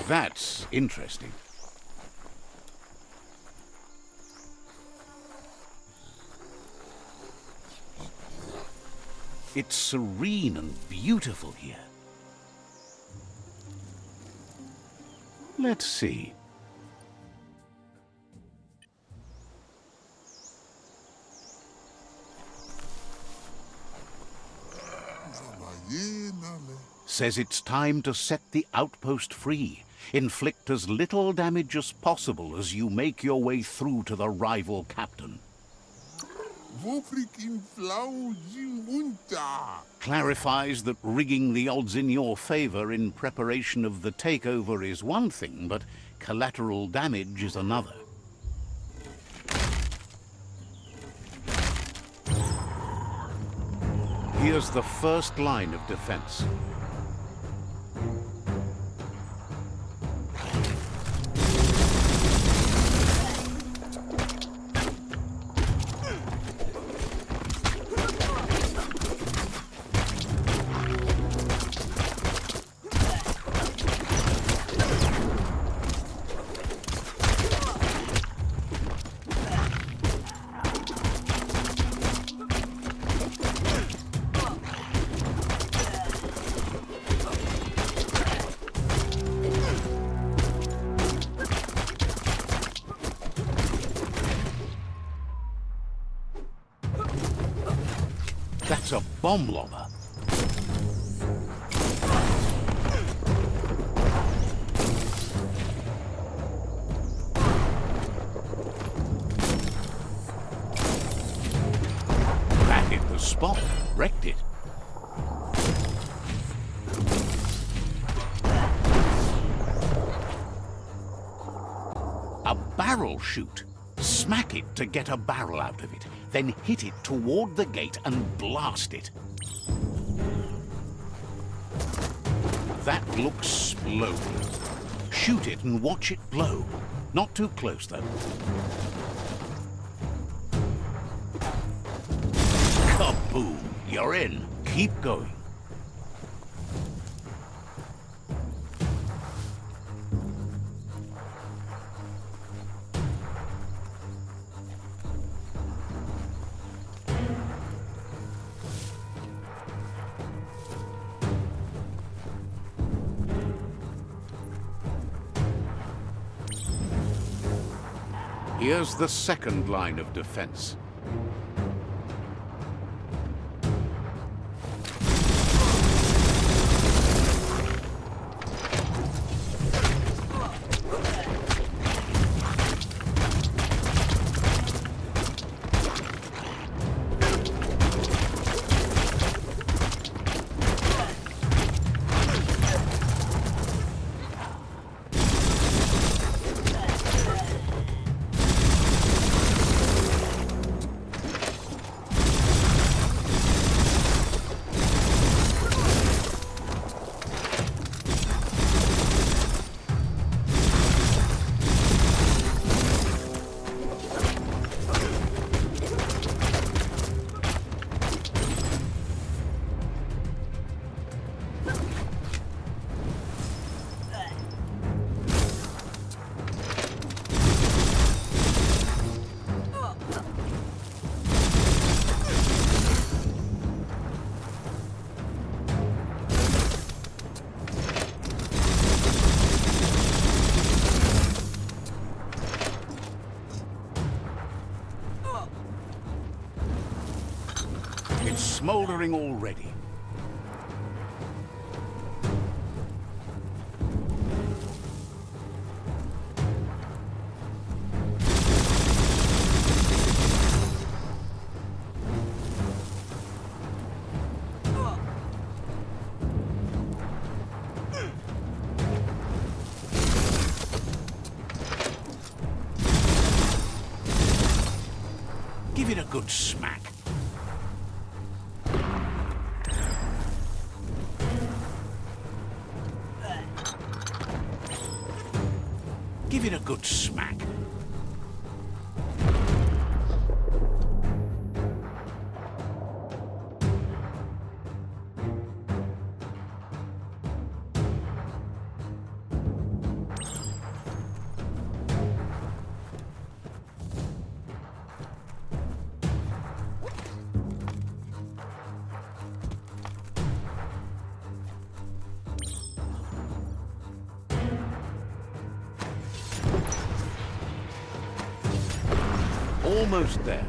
That's interesting. It's serene and beautiful here. Let's see. Says it's time to set the outpost free. Inflict as little damage as possible as you make your way through to the rival captain. Clarifies that rigging the odds in your favor in preparation of the takeover is one thing, but collateral damage is another. Here's the first line of defense. That's a bomb lobber. That hit the spot, wrecked it. A barrel shoot. Smack it to get a barrel out of it, then hit it toward the gate and blast it. That looks exploding. Shoot it and watch it blow. Not too close, though. Kaboom! You're in. Keep going. Here's the second line of defense. It's smoldering already. Give it a good smack. Give it a good smack. Almost there.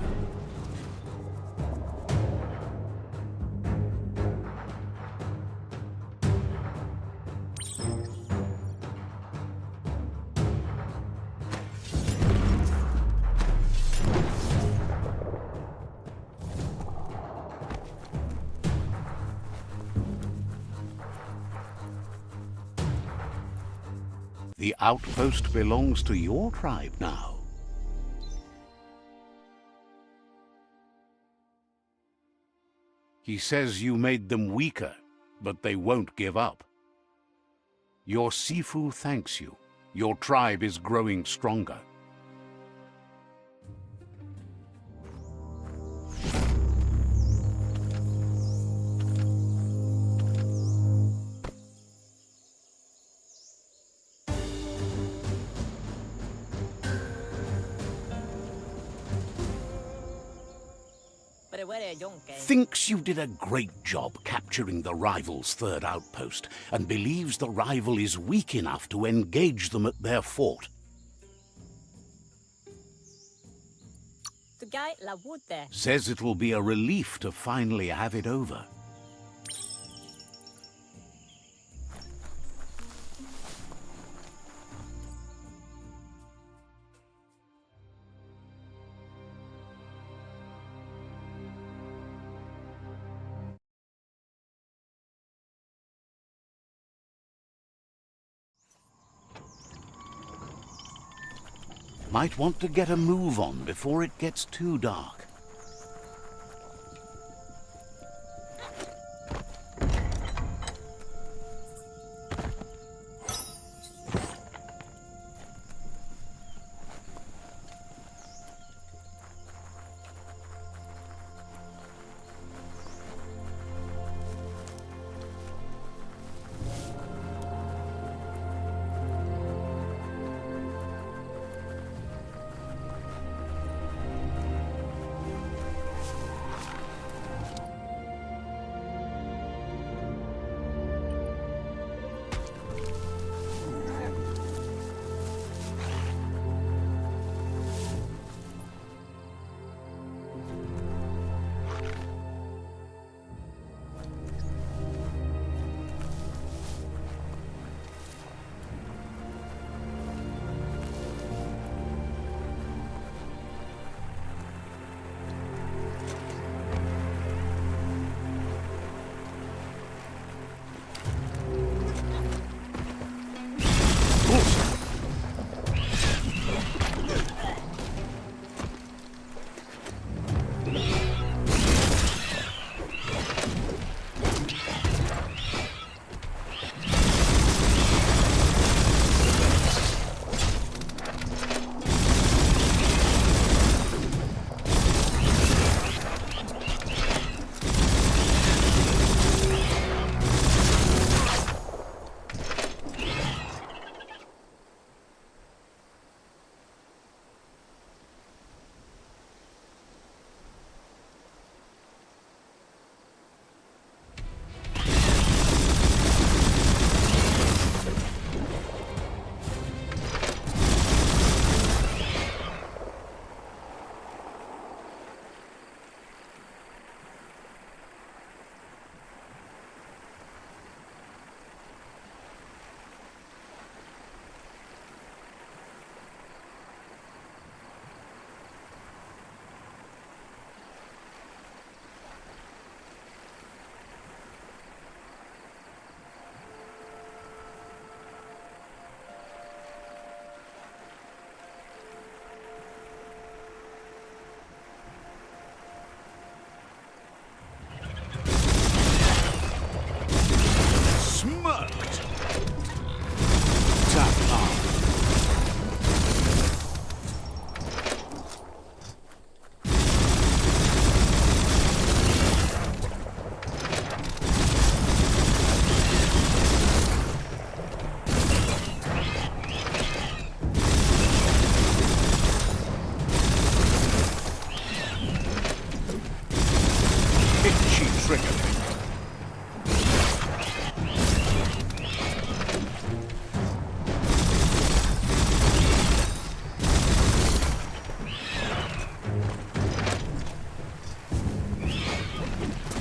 The outpost belongs to your tribe now. He says you made them weaker, but they won't give up. Your Sifu thanks you. Your tribe is growing stronger. Thinks you did a great job capturing the rival's third outpost, and believes the rival is weak enough to engage them at their fort. Says it will be a relief to finally have it over. Might want to get a move on before it gets too dark.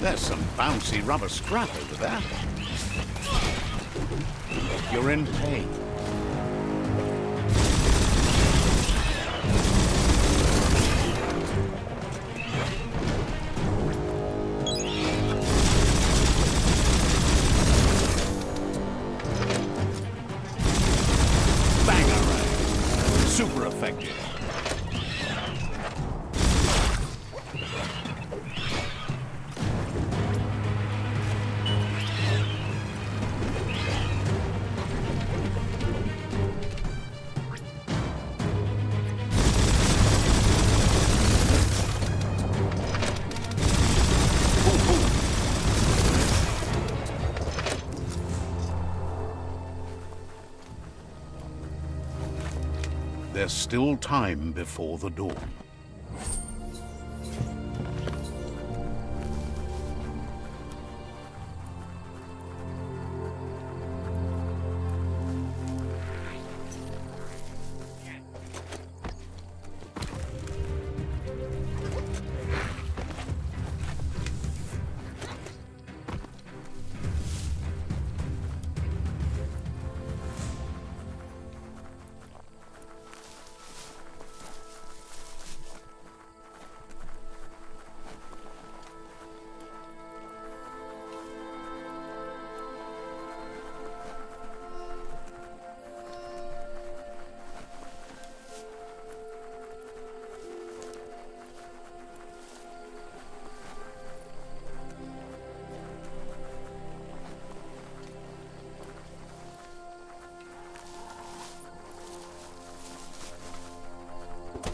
There's some bouncy rubber scrap over there. You're in pain. Bangarang. Super effective. There's still time before the dawn.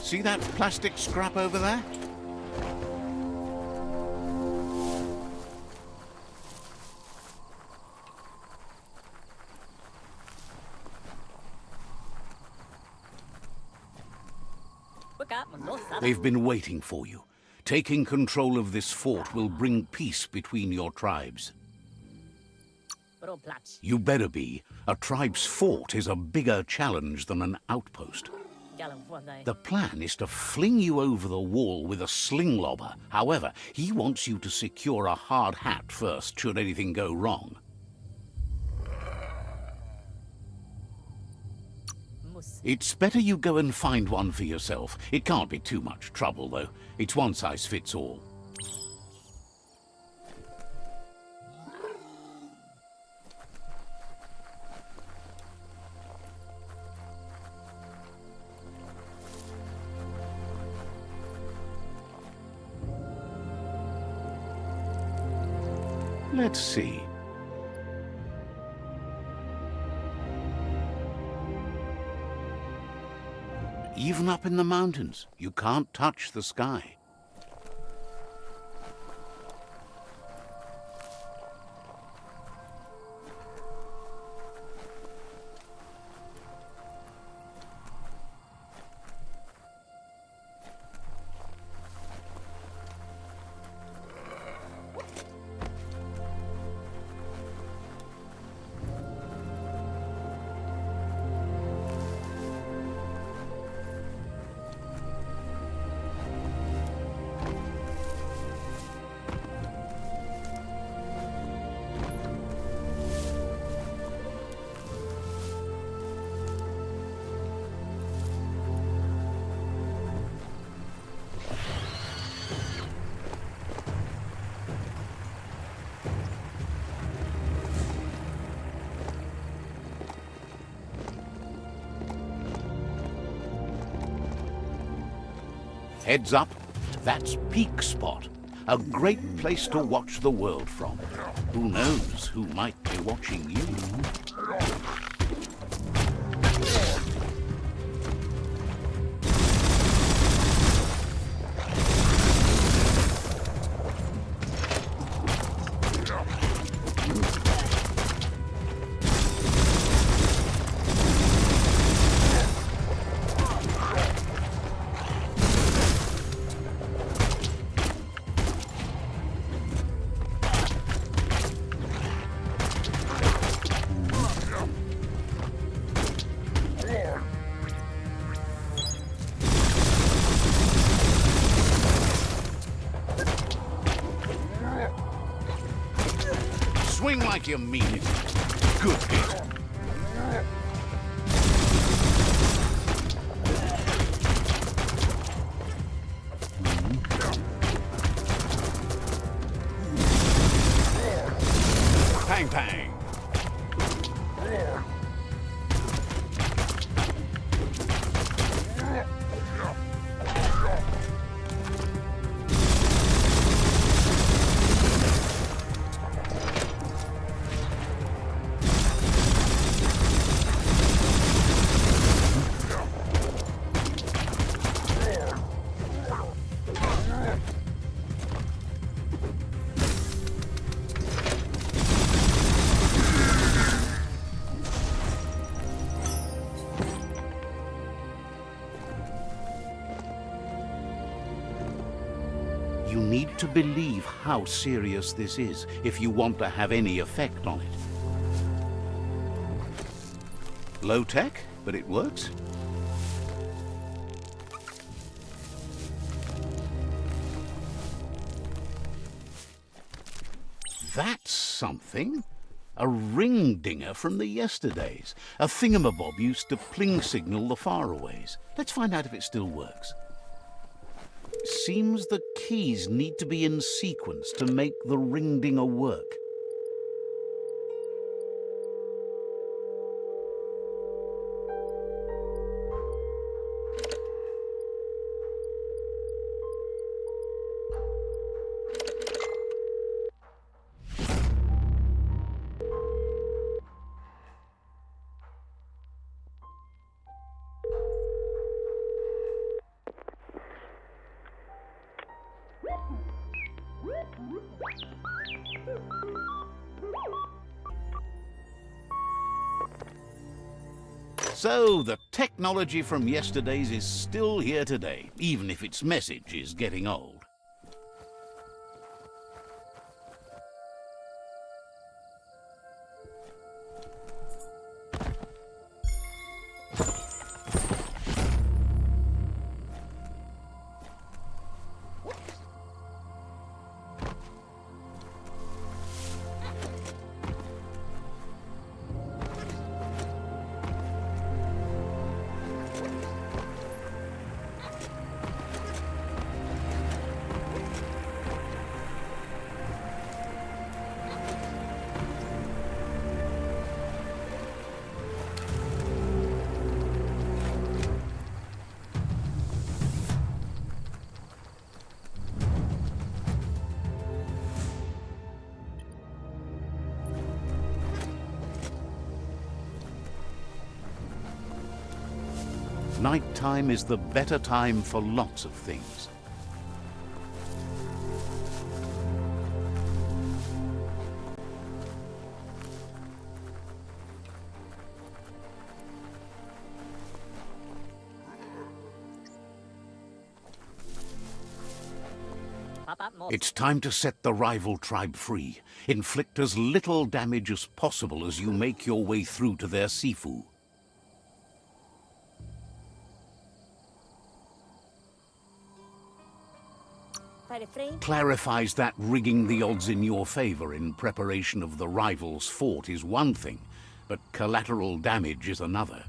See that plastic scrap over there? They've been waiting for you. Taking control of this fort will bring peace between your tribes. You better be. A tribe's fort is a bigger challenge than an outpost. The plan is to fling you over the wall with a sling lobber. However, he wants you to secure a hard hat first, should anything go wrong. It's better you go and find one for yourself. It can't be too much trouble, though. It's one size fits all. Let's see. Even up in the mountains, you can't touch the sky. Heads up, that's Peak Spot. A great place to watch the world from. Who knows who might be watching you? Swing like you mean it. Good hit. Pang pang. You need to believe how serious this is if you want to have any effect on it. Low tech, but it works. That's something. A ring dinger from the yesterdays. A thingamabob used to pling signal the faraways. Let's find out if it still works. Seems the keys need to be in sequence to make the ring dinger work. So, the technology from yesterdays is still here today, even if its message is getting old. Nighttime is the better time for lots of things. It's time to set the rival tribe free. Inflict as little damage as possible as you make your way through to their sifu. Clarifies that rigging the odds in your favor in preparation of the rival's fort is one thing, but collateral damage is another.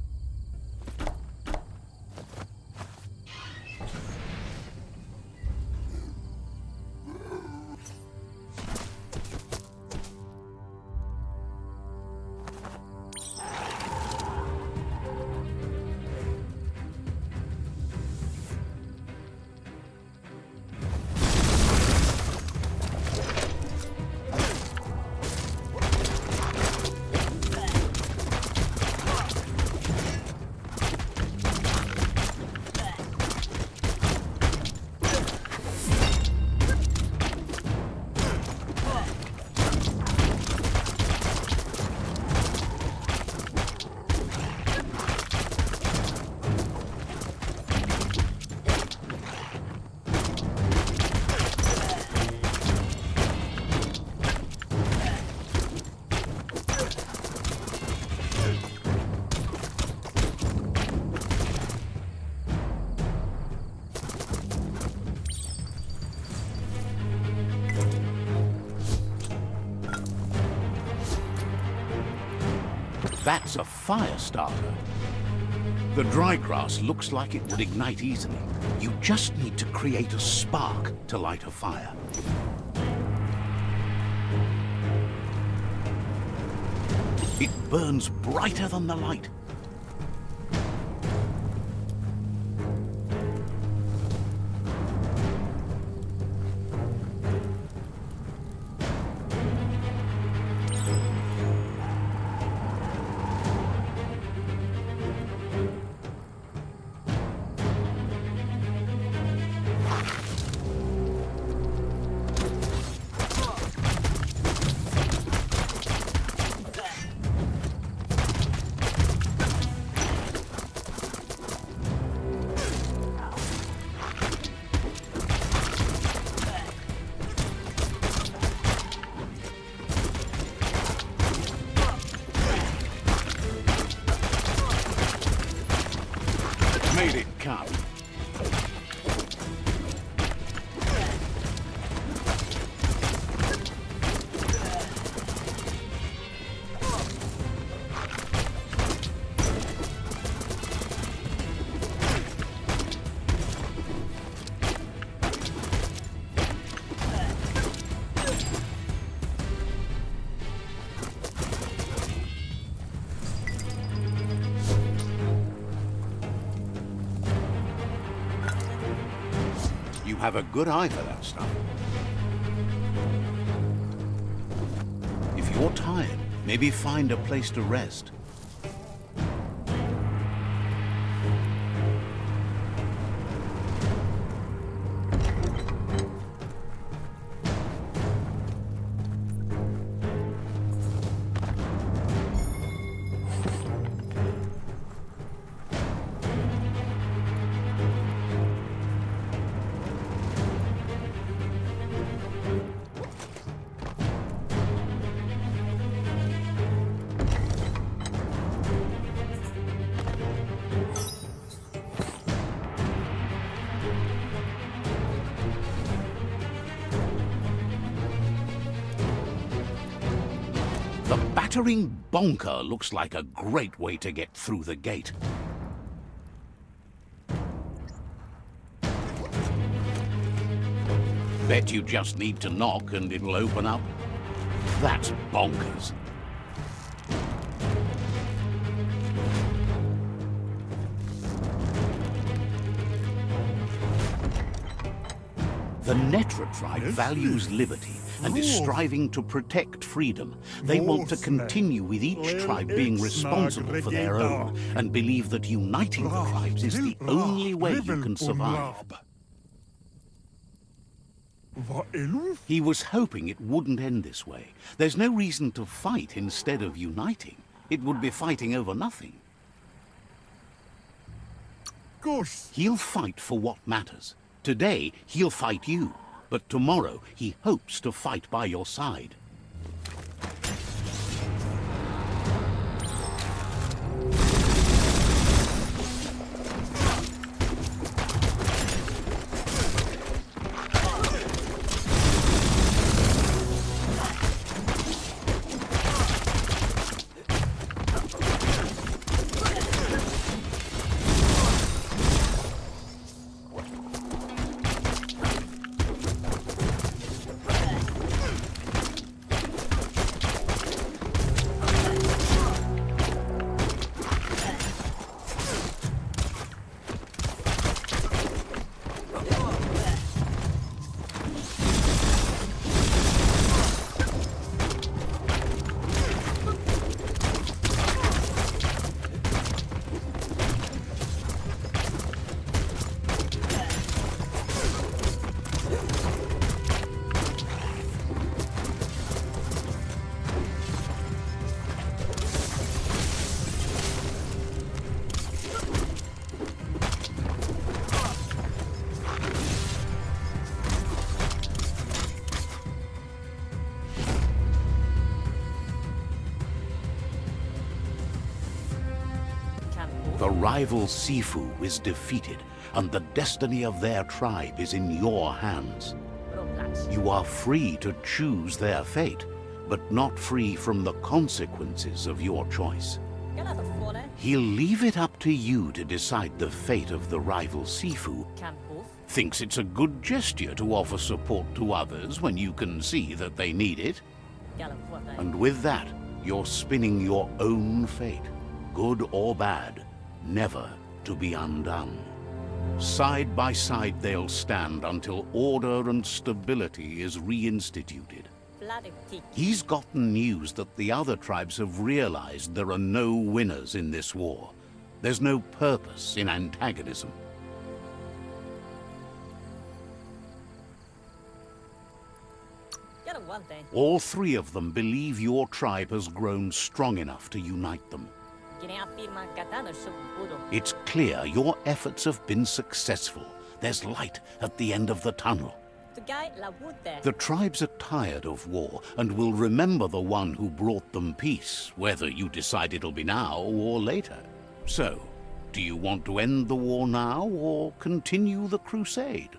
That's a fire starter. The dry grass looks like it would ignite easily. You just need to create a spark to light a fire. It burns brighter than the light. made it cut. You have a good eye for that stuff. If you're tired, maybe find a place to rest. The battering bonker looks like a great way to get through the gate. Bet you just need to knock and it'll open up. That's bonkers. The Netra tribe values liberty and is striving to protect freedom. They want to continue with each tribe being responsible for their own and believe that uniting the tribes is the only way you can survive. He was hoping it wouldn't end this way. There's no reason to fight instead of uniting. It would be fighting over nothing. He'll fight for what matters. Today, he'll fight you, but tomorrow he hopes to fight by your side. The rival Sifu is defeated, and the destiny of their tribe is in your hands. You are free to choose their fate, but not free from the consequences of your choice. He'll leave it up to you to decide the fate of the rival Sifu. Thinks it's a good gesture to offer support to others when you can see that they need it. And with that, you're spinning your own fate, good or bad, never to be undone. Side by side they'll stand until order and stability is reinstituted. He's gotten news that the other tribes have realized there are no winners in this war. There's no purpose in antagonism. All three of them believe your tribe has grown strong enough to unite them. It's clear your efforts have been successful. There's light at the end of the tunnel. The tribes are tired of war and will remember the one who brought them peace, whether you decide it'll be now or later. So, Do you want to end the war now or continue the crusade?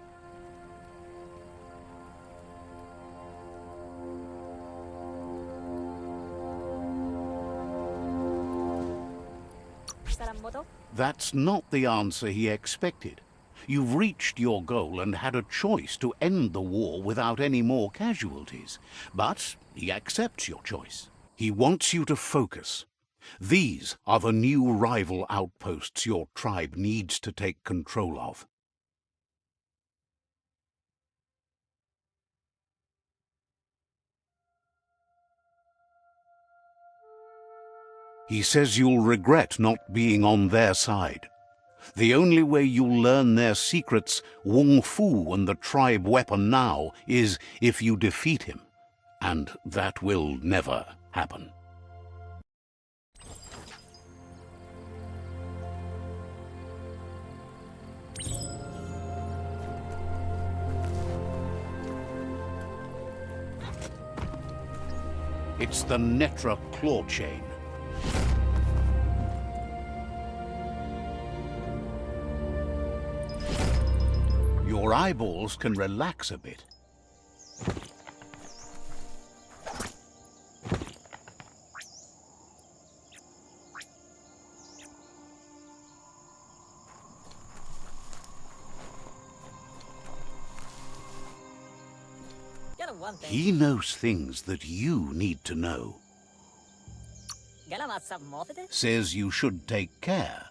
Sarammoto? That's not the answer he expected. You've reached your goal and had a choice to end the war without any more casualties. But he accepts your choice. He wants you to focus. These are the new rival outposts your tribe needs to take control of. He says you'll regret not being on their side. The only way you'll learn their secrets, Wung Fu and the tribe weapon now, is if you defeat him. And that will never happen. It's the Netra claw chain. Your eyeballs can relax a bit. Get one thing. He knows things that you need to know. Gala some more for this? Says you should take care.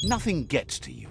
Nothing gets to you.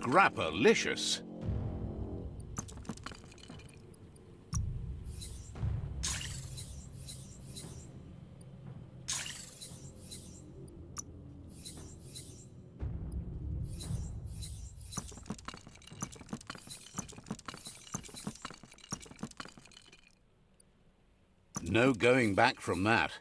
Scrapalicious. No going back from that.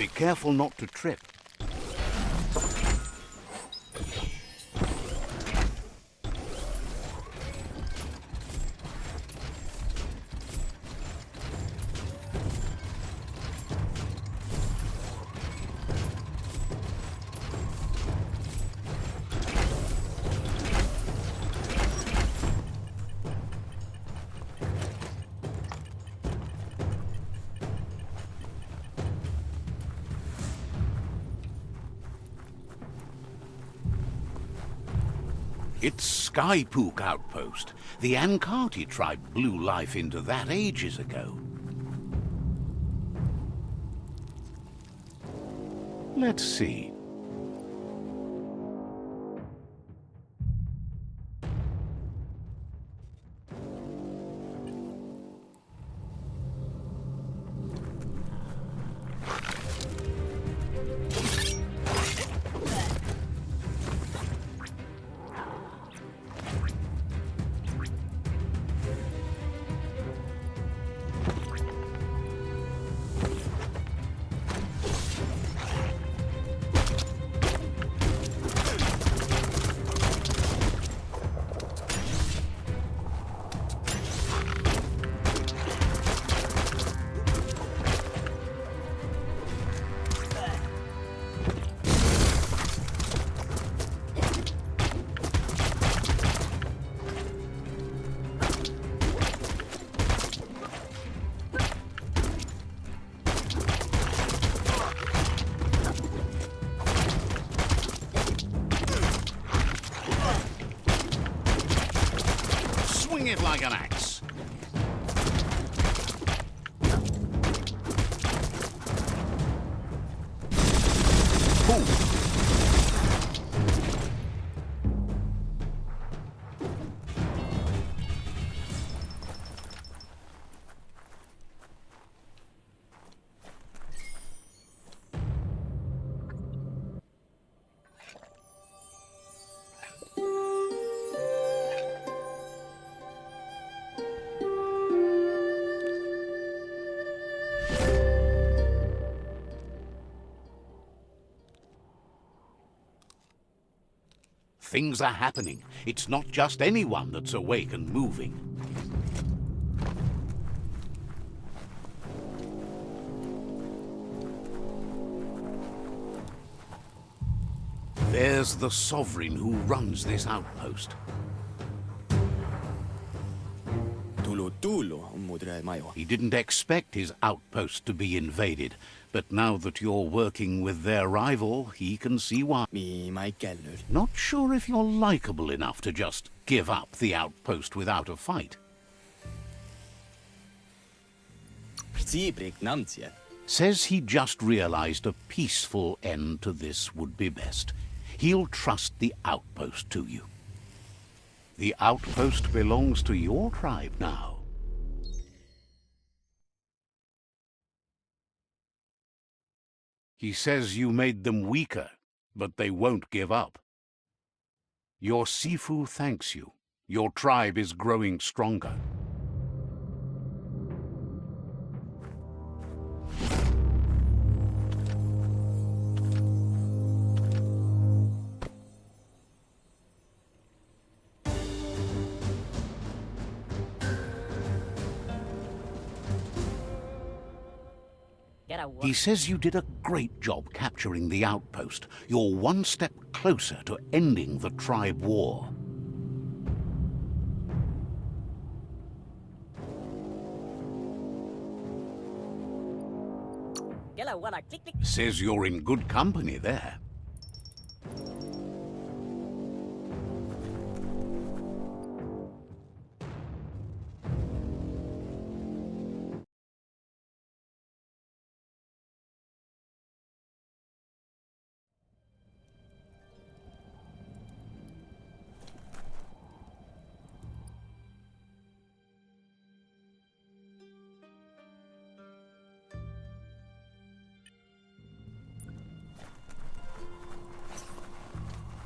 Be careful not to trip. It's Skypook Outpost. The Ankati tribe blew life into that ages ago. Let's see. Swing it like an axe. Boom. Things are happening. It's not just anyone that's awake and moving. There's the sovereign who runs this outpost. He didn't expect his outpost to be invaded, but now that you're working with their rival, he can see why. Not sure if you're likable enough to just give up the outpost without a fight. Says he just realized a peaceful end to this would be best. He'll trust the outpost to you. The outpost belongs to your tribe now. He says you made them weaker, but they won't give up. Your Sifu thanks you. Your tribe is growing stronger. He says you did a great job capturing the outpost. You're one step closer to ending the tribe war. Says you're in good company there.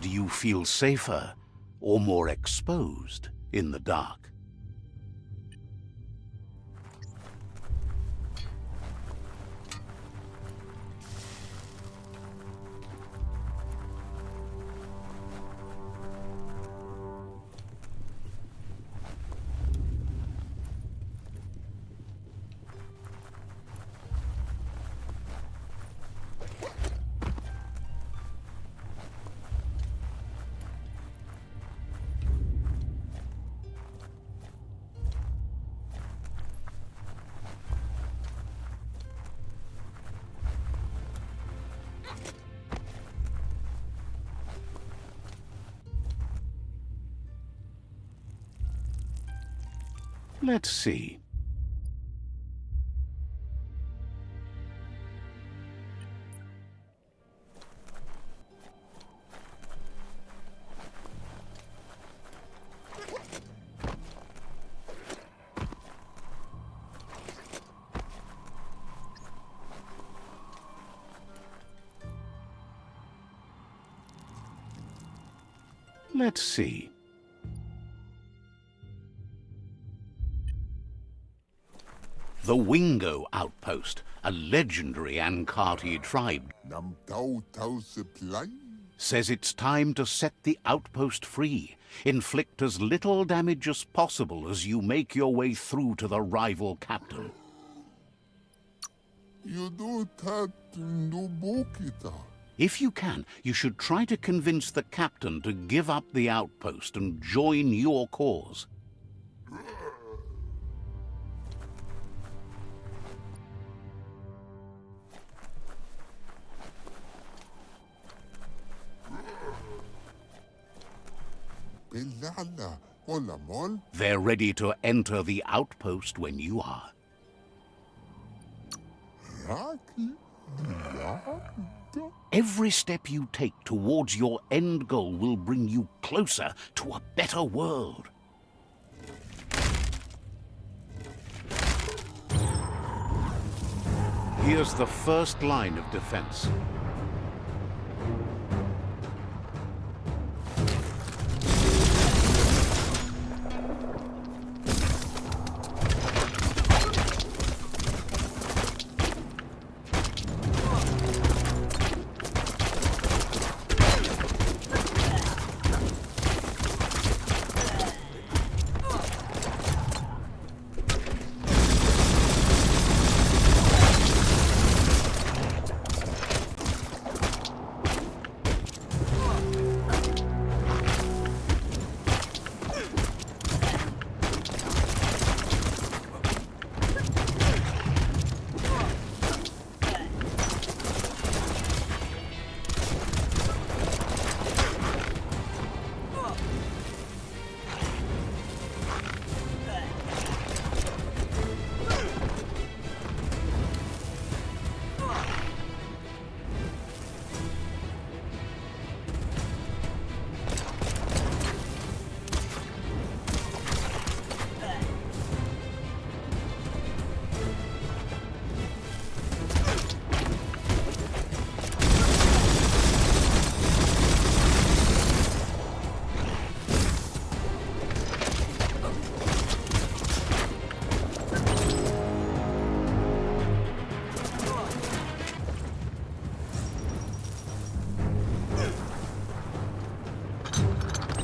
Do you feel safer or more exposed in the dark? Let's see. Let's see. The Wingo Outpost, a legendary Ankati tribe, says it's time to set the outpost free. Inflict as little damage as possible as you make your way through to the rival captain. If you can, you should try to convince the captain to give up the outpost and join your cause. They're ready to enter the outpost when you are. Every step you take towards your end goal will bring you closer to a better world. Here's the first line of defense.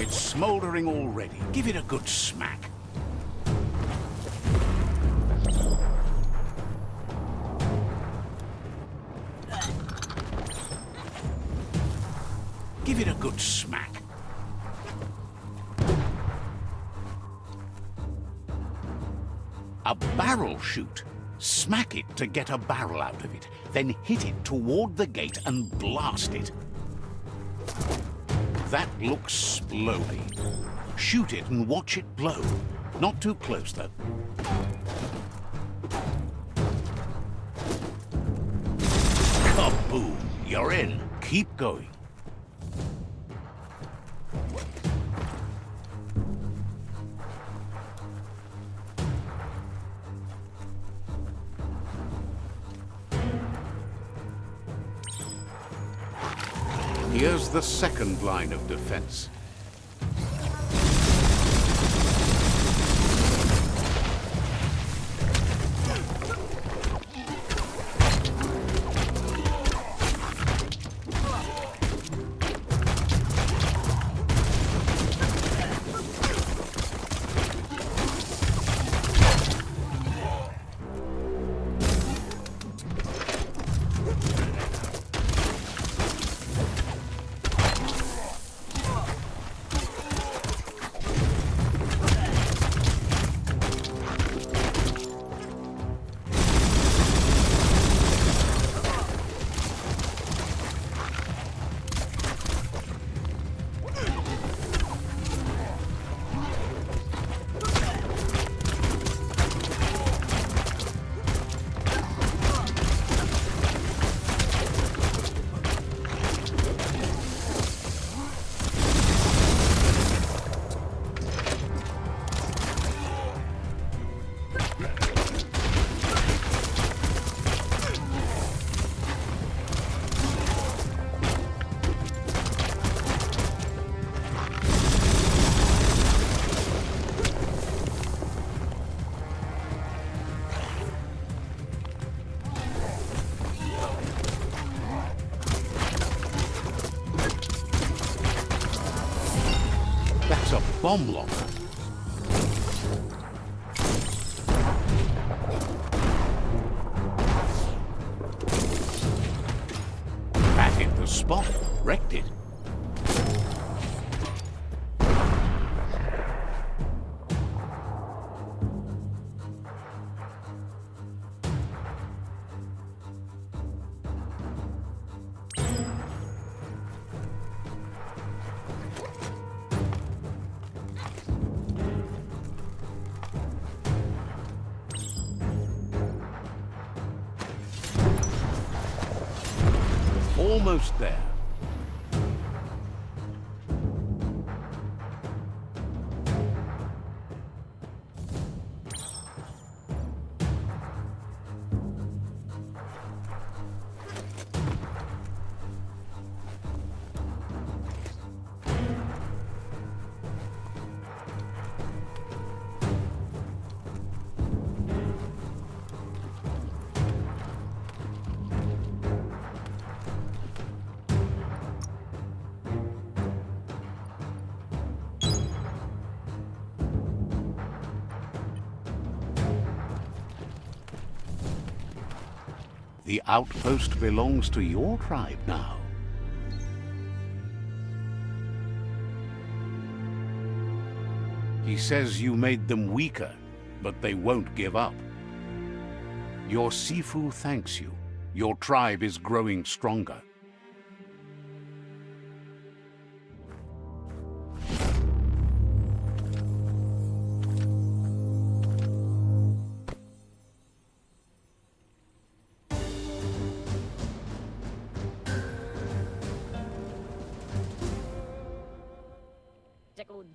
It's smoldering already. Give it a good smack. Give it a good smack. A barrel shoot. Smack it to get a barrel out of it. Then hit it toward the gate and blast it. That looks splody. Shoot it and watch it blow. Not too close, though. Kaboom! You're in. Keep going. Here's the second line of defense. bomb locker. That hit the spot, wrecked it. Almost there. The outpost belongs to your tribe now. He says you made them weaker, but they won't give up. Your Sifu thanks you. Your tribe is growing stronger.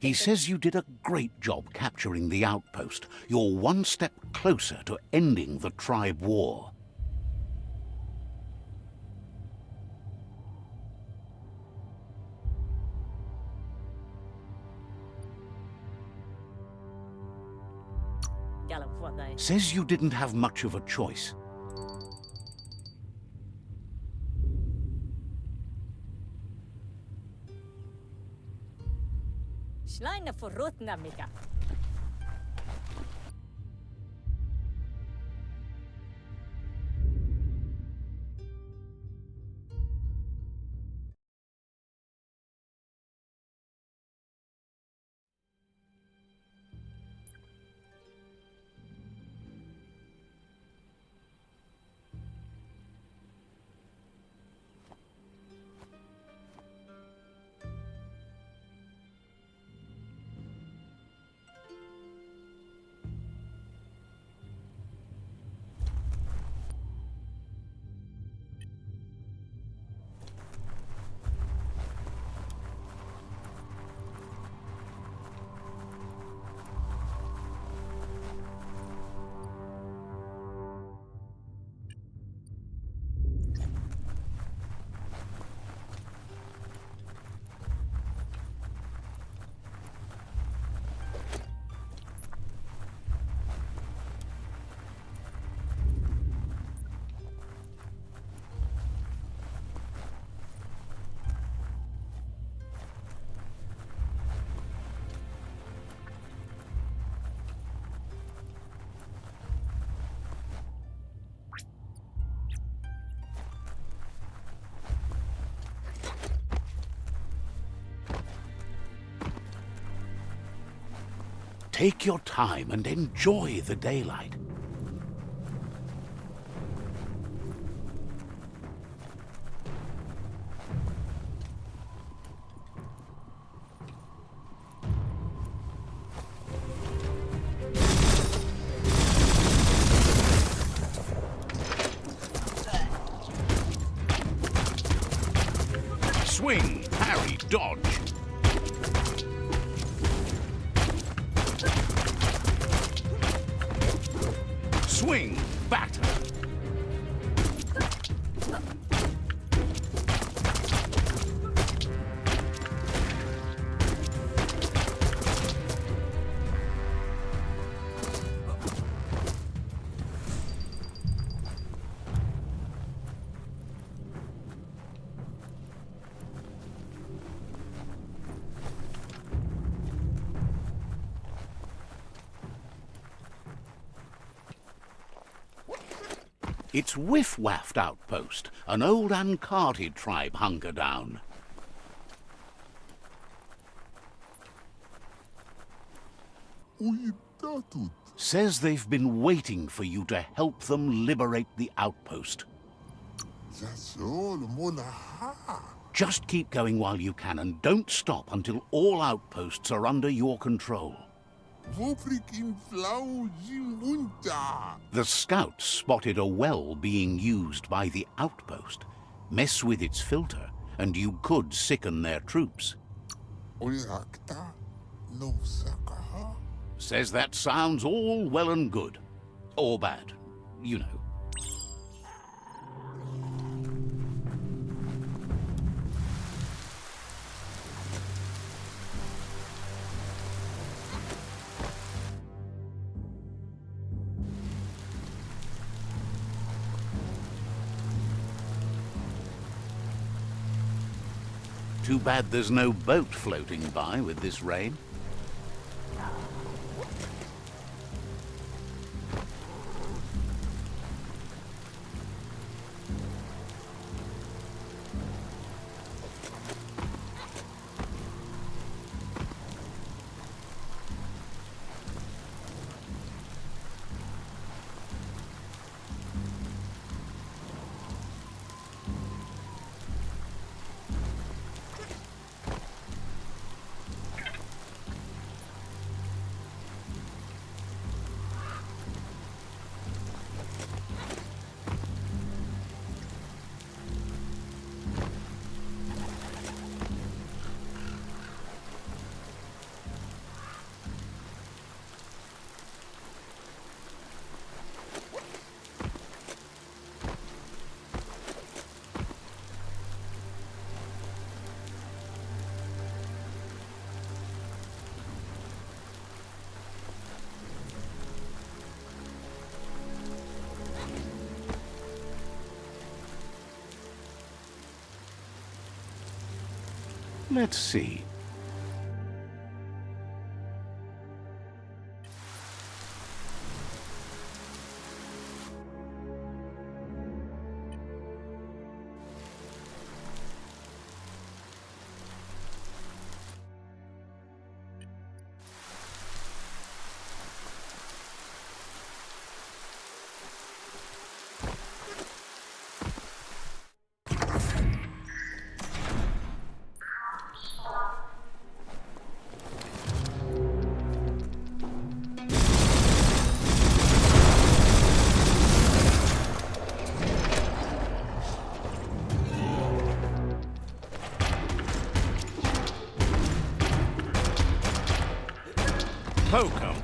He says you did a great job capturing the outpost. You're one step closer to ending the tribe war. Says you didn't have much of a choice. Schleine verrotna mika. Take your time and enjoy the daylight. Swing, parry, dodge. Swing, batter. It's Whiff-Waffed Outpost, an old uncarted tribe hunker down. Says they've been waiting for you to help them liberate the outpost. Just keep going while you can and don't stop until all outposts are under your control. The scouts spotted a well being used by the outpost. Mess with its filter, and you could sicken their troops. Says that sounds all well and good. Or bad, you know. Too bad there's no boat floating by with this rain. Let's see. Poke 'em.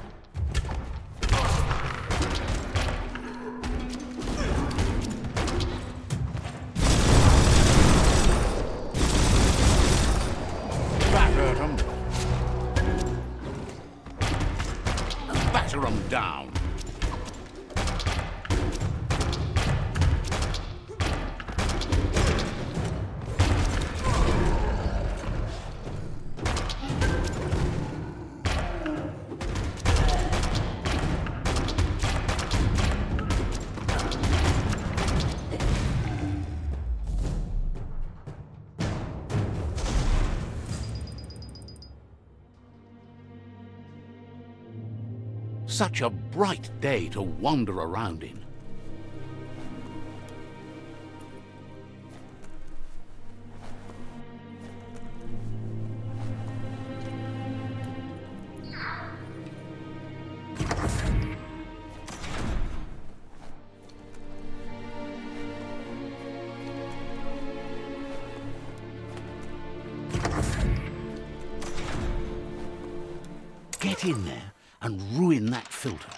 That hurt 'em. Batter 'em down. Such a bright day to wander around in. Get in there and ruin that filter.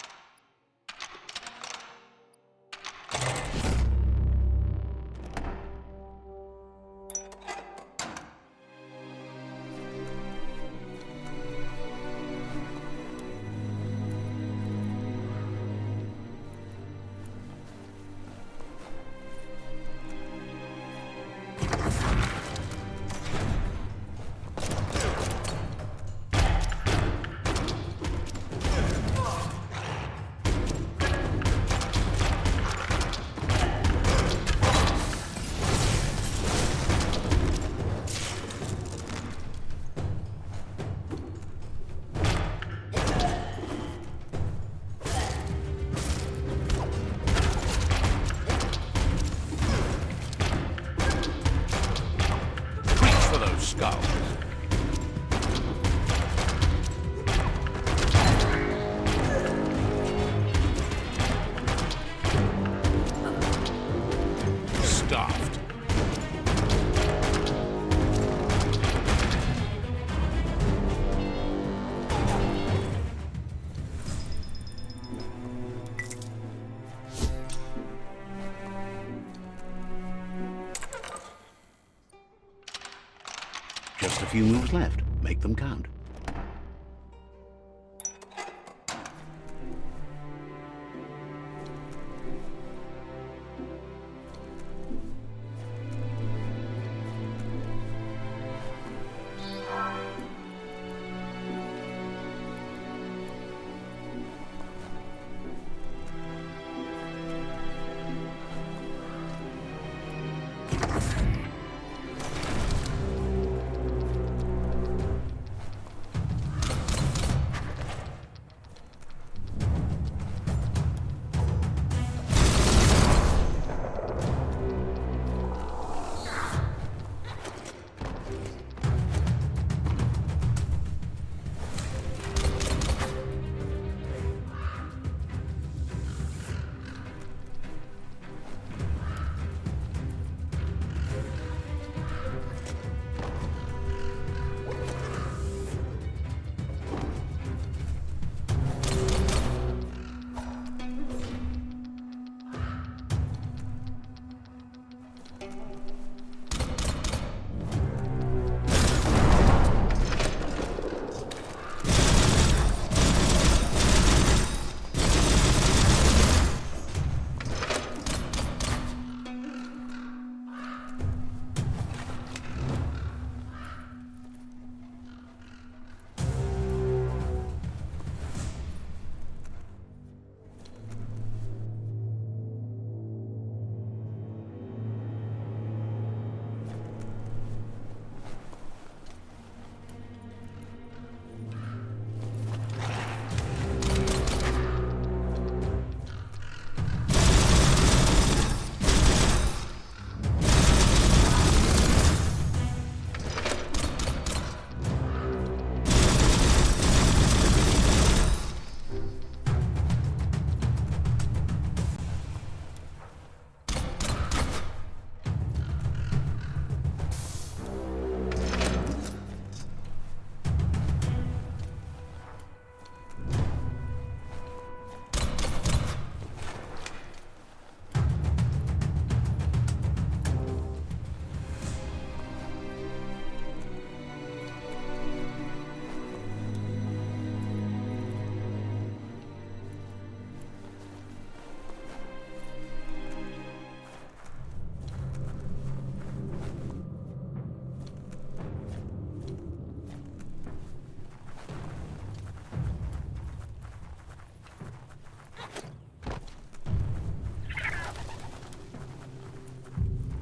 Just a few moves left. Make them count.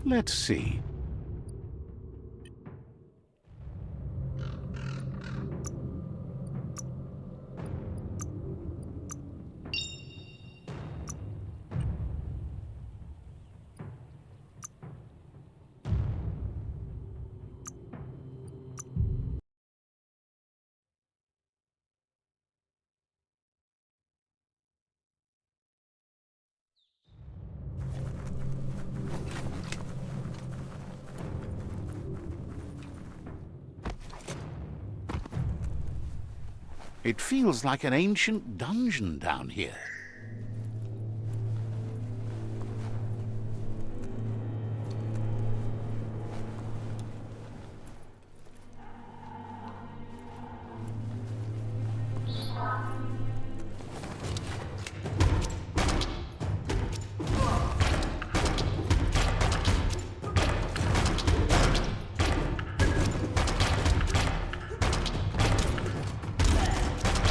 Let's see. It feels like an ancient dungeon down here.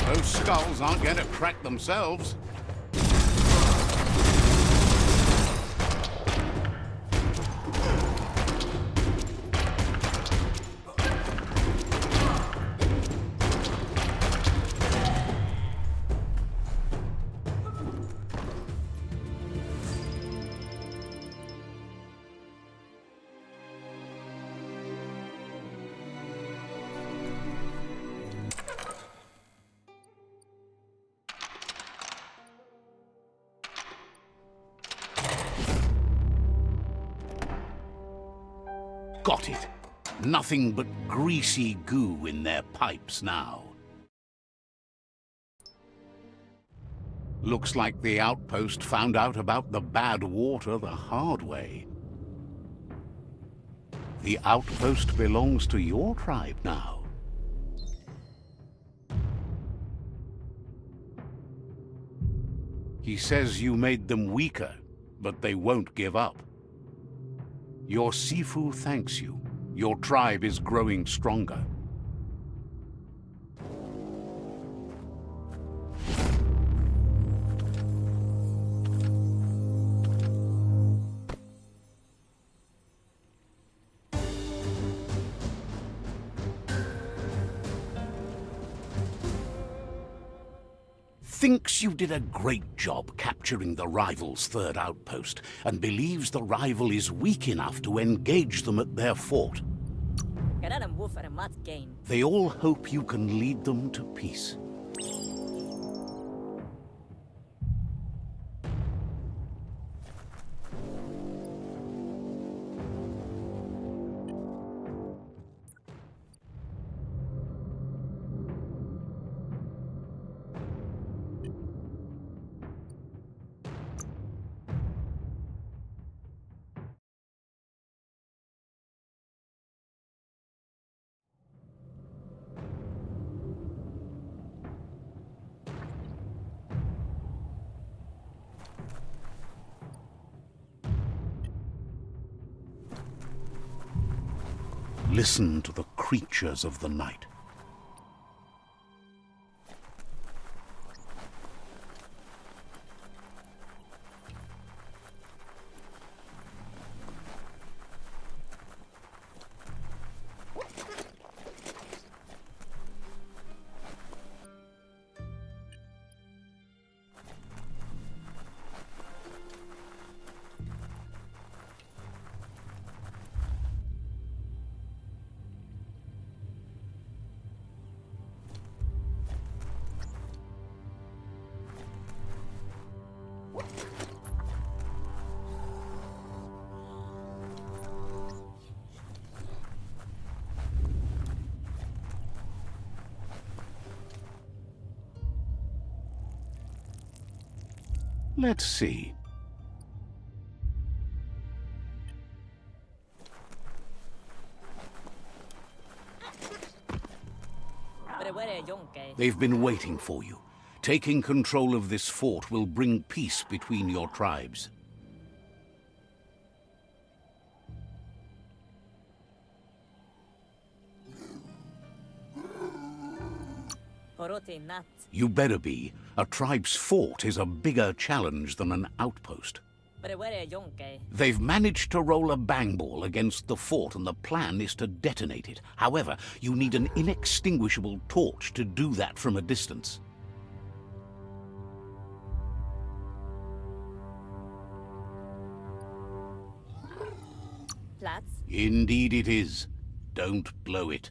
Those skulls aren't going to crack themselves. Got it. Nothing but greasy goo in their pipes now. Looks like the outpost found out about the bad water the hard way. The outpost belongs to your tribe now. He says you made them weaker, but they won't give up. Your Sifu thanks you. Your tribe is growing stronger. Thinks you did a great job capturing the rival's third outpost, and believes the rival is weak enough to engage them at their fort. They all hope you can lead them to peace. Listen to the creatures of the night. Let's see. They've been waiting for you. Taking control of this fort will bring peace between your tribes. You better be. A tribe's fort is a bigger challenge than an outpost. They've managed to roll a bang ball against the fort, and the plan is to detonate it. However, you need an inextinguishable torch to do that from a distance. Indeed it is. Don't blow it.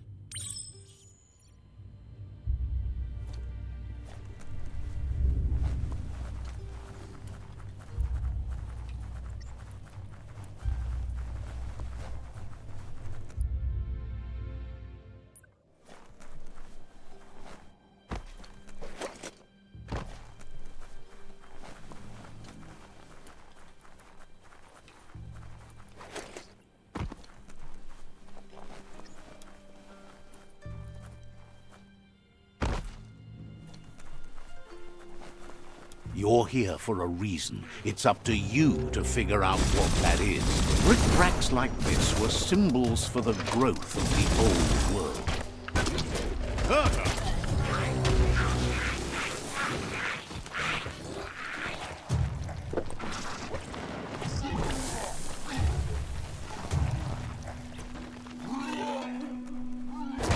You're here for a reason. It's up to you to figure out what that is. Brick-bracks like this were symbols for the growth of the old world.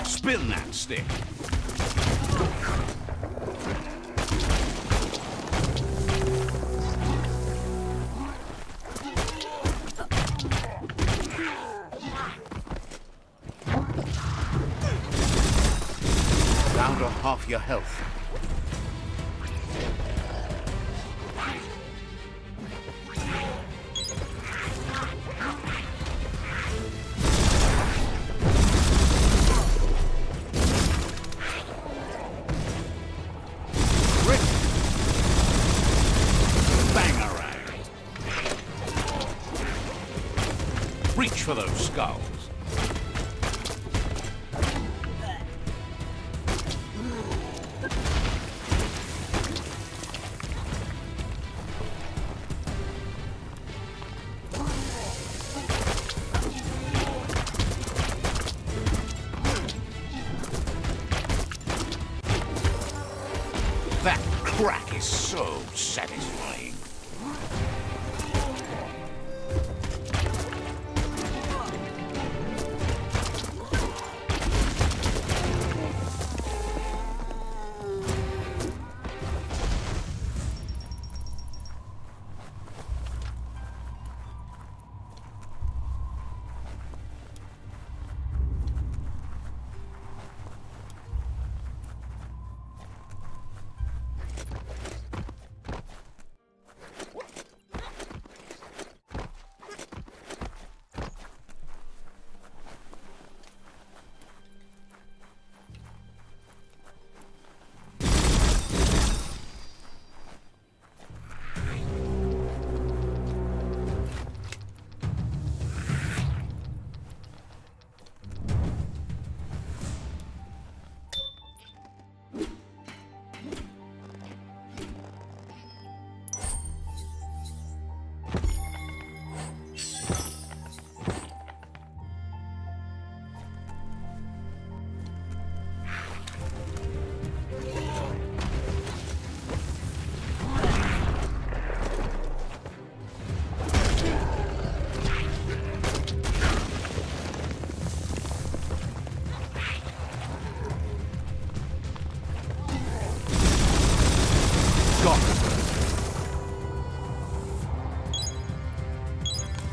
Spin that stick. Down to half your health. Reach for those skulls. satisfying.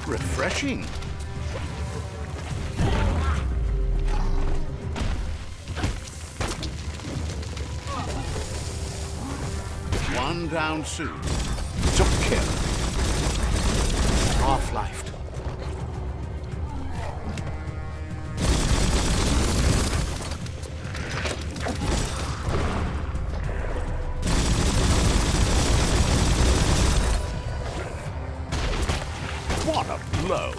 Refreshing. One down soon. Took care. Half-lifed. What a blow!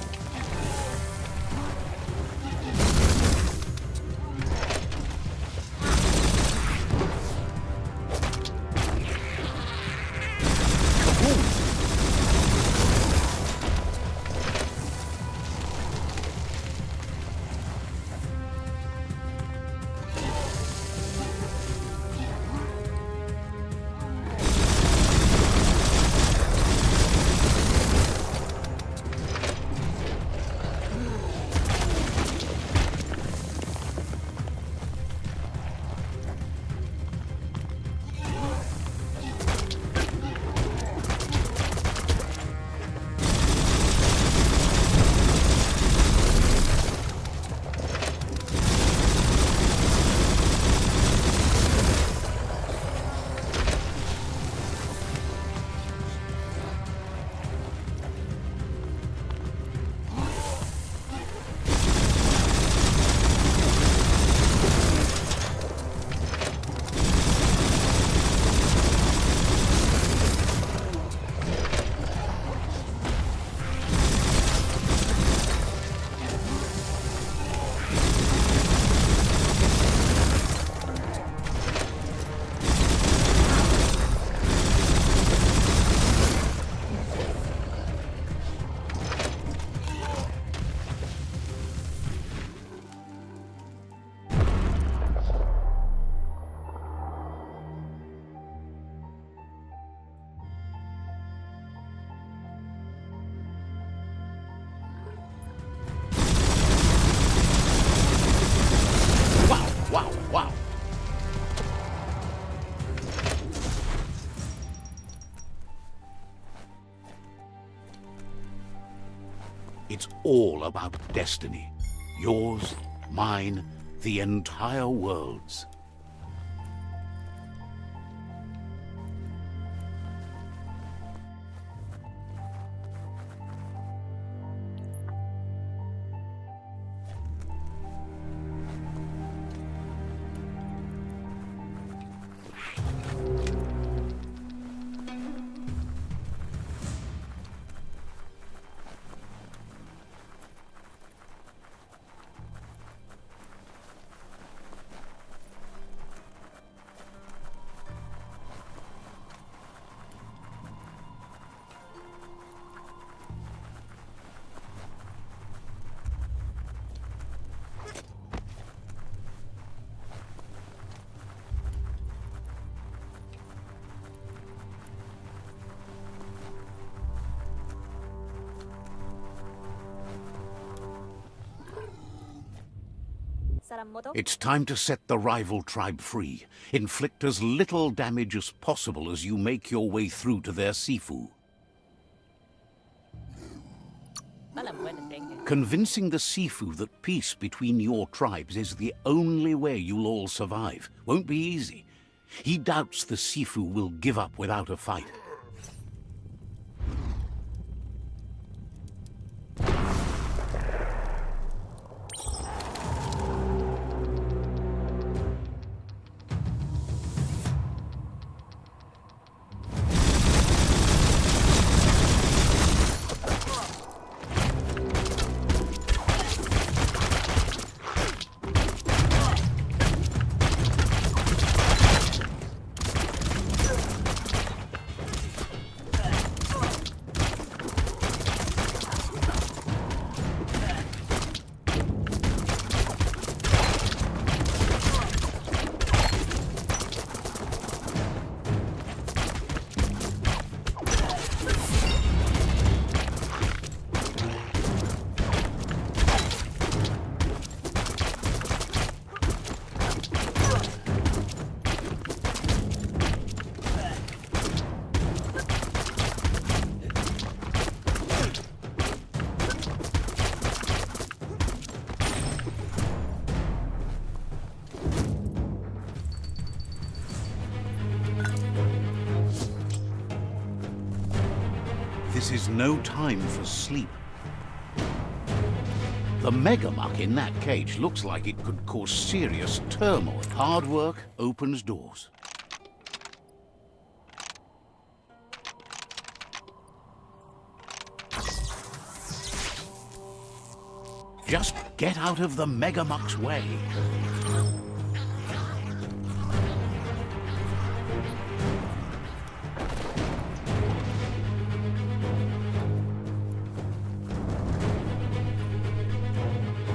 Wow. It's all about destiny. Yours, mine, the entire world's. It's time to set the rival tribe free. Inflict as little damage as possible as you make your way through to their sifu. Convincing the sifu that peace between your tribes is the only way you'll all survive won't be easy. He doubts the sifu will give up without a fight. This is no time for sleep. The megamuck in that cage looks like it could cause serious turmoil. Hard work opens doors. Just get out of the megamuck's way.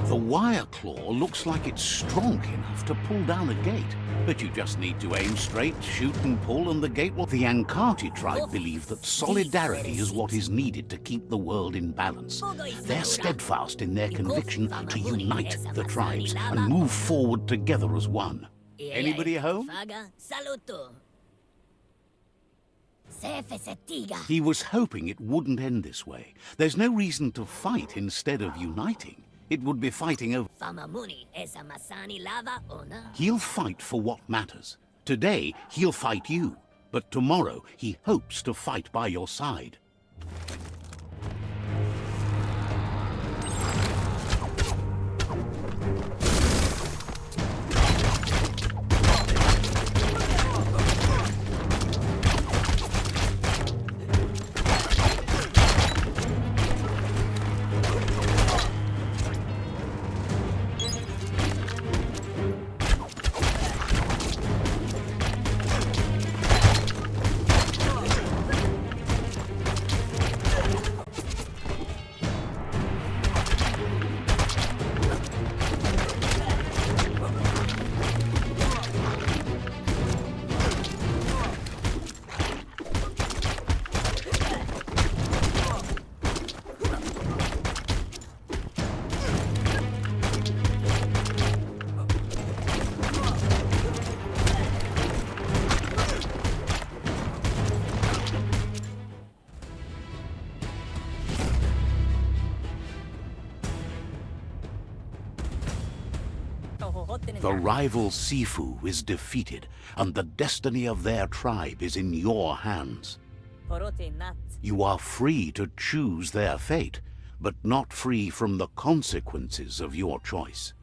The wire claw looks like it's strong enough to pull down a gate, but you just need to aim straight, shoot and pull, and the gate will... The Ankati tribe believe that solidarity is what is needed to keep the world in balance. They're steadfast in their conviction to unite the tribes and move forward together as one. Anybody home? He was hoping it wouldn't end this way. There's no reason to fight instead of uniting. It would be fighting over... He'll fight for what matters. Today, he'll fight you. But tomorrow, he hopes to fight by your side. The rival Sifu is defeated, and the destiny of their tribe is in your hands. You are free to choose their fate, but not free from the consequences of your choice.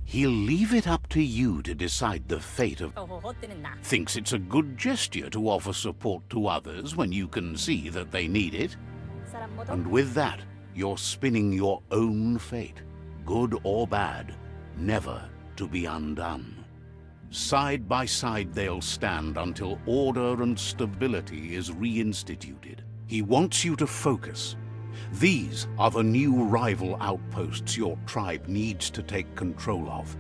He'll leave it up to you to decide the fate of... Thinks it's a good gesture to offer support to others when you can see that they need it. And with that, you're spinning your own fate, good or bad, never to be undone. Side by side they'll stand until order and stability is reinstituted. He wants you to focus. These are the new rival outposts your tribe needs to take control of.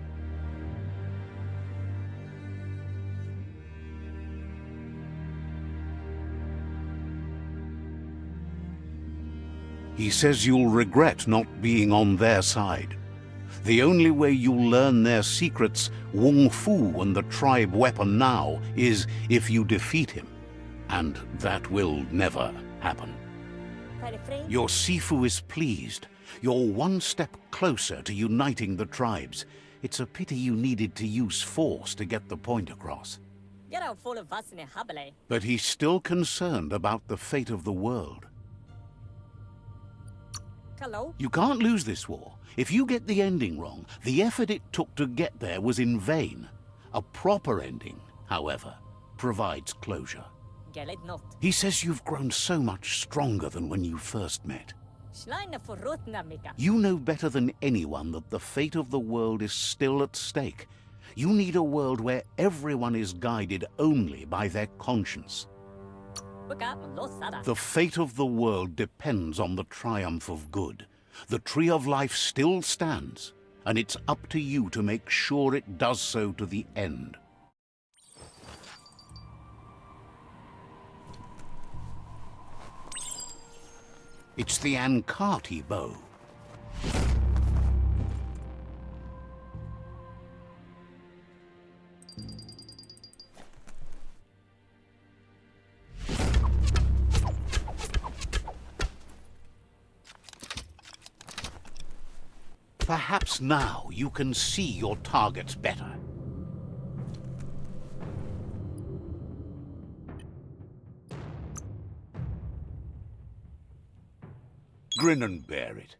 He says you'll regret not being on their side. The only way you'll learn their secrets, Wung Fu and the tribe weapon now, is if you defeat him. And that will never happen. Your Sifu is pleased. You're one step closer to uniting the tribes. It's a pity you needed to use force to get the point across. But he's still concerned about the fate of the world. You can't lose this war. If you get the ending wrong, the effort it took to get there was in vain. A proper ending, however, provides closure. He says you've grown so much stronger than when you first met. You know better than anyone that the fate of the world is still at stake. You need a world where everyone is guided only by their conscience. The fate of the world depends on the triumph of good. The tree of life still stands, and it's up to you to make sure it does so to the end. It's the Ankati bow. Perhaps now you can see your targets better. Grin and bear it.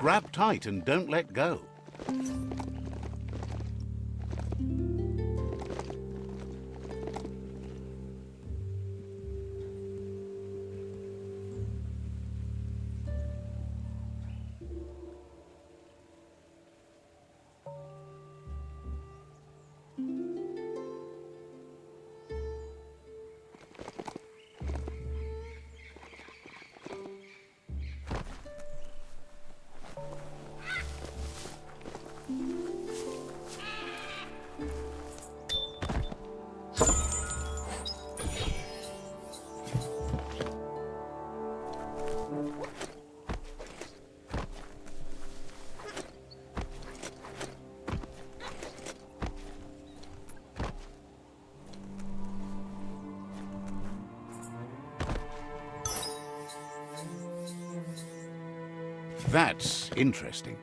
Grab tight and don't let go. That's interesting.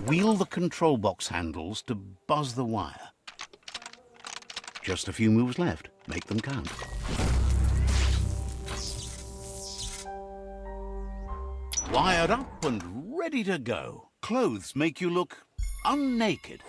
Wheel the control box handles to buzz the wire. Just a few moves left. Make them count. Wired up and ready to go. Clothes make you look unnaked.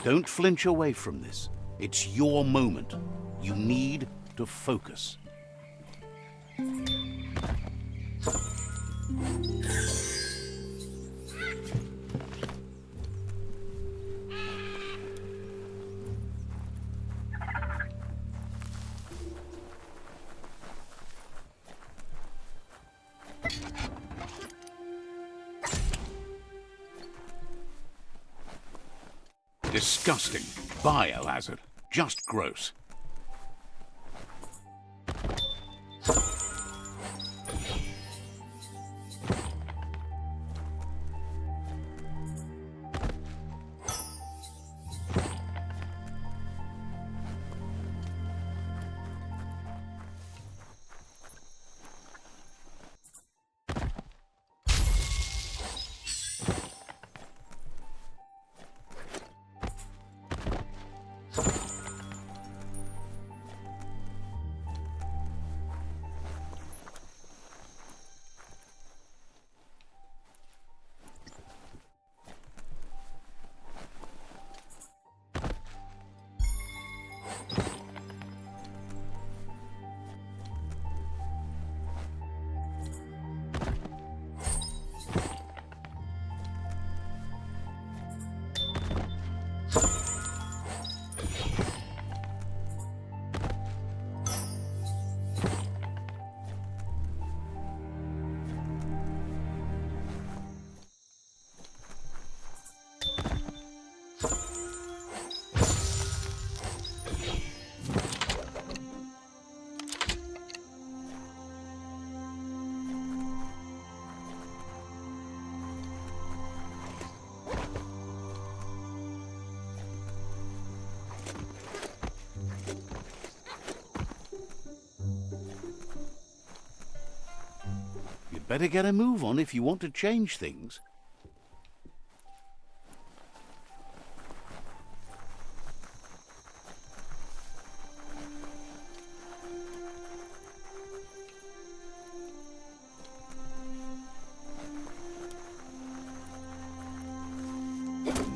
Don't flinch away from this. It's your moment. You need to focus. Disgusting. Biohazard. Just gross. Better get a move on if you want to change things.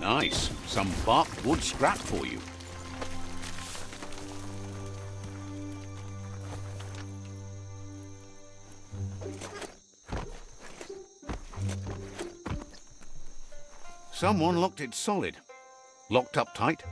Nice. Some barked wood scrap for you. Someone locked it solid. Locked up tight.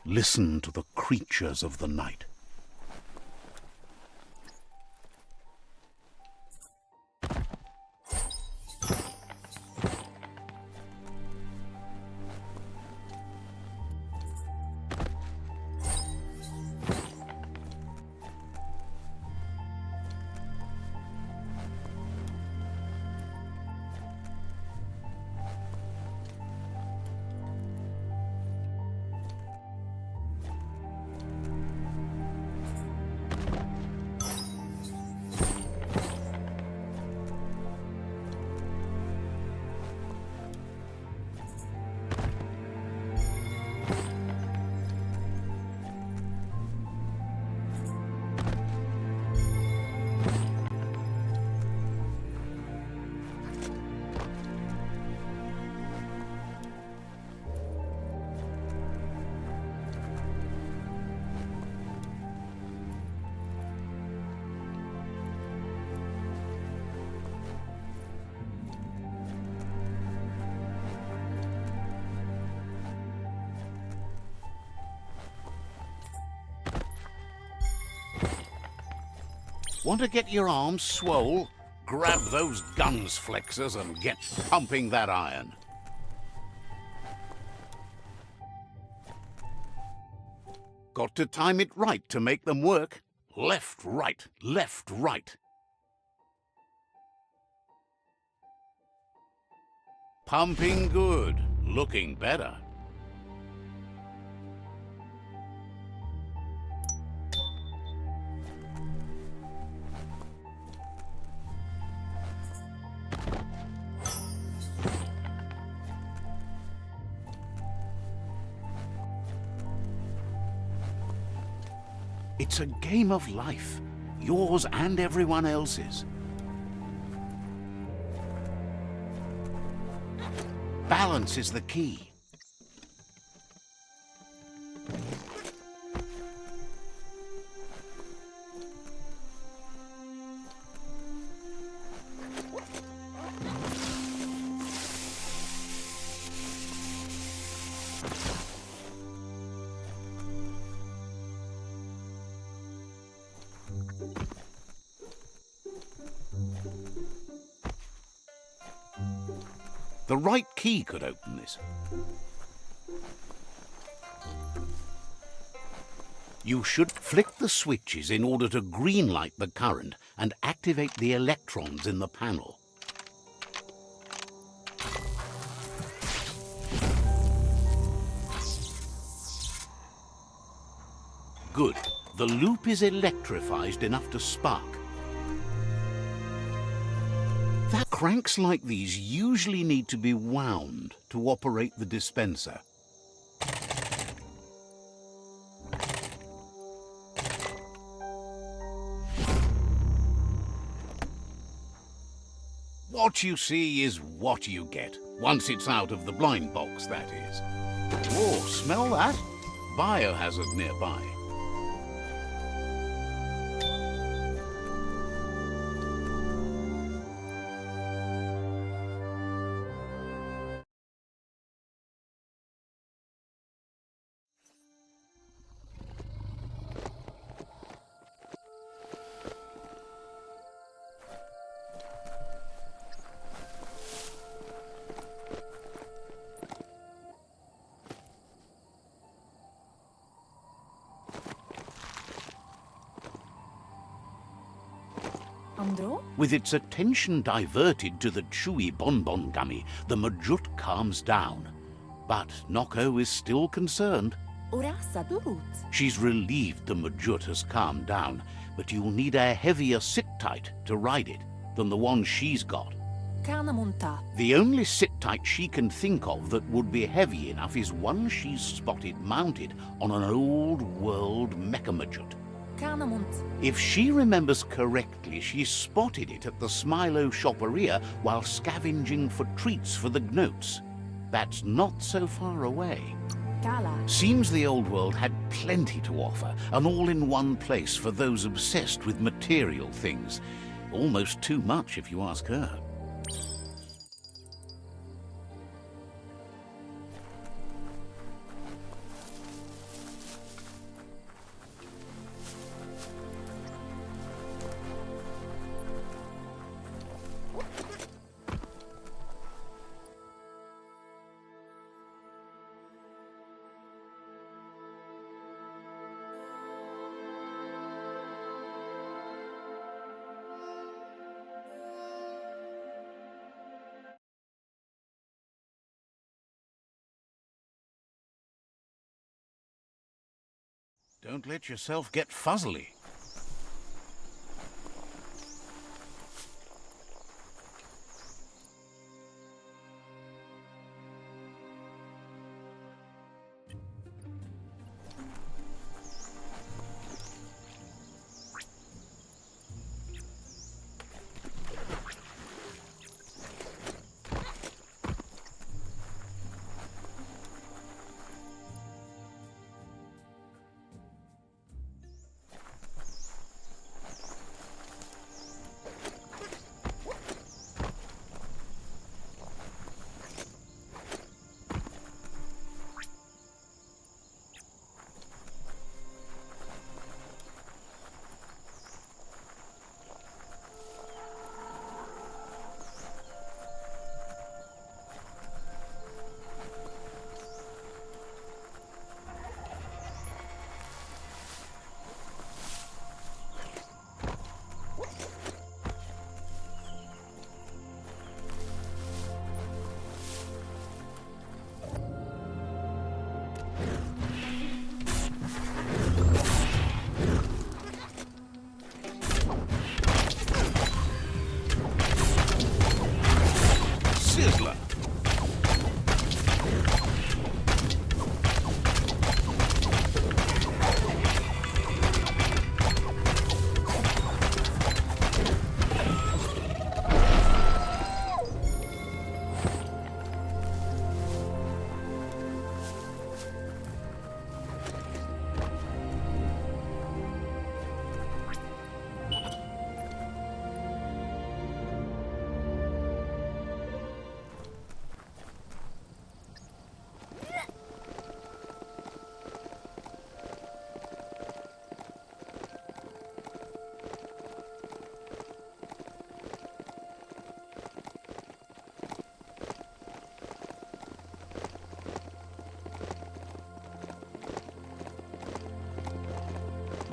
Listen to the creatures of the night. Want to get your arms swole? Grab those guns, flexors, and get pumping that iron. Got to time it right to make them work. Left, right, left, right. Pumping good. Looking better. It's a game of life, yours and everyone else's. Balance is the key. The right key could open this. You should flick the switches in order to greenlight the current and activate the electrons in the panel. Good. The loop is electrified enough to spark. Cranks like these usually need to be wound to operate the dispenser. What you see is what you get, once it's out of the blind box, that is. Oh, smell that? Biohazard nearby. Andro? With its attention diverted to the chewy bonbon gummy, the Majut calms down. But Noko is still concerned. Ora sadut. She's relieved the Majut has calmed down, but you'll need a heavier sit-tight to ride it than the one she's got. Kana munta. The only sit-tight she can think of that would be heavy enough is one she's spotted mounted on an old-world mecha-Majut. Kana munt. If she remembers correctly, she spotted it at the Smilo Shopperia while scavenging for treats for the Gnotes. That's not so far away. Kala. Seems the old world had plenty to offer, and all in one place for those obsessed with material things. Almost too much, if you ask her. Don't let yourself get fuzzily.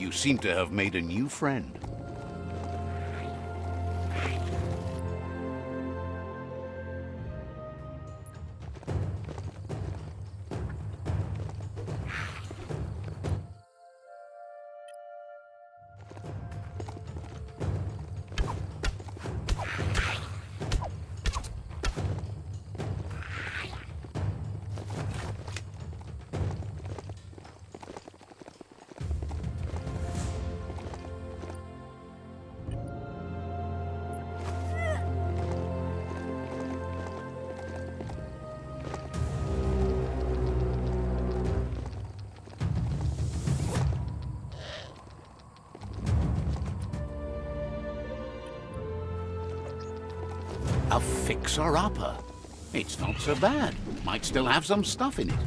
You seem to have made a new friend. A fixer-upper. It's not so bad. Might still have some stuff in it.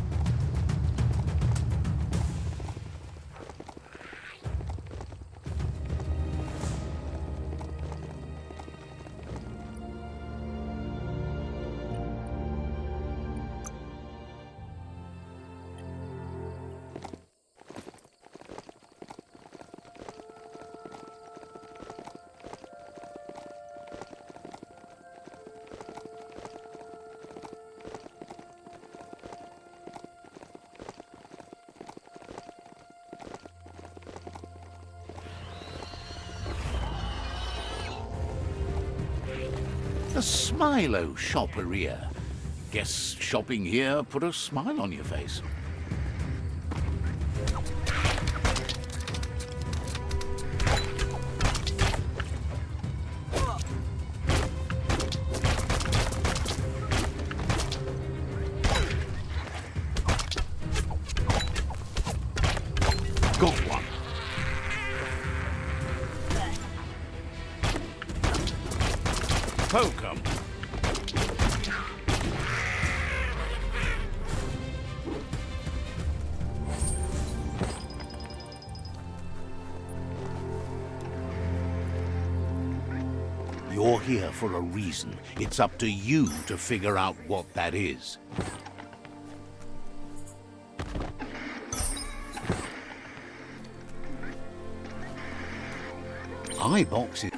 A Smilo shopperia. Guess shopping here put a smile on your face. Got one. Poke 'em. You're here for a reason. It's up to you to figure out what that is. iBox is...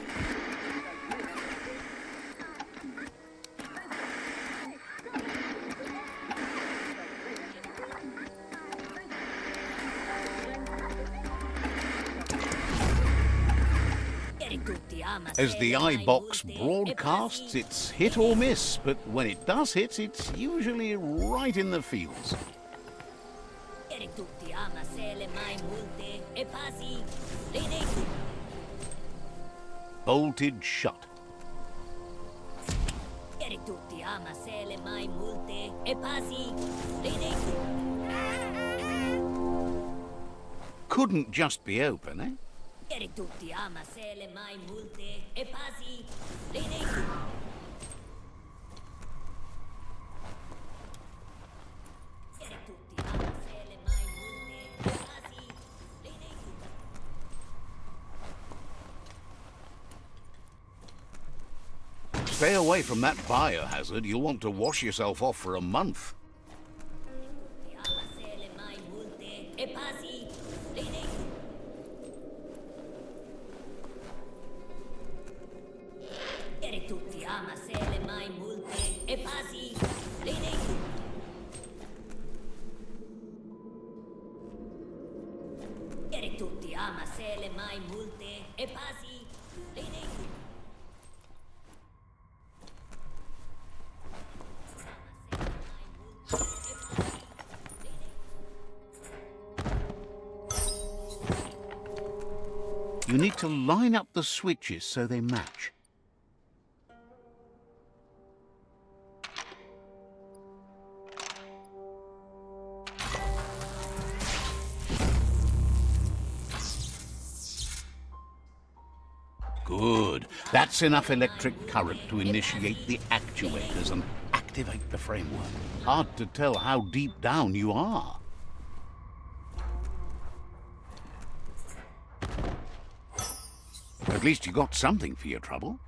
As the iBox broadcasts, it's hit or miss, but when it does hit, it's usually right in the feels. Bolted shut. Couldn't just be open, eh? Stay away from that biohazard. You'll want to wash yourself off for a month. You need to line up the switches so they match. Good. That's enough electric current to initiate the actuators and activate the framework. Hard to tell how deep down you are. At least you got something for your trouble.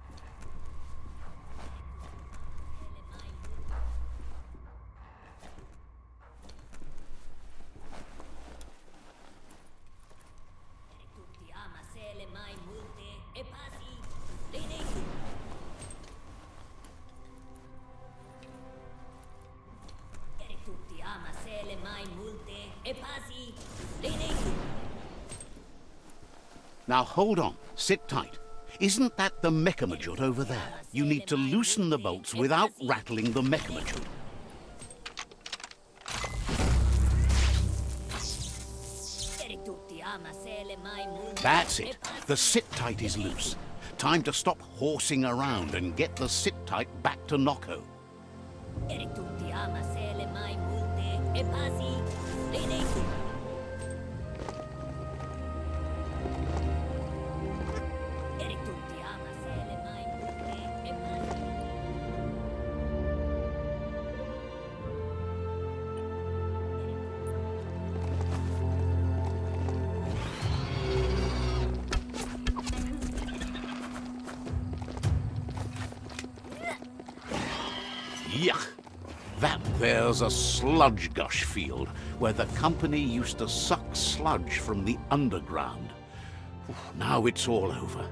Now hold on, sit tight. Isn't that the Mechamajut over there? You need to loosen the bolts without rattling the Mechamajut. That's it. The sit-tight is loose. Time to stop horsing around and get the sit-tight back to Nocco. Yuck! That there's a sludge gush field where the company used to suck sludge from the underground. Now it's all over.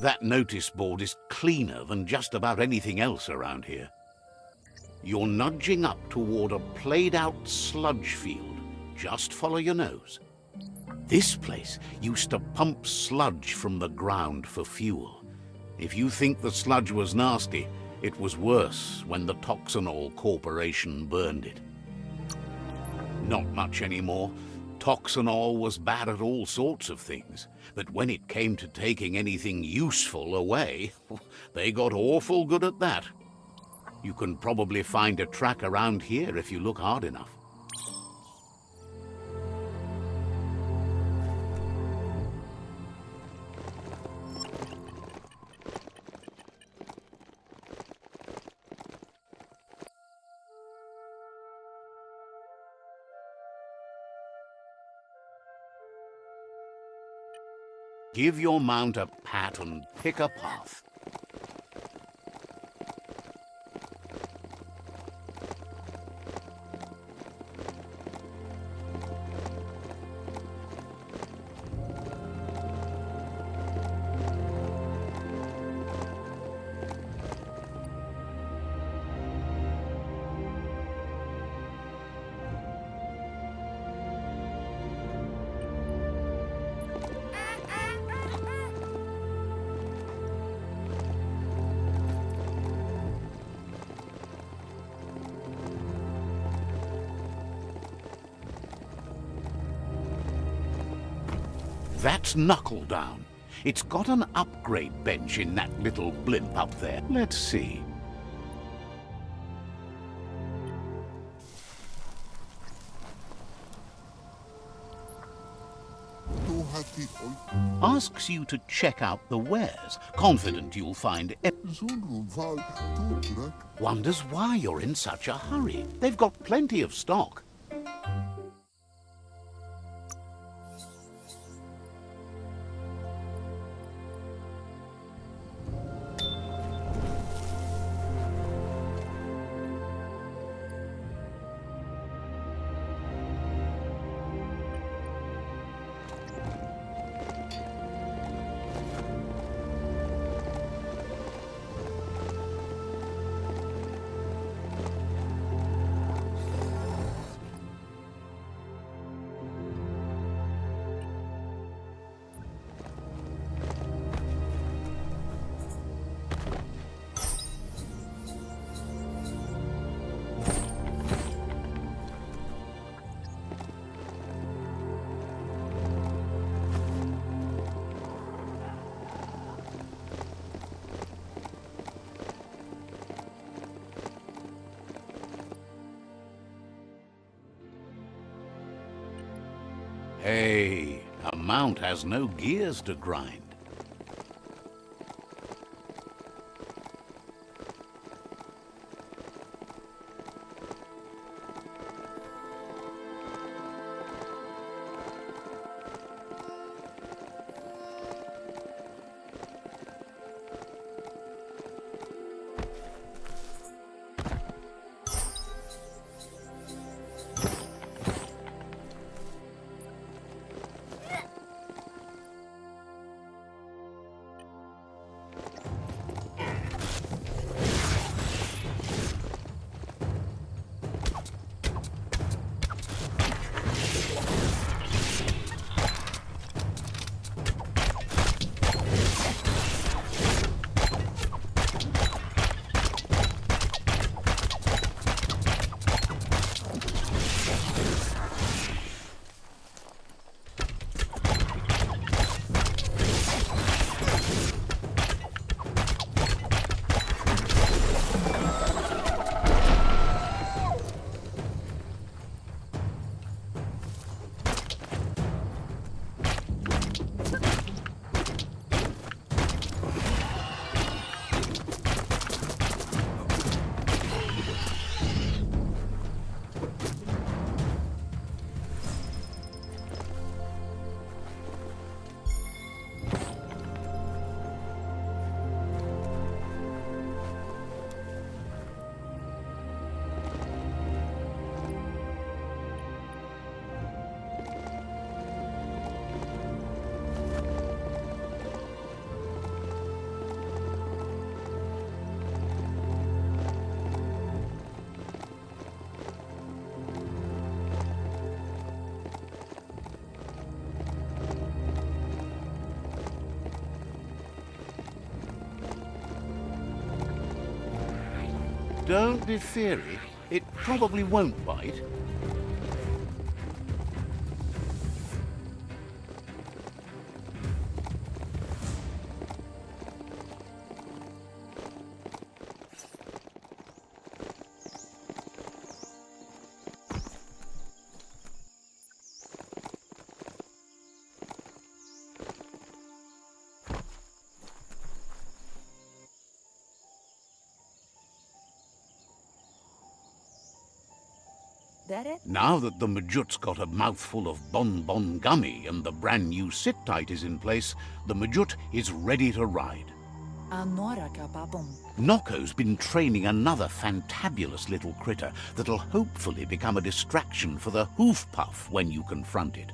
That notice board is cleaner than just about anything else around here. You're nudging up toward a played-out sludge field. Just follow your nose. This place used to pump sludge from the ground for fuel. If you think the sludge was nasty, it was worse when the Toxanol Corporation burned it. Not much anymore. Toxanol was bad at all sorts of things, but when it came to taking anything useful away, they got awful good at that. You can probably find a track around here if you look hard enough. Give your mount a pat and pick a path. That's Knuckle Down. It's got an upgrade bench in that little blimp up there. Let's see. Asks you to check out the wares, confident you'll find wonders why you're in such a hurry. They've got plenty of stock. Hey, a mount has no gears to grind. Don't be feary. It probably won't bite. Dere? Now that the Majut's got a mouthful of bonbon gummy and the brand new sit-tight is in place, the Majut is ready to ride. Anora kapapum. Nokko's been training another fantabulous little critter that'll hopefully become a distraction for the hoof puff when you confront it.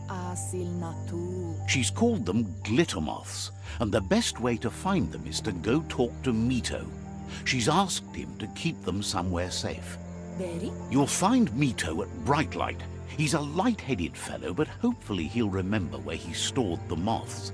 Asil natu. She's called them glitter moths, and the best way to find them is to go talk to Mito. She's asked him to keep them somewhere safe. Very? You'll find Mito at Bright Light. He's a light-headed fellow, but hopefully he'll remember where he stored the moths.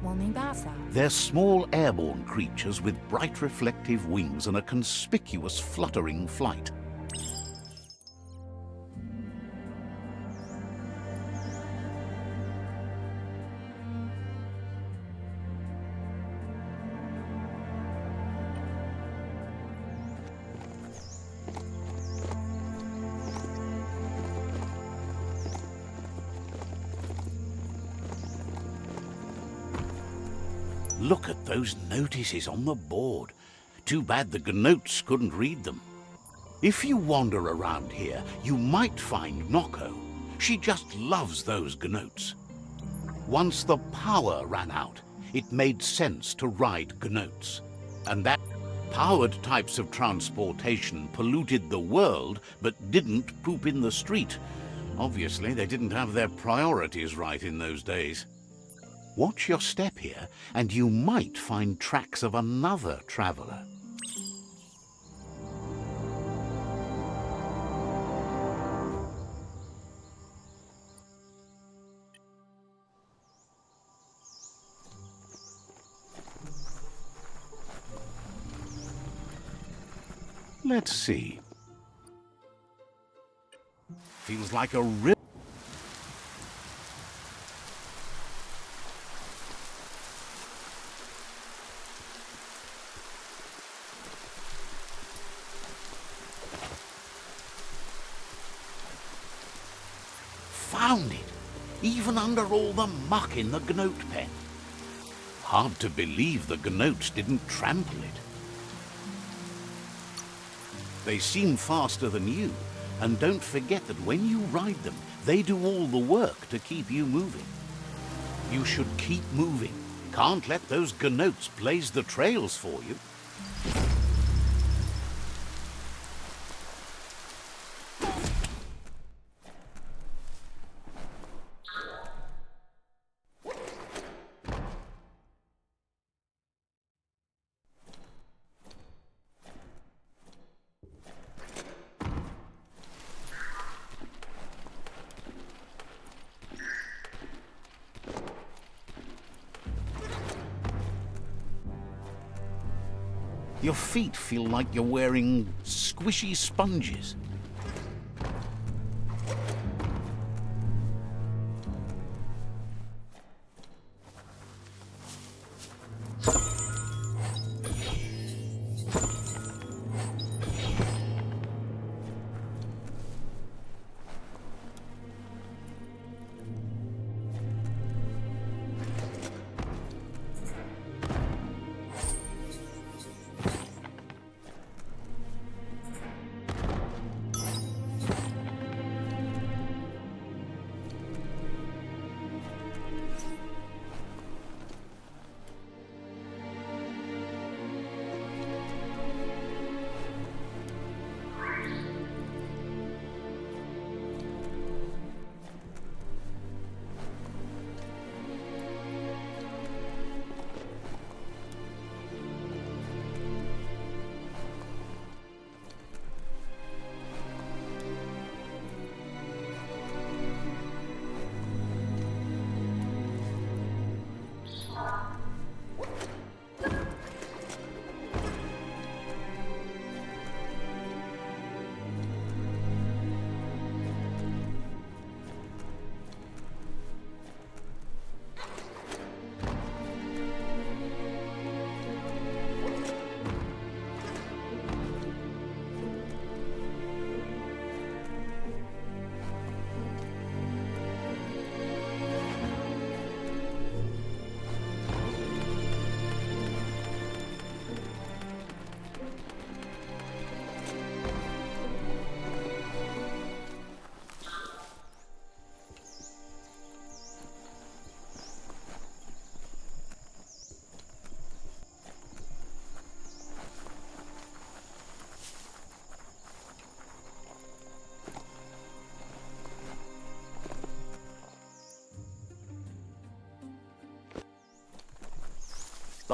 Monibasa. They're small airborne creatures with bright reflective wings and a conspicuous fluttering flight. Look at those notices on the board. Too bad the Gnotes couldn't read them. If you wander around here, you might find Nokko. She just loves those Gnotes. Once the power ran out, it made sense to ride Gnotes. And that powered types of transportation polluted the world, but didn't poop in the street. Obviously, they didn't have their priorities right in those days. Watch your step here, and you might find tracks of another traveler. Let's see. Feels like a real... Found it, even under all the muck in the Gnote pen. Hard to believe the Gnotes didn't trample it. They seem faster than you, and don't forget that when you ride them, they do all the work to keep you moving. You should keep moving. Can't let those Gnotes blaze the trails for you. Your feet feel like you're wearing squishy sponges.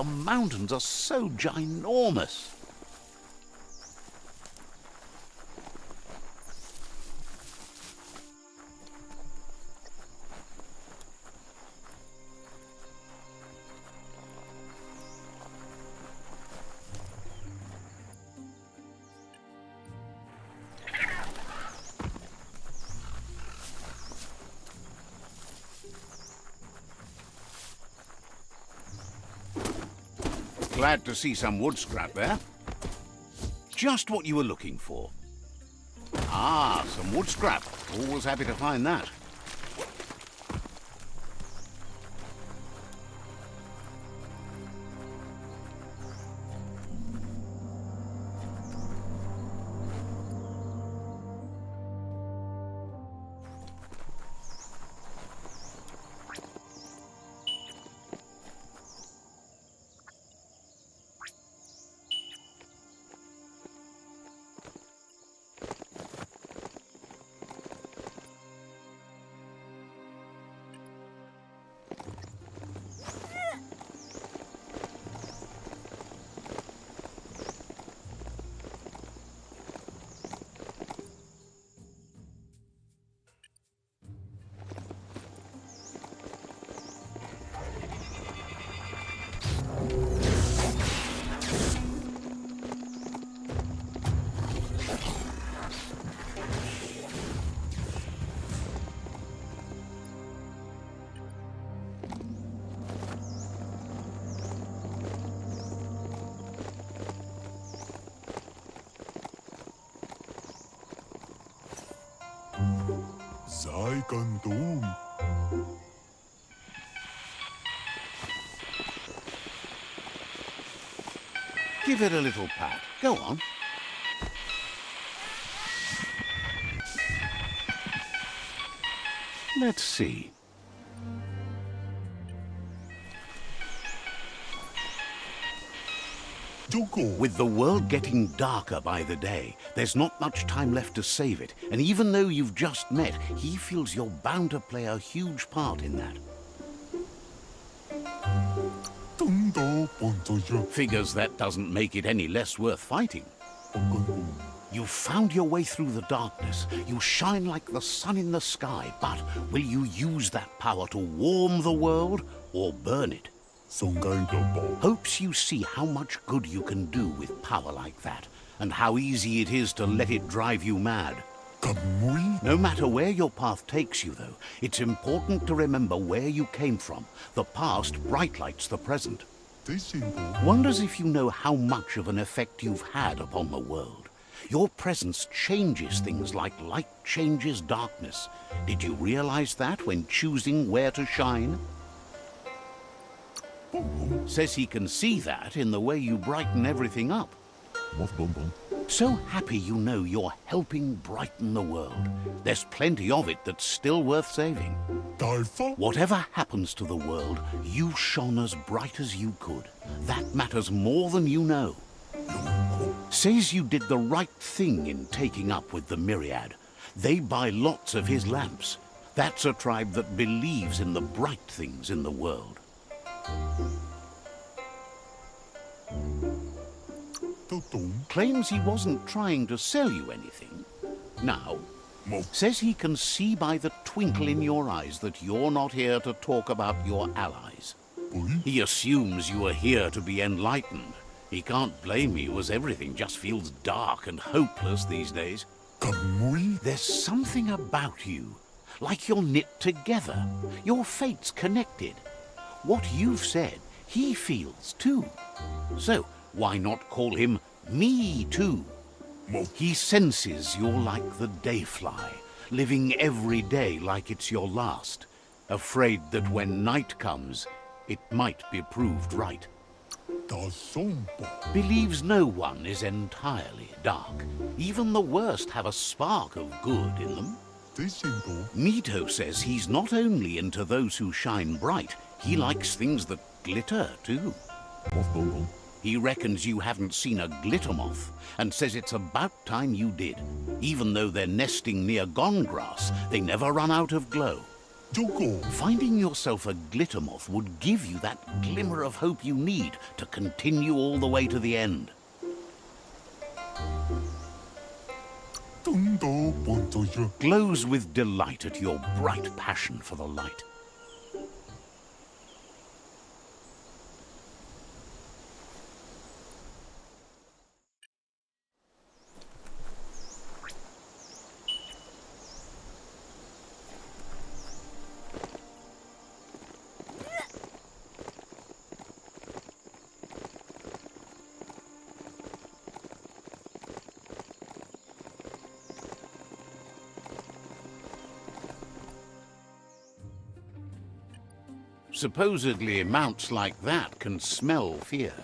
The mountains are so ginormous. Glad to see some wood scrap there. Just what you were looking for. Ah, some wood scrap. Always happy to find that. Give it a little pat. Go on. Let's see. With the world getting darker by the day, there's not much time left to save it. And even though you've just met, he feels you're bound to play a huge part in that. Figures that doesn't make it any less worth fighting. You've found your way through the darkness. You shine like the sun in the sky, but will you use that power to warm the world or burn it? Hopes you see how much good you can do with power like that, and how easy it is to let it drive you mad. No matter where your path takes you, though, it's important to remember where you came from. The past bright lights the present. Wonders if you know how much of an effect you've had upon the world. Your presence changes things like light changes darkness. Did you realize that when choosing where to shine? Says he can see that in the way you brighten everything up. So happy you know you're helping brighten the world. There's plenty of it that's still worth saving. Whatever happens to the world, you shone as bright as you could. That matters more than you know. Says you did the right thing in taking up with the Myriad. They buy lots of his lamps. That's a tribe that believes in the bright things in the world. Claims he wasn't trying to sell you anything. Now, says he can see by the twinkle in your eyes that you're not here to talk about your allies. He assumes you are here to be enlightened. He can't blame you, as everything just feels dark and hopeless these days. There's something about you, like you're knit together. Your fate's connected. What you've said, he feels too. So, why not call him Me Too? He senses you're like the dayfly, living every day like it's your last, afraid that when night comes, it might be proved right. Believes no one is entirely dark. Even the worst have a spark of good in them. Mito says he's not only into those who shine bright, he likes things that glitter too. He reckons you haven't seen a glitter moth, and says it's about time you did. Even though they're nesting near gone grass, they never run out of glow. Finding yourself a glittermoth would give you that glimmer of hope you need to continue all the way to the end. Glows with delight at your bright passion for the light. Supposedly, mounts like that can smell fear.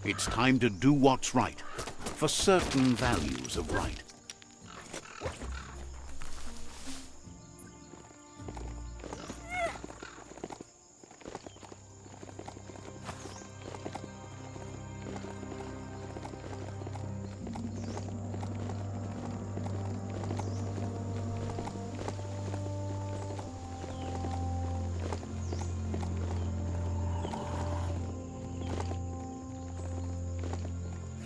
It's time to do what's right, for certain values of right.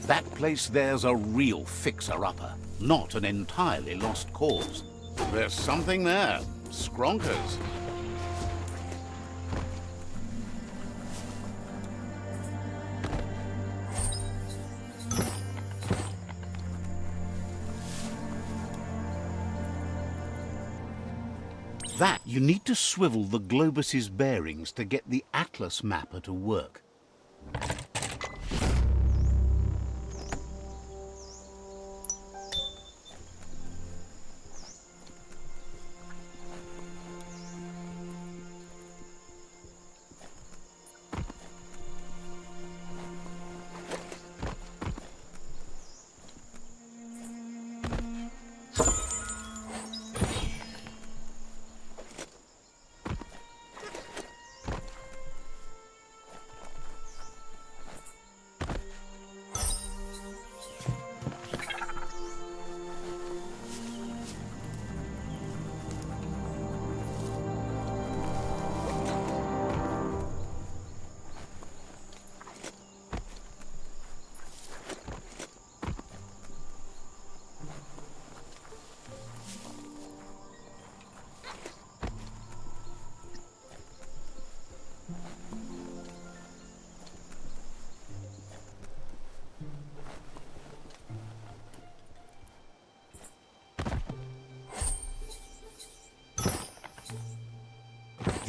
That place there's a real fixer-upper, not an entirely lost cause. There's something there. Skronkers. That, you need to swivel the globus's bearings to get the atlas mapper to work.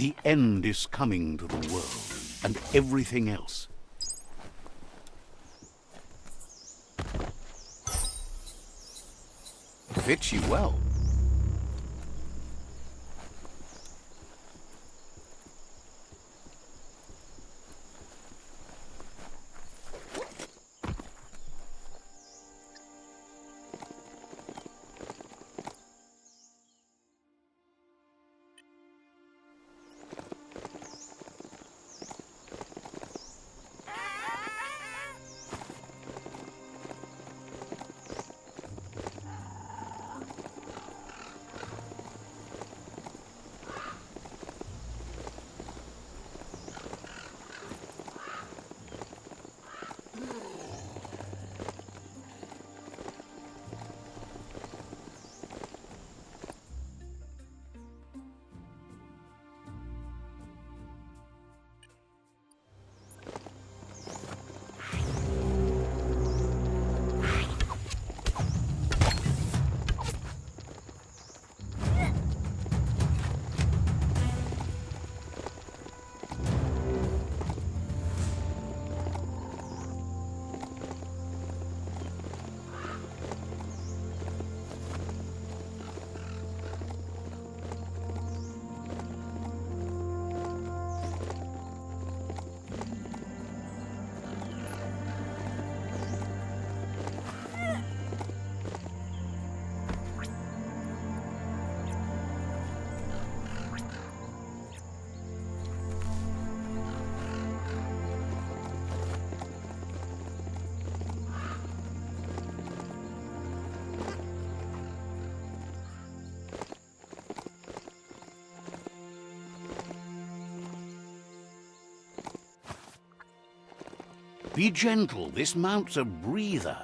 The end is coming to the world, and everything else. Fits you well. Be gentle, this mount's a breather.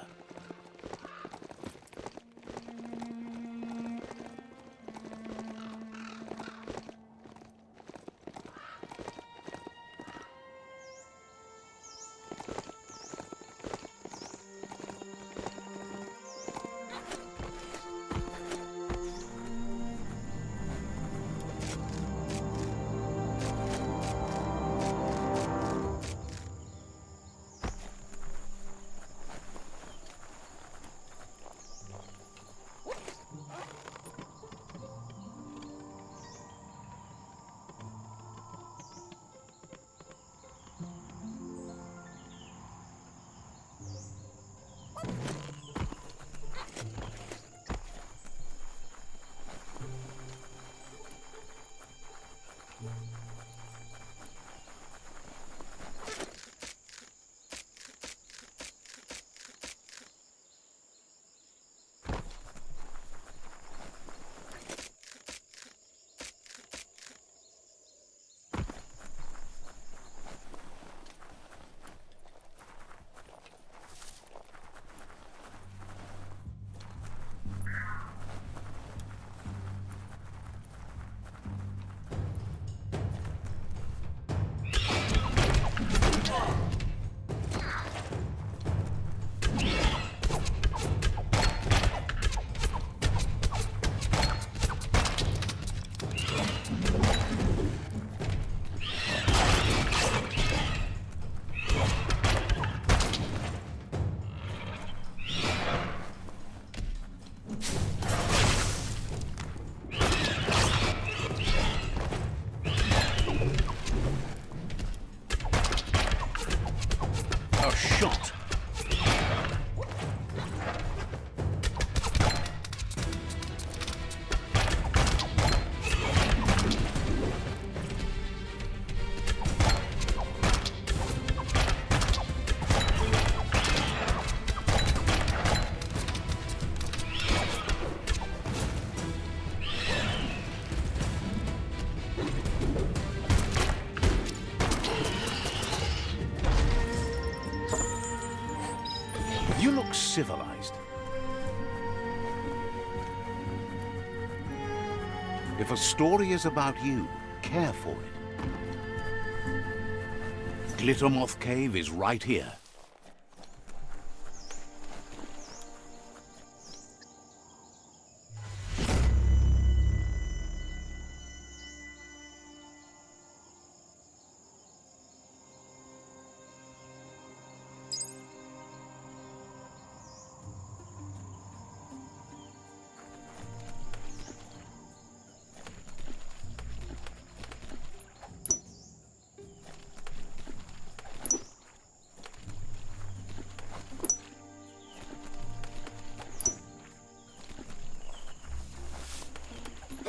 Shot. You look civilized. If a story is about you, care for it. Glittermoth Cave is right here.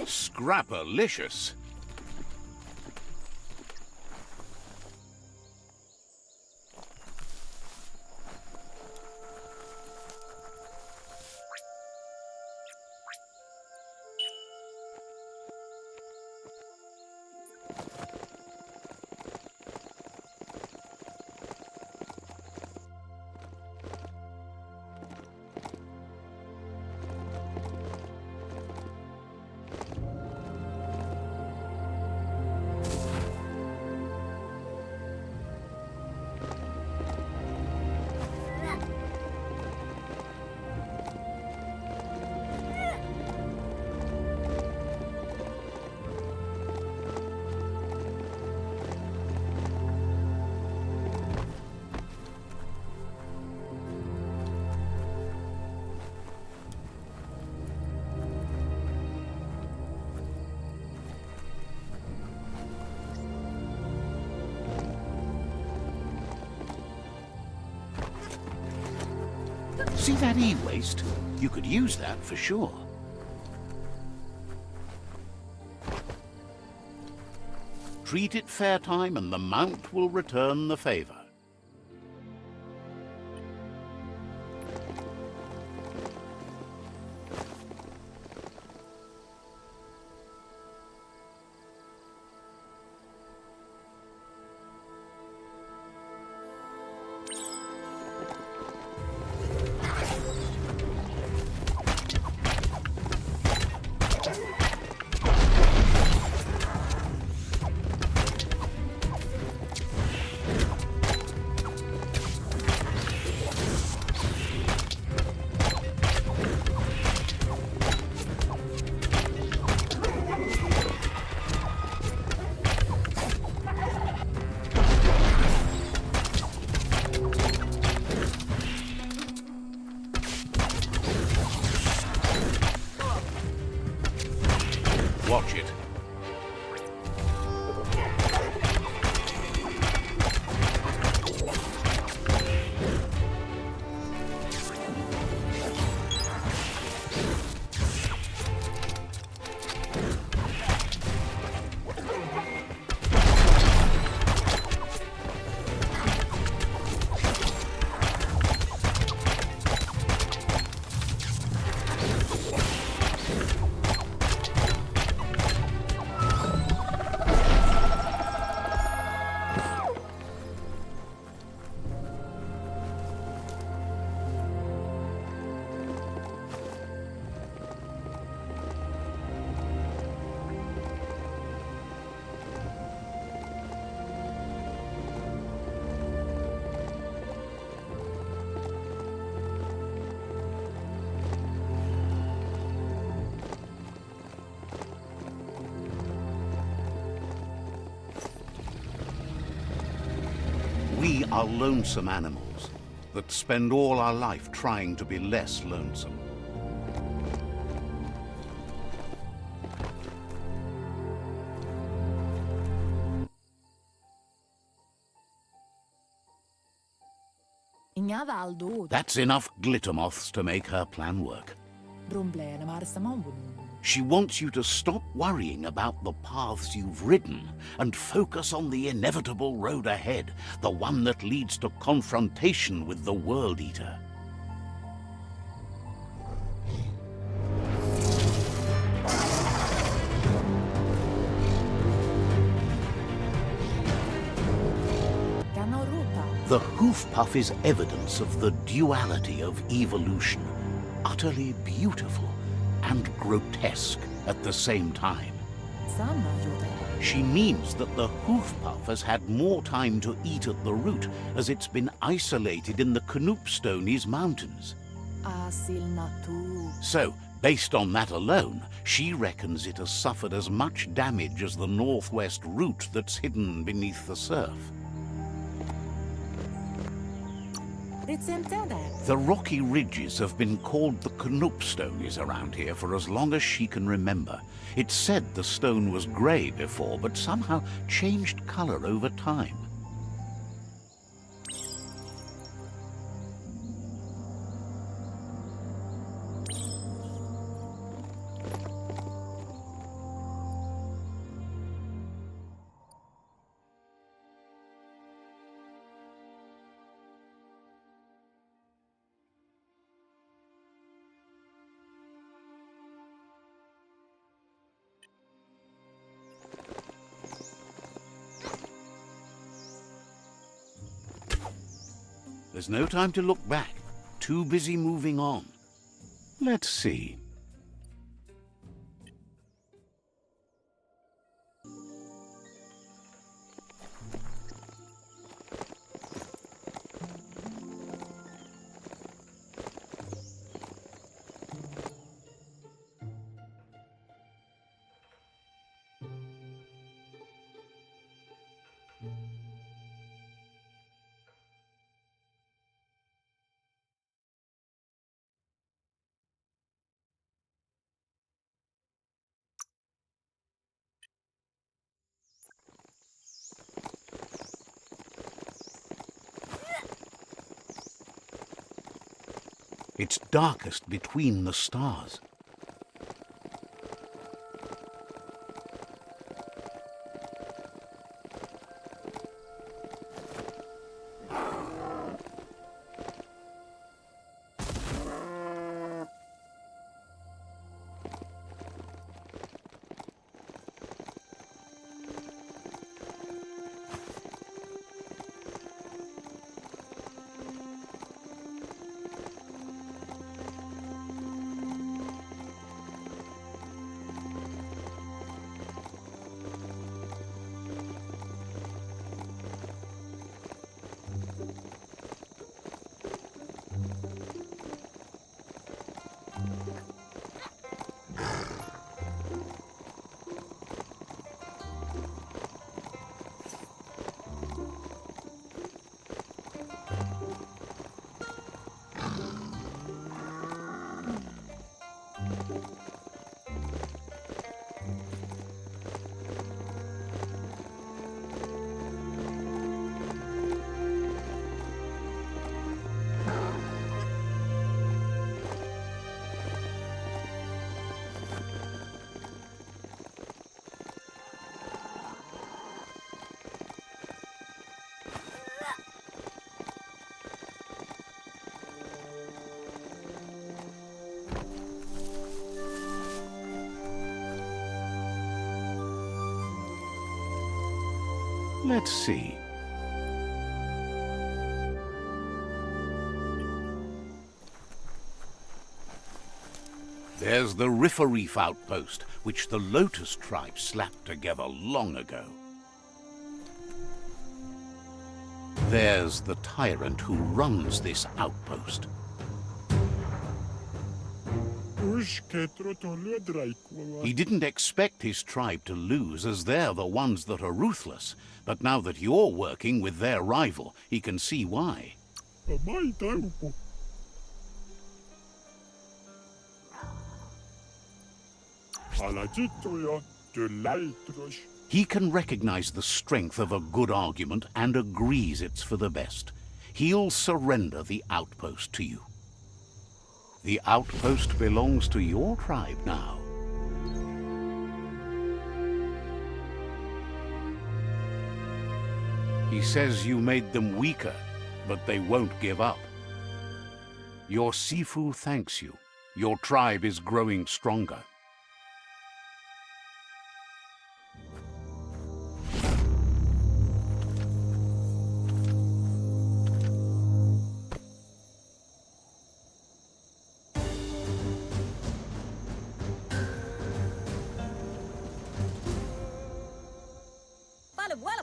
Scrapalicious. See that e-waste? You could use that for sure. Treat it fair time and the Mount will return the favor. Watch it. We are lonesome animals that spend all our life trying to be less lonesome. Inga valdo. That's enough glitter moths to make her plan work. Brumble marsa mawun. She wants you to stop worrying about the paths you've ridden and focus on the inevitable road ahead, the one that leads to confrontation with the World Eater. The hoof puff is evidence of the duality of evolution, utterly beautiful and grotesque at the same time. She means that the hoof puff has had more time to eat at the root as it's been isolated in the Knoopstonies mountains. So, based on that alone, she reckons it has suffered as much damage as the northwest root that's hidden beneath the surf. The rocky ridges have been called the Knoopstonies around here for as long as she can remember. It's said the stone was grey before, but somehow changed colour over time. There's no time to look back. Too busy moving on. Let's see. It's darkest between the stars. Let's see. There's the Riff-a-Reef outpost, which the Lotus tribe slapped together long ago. There's the tyrant who runs this outpost. He didn't expect his tribe to lose, as they're the ones that are ruthless. But now that you're working with their rival, he can see why. He can recognize the strength of a good argument and agrees it's for the best. He'll surrender the outpost to you. The outpost belongs to your tribe now. He says you made them weaker, but they won't give up. Your Sifu thanks you. Your tribe is growing stronger.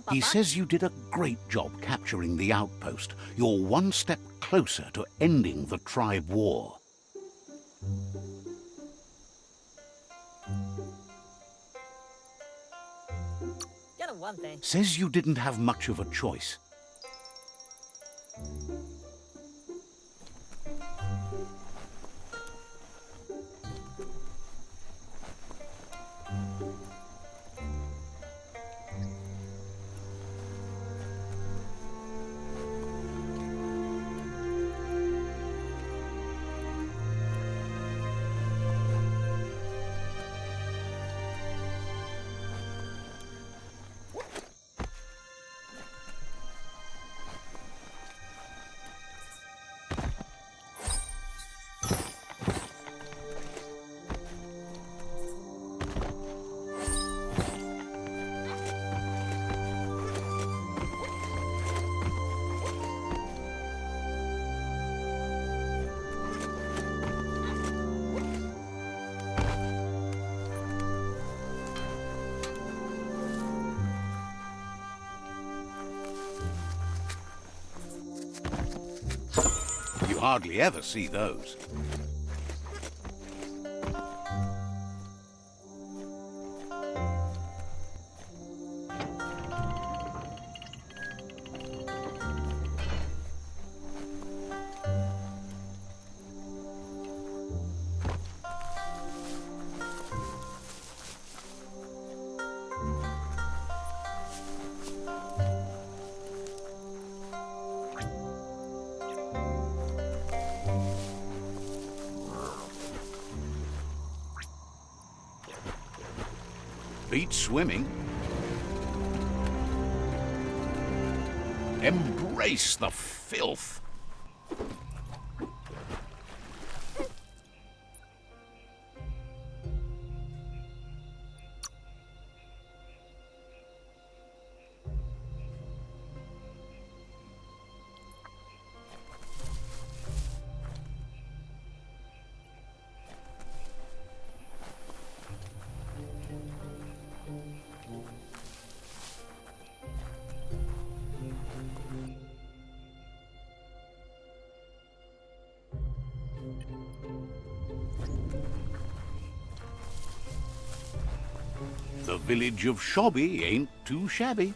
He says you did a great job capturing the outpost. You're one step closer to ending the tribe war. Says you didn't have much of a choice. You hardly ever see those. Beach swimming. Embrace the filth. The village of Shobby ain't too shabby.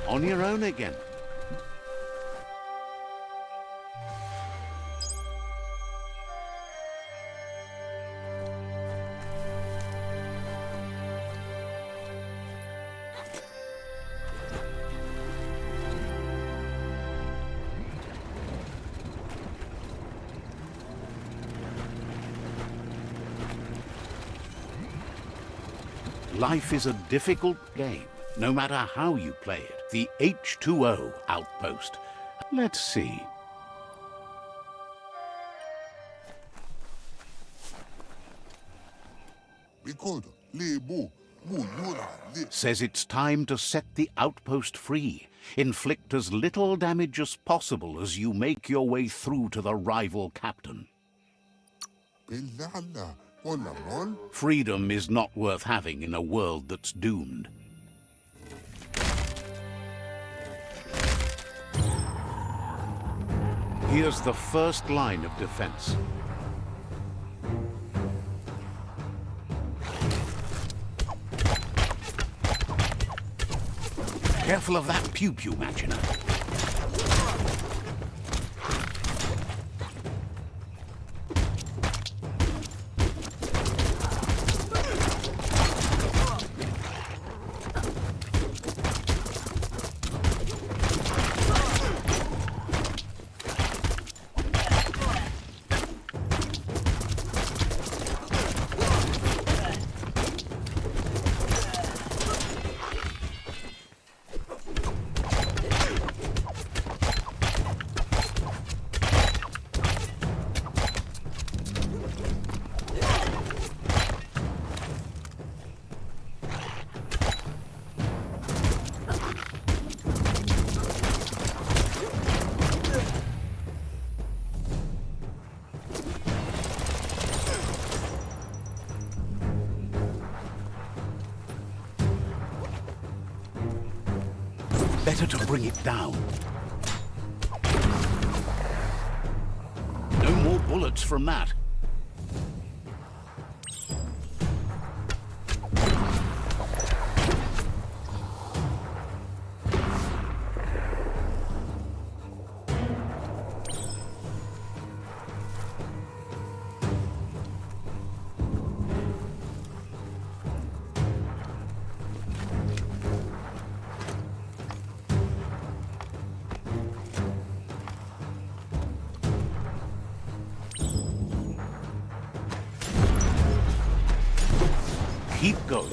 On your own again. Life is a difficult game, no matter how you play it. The H2O outpost. Let's see. Says it's time to set the outpost free. Inflict as little damage as possible as you make your way through to the rival captain. Freedom is not worth having in a world that's doomed. Here's the first line of defense. Careful of that pew-pew, Machina. Better to bring it down. No more bullets from that. Keep going.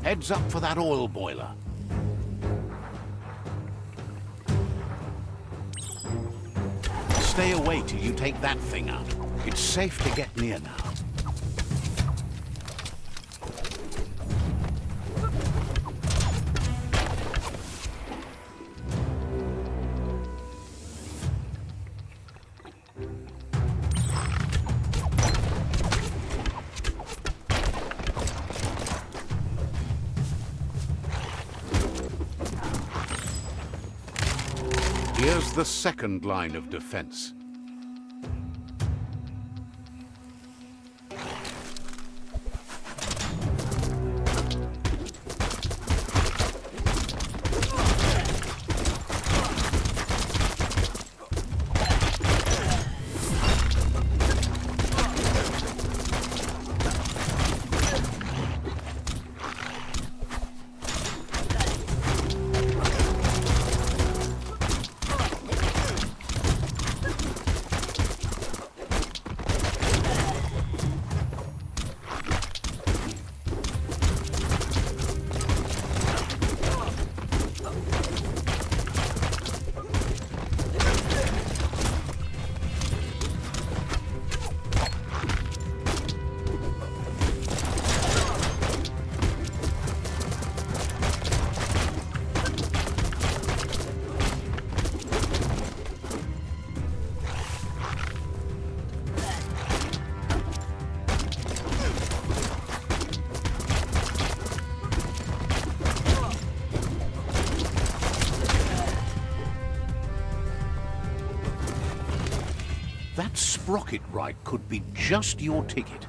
Heads up for that oil boiler. Stay away till you take that thing out. It's safe to get near now. Here's the second line of defense. That sprocket ride could be just your ticket.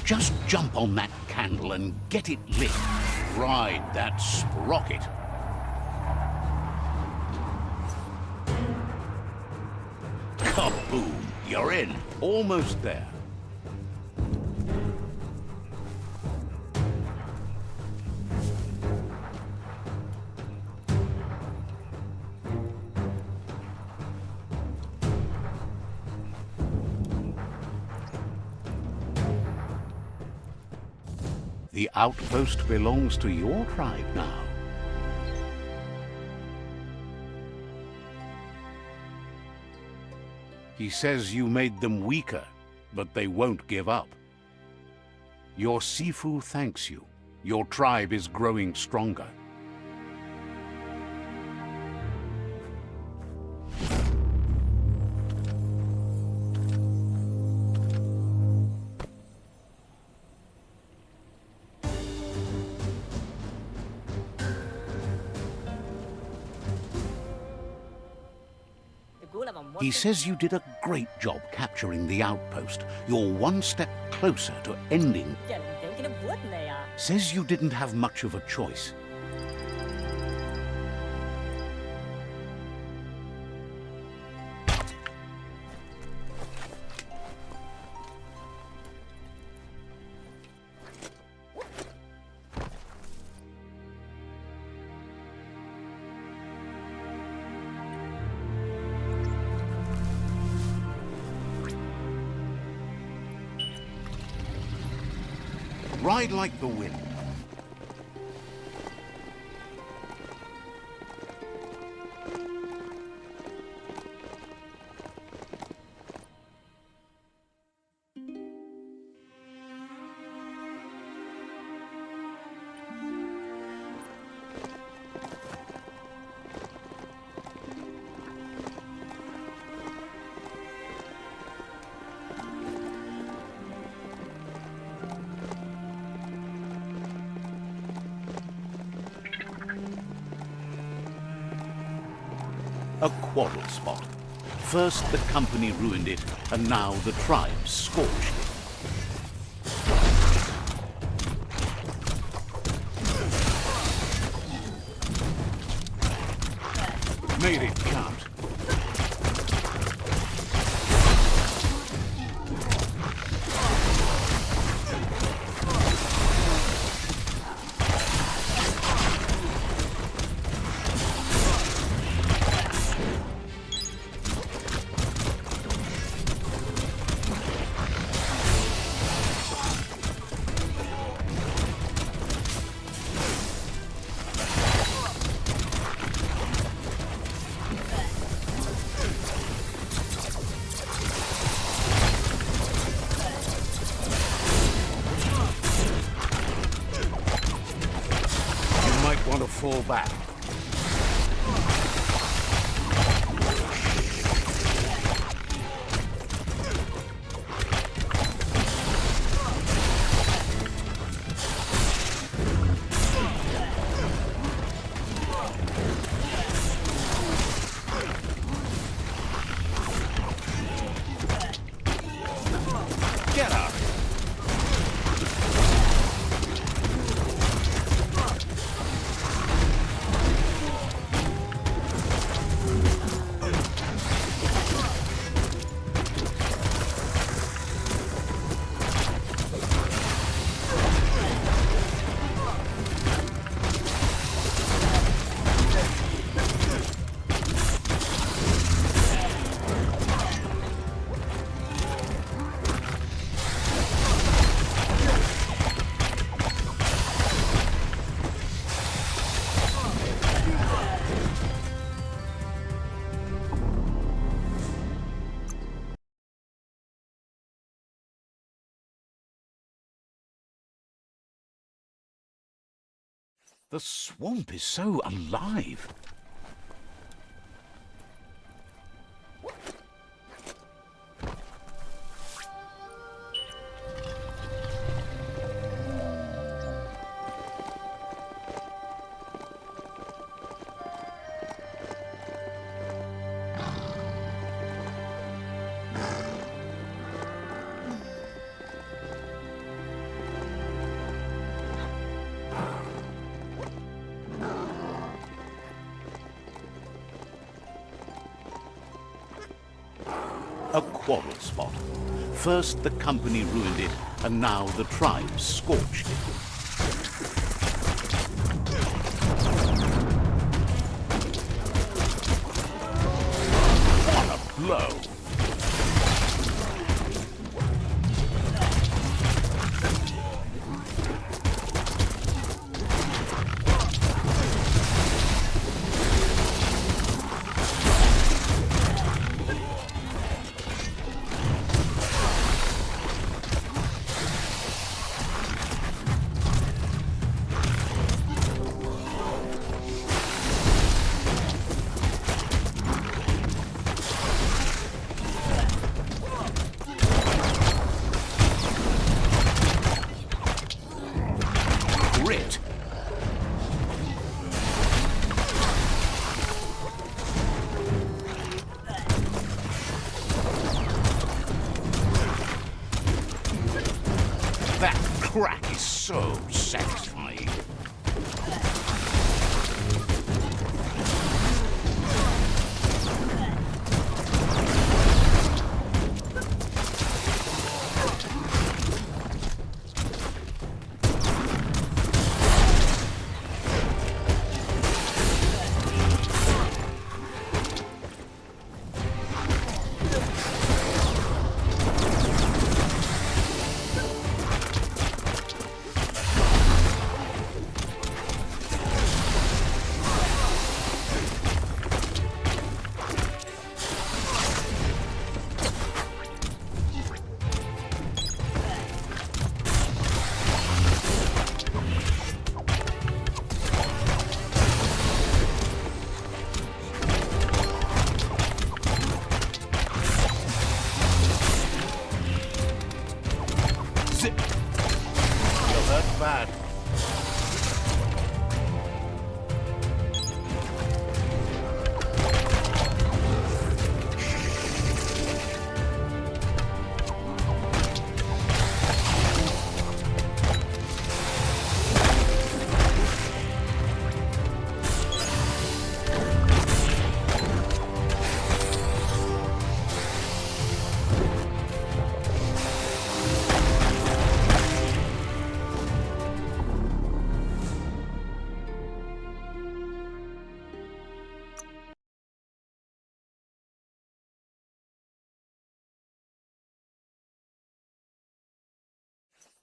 Just jump on that candle and get it lit. Ride that sprocket. Kaboom! You're in. Almost there. The outpost belongs to your tribe now. He says you made them weaker, but they won't give up. Your Sifu thanks you. Your tribe is growing stronger. He says you did a great job capturing the outpost. You're one step closer to ending. Says you didn't have much of a choice. Ride like the wind. A quarrel spot. First the company ruined it, and now the tribes scorched it. Made it count. Want to fall back. Get out. The swamp is so alive. A quarrel spot. First the company ruined it, and now the tribes scorched it. What a blow! Grit. That crack is so satisfying.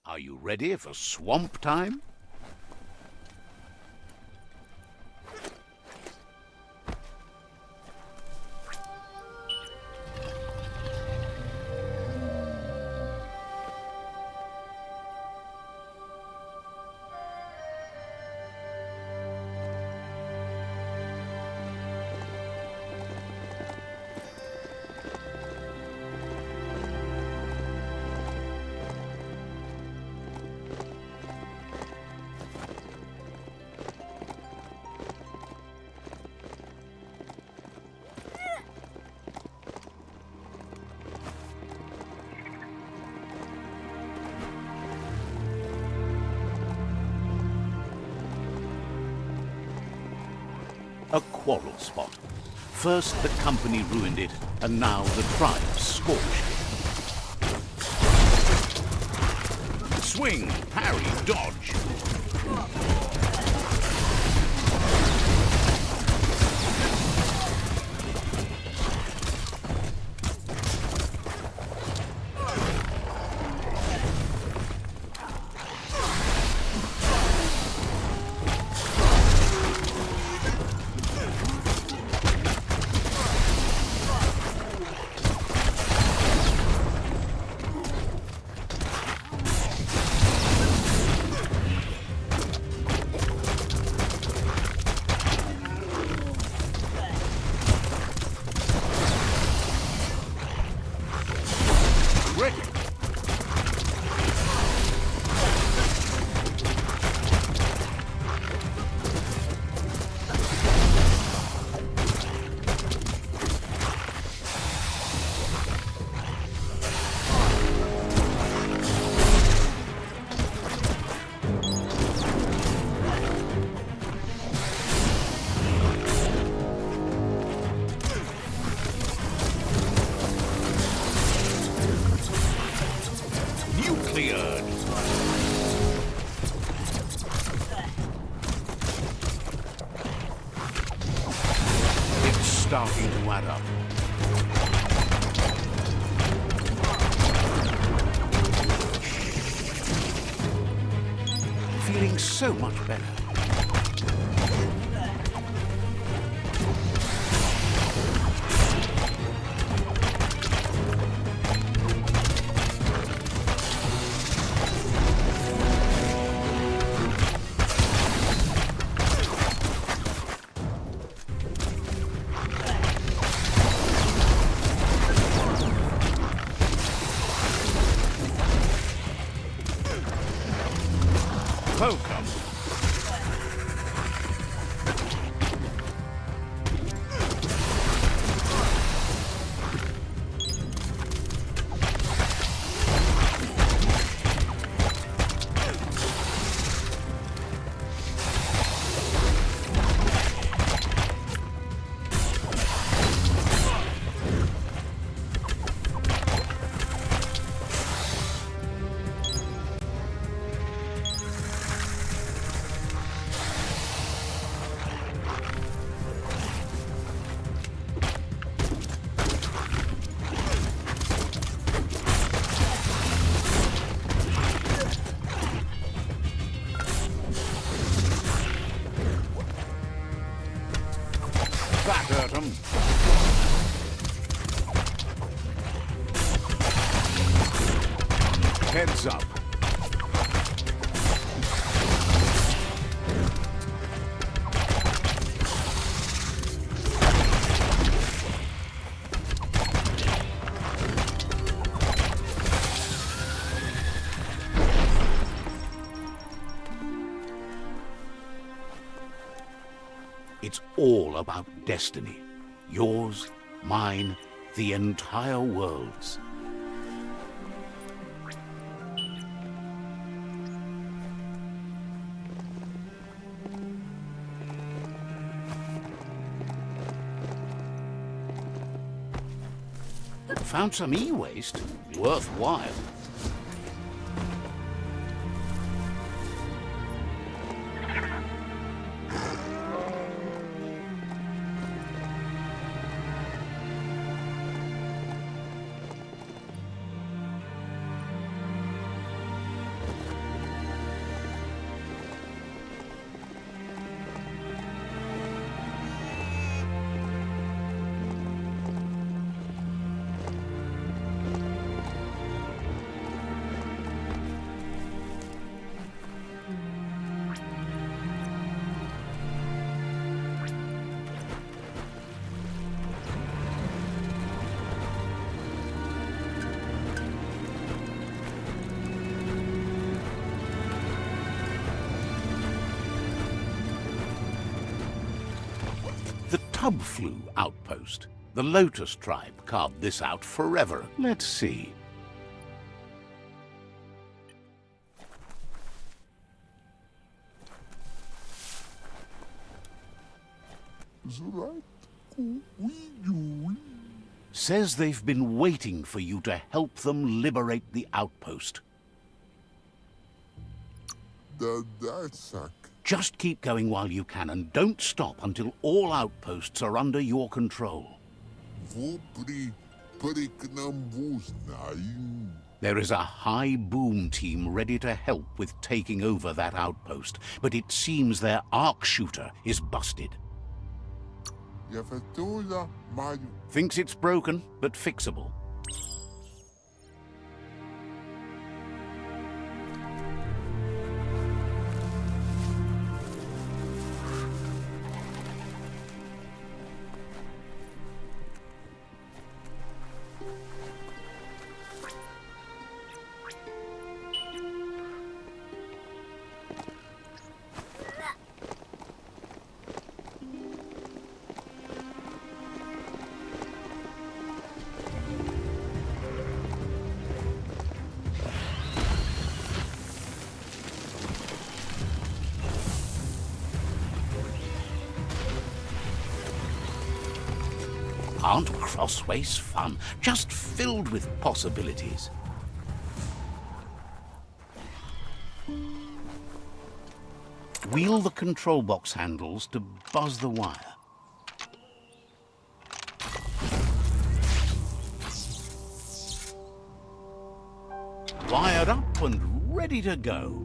Are you ready for swamp time? A quarrel spot. First the company ruined it, and now the tribes scorched it. Swing, parry, dodge. Starting to add up. Feeling so much better. Welcome. That hurt him. Heads up. It's all about destiny. Yours, mine, the entire world's. Found some e-waste. Worthwhile. tub flu outpost. The Lotus tribe carved this out forever. Let's see. Says they've been waiting for you to help them liberate the outpost. Just keep going while you can, and don't stop until all outposts are under your control. There is a high boom team ready to help with taking over that outpost, but it seems their arc shooter is busted. Thinks it's broken, but fixable. Aren't crossways fun? Just filled with possibilities. Wheel the control box handles to buzz the wire. Wired up and ready to go.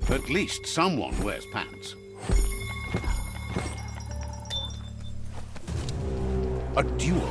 At least someone wears pants. A duel.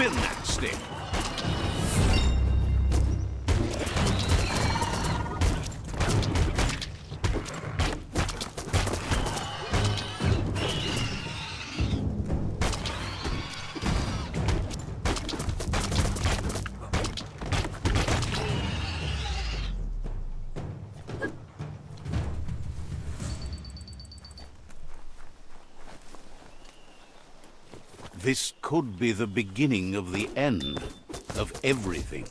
Spin that stick. This could be the beginning of the end of everything.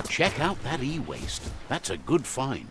Check out that e-waste. That's a good find.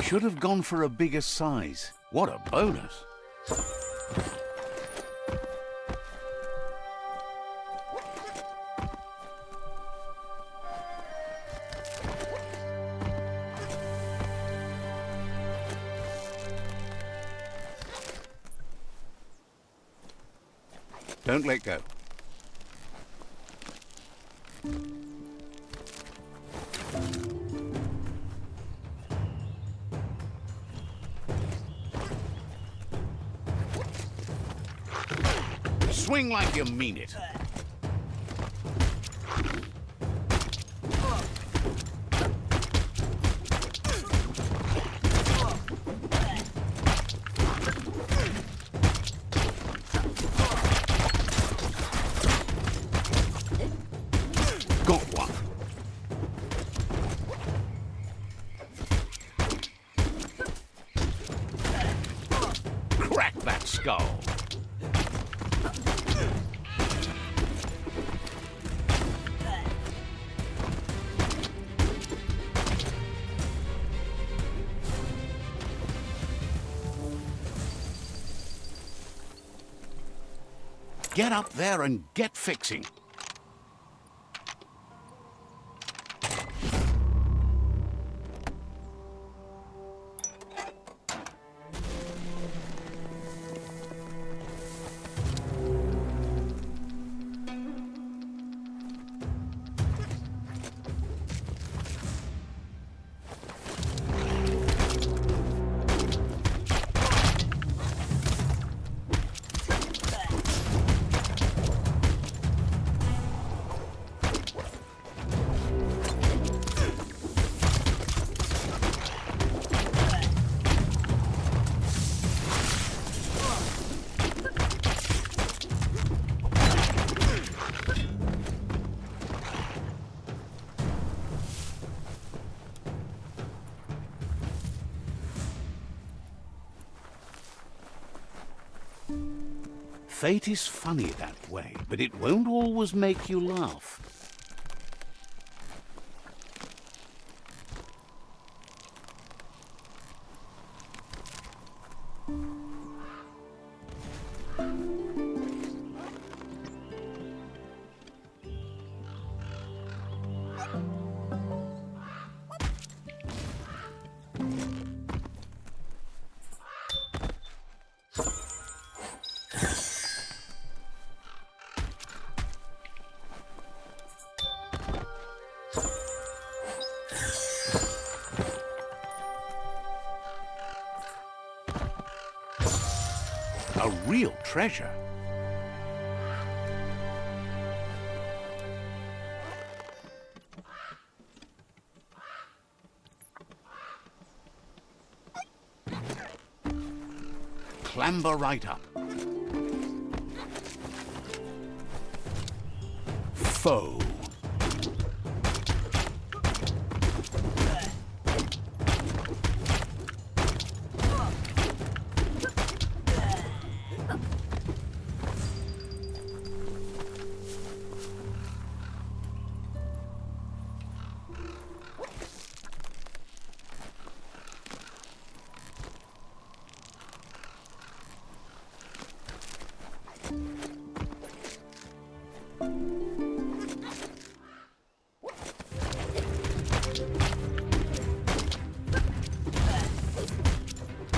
Should have gone for a bigger size. What a bonus. Don't let go. Swing like you mean it. Got one. Crack that skull. Get up there and get fixing. Fate is funny that way, but it won't always make you laugh. A real treasure. Clamber right up. Foe.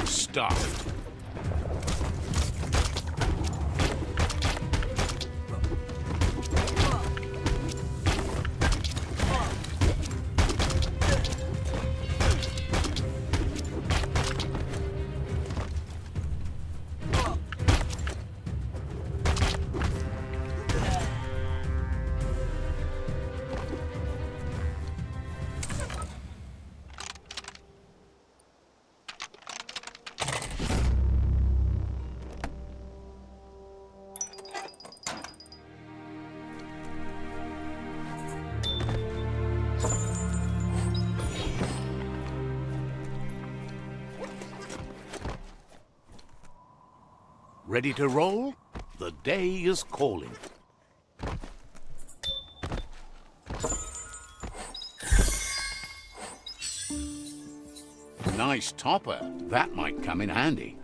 Stuffed. Ready to roll? The day is calling. Nice topper. That might come in handy.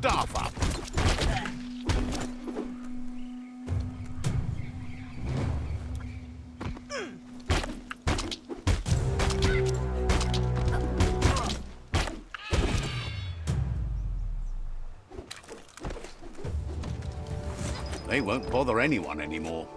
staff up. They won't bother anyone anymore.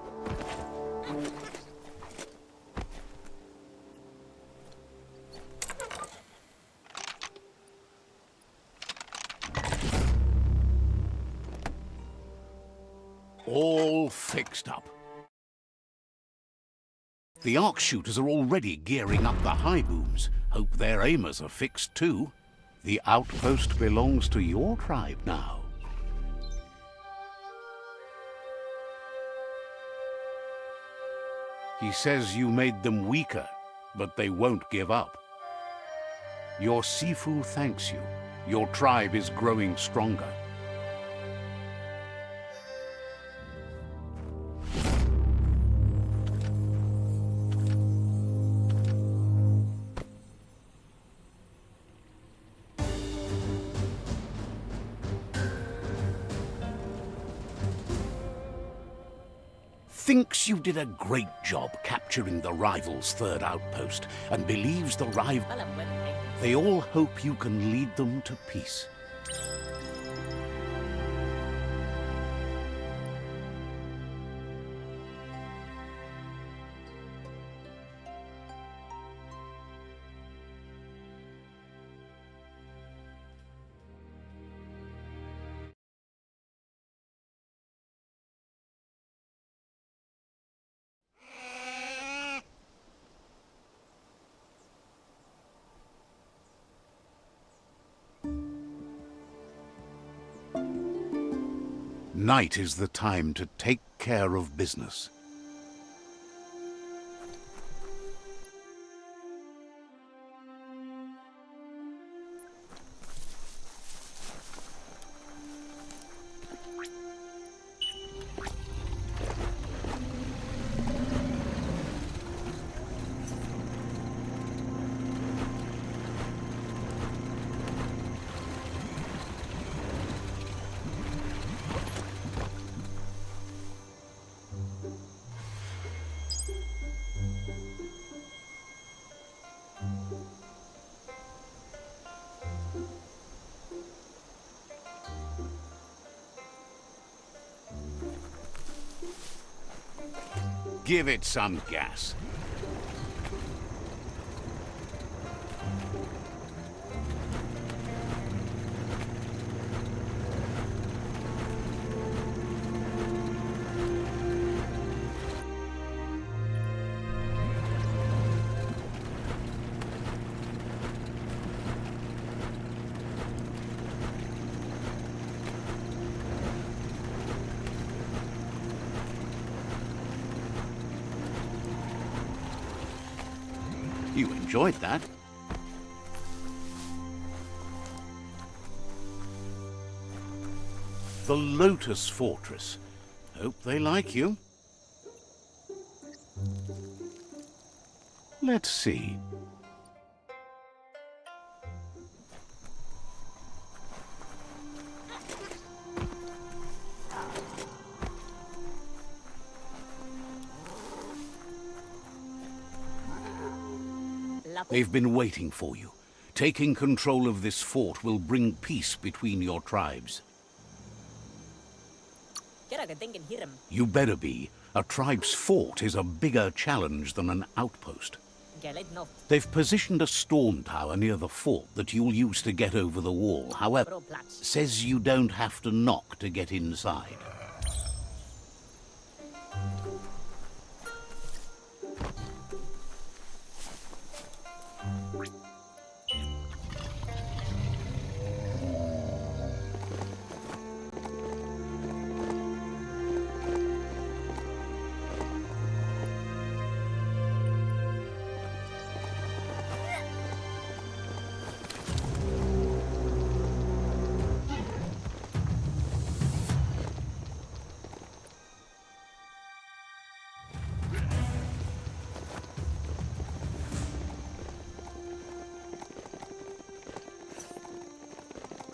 All fixed up. The arc shooters are already gearing up the high booms. Hope their aimers are fixed too. The outpost belongs to your tribe now. He says you made them weaker, but they won't give up. Your Sifu thanks you. Your tribe is growing stronger. Thinks you did a great job capturing the rival's third outpost and believes the rival... Alam mo, eh. They all hope you can lead them to peace. Night is the time to take care of business. Give it some gas. You enjoyed that. The Lotus Fortress. Hope they like you. Let's see. They've been waiting for you. Taking control of this fort will bring peace between your tribes. You better be. A tribe's fort is a bigger challenge than an outpost. They've positioned a storm tower near the fort that you'll use to get over the wall. However, says you don't have to knock to get inside.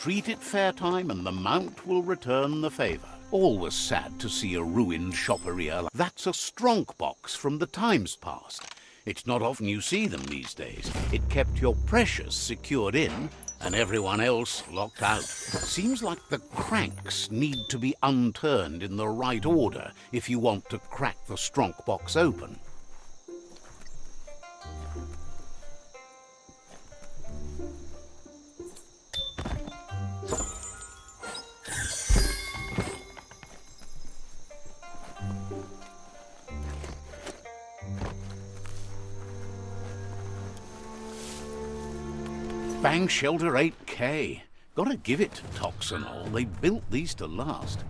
Treat it fair time and the mount will return the favor. Always sad to see a ruined shopperia. That's a stronk box from the times past. It's not often you see them these days. It kept your precious secured in and everyone else locked out. Seems like the cranks need to be unturned in the right order if you want to crack the stronk box open. Bang Shelter 8K. Gotta give it to Toxinol. They built these to last.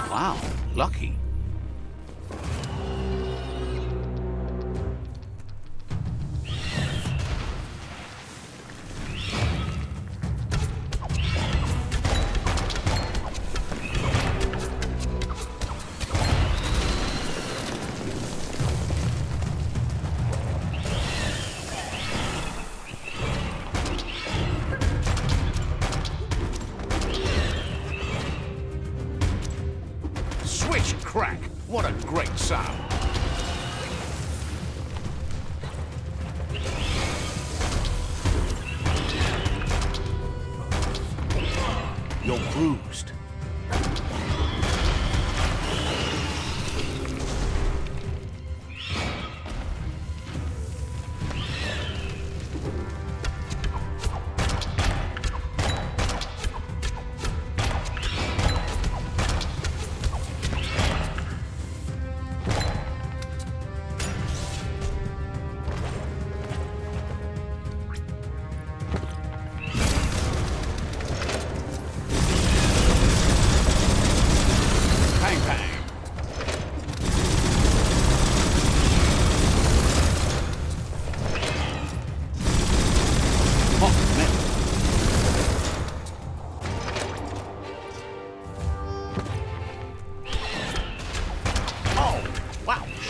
Wow, lucky. Switch crack! What a great sound! You're bruised. Bang, bang. Hot metal. Oh, wouch.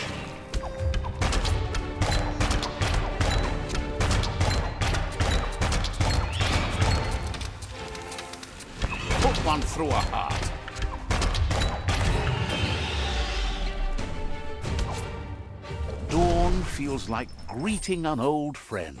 Put one through a heart. Dawn feels like greeting an old friend.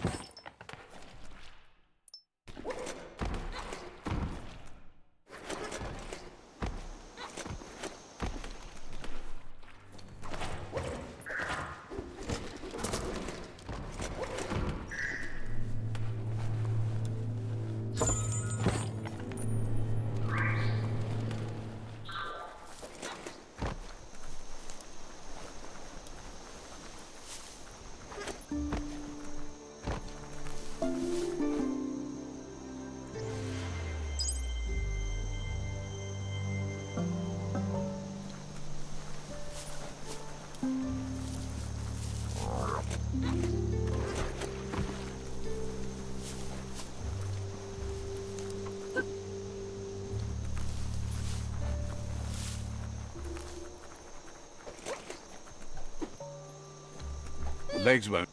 Legs won't.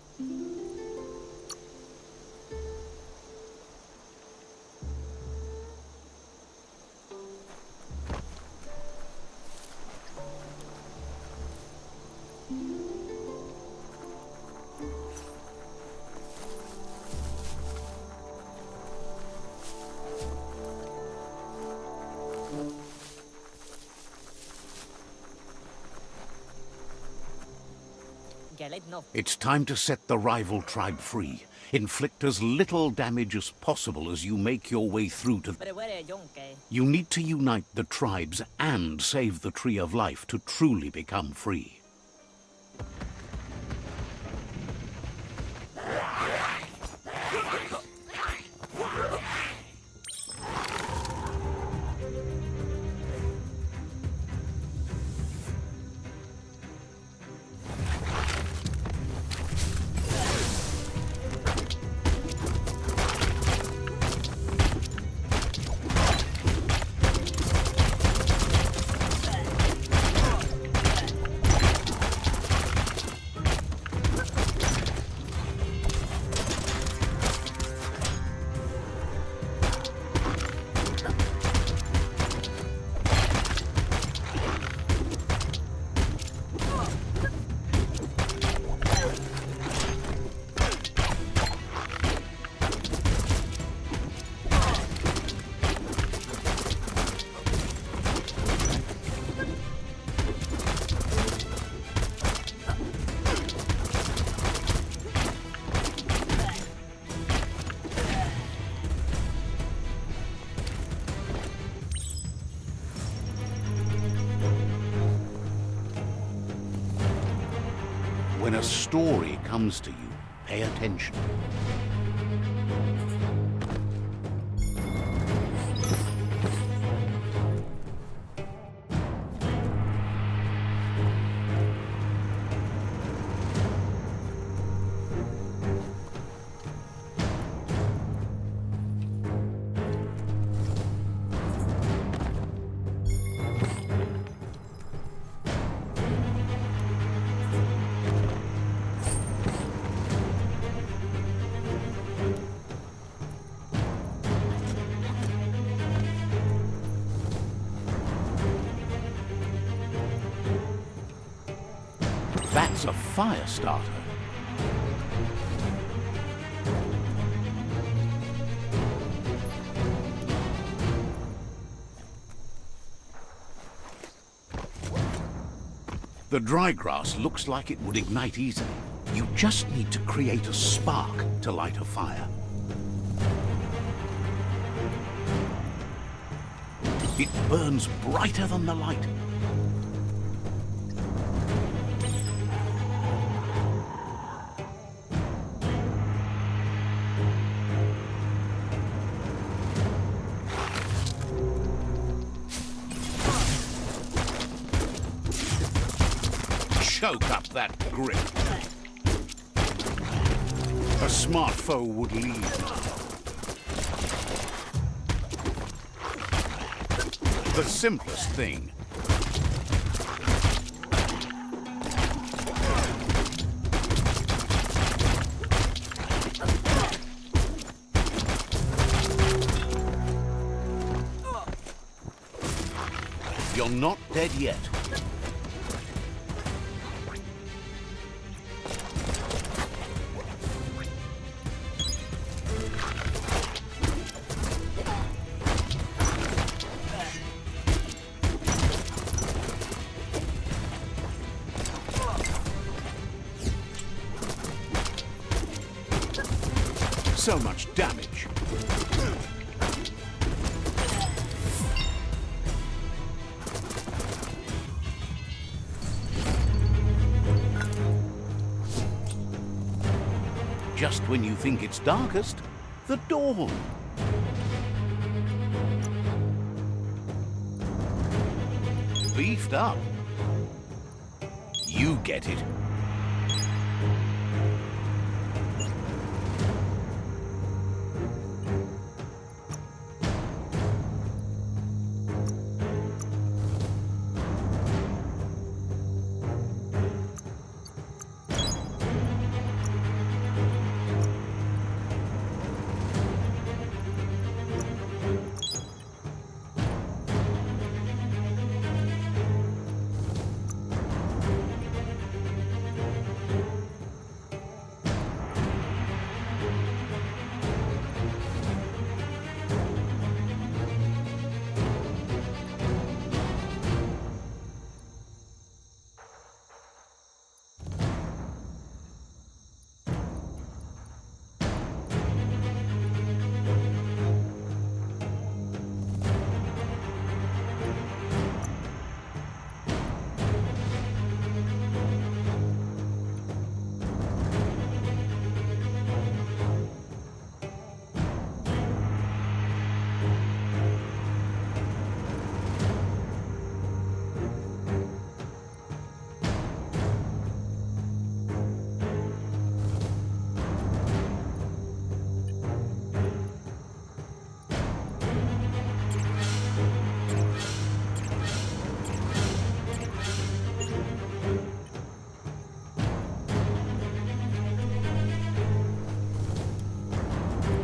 It's time to set the rival tribe free. Inflict as little damage as possible as you make your way through to... You need to unite the tribes and save the Tree of Life to truly become free. a story comes to you, pay attention. That's a fire starter. The dry grass looks like it would ignite easily. You just need to create a spark to light a fire. It burns brighter than the light. Choke up that grip. A smart foe would leave. The simplest thing. You're not dead yet. So much damage. Just when you think it's darkest, the dawn. Beefed up. You get it.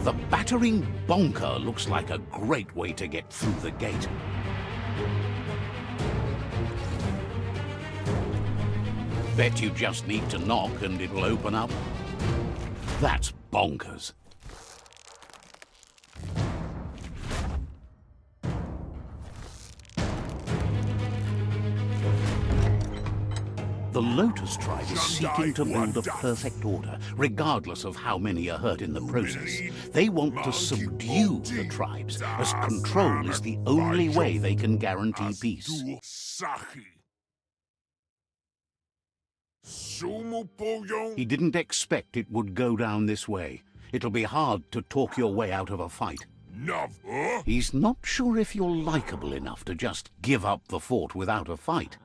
The battering bonker looks like a great way to get through the gate. Bet you just need to knock and it'll open up. That's bonkers. The Lotus tribe is seeking to build a perfect order, regardless of how many are hurt in the process. They want to subdue the tribes, as control is the only way they can guarantee peace. He didn't expect it would go down this way. It'll be hard to talk your way out of a fight. He's not sure if you're likable enough to just give up the fort without a fight.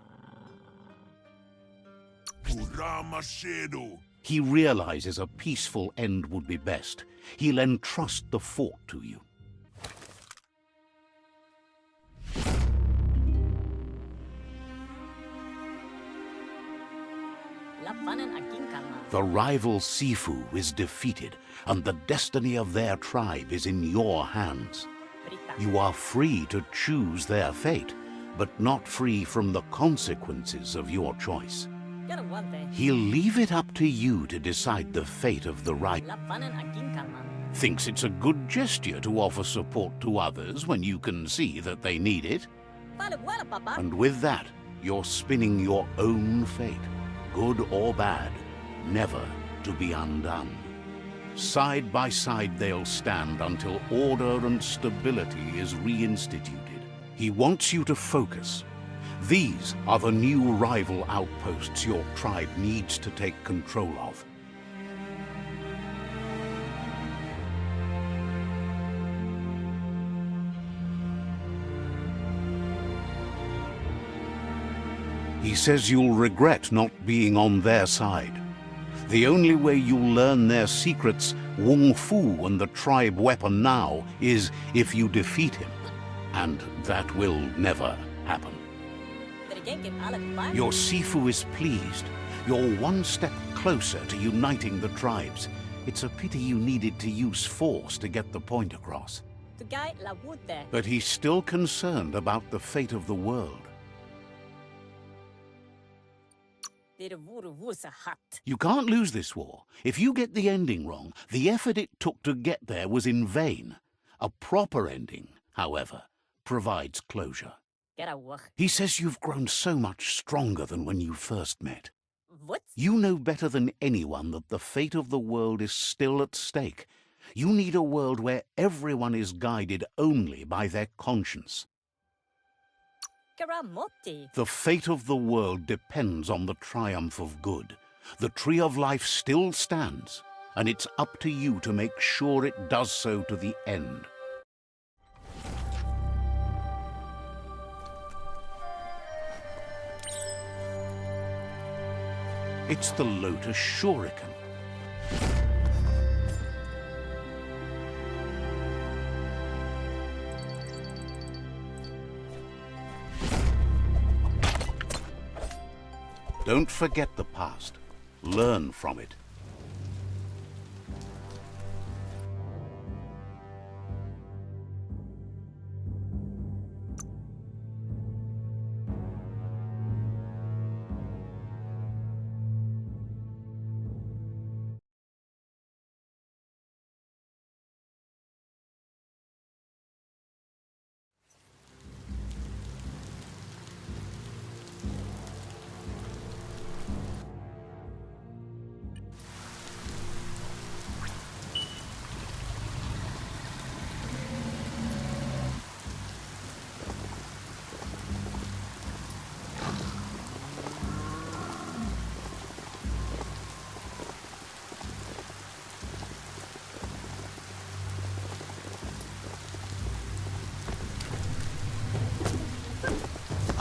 He realizes a peaceful end would be best. He'll entrust the fort to you. The rival Sifu is defeated, and the destiny of their tribe is in your hands. You are free to choose their fate, but not free from the consequences of your choice. He'll leave it up to you to decide the fate of the rival. Thinks it's a good gesture to offer support to others when you can see that they need it. And with that, you're spinning your own fate, good or bad, never to be undone. Side by side they'll stand until order and stability is reinstituted. He wants you to focus. These are the new rival outposts your tribe needs to take control of. He says you'll regret not being on their side. The only way you'll learn their secrets, Wung Fu and the tribe weapon now, is if you defeat him. And that will never happen. Your Sifu is pleased. You're one step closer to uniting the tribes. It's a pity you needed to use force to get the point across. But he's still concerned about the fate of the world. You can't lose this war. If you get the ending wrong, the effort it took to get there was in vain. A proper ending, however, provides closure. He says you've grown so much stronger than when you first met. You know better than anyone that the fate of the world is still at stake. You need a world where everyone is guided only by their conscience. The fate of the world depends on the triumph of good. The tree of life still stands, and it's up to you to make sure it does so to the end. It's the Lotus Shuriken. Don't forget the past. Learn from it.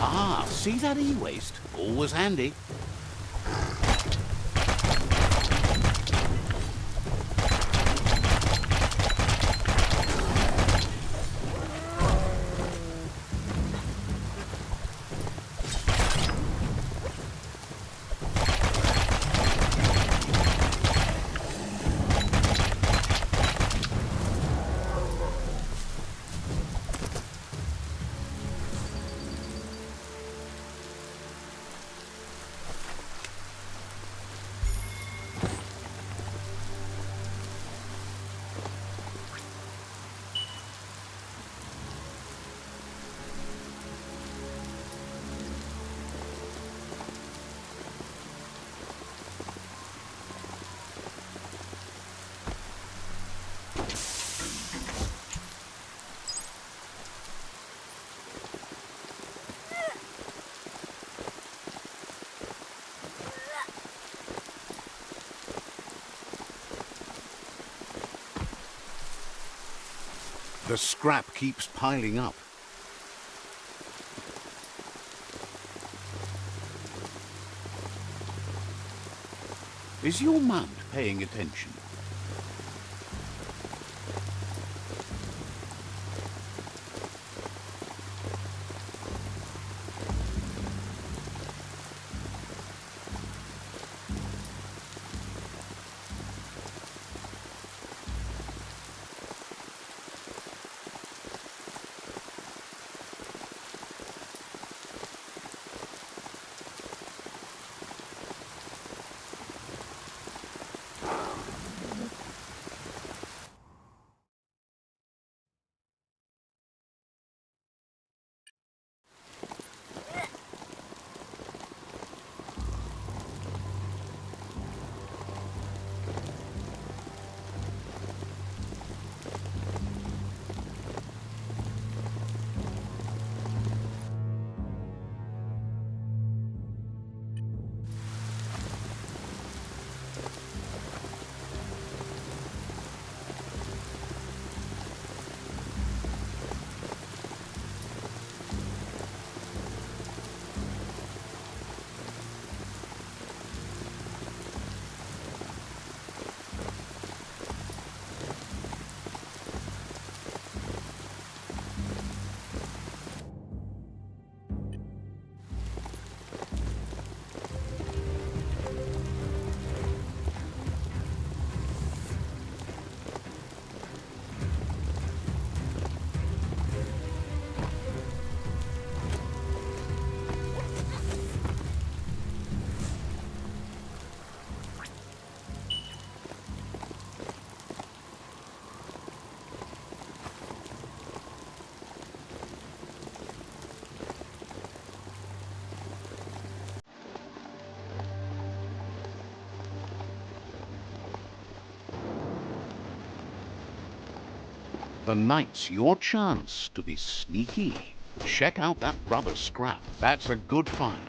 Ah, see that e-waste? Always handy. The scrap keeps piling up. Is your mount paying attention? The night's your chance to be sneaky. Check out that rubber scrap. That's a good find.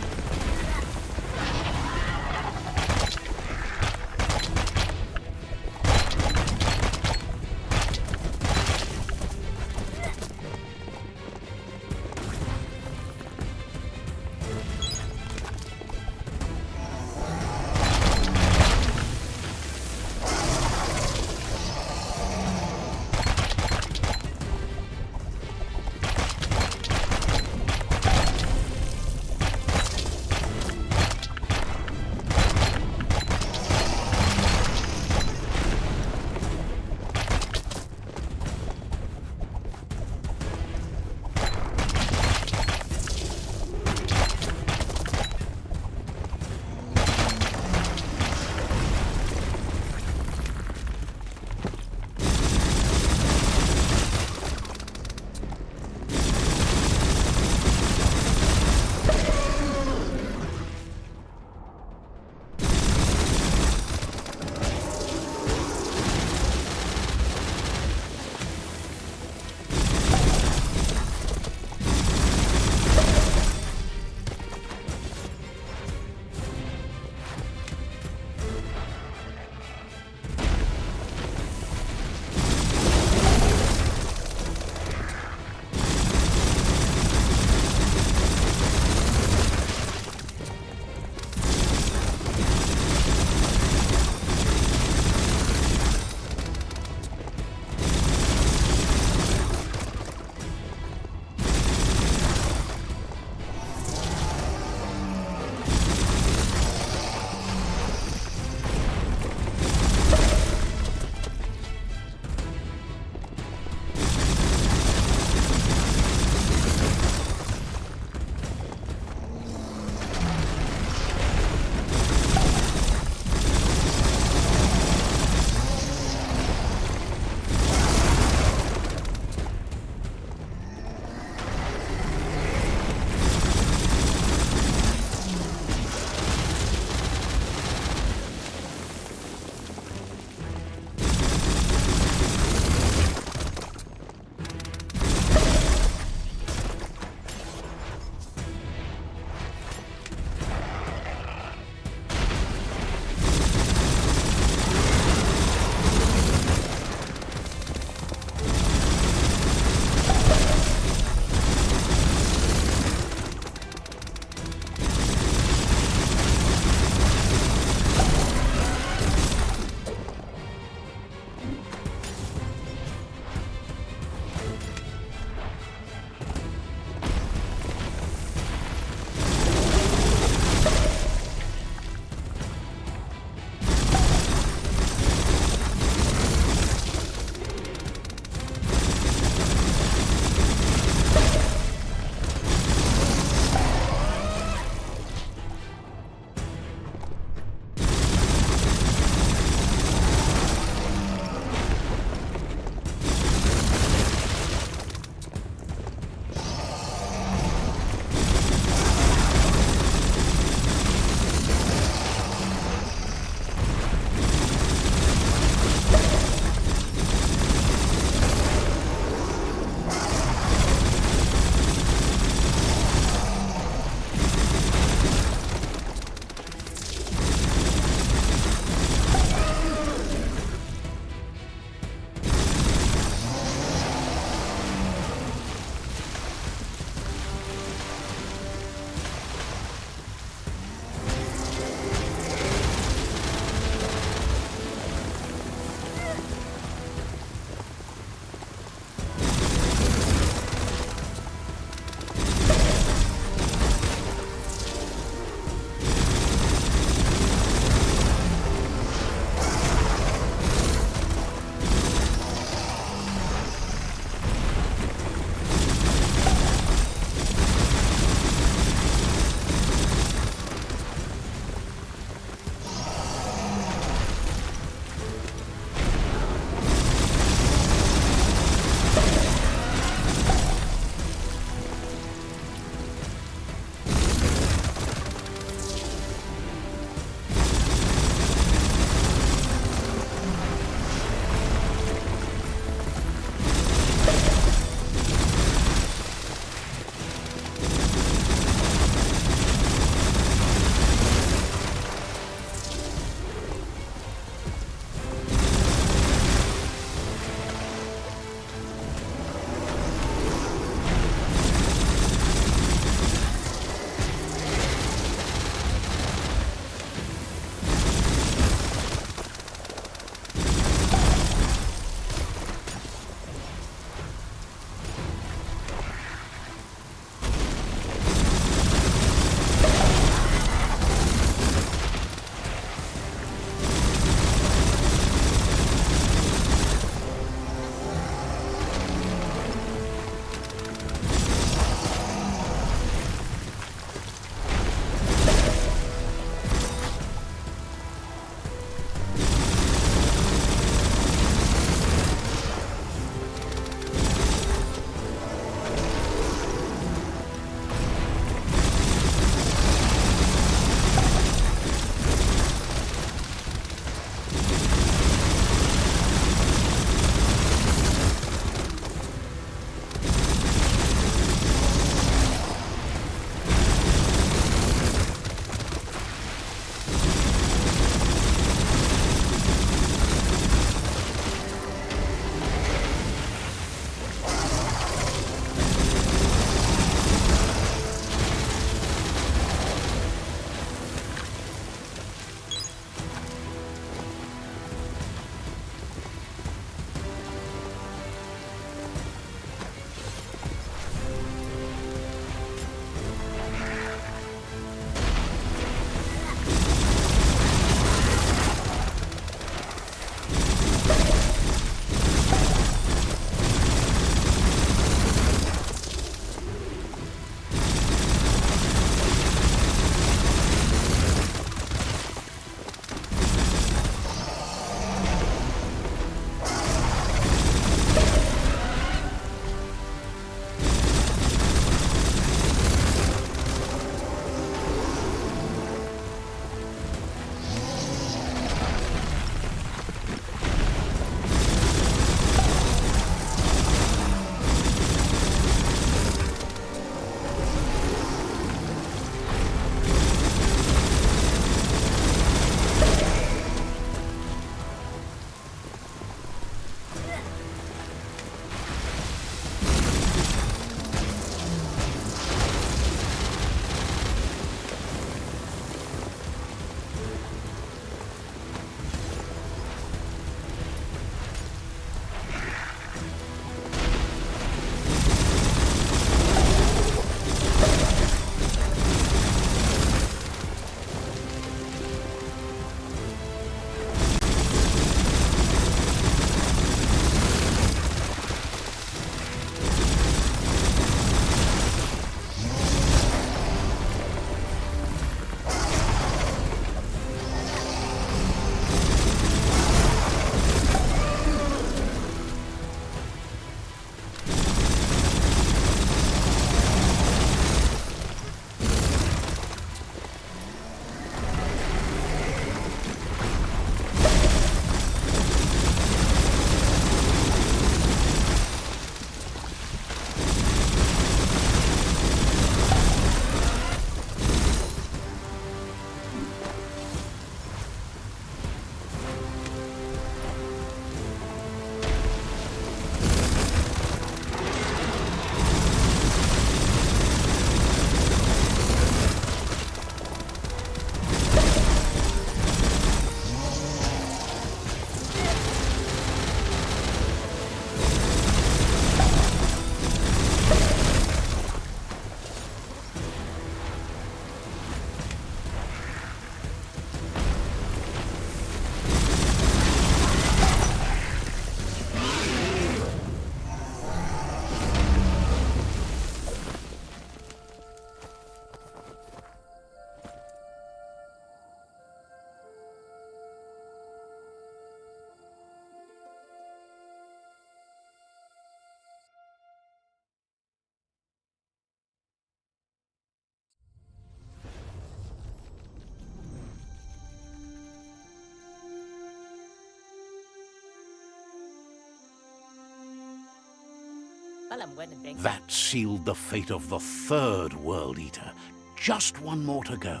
Palam when drink. That sealed the fate of the third World Eater. Just one more to go.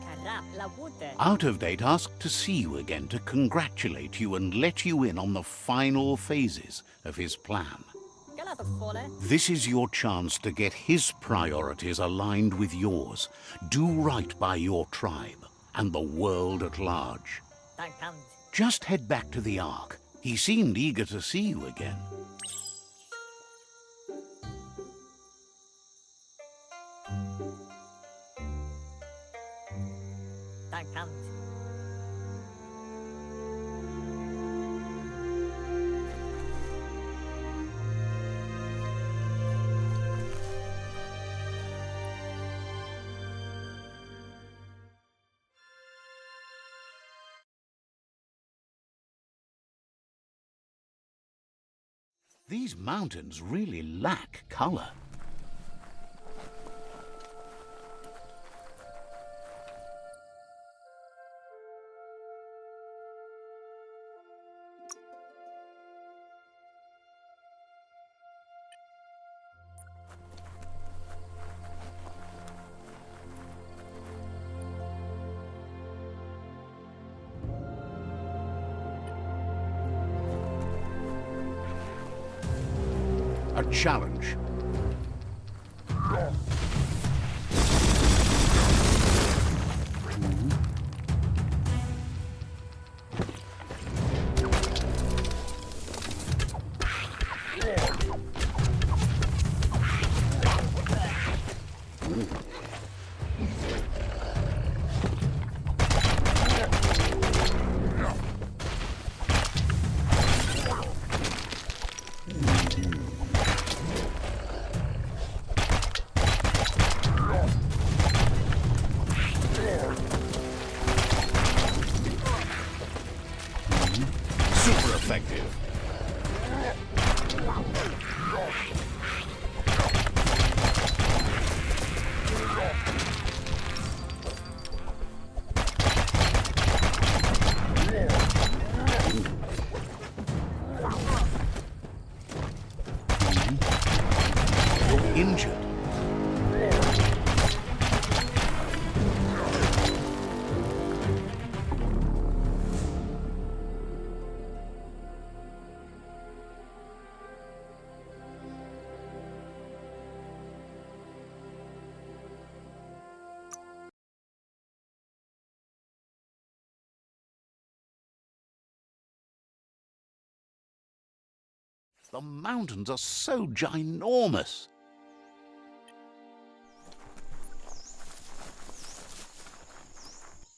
Karap la water. Out of Date asked to see you again to congratulate you and let you in on the final phases of his plan. Galata fole. This is your chance to get his priorities aligned with yours. Do right by your tribe and the world at large. Tankant. Just head back to the Ark. He seemed eager to see you again. Tankant. These mountains really lack color. A challenge. Super effective. You're injured. The mountains are so ginormous.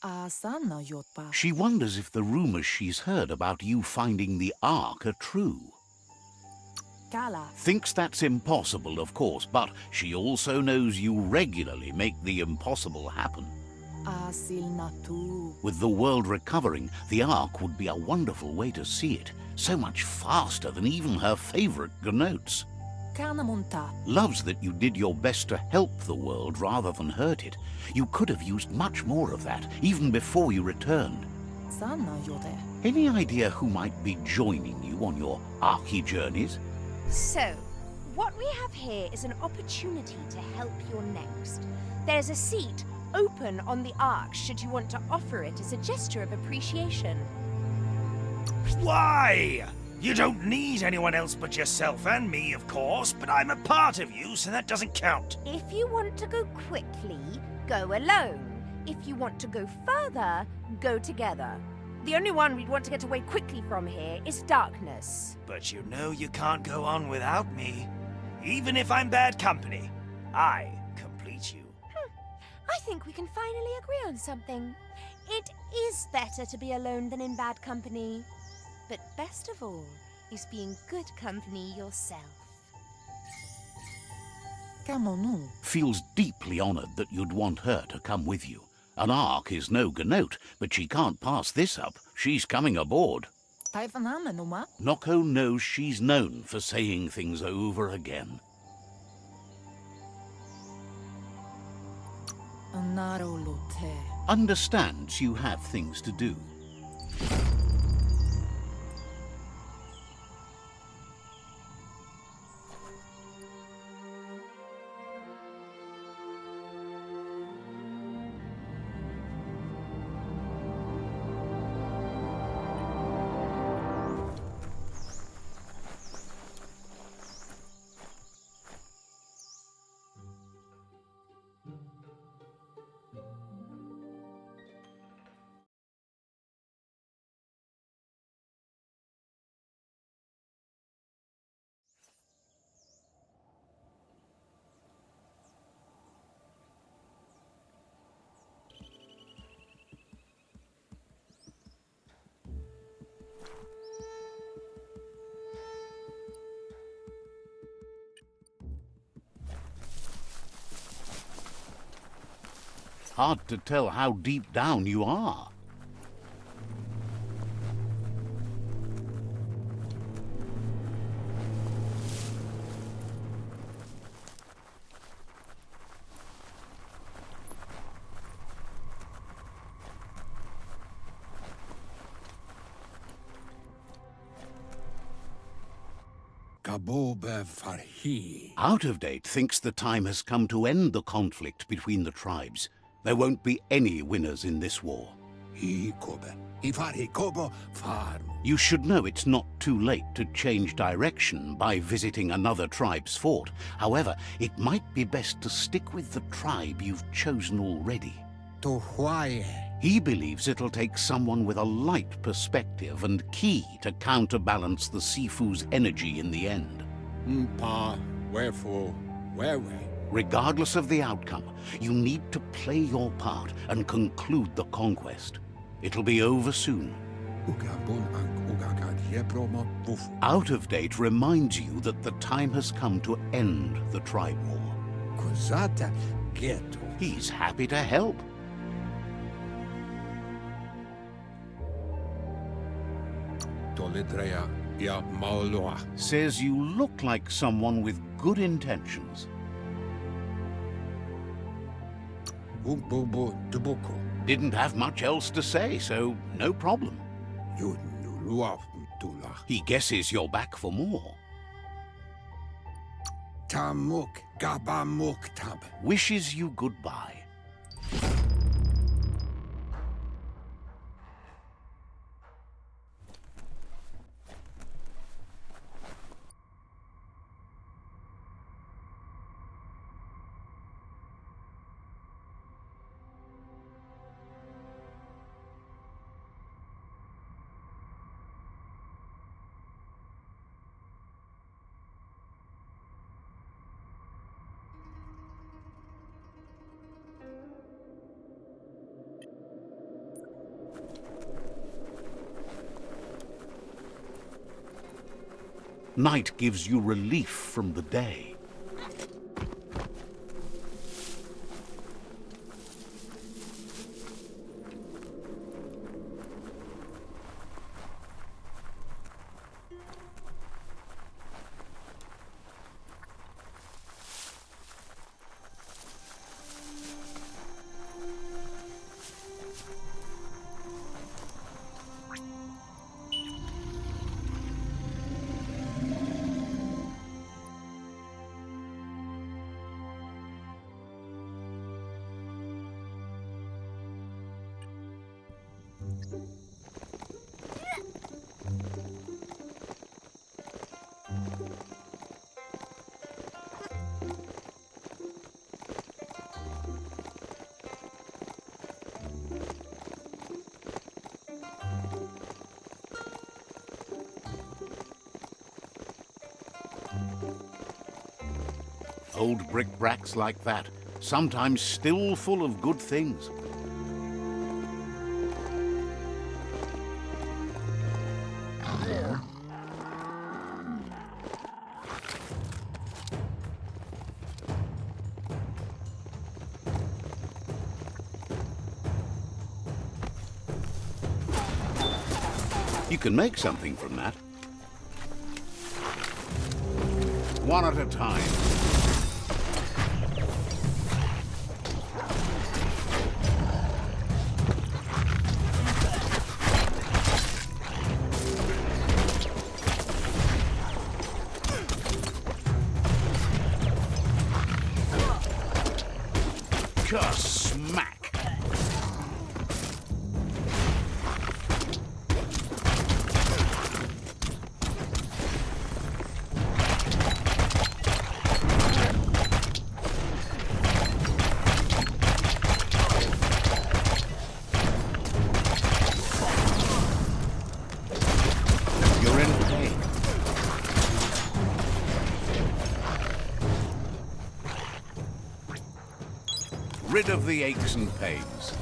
Asana yotpa. She wonders if the rumors she's heard about you finding the Ark are true. Kala. Thinks that's impossible, of course, but she also knows you regularly make the impossible happen. Asil natu. With the world recovering, the Ark would be a wonderful way to see it. So much faster than even her favorite gnotes. Kana munta. Loves that you did your best to help the world rather than hurt it. You could have used much more of that, even before you returned. Sana yote. Any idea who might be joining you on your Arky journeys? So, what we have here is an opportunity to help your next. There's a seat open on the Ark should you want to offer it as a gesture of appreciation. Why? You don't need anyone else but yourself and me, of course, but I'm a part of you, so that doesn't count. If you want to go quickly, go alone. If you want to go further, go together. The only one we'd want to get away quickly from here is darkness. But you know you can't go on without me. Even if I'm bad company, I complete you. I think we can finally agree on something. It is better to be alone than in bad company. But best of all is being good company yourself. Kamonu. Feels deeply honored that you'd want her to come with you. An Ark is no gnote, but she can't pass this up. She's coming aboard. Taifanama numa. Noko knows she's known for saying things over again. Anaro lote. Understands you have things to do. Hard to tell how deep down you are. Kabobe farhi. Out of Date thinks the time has come to end the conflict between the tribes. There won't be any winners in this war. Ikobe. Ifari kobo farm. You should know it's not too late to change direction by visiting another tribe's fort. However, it might be best to stick with the tribe you've chosen already. To Hawaii. He believes it'll take someone with a light perspective and key to counterbalance the Sifu's energy in the end. Mpa. Wherefore. Where? Regardless of the outcome, you need to play your part and conclude the conquest. It'll be over soon. Ugabun ang ugagad yepromo bufu. Out of Date reminds you that the time has come to end the tribe war. Kozata geto. He's happy to help. Tolidrea ya maoloa. Says you look like someone with good intentions. Umbubu dubuko. Didn't have much else to say, so no problem. You nulua tula. He guesses you're back for more. Tamuk gabamuk tab. Wishes you goodbye. Night gives you relief from the day. Old brick-bracks like that, sometimes still full of good things. You can make something from that. One at a time. Smack! You're in pain. Rid of the aches and pains.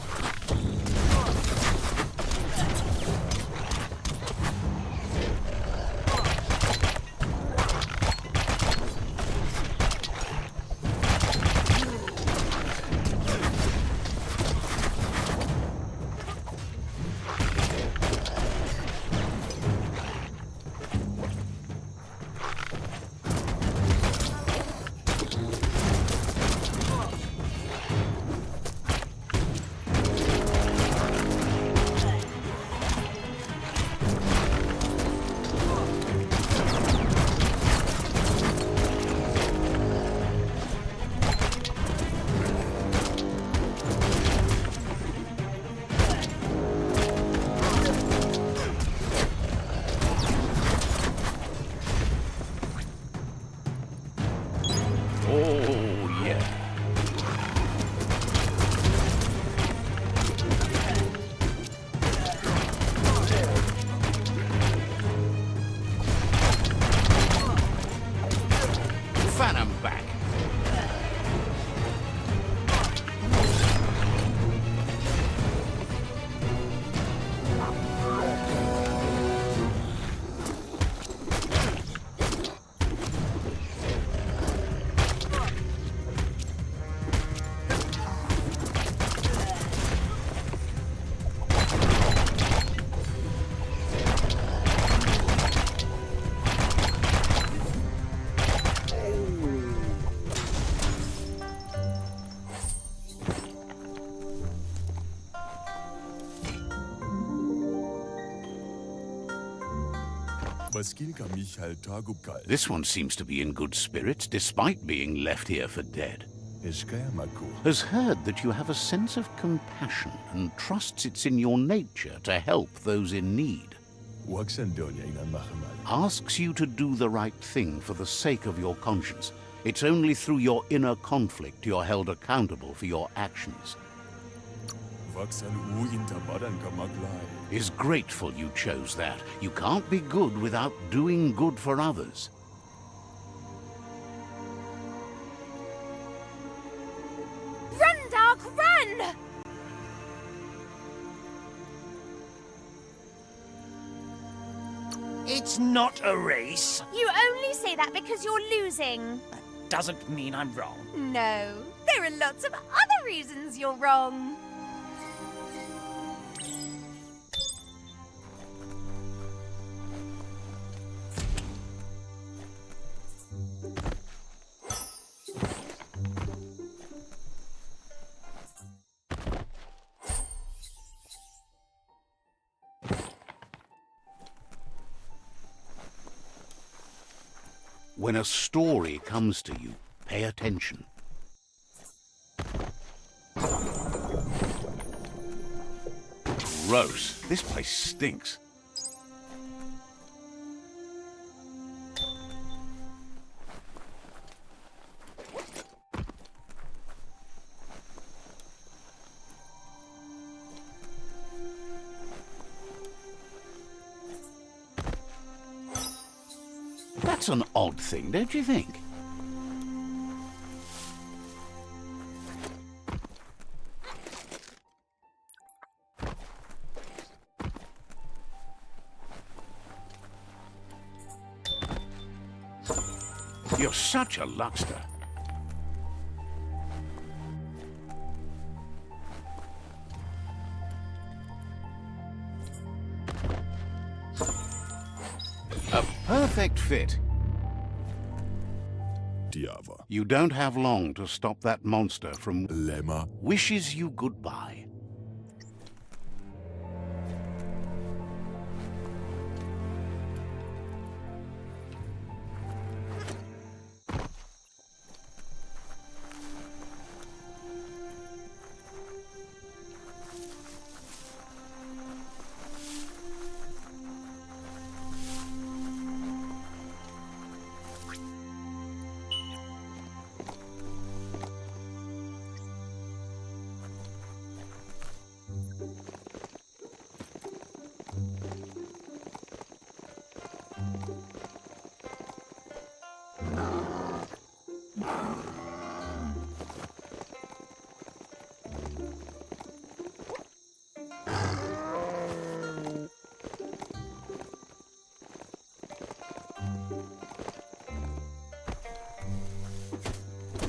This one seems to be in good spirits despite being left here for dead. Has heard that you have a sense of compassion and trusts it's in your nature to help those in need. Asks you to do the right thing for the sake of your conscience. It's only through your inner conflict you're held accountable for your actions. Is grateful you chose that. You can't be good without doing good for others. Run, Dark, run! It's not a race. You only say that because you're losing. That doesn't mean I'm wrong. No, there are lots of other reasons you're wrong. When a story comes to you, pay attention. Gross. This place stinks. That's an odd thing, don't you think? You're such a luckster. A perfect fit. You don't have long to stop that monster from... wishes you goodbye.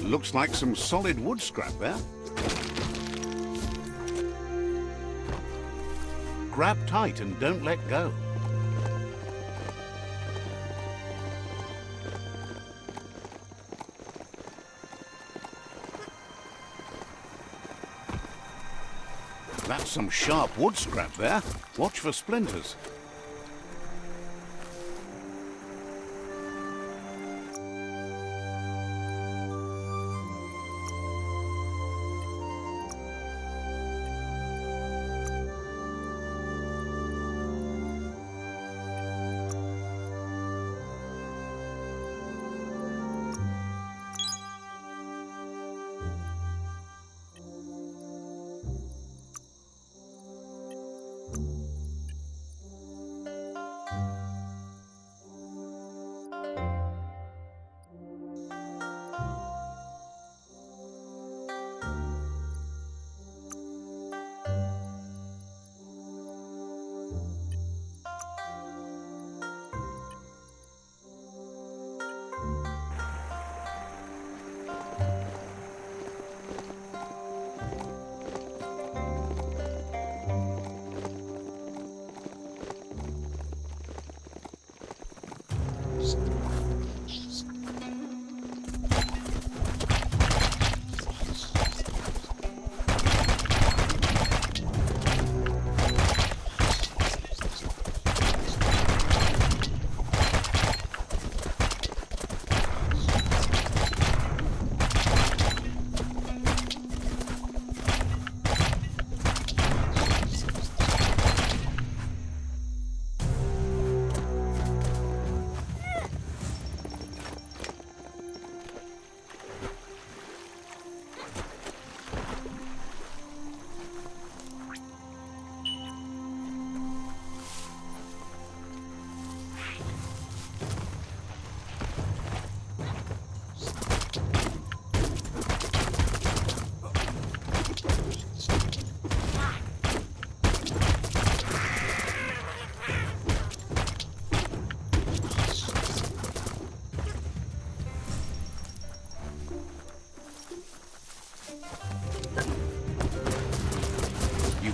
Looks like some solid wood scrap there. Grab tight and don't let go. That's some sharp wood scrap there. Watch for splinters.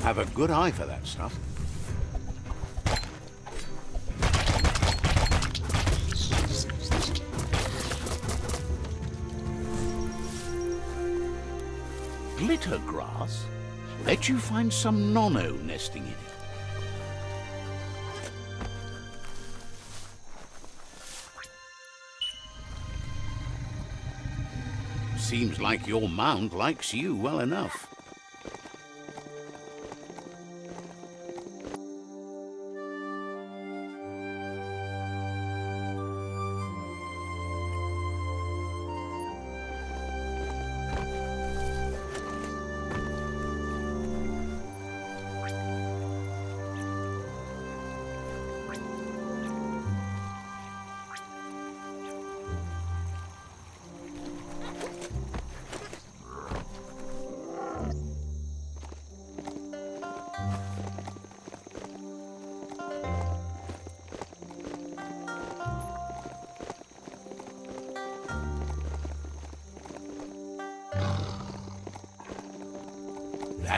Have a good eye for that stuff. Glitter grass? Bet you find some nono nesting in it. Seems like your mount likes you well enough.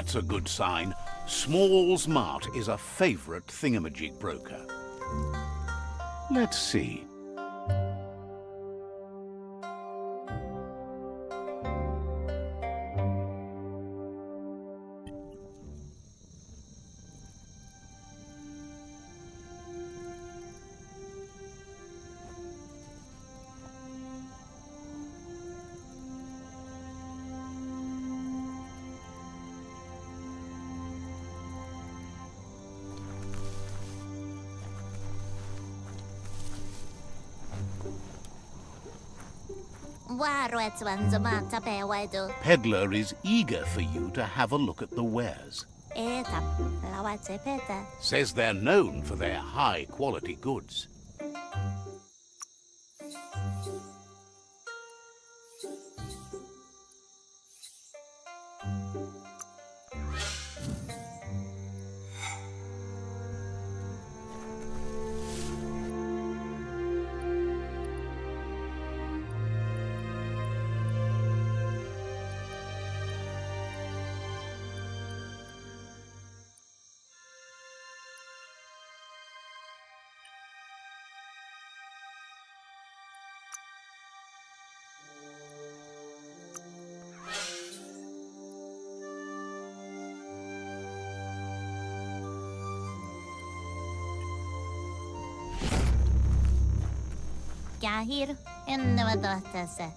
That's a good sign. Small's Mart is a favorite thingamajig broker. Let's see. Peddler is eager for you to have a look at the wares. Says they're known for their high-quality goods.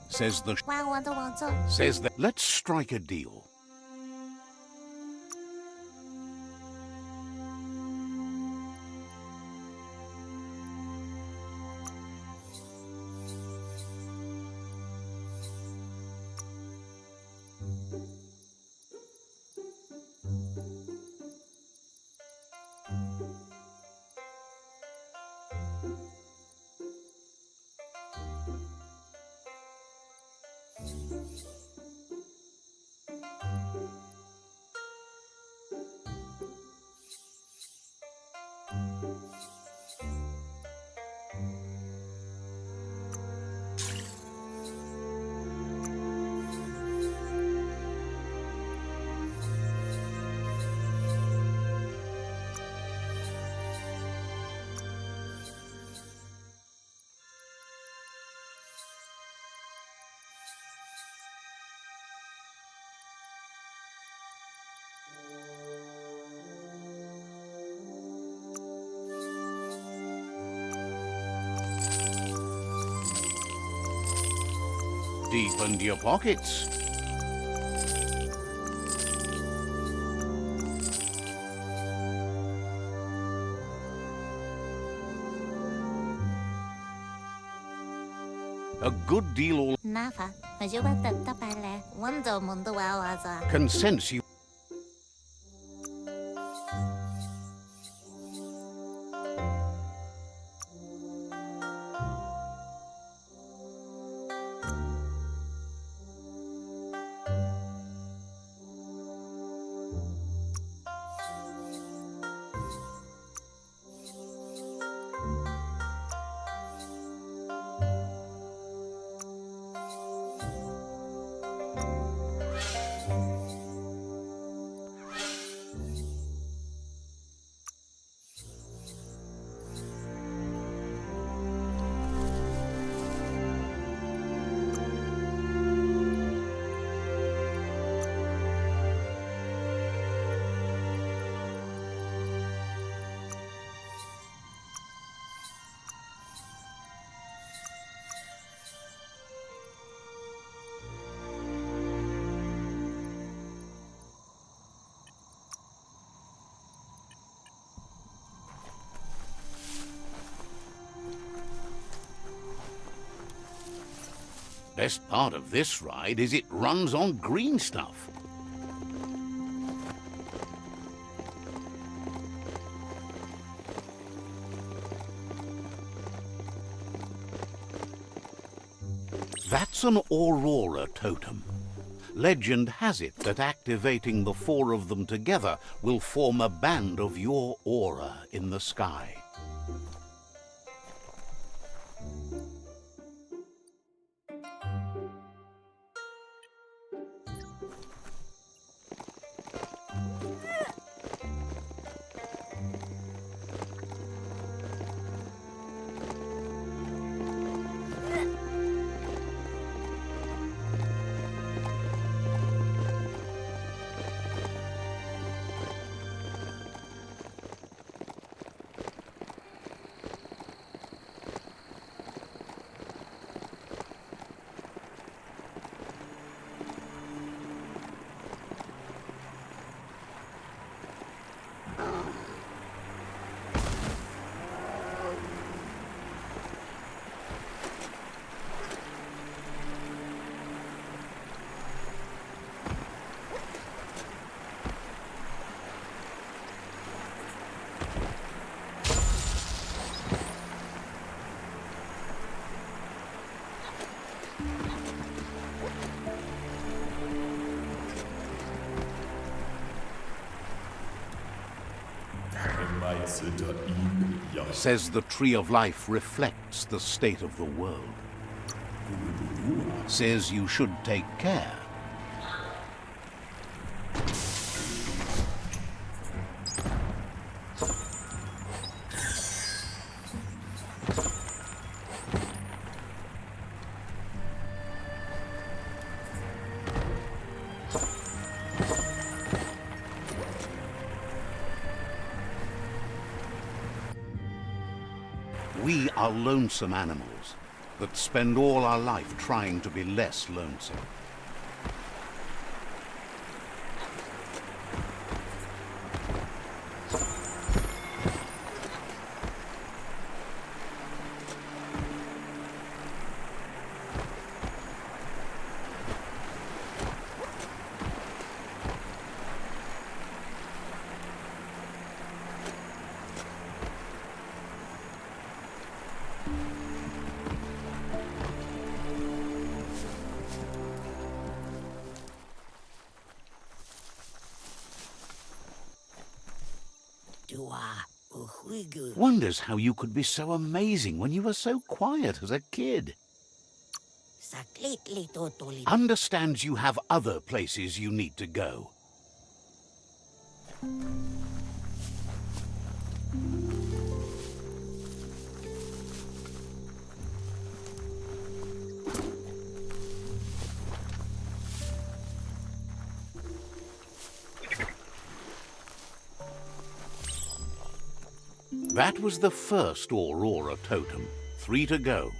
Says that. Let's strike a deal. Deep into your pockets. A good deal all can sense you. Best part of this ride is it runs on green stuff. That's an aurora totem. Legend has it that activating the 4 of them together will form a band of your aura in the sky. Says the Tree of Life reflects the state of the world. Says you should take care. We are lonesome animals that spend all our life trying to be less lonesome. Wonders how you could be so amazing when you were so quiet as a kid. Understands you have other places you need to go. That was the first Aurora totem. 3 to go.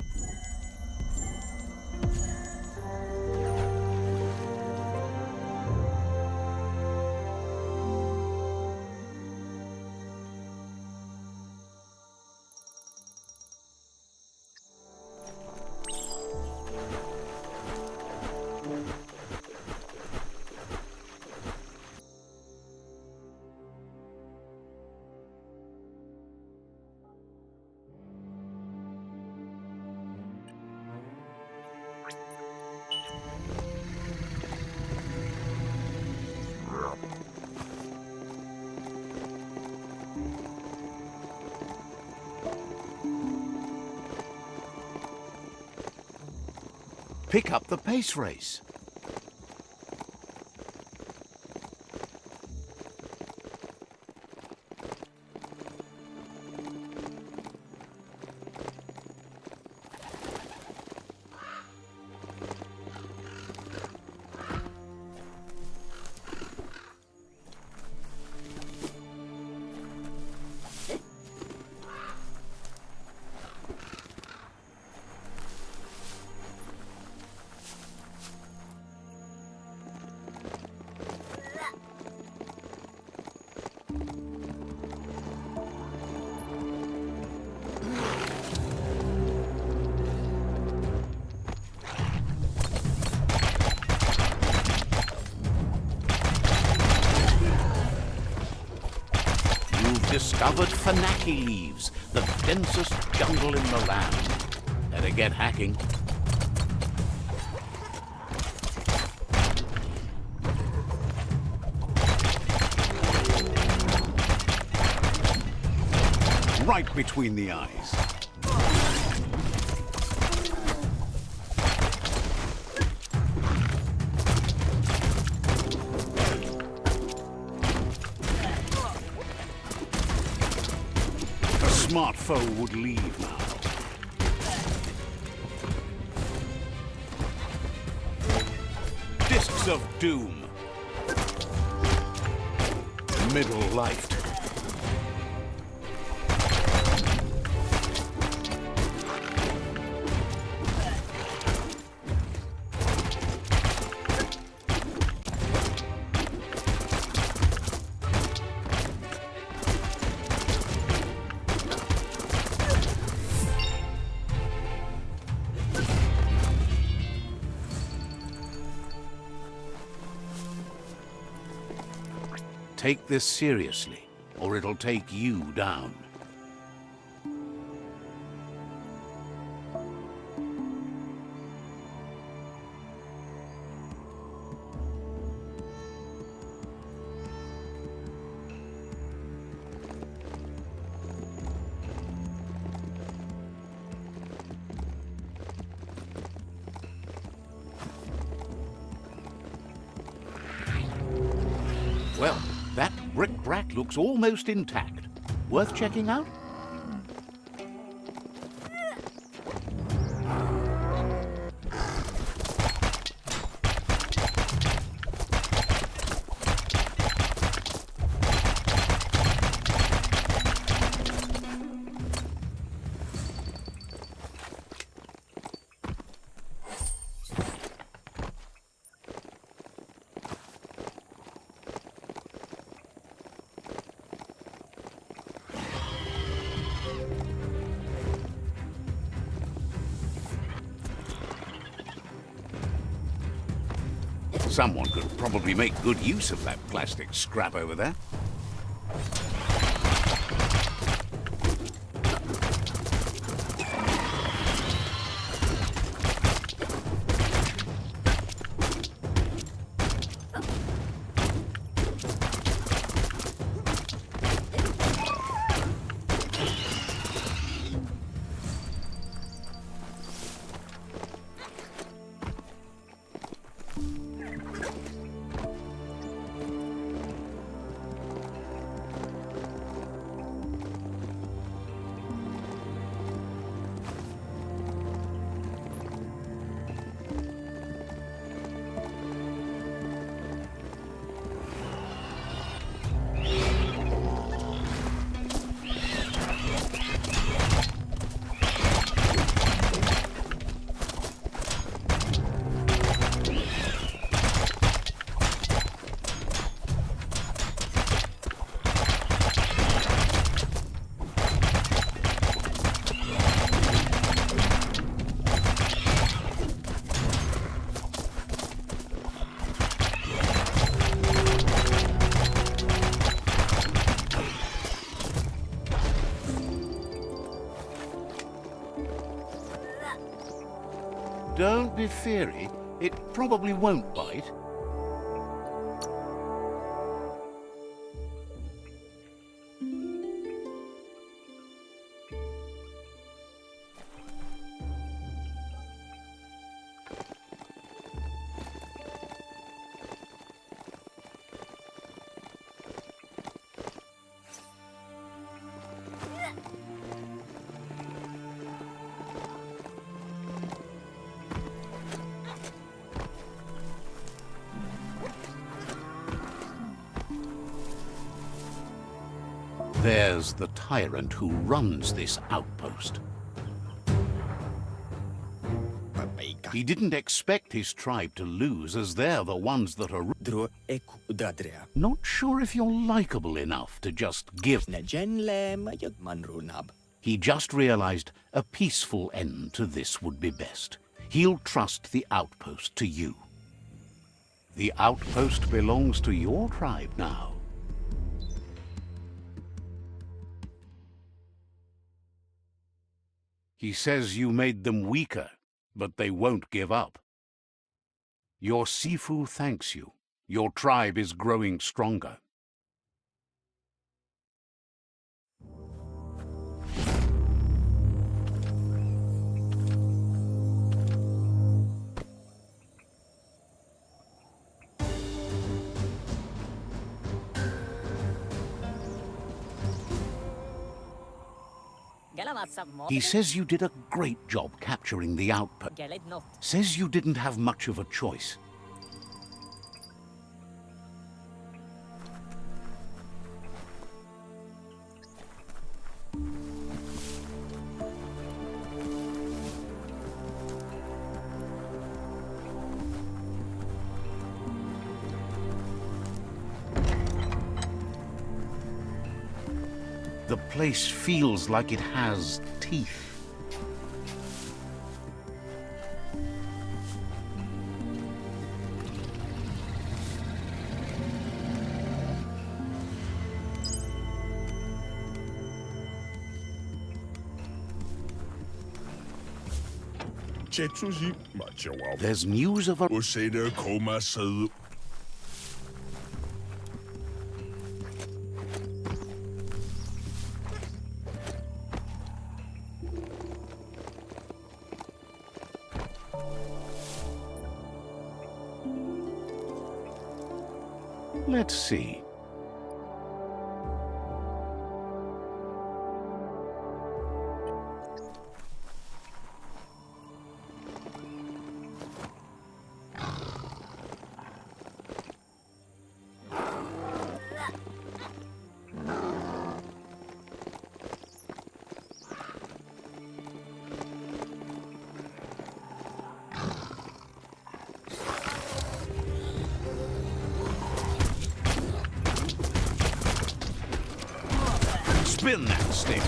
Pick up the pace race. discovered Fanaki leaves, the densest jungle in the land. Better get hacking. Right between the eyes. A smart foe would leave now. Discs of doom. Middle-lifed. Take this seriously, or it'll take you down. Well, that brick-brack looks almost intact. Worth checking out? Someone could probably make good use of that plastic scrap over there. Don't be feary. It probably won't bite. There's the tyrant who runs this outpost. He didn't expect his tribe to lose, as they're the ones that are... Not sure if you're likable enough to just give... He just realized a peaceful end to this would be best. He'll trust the outpost to you. The outpost belongs to your tribe now. He says you made them weaker, but they won't give up. Your Sifu thanks you. Your tribe is growing stronger. He says you did a great job capturing the outpost. Says you didn't have much of a choice. The place feels like it has teeth. There's news of a... Let's see. Spin that stick.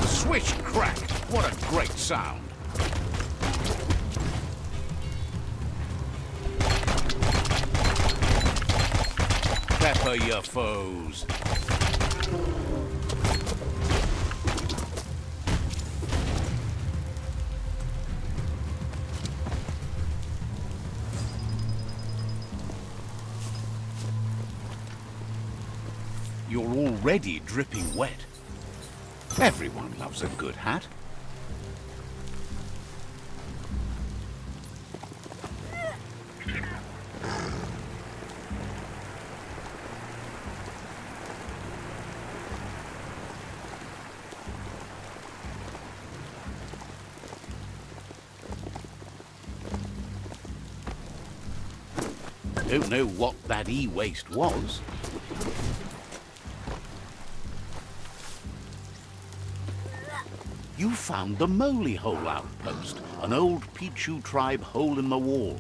Swish crack! What a great sound. Pepper your foes. You're already dripping wet. Everyone loves a good hat. Don't know what that e-waste was. You found the Moly Hole outpost, an old Pichu tribe hole in the wall.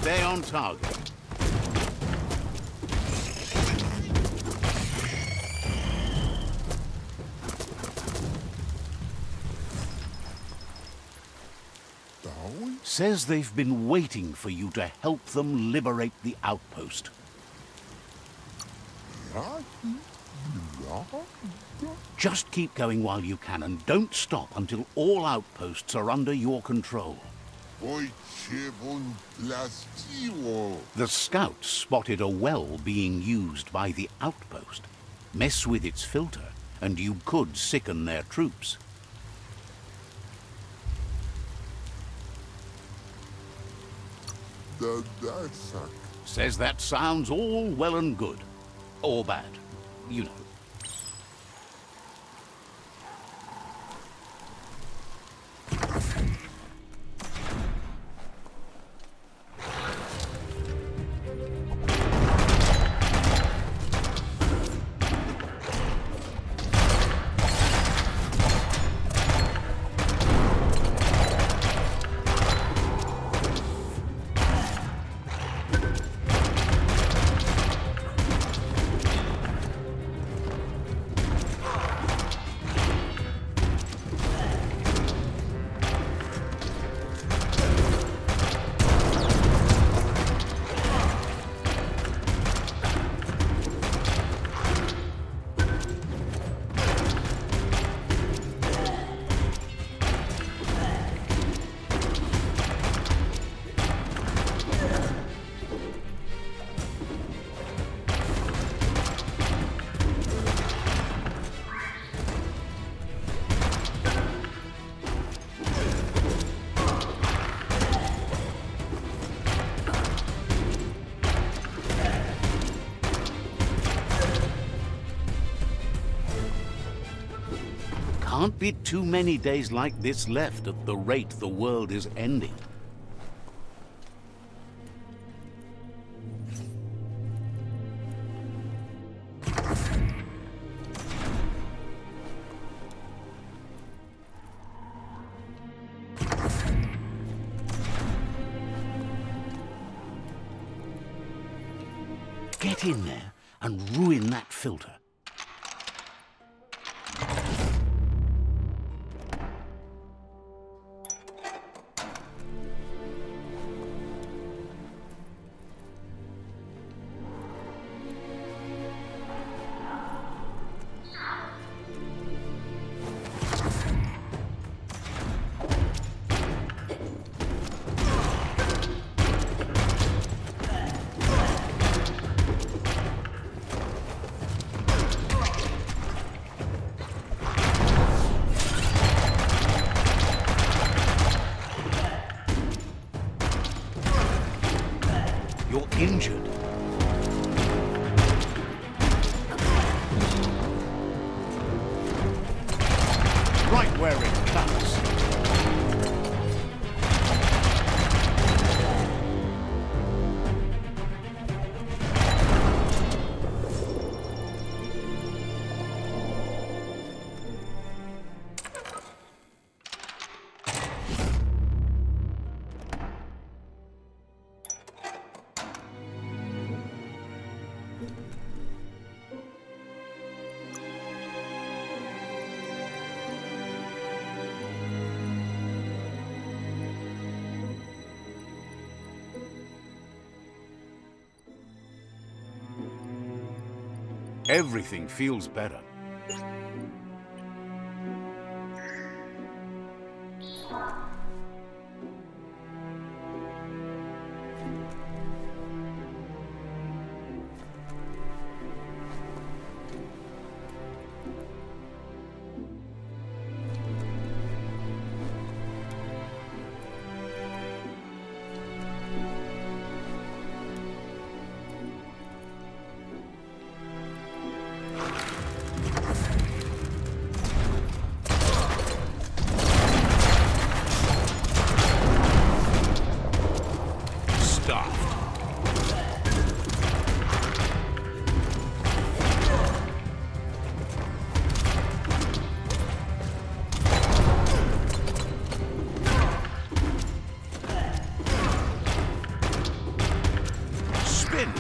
Stay on target. Says they've been waiting for you to help them liberate the outpost. Just keep going while you can, and don't stop until all outposts are under your control. The scouts spotted a well being used by the outpost. Mess with its filter, and you could sicken their troops. Says that sounds all well and good. Or bad. You know. Can't be too many days like this left at the rate the world is ending. Get in there and ruin that filter. You're injured. Right where it cuts. Everything feels better.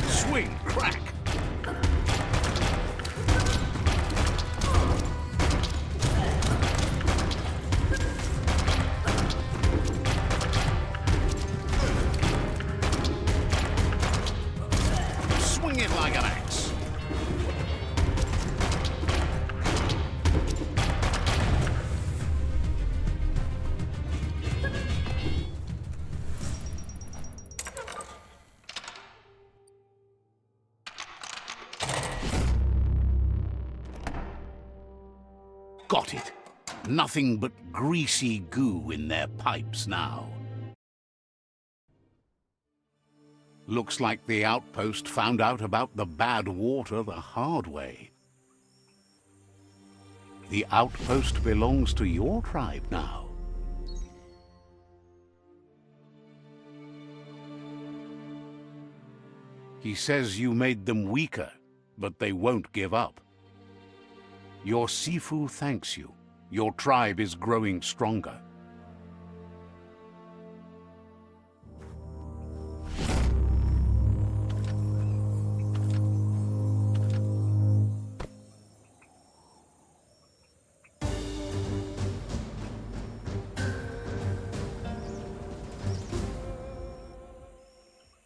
Swing, crack. Swing it like an axe. Got it. Nothing but greasy goo in their pipes now. Looks like the outpost found out about the bad water the hard way. The outpost belongs to your tribe now. He says you made them weaker, but they won't give up. Your Sifu thanks you. Your tribe is growing stronger.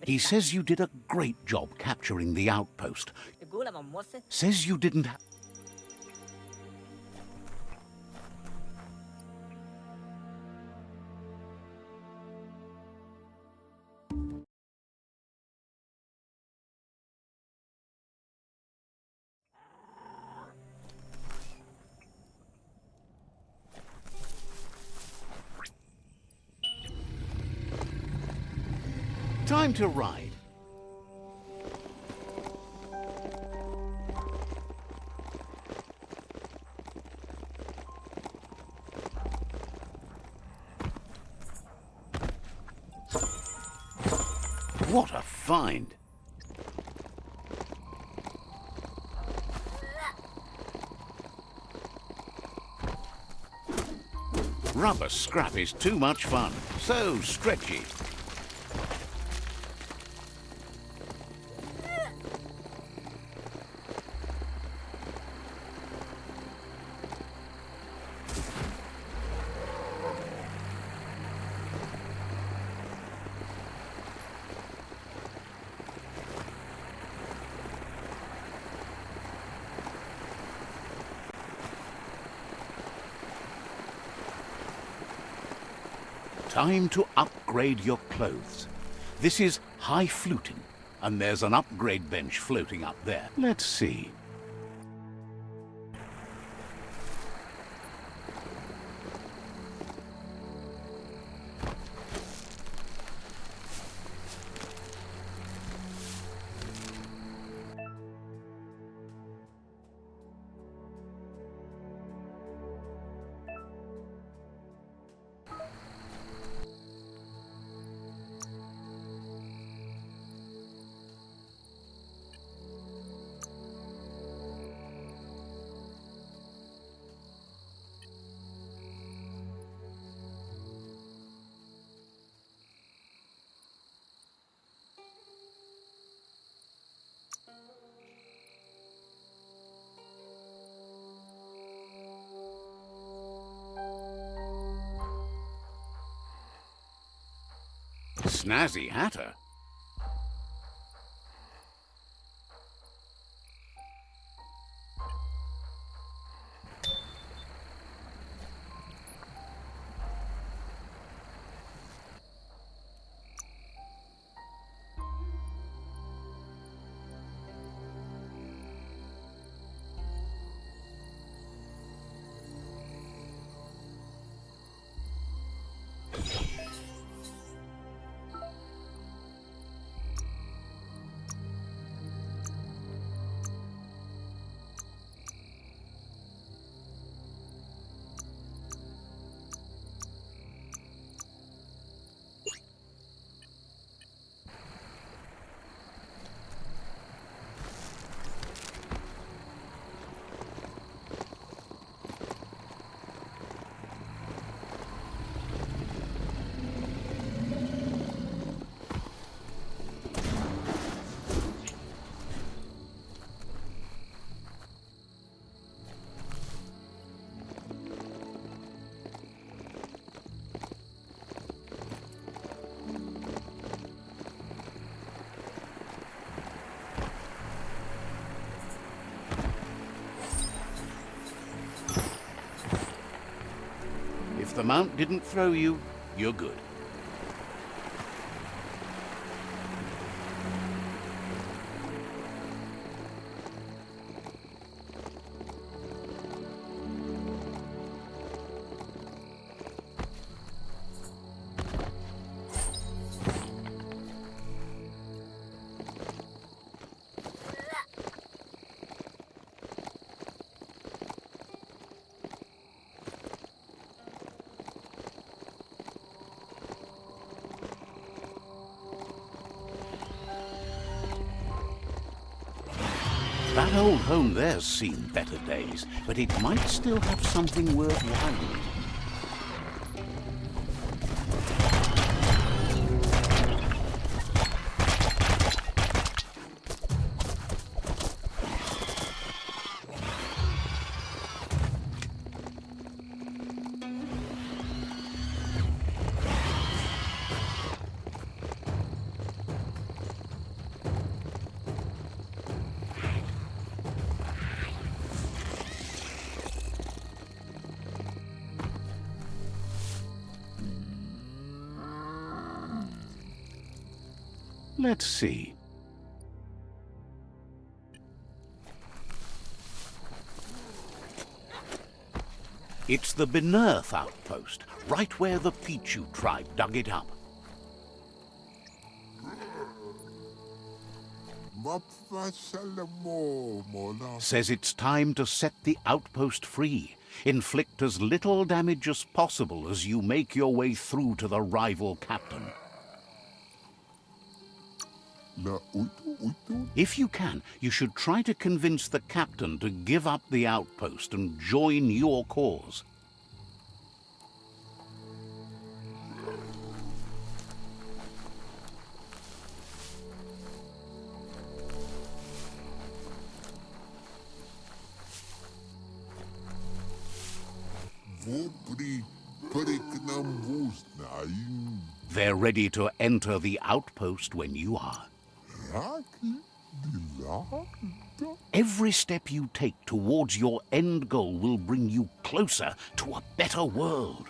He says you did a great job capturing the outpost. Says you didn't have... Time to ride. What a find! Rubber scrap is too much fun. So stretchy. Time to upgrade your clothes. This is high fluting, and there's an upgrade bench floating up there. Let's see. Snazzy hatter. If the mount didn't throw you, you're good. That old home there's seen better days, but it might still have something worthwhile. Let's see. It's the Benearth outpost, right where the Pichu tribe dug it up. Says it's time to set the outpost free. Inflict as little damage as possible as you make your way through to the rival captain. If you can, you should try to convince the captain to give up the outpost and join your cause. They're ready to enter the outpost when you are. Every step you take towards your end goal will bring you closer to a better world.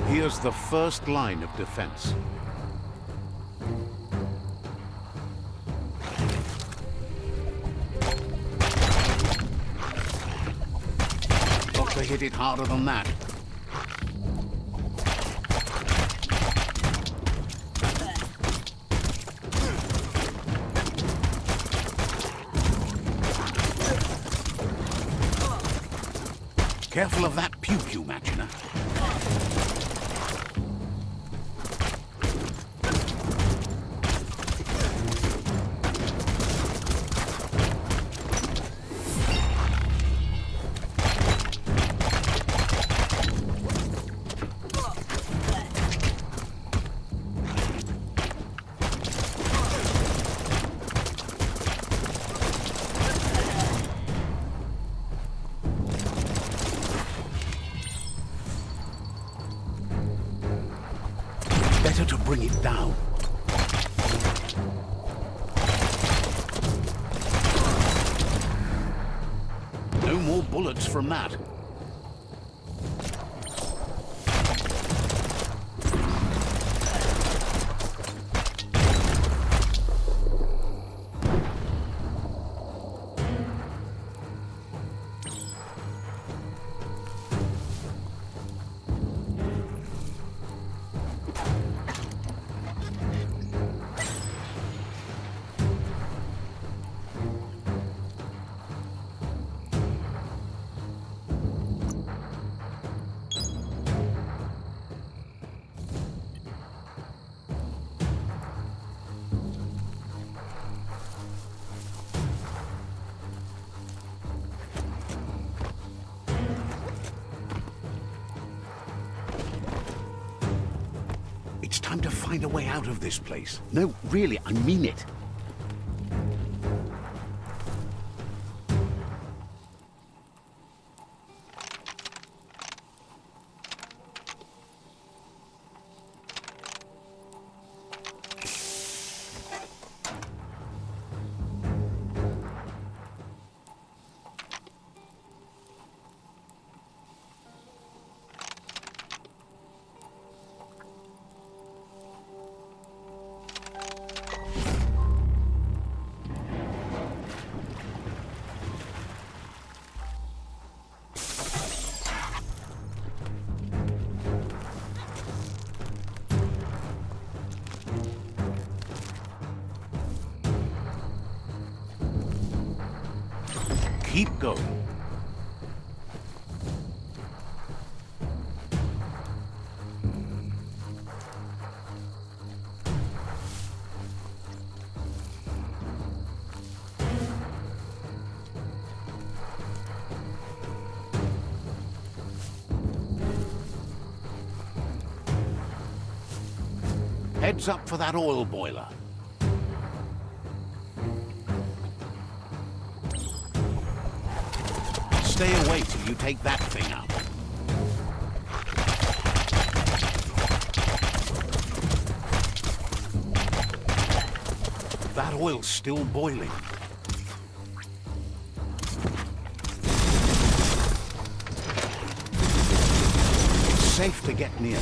Here's the first line of defense. Got to hit it harder than that. Careful of that puke, you Machina. Better to bring it down. No more bullets from that. It's time to find a way out of this place. No, really, I mean it. Keep going. Heads up for that oil boiler. Stay away till you take that thing out. That oil's still boiling. It's safe to get near.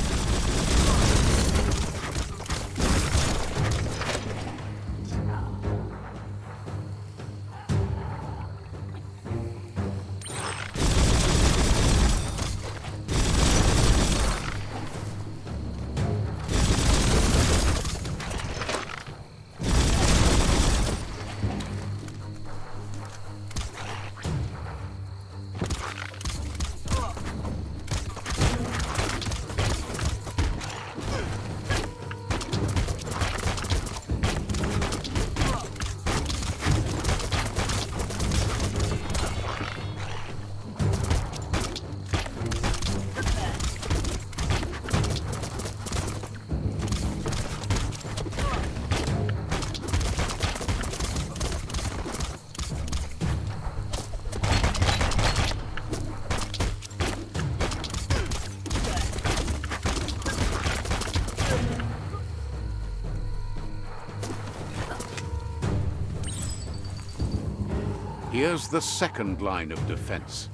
Here's the second line of defense.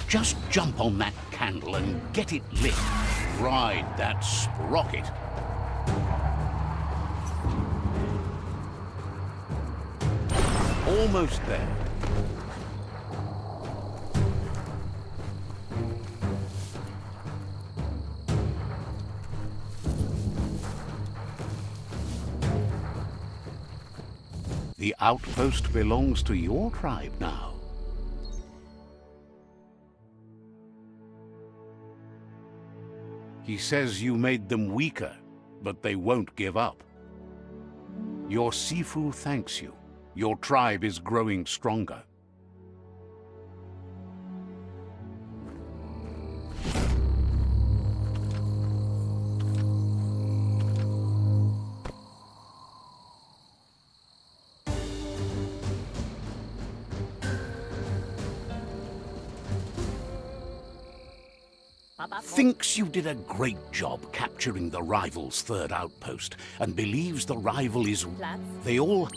Just jump on that candle and get it lit. Ride that sprocket. Almost there. The outpost belongs to your tribe now. He says you made them weaker, but they won't give up. Your Sifu thanks you. Your tribe is growing stronger. Thinks you did a great job capturing the rival's third outpost, and believes the rival is... They all...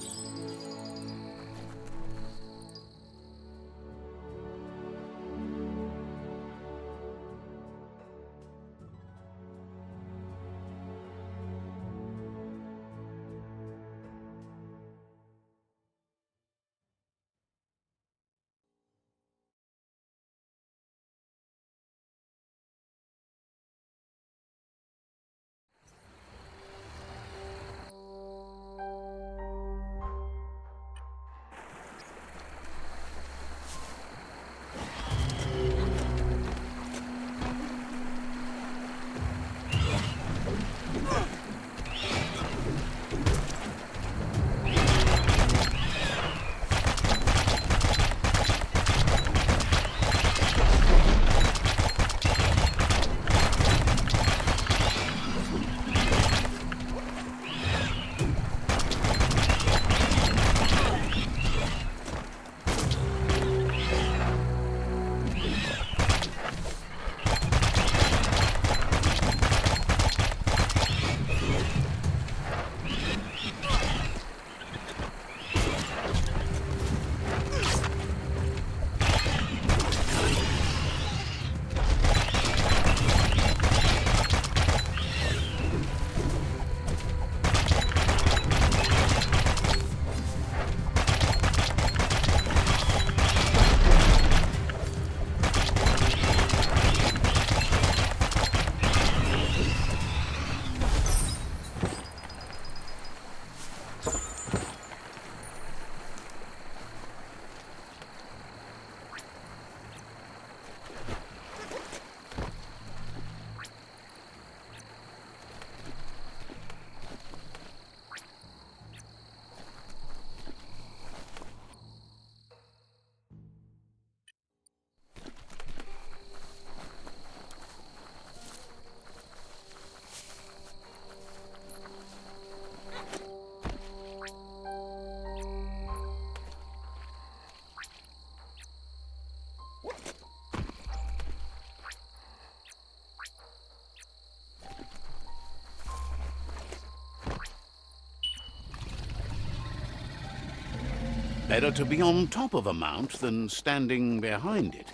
Better to be on top of a mount than standing behind it.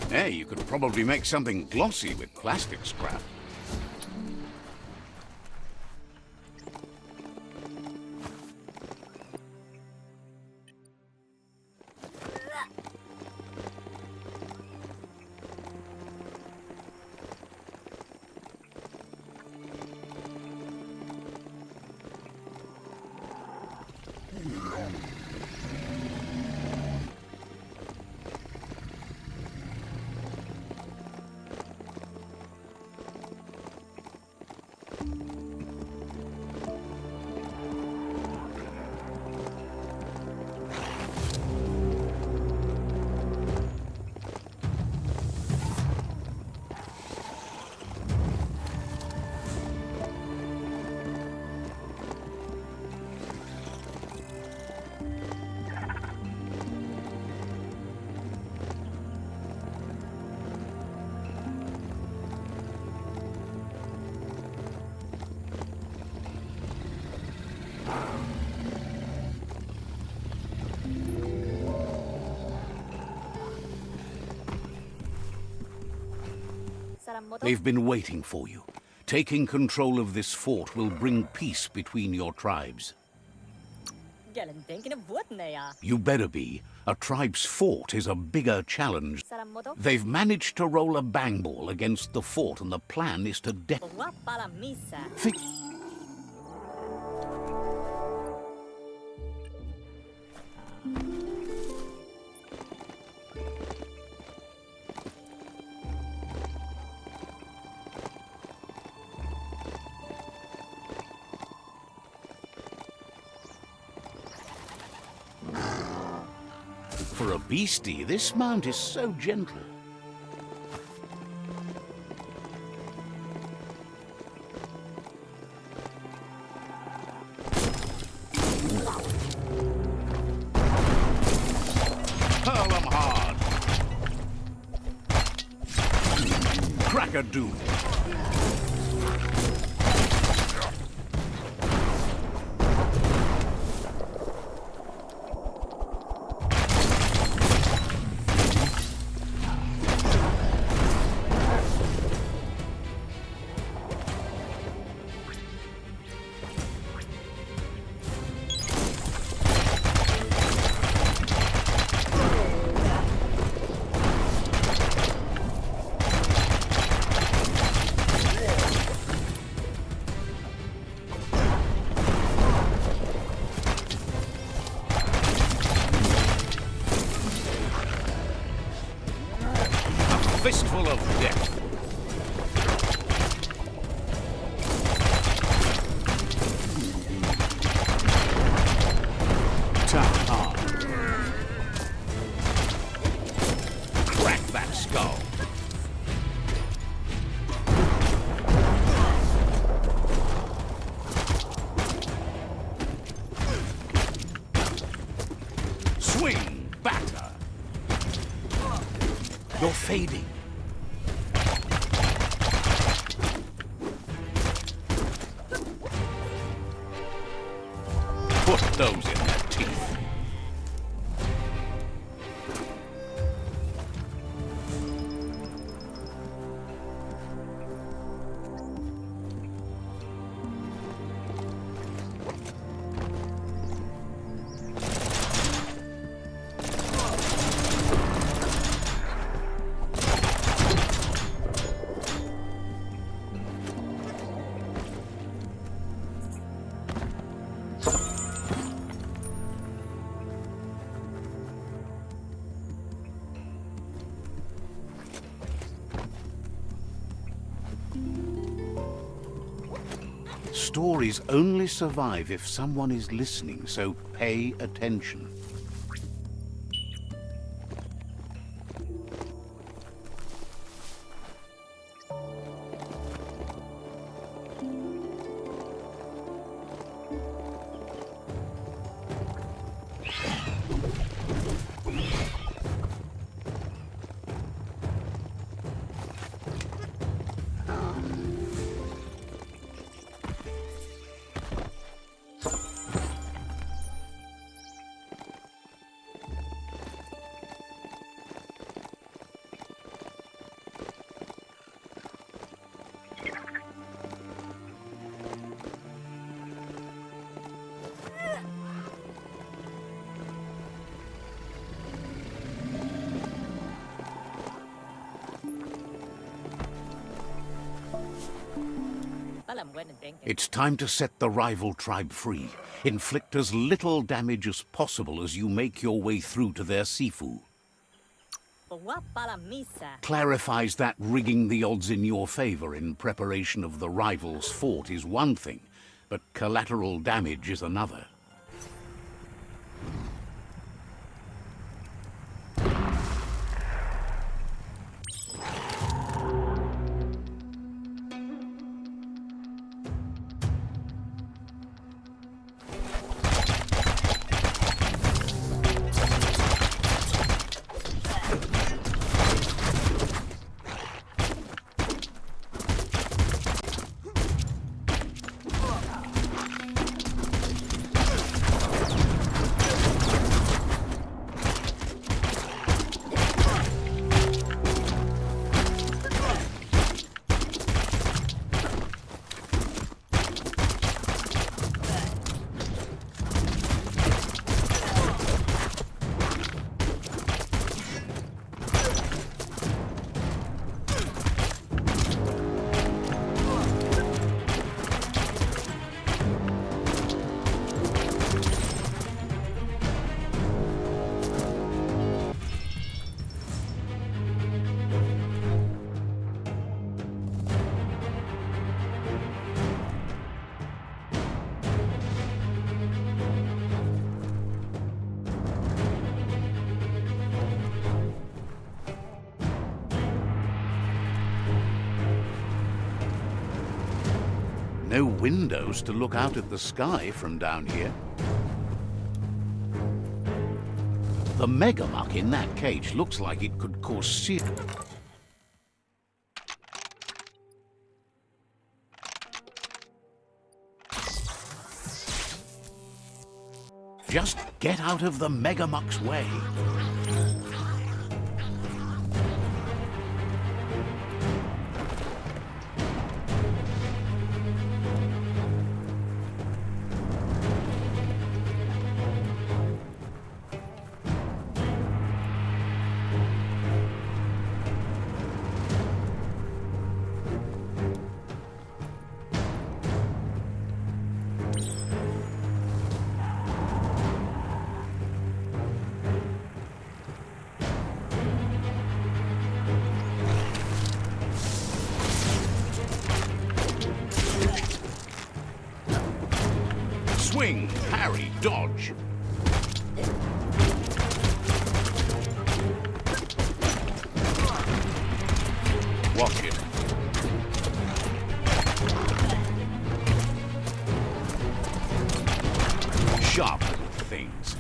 Hey, you could probably make something glossy with plastic scrap. They've been waiting for you. Taking control of this fort will bring peace between your tribes. You better be. A tribe's fort is a bigger challenge. They've managed to roll a bang ball against the fort, and the plan is to For a beastie, this mount is so gentle. Hurl 'em hard. Crack-a-doodle. Fistful of death. Tap hard. Crack that skull. Swing, batter. You're fading. Put those in their teeth. Stories only survive if someone is listening, so pay attention. It's time to set the rival tribe free. Inflict as little damage as possible as you make your way through to their sifu. Clarifies that rigging the odds in your favor in preparation of the rival's fort is one thing, but collateral damage is another. No windows to look out at the sky from down here. The megamuck in that cage looks like it could cause serious... Just get out of the megamuck's way. Swing, parry, dodge. Watch it. Sharp things.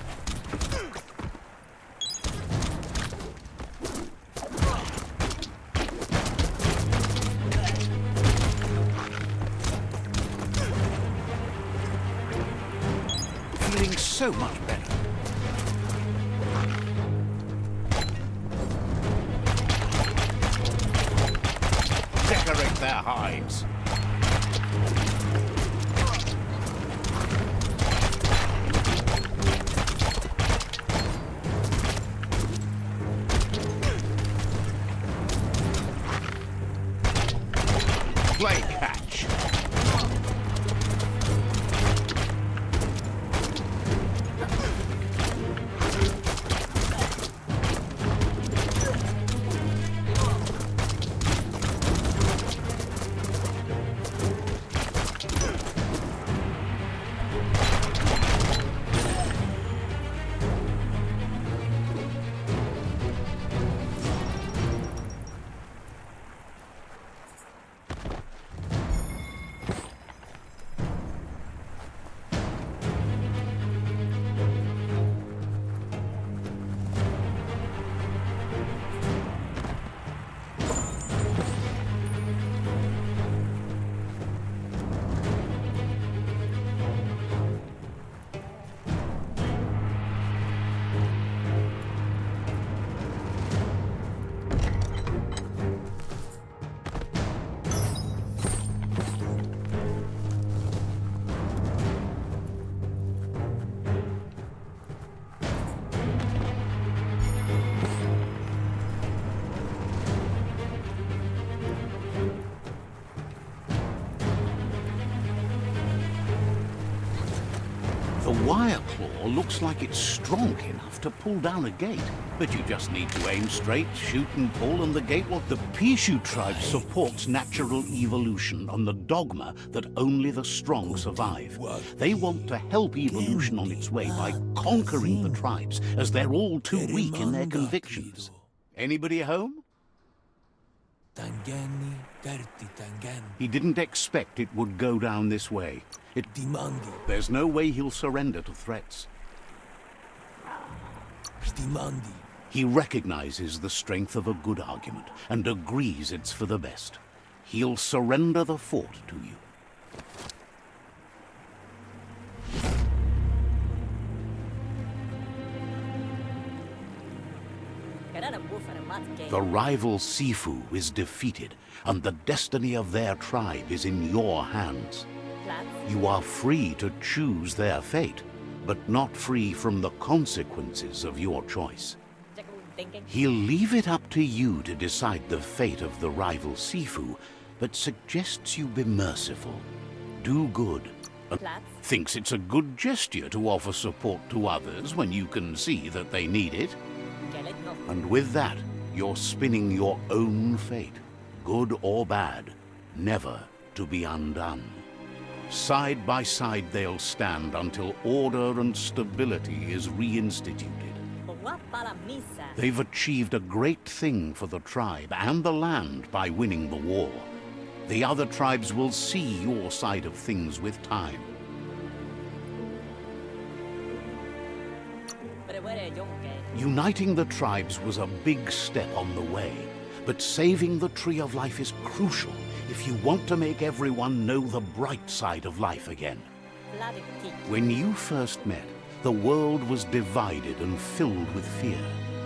Feeling so much better. Decorate their hides. Play catch. wire claw looks like it's strong enough to pull down a gate. But you just need to aim straight, shoot and pull, and the gate will... The Pishu tribe supports natural evolution on the dogma that only the strong survive. They want to help evolution on its way by conquering the tribes, as they're all too weak in their convictions. Anybody home? He didn't expect it would go down this way. There's no way he'll surrender to threats. He recognizes the strength of a good argument and agrees it's for the best. He'll surrender the fort to you. The rival Sifu is defeated, and the destiny of their tribe is in your hands. You are free to choose their fate, but not free from the consequences of your choice. He'll leave it up to you to decide the fate of the rival Sifu, but suggests you be merciful, do good, and thinks it's a good gesture to offer support to others when you can see that they need it. And with that, you're spinning your own fate, good or bad, never to be undone. Side by side they'll stand until order and stability is reinstituted. They've achieved a great thing for the tribe and the land by winning the war. The other tribes will see your side of things with time. Uniting the tribes was a big step on the way, but saving the Tree of Life is crucial if you want to make everyone know the bright side of life again. When you first met, the world was divided and filled with fear,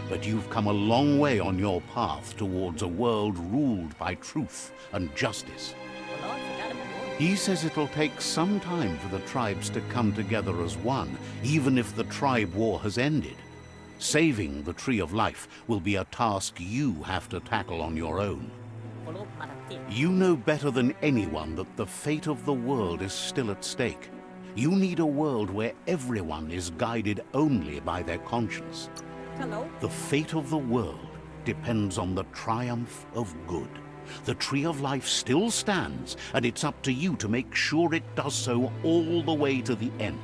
but you've come a long way on your path towards a world ruled by truth and justice. He says it'll take some time for the tribes to come together as one, even if the tribe war has ended. Saving the Tree of Life will be a task you have to tackle on your own. You know better than anyone that the fate of the world is still at stake. You need a world where everyone is guided only by their conscience. The fate of the world depends on the triumph of good. The Tree of Life still stands, and it's up to you to make sure it does so all the way to the end.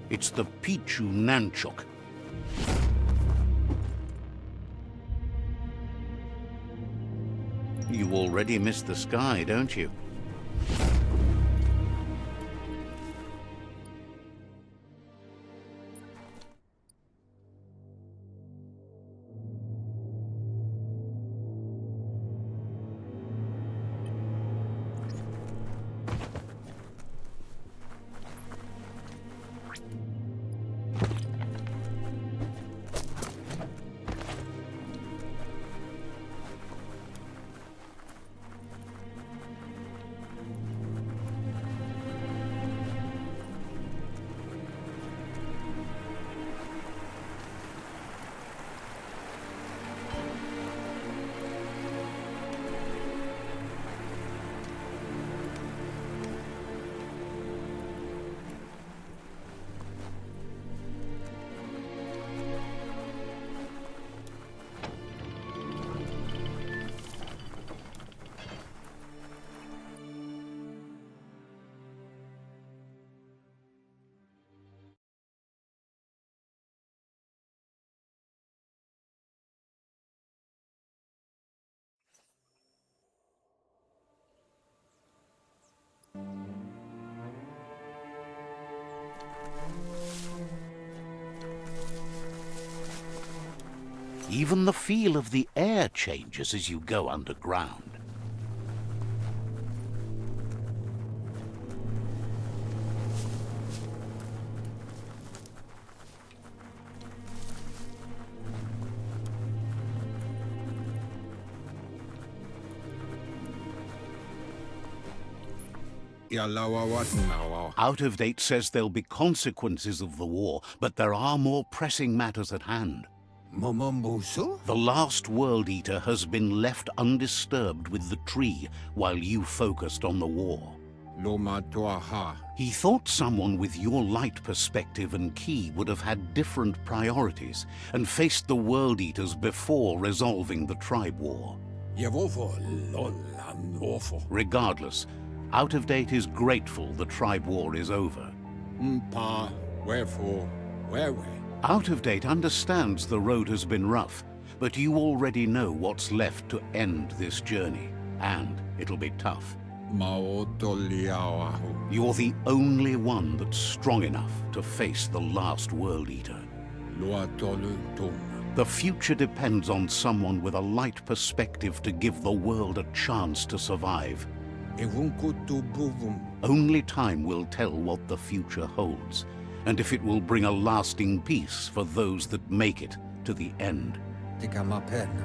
It's the Pichu Nanchuk. You already missed the sky, don't you? Even the feel of the air changes as you go underground. Out of Date says there'll be consequences of the war, but there are more pressing matters at hand. The last World Eater has been left undisturbed with the tree while you focused on the war. He thought someone with your light perspective and key would have had different priorities and faced the World Eaters before resolving the tribe war. Regardless, Out of Date is grateful the tribe war is over. Out of Date understands the road has been rough, but you already know what's left to end this journey, and it'll be tough. You're the only one that's strong enough to face the last World Eater. The future depends on someone with a light perspective to give the world a chance to survive. Only time will tell what the future holds, and if it will bring a lasting peace for those that make it to the end.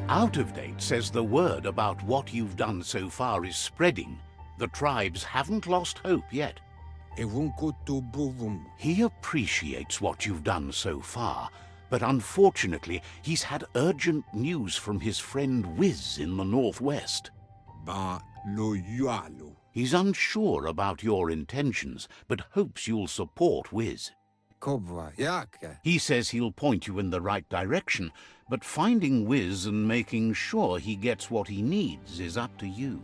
Out of Date says the word about what you've done so far is spreading. The tribes haven't lost hope yet. He appreciates what you've done so far, but unfortunately he's had urgent news from his friend Wiz in the northwest. He's unsure about your intentions, but hopes you'll support Wiz. He says he'll point you in the right direction, but finding Wiz and making sure he gets what he needs is up to you.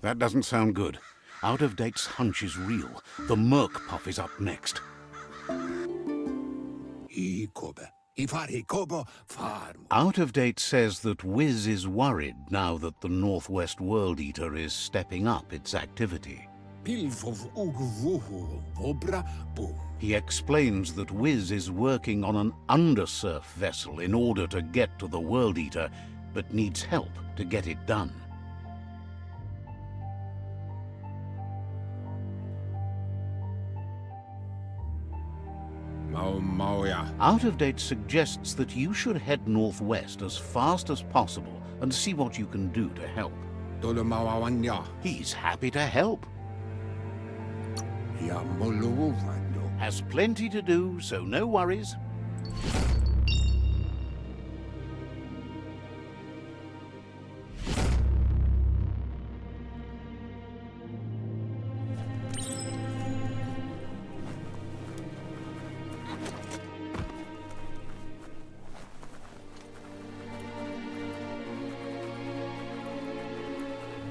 That doesn't sound good. Out of Date's hunch is real. The Merc Puff is up next. Out of Date says that Wiz is worried now that the Northwest World Eater is stepping up its activity. He explains that Wiz is working on an undersurf vessel in order to get to the World Eater, but needs help to get it done. Out of Date suggests that you should head northwest as fast as possible and see what you can do to help. He's happy to help. Has plenty to do, so no worries.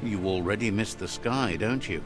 You already missed the sky, don't you?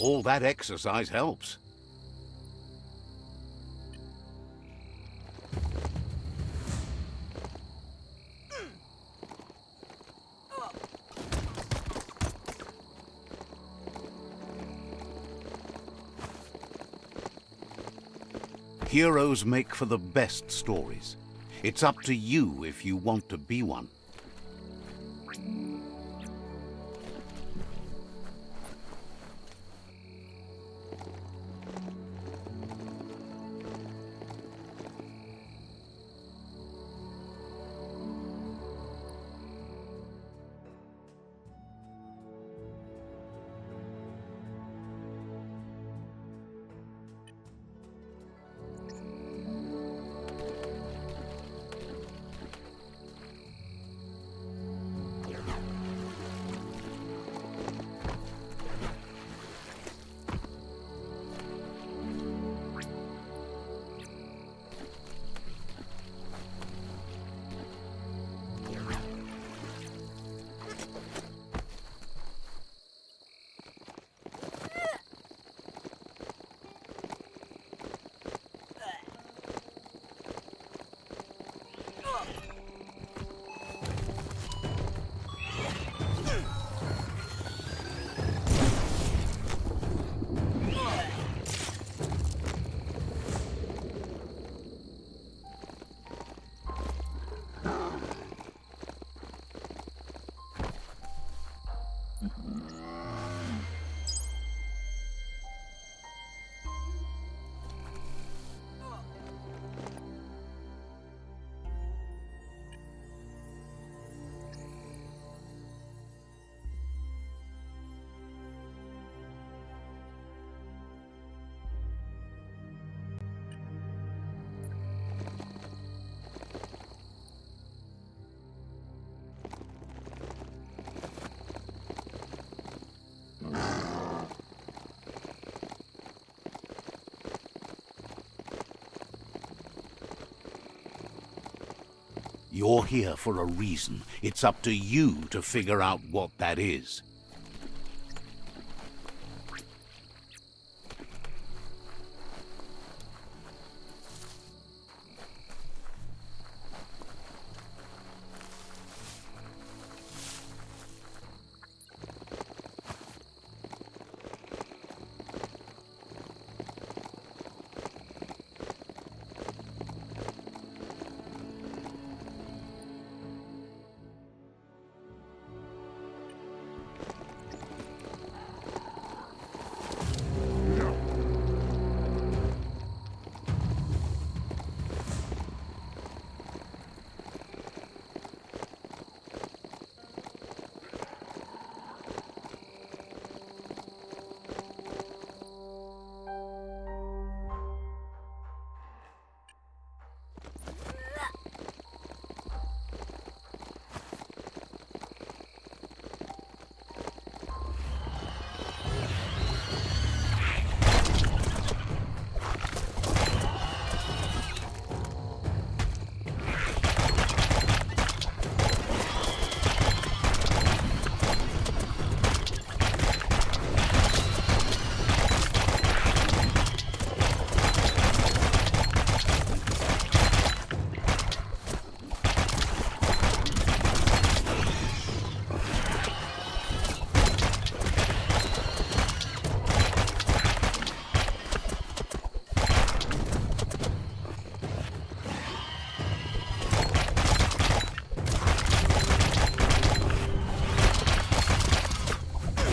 All that exercise helps. Heroes make for the best stories. It's up to you if you want to be one. You're here for a reason. It's up to you to figure out what that is.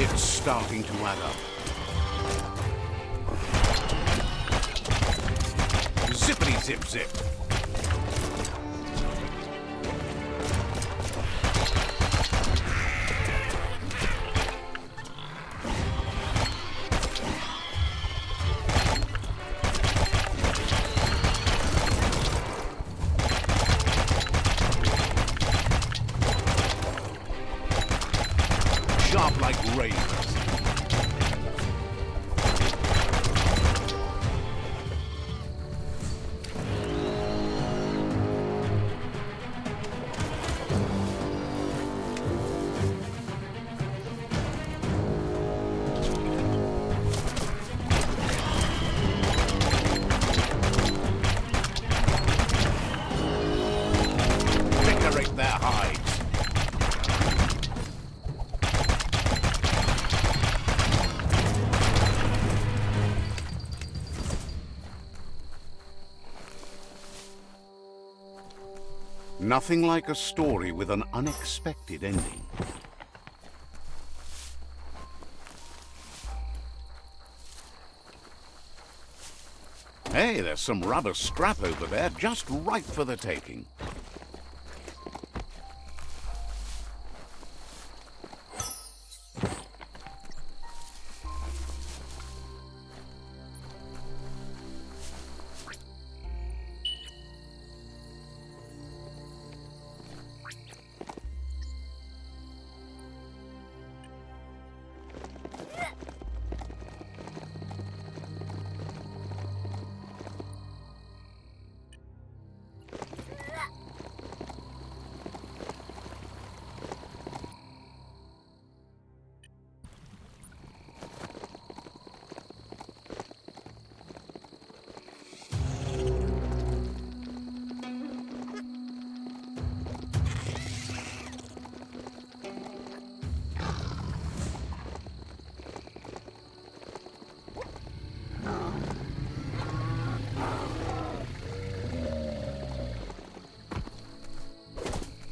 It's starting to add up. Zippity zip zip. Sharp like razors. Nothing like a story with an unexpected ending. Hey, there's some rubber scrap over there, just right for the taking.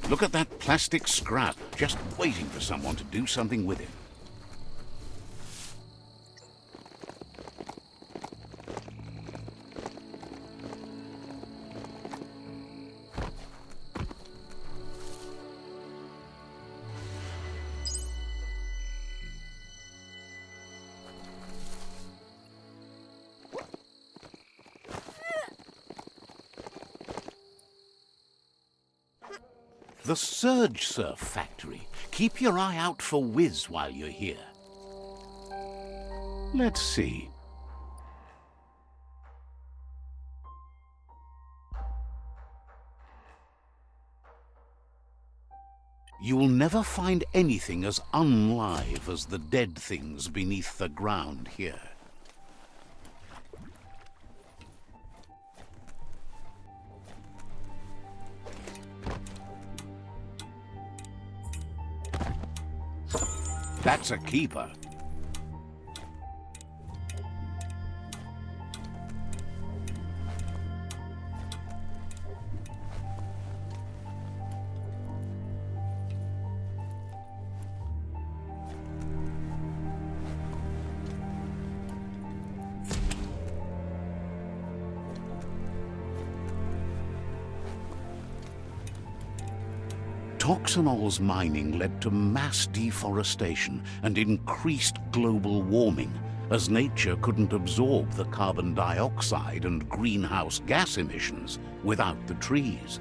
Look at that plastic scrap, just waiting for someone to do something with it. The Surge Surf Factory. Keep your eye out for Wiz while you're here. Let's see. You'll never find anything as unlive as the dead things beneath the ground here. That's a keeper. Toxanol's mining led to mass deforestation and increased global warming, as nature couldn't absorb the carbon dioxide and greenhouse gas emissions without the trees.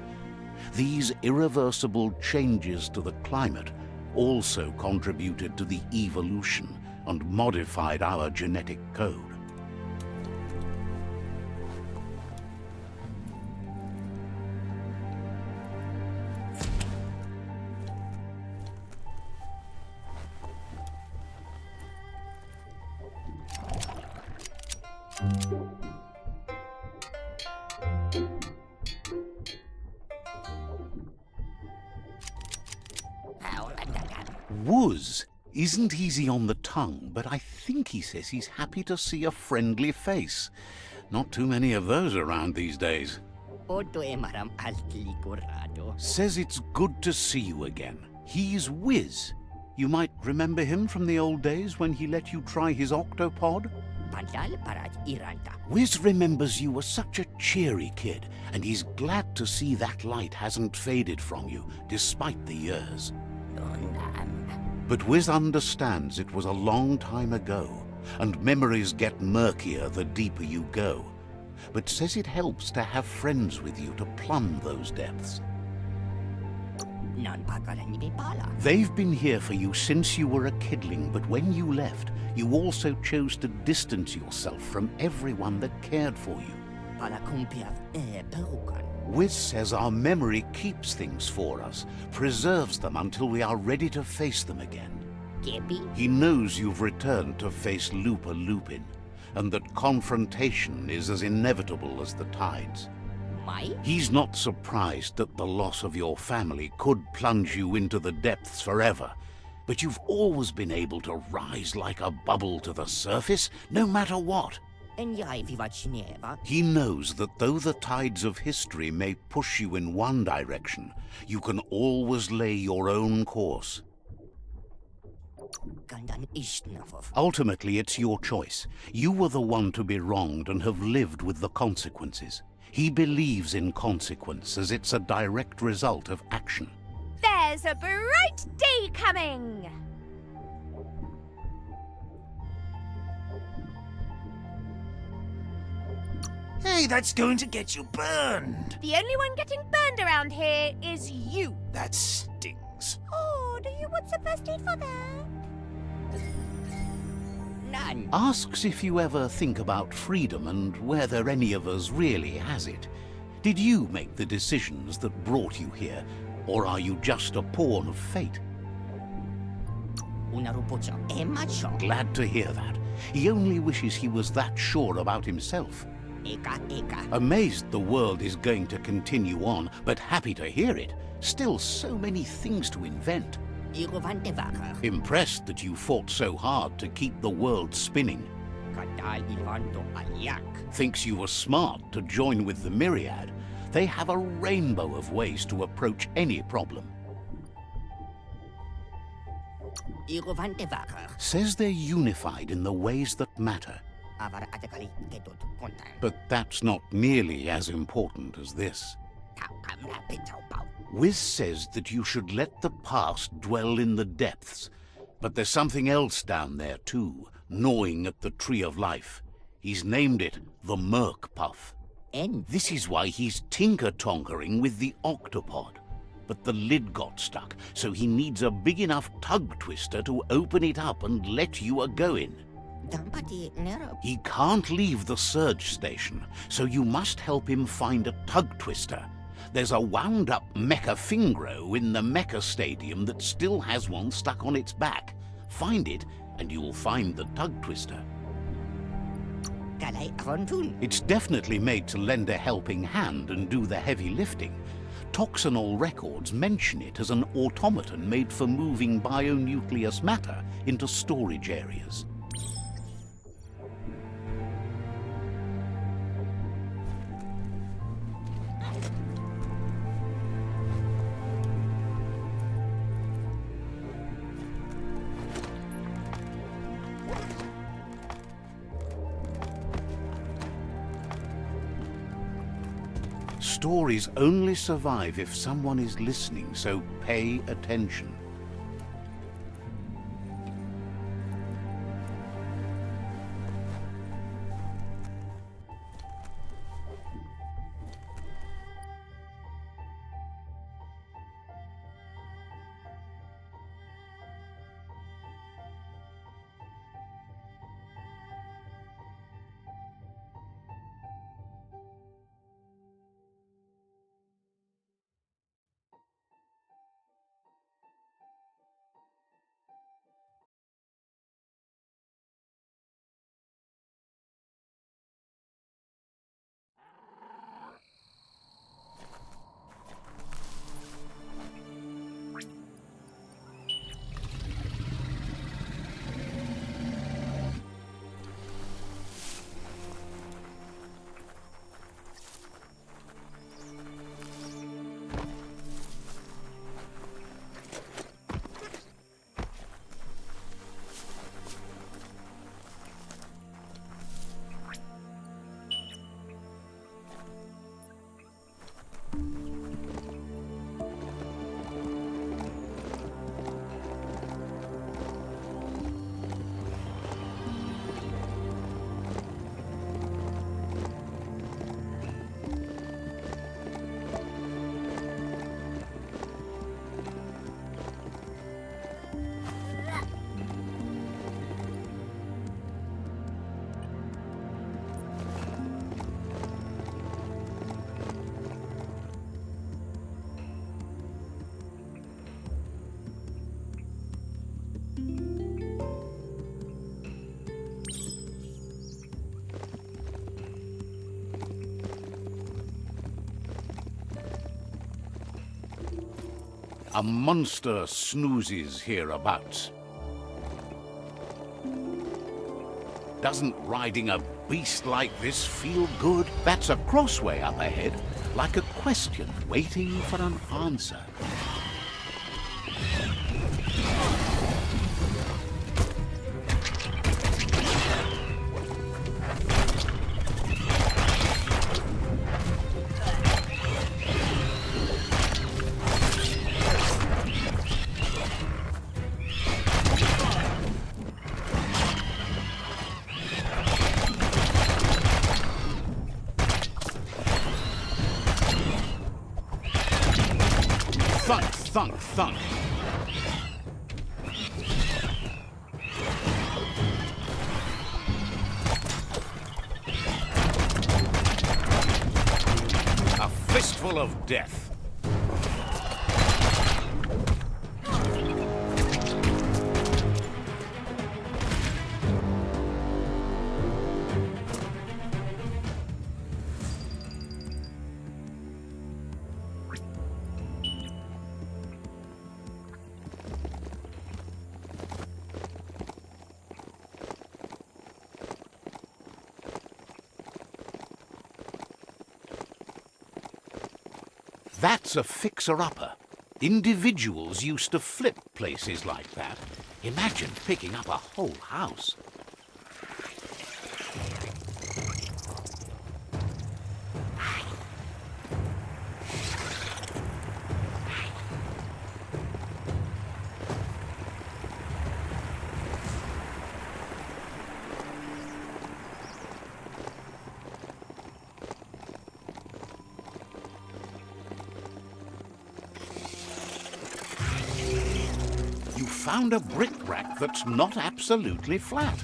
These irreversible changes to the climate also contributed to the evolution and modified our genetic code. Wuz isn't easy on the tongue, but I think he says he's happy to see a friendly face. Not too many of those around these days. Says it's good to see you again. He's Wiz. You might remember him from the old days when he let you try his octopod? Wiz remembers you were such a cheery kid, and he's glad to see that light hasn't faded from you, despite the years. But Wiz understands it was a long time ago, and memories get murkier the deeper you go, but says it helps to have friends with you to plumb those depths. They've been here for you since you were a kidling, but when you left, you also chose to distance yourself from everyone that cared for you. Wiz says our memory keeps things for us, preserves them until we are ready to face them again. He knows you've returned to face Lupa Lupin, and that confrontation is as inevitable as the tides. He's not surprised that the loss of your family could plunge you into the depths forever, but you've always been able to rise like a bubble to the surface, no matter what. He knows that though the tides of history may push you in one direction, you can always lay your own course. Ultimately, it's your choice. You were the one to be wronged and have lived with the consequences. He believes in consequence as it's a direct result of action. There's a bright day coming! Hey, that's going to get you burned. The only one getting burned around here is you. That stings. Oh, do you want some first aid for that? Asks if you ever think about freedom and whether any of us really has it. Did you make the decisions that brought you here, or are you just a pawn of fate? Glad to hear that. He only wishes he was that sure about himself. Amazed the world is going to continue on, but happy to hear it. Still so many things to invent. Impressed that you fought so hard to keep the world spinning. Thinks you were smart to join with the Myriad. They have a rainbow of ways to approach any problem. Says they're unified in the ways that matter. But that's not nearly as important as this. Wiz says that you should let the past dwell in the depths, but there's something else down there too, gnawing at the Tree of Life. He's named it the Merc Puff. This is why he's tinker-tonkering with the octopod. But the lid got stuck, so he needs a big enough tug twister to open it up and let you a-go-in. He can't leave the surge station, so you must help him find a tug twister. There's a wound-up mecha Fingro in the mecha stadium that still has one stuck on its back. Find it, and you'll find the tug twister. It's definitely made to lend a helping hand and do the heavy lifting. Toxinol records mention it as an automaton made for moving bionucleus matter into storage areas. Stories only survive if someone is listening, so pay attention. A monster snoozes hereabouts. Doesn't riding a beast like this feel good? That's a crossway up ahead, like a question waiting for an answer. Thunk, thunk, thunk. A fistful of death. That's a fixer-upper. Individuals used to flip places like that. Imagine picking up a whole house. Found a bric-a-brac that's not absolutely flat.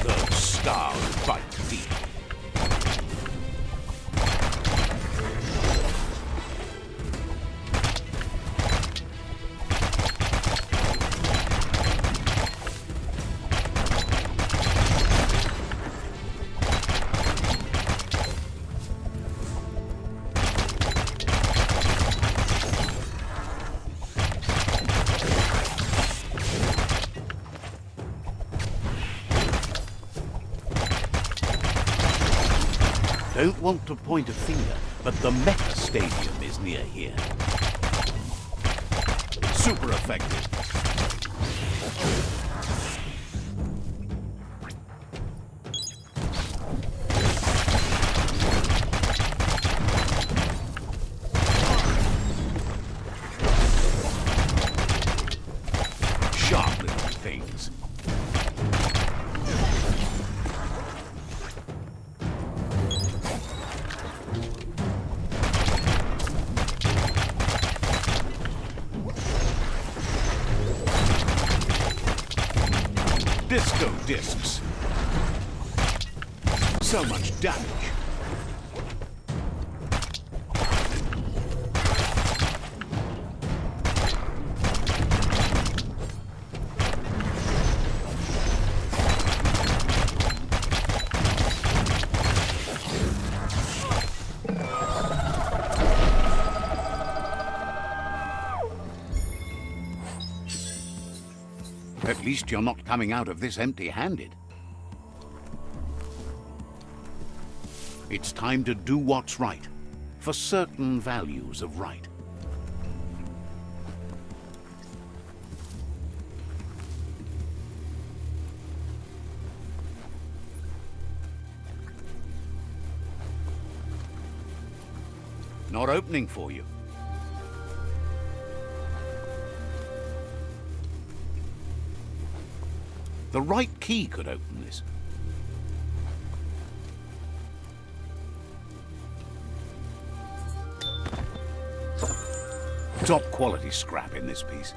The stars bite deep. Don't want to point a finger, but the Meta Stadium is near here. Super effective. Sharp little things. Disco discs. So much damage. At least you're not coming out of this empty-handed. It's time to do what's right, for certain values of right. Not opening for you. The right key could open this. Top quality scrap in this piece.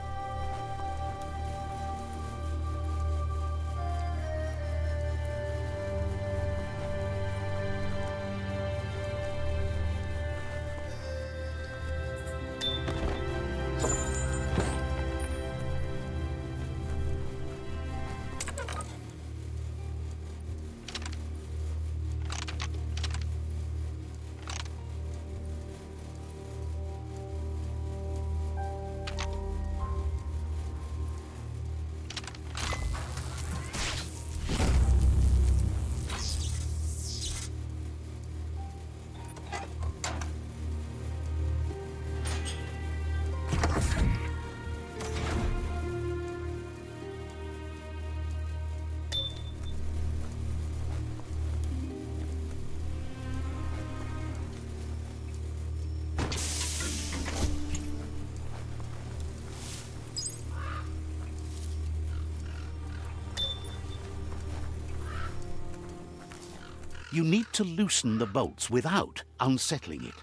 You need to loosen the bolts without unsettling it.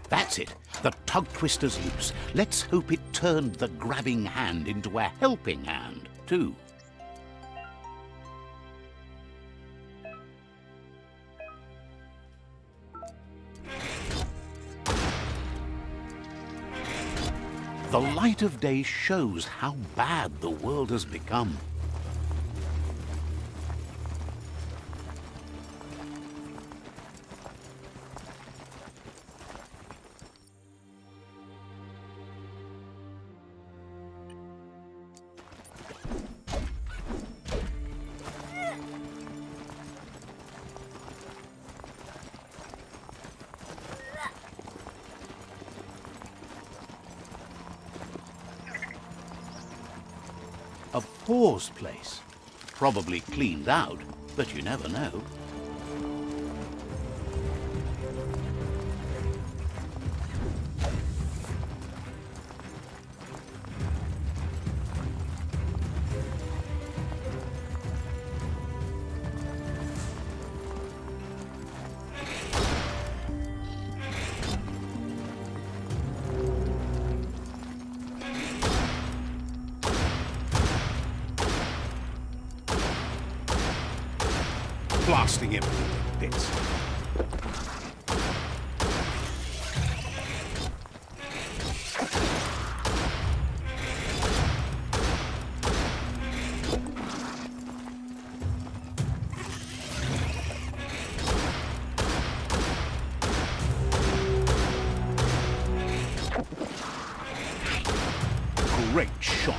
That's it. The tug twister's loose. Let's hope it turned the grabbing hand into a helping hand, too. The light of day shows how bad the world has become. A paused place. Probably cleaned out, but you never know. Blasting everything to bits. Great shot.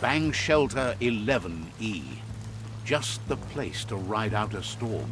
Bang Shelter 11E. Just the place to ride out a storm.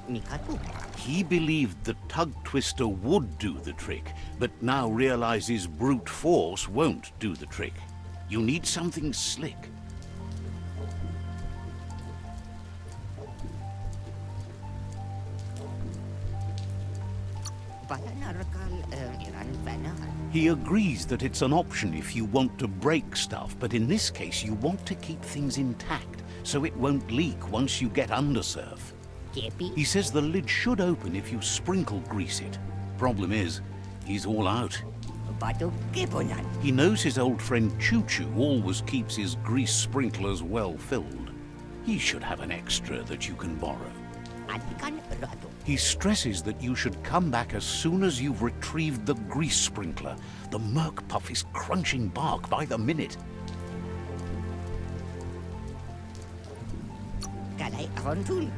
Mikatu. He believed the tug twister would do the trick, but now realizes brute force won't do the trick. You need something slick. He agrees that it's an option if you want to break stuff, but in this case you want to keep things intact, so it won't leak once you get under surf. He says the lid should open if you sprinkle grease it. Problem is, he's all out. He knows his old friend Choo Choo always keeps his grease sprinklers well filled. He should have an extra that you can borrow. He stresses that you should come back as soon as you've retrieved the grease sprinkler. The Merc Puff is crunching bark by the minute.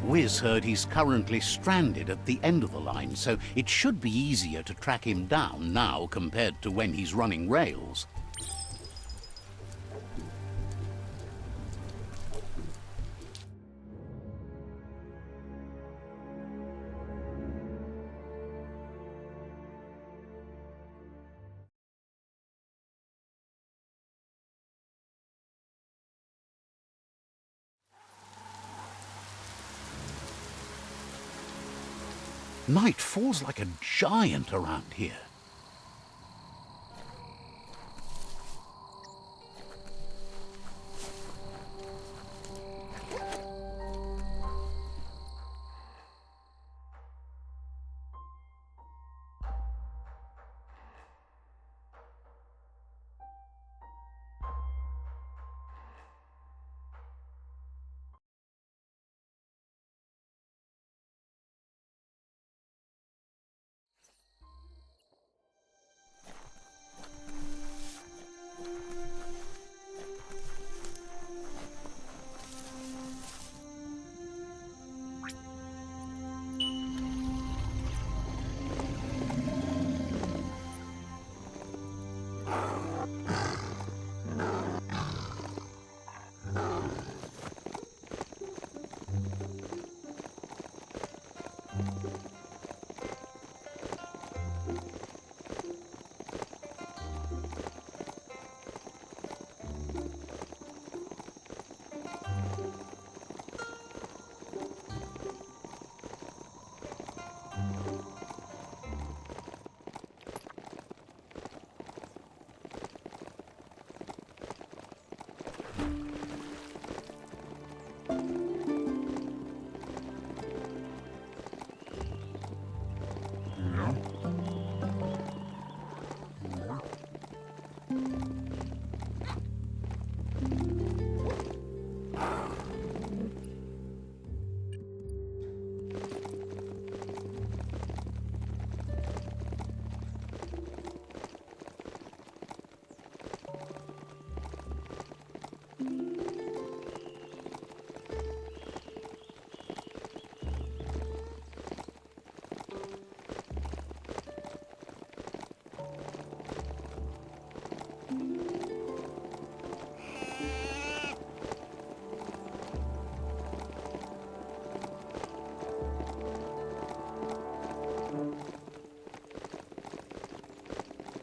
Wiz heard he's currently stranded at the end of the line, so it should be easier to track him down now compared to when he's running rails. Night falls like a giant around here.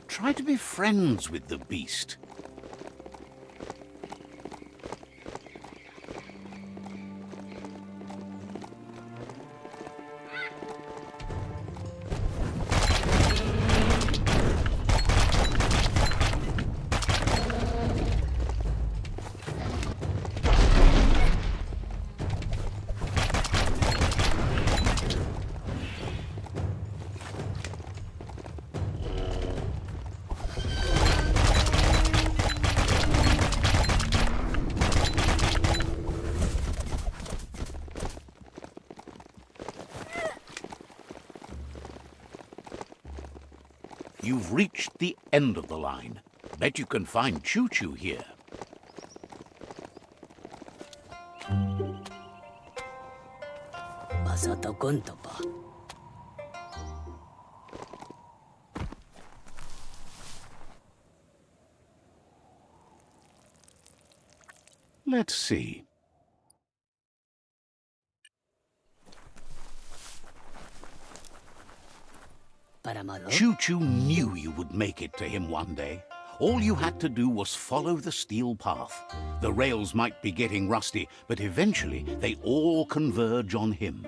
Try to be friends with the beast. You've reached the end of the line. Bet you can find Choo Choo here. Let's see. Choo-Choo knew you would make it to him one day. All you had to do was follow the steel path. The rails might be getting rusty, but eventually they all converge on him.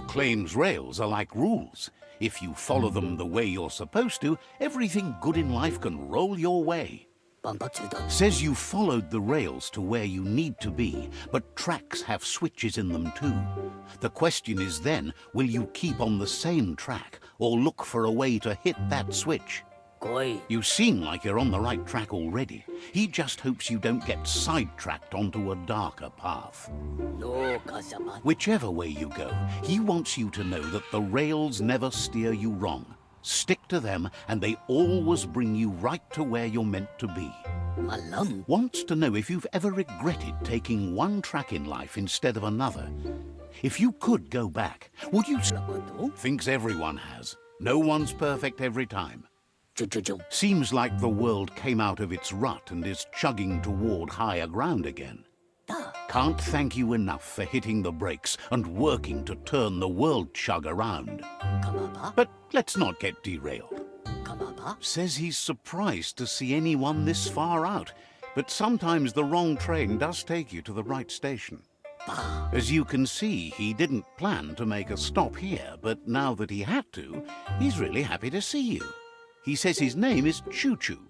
Claims rails are like rules. If you follow them the way you're supposed to, everything good in life can roll your way. Says you followed the rails to where you need to be, but tracks have switches in them too. The question is then, will you keep on the same track or look for a way to hit that switch? You seem like you're on the right track already. He just hopes you don't get sidetracked onto a darker path. Whichever way you go, he wants you to know that the rails never steer you wrong. Stick to them, and they always bring you right to where you're meant to be. Wants to know if you've ever regretted taking one track in life instead of another. If you could go back, would you? Thinks everyone has. No one's perfect every time. Seems like the world came out of its rut and is chugging toward higher ground again. Can't thank you enough for hitting the brakes and working to turn the world chug around. But let's not get derailed. Says he's surprised to see anyone this far out, but sometimes the wrong train does take you to the right station. As you can see, he didn't plan to make a stop here, but now that he had to, he's really happy to see you. He says his name is Choo-Choo.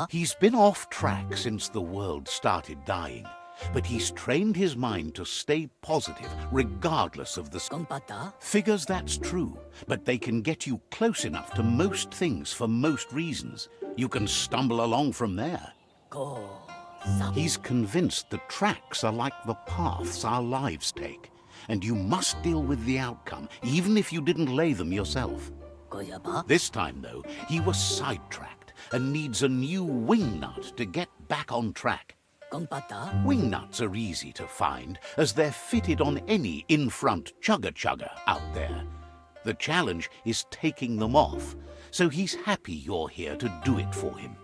He's been off track since the world started dying, but he's trained his mind to stay positive regardless of the... Figures that's true, but they can get you close enough to most things for most reasons. You can stumble along from there. He's convinced the tracks are like the paths our lives take, and you must deal with the outcome, even if you didn't lay them yourself. This time, though, he was sidetracked and needs a new wing nut to get back on track. Wing nuts are easy to find, as they're fitted on any in-front chugga-chugga out there. The challenge is taking them off, so he's happy you're here to do it for him.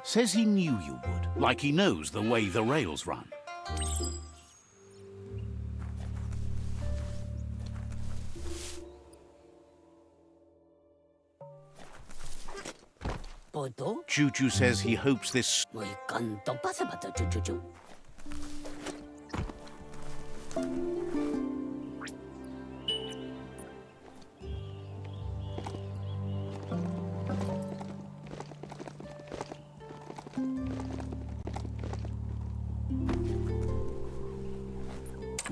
Says he knew you would, like he knows the way the rails run. Choo-Choo says he hopes this...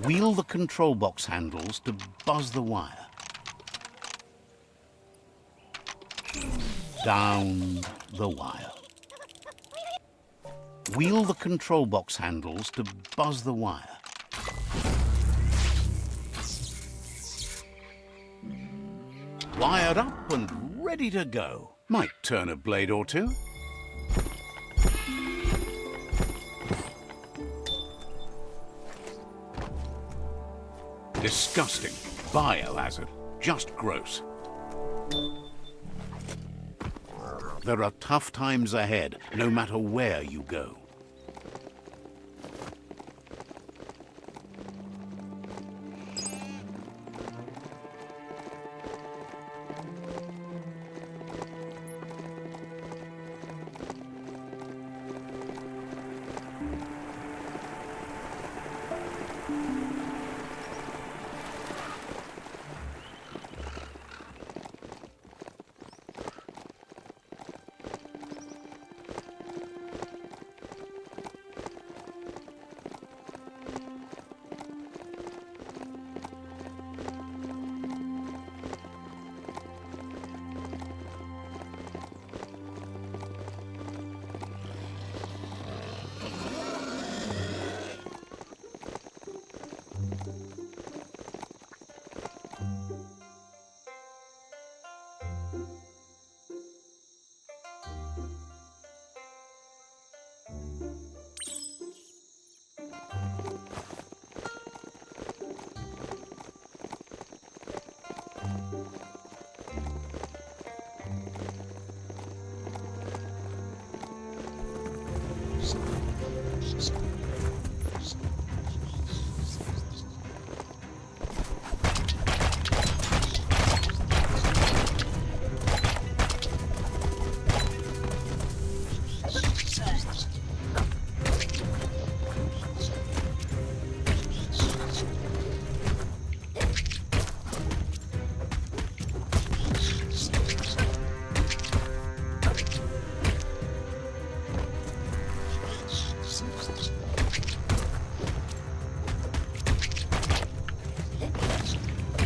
Wheel the control box handles to buzz the wire. Down the wire. Wheel the control box handles to buzz the wire. Wired up and ready to go. Might turn a blade or two. Disgusting. Biohazard. Just gross. There are tough times ahead, no matter where you go.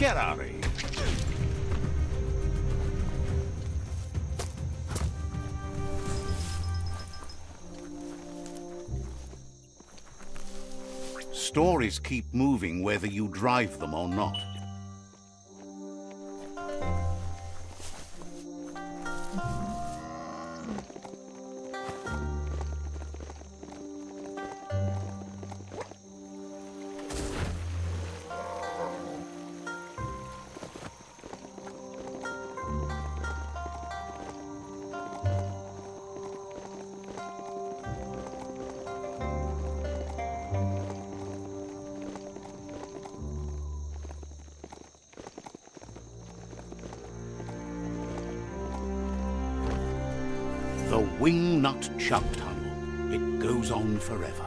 Get out of here. Stories keep moving whether you drive them or not. The Wingnut Chuck Tunnel. It goes on forever.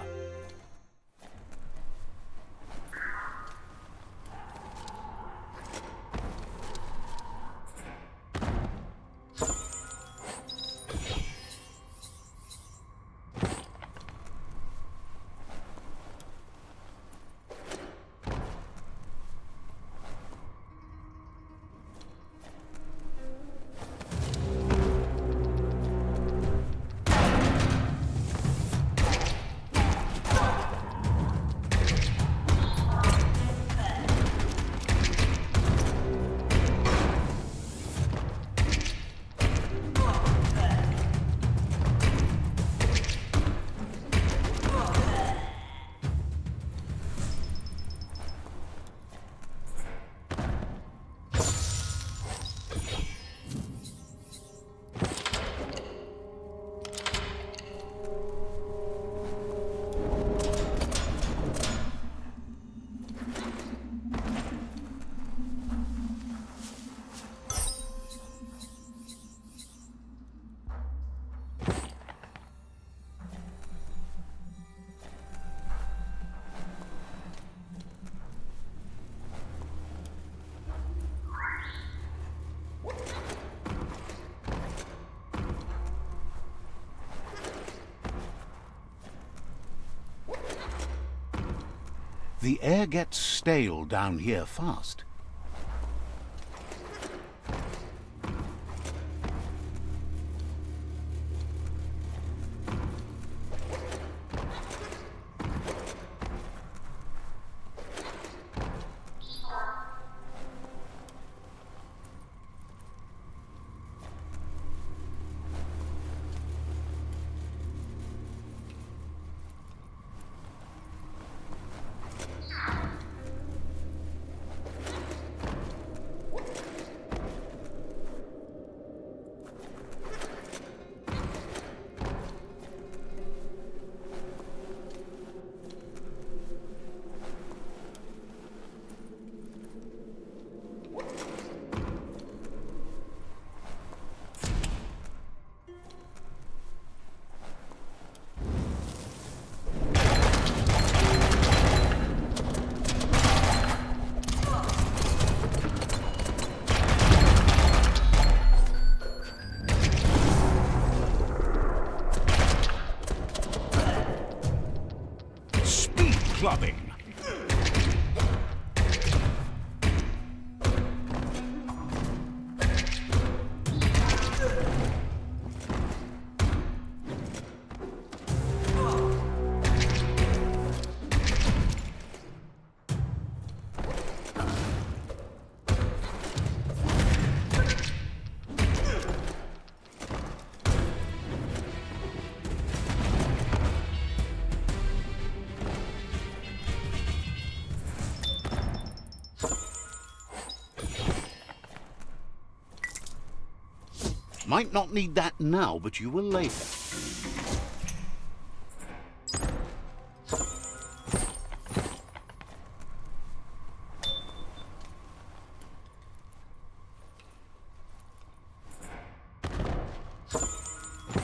The air gets stale down here fast. Clubbing. Might not need that now, but you will later.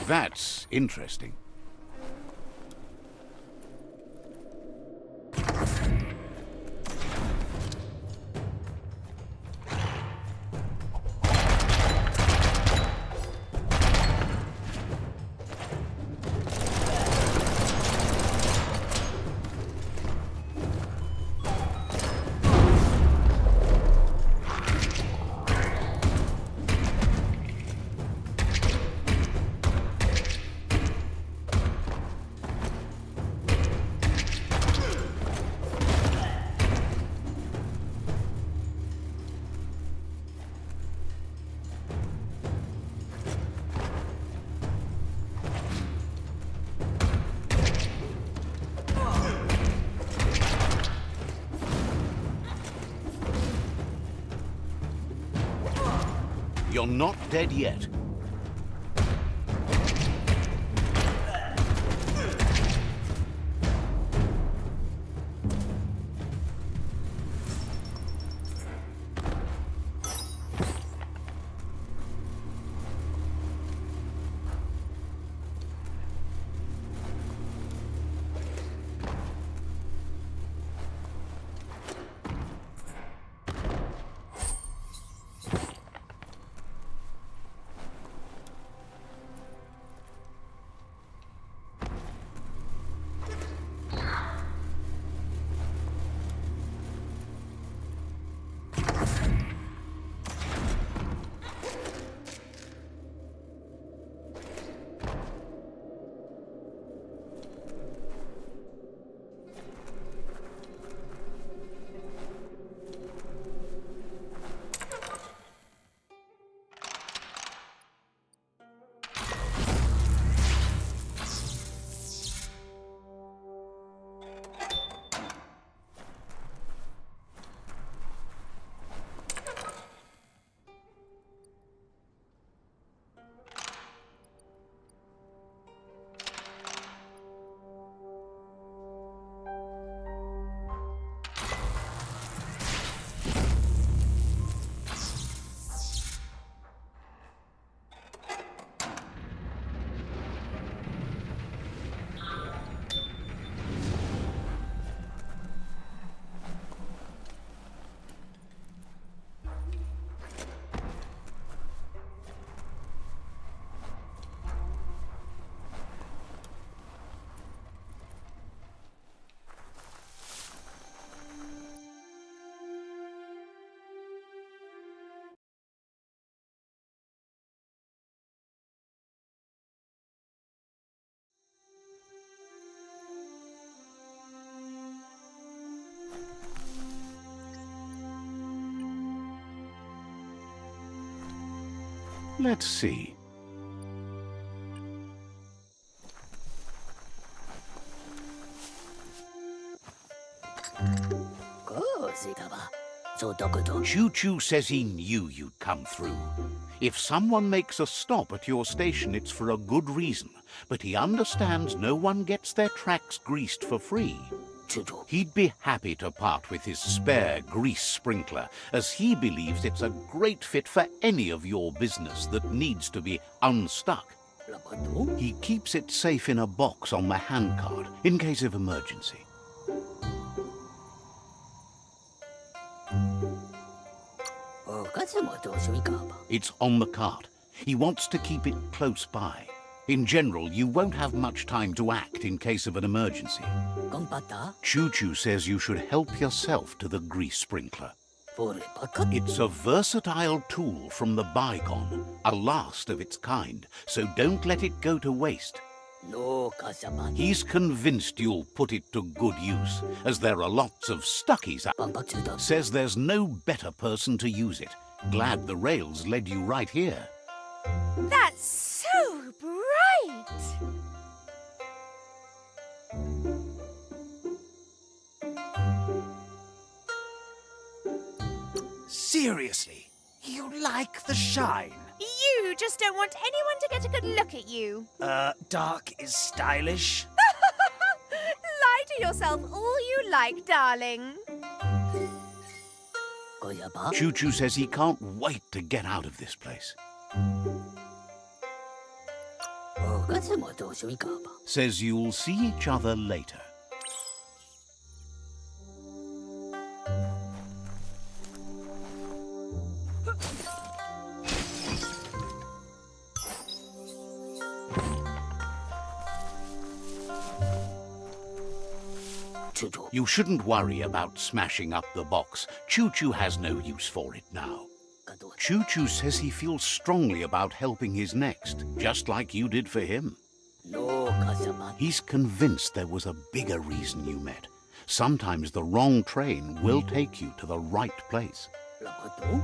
That's interesting. You're not dead yet. Let's see. Choo-Choo says he knew you'd come through. If someone makes a stop at your station, it's for a good reason. But he understands no one gets their tracks greased for free. He'd be happy to part with his spare grease sprinkler, as he believes it's a great fit for any of your business that needs to be unstuck. He keeps it safe in a box on the handcart, in case of emergency. It's on the cart. He wants to keep it close by. In general, you won't have much time to act in case of an emergency. Choo-Choo says you should help yourself to the grease sprinkler. It's a versatile tool from the bygone, a last of its kind, so don't let it go to waste. He's convinced you'll put it to good use, as there are lots of stuckies out. Says there's no better person to use it. Glad the rails led you right here. That's so bright! Seriously, you like the shine? You just don't want anyone to get a good look at you. Dark is stylish. Lie to yourself all you like, darling. Choo-Choo says he can't wait to get out of this place. Says you'll see each other later. You shouldn't worry about smashing up the box. Choo-Choo has no use for it now. Choo-Choo says he feels strongly about helping his next, just like you did for him. He's convinced there was a bigger reason you met. Sometimes the wrong train will take you to the right place.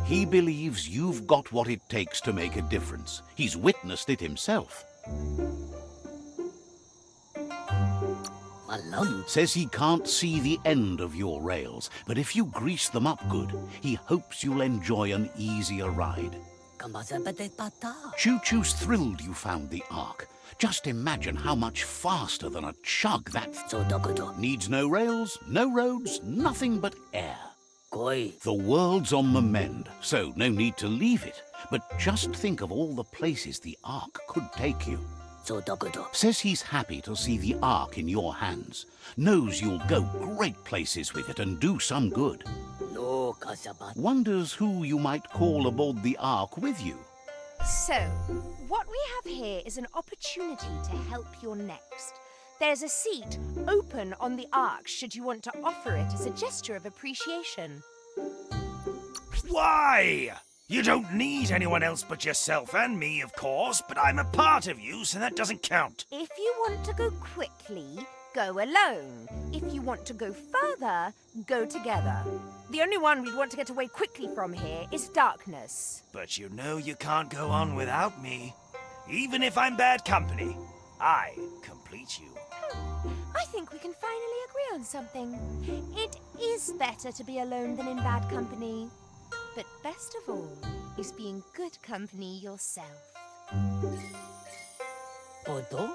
He believes you've got what it takes to make a difference. He's witnessed it himself. Says he can't see the end of your rails, but if you grease them up good, he hopes you'll enjoy an easier ride. Choo-choo's thrilled you found the Ark. Just imagine how much faster than a chug that needs no rails, no roads, nothing but air. The world's on the mend, so no need to leave it. But just think of all the places the Ark could take you. Says he's happy to see the Ark in your hands. Knows you'll go great places with it and do some good. Wonders who you might call aboard the Ark with you. So, what we have here is an opportunity to help your next. There's a seat open on the Ark should you want to offer it as a gesture of appreciation. Why? You don't need anyone else but yourself and me, of course, but I'm a part of you, so that doesn't count. If you want to go quickly, go alone. If you want to go further, go together. The only one we'd want to get away quickly from here is darkness. But you know you can't go on without me. Even if I'm bad company, I complete you. I think we can finally agree on something. It is better to be alone than in bad company. But best of all is being good company yourself.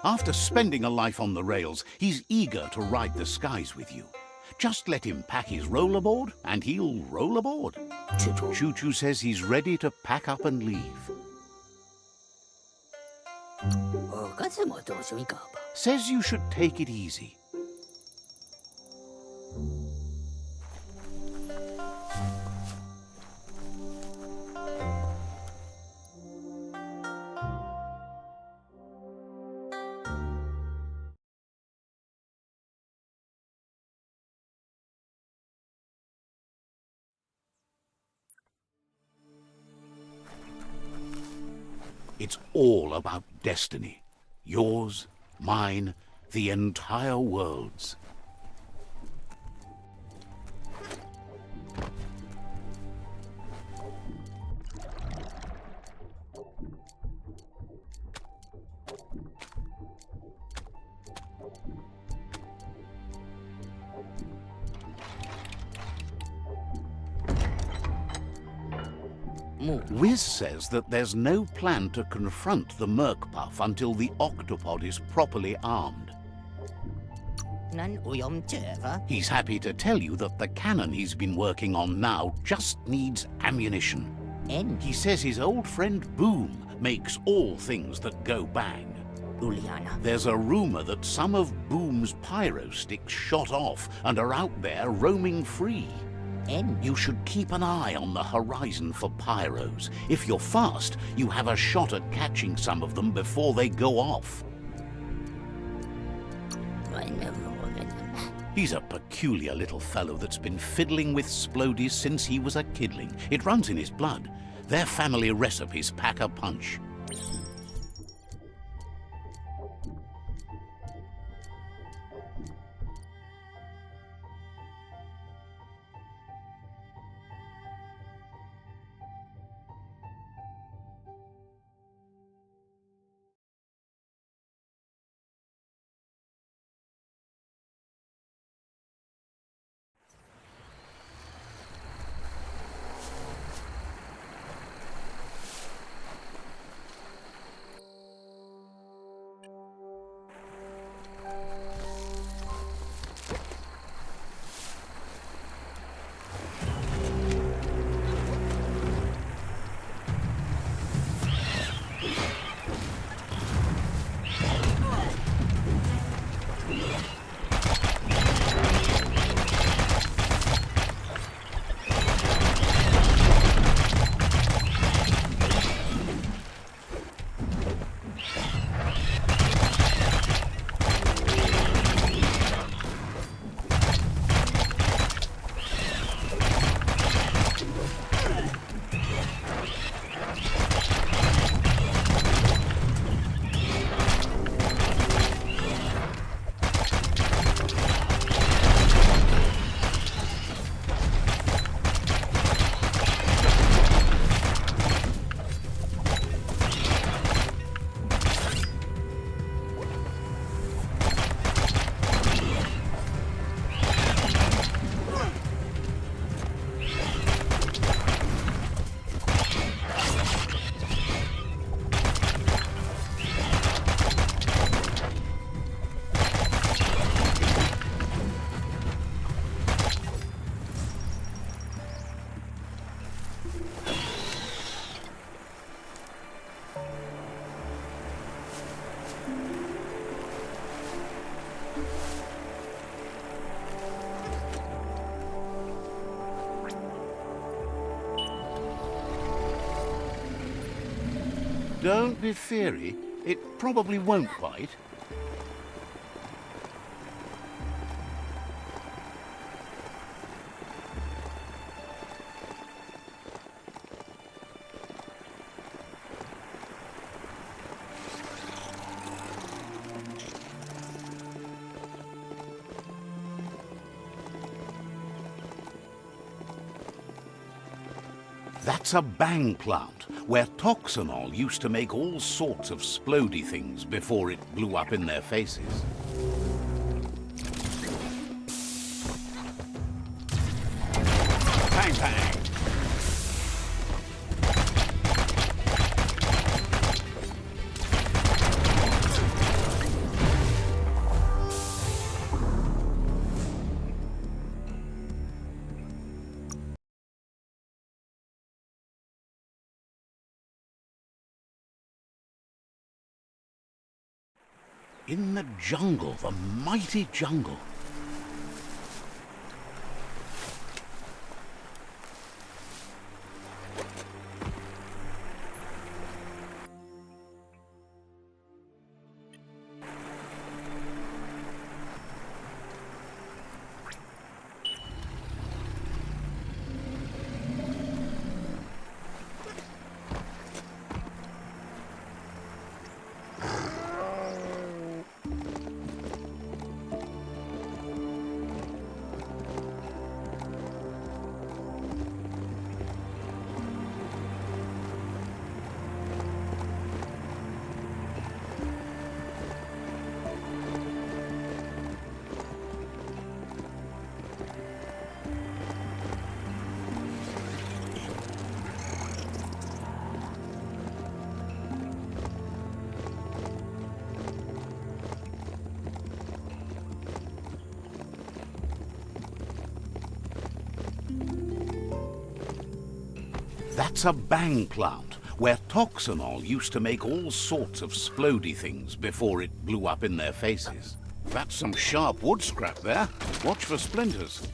After spending a life on the rails, he's eager to ride the skies with you. Just let him pack his rollerboard, and he'll roll aboard. Choo-choo says he's ready to pack up and leave. Says you should take it easy. It's all about destiny. Yours, mine, the entire world's. Wiz says that there's no plan to confront the Merkpuff until the octopod is properly armed. He's happy to tell you that the cannon he's been working on now just needs ammunition. He says his old friend Boom makes all things that go bang. There's a rumor that some of Boom's pyro sticks shot off and are out there roaming free. You should keep an eye on the horizon for pyros. If you're fast, you have a shot at catching some of them before they go off. He's a peculiar little fellow that's been fiddling with Splodies since he was a kidling. It runs in his blood. Their family recipes pack a punch. Don't be feary. It probably won't bite. That's a bang plant, where toxanol used to make all sorts of splody things before it blew up in their faces. Bang, bang! In the jungle, the mighty jungle. That's a bang plant, where toxanol used to make all sorts of splody things before it blew up in their faces. That's some sharp wood scrap there. Watch for splinters.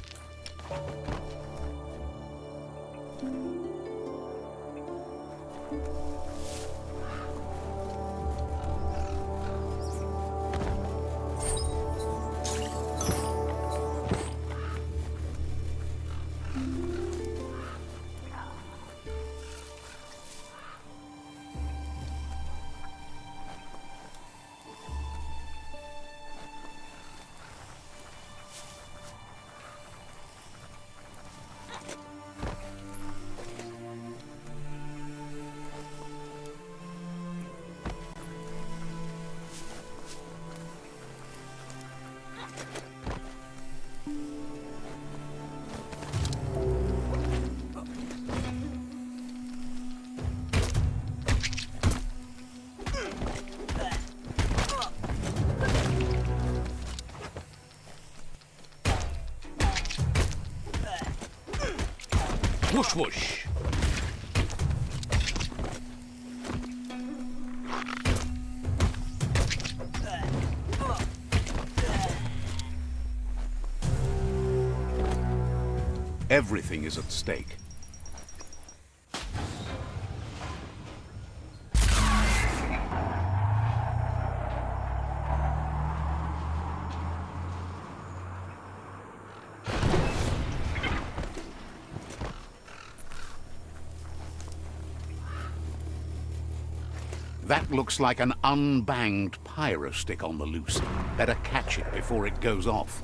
Whoosh, whoosh. Everything is at stake. That looks like an unbanged pyro stick on the loose. Better catch it before it goes off.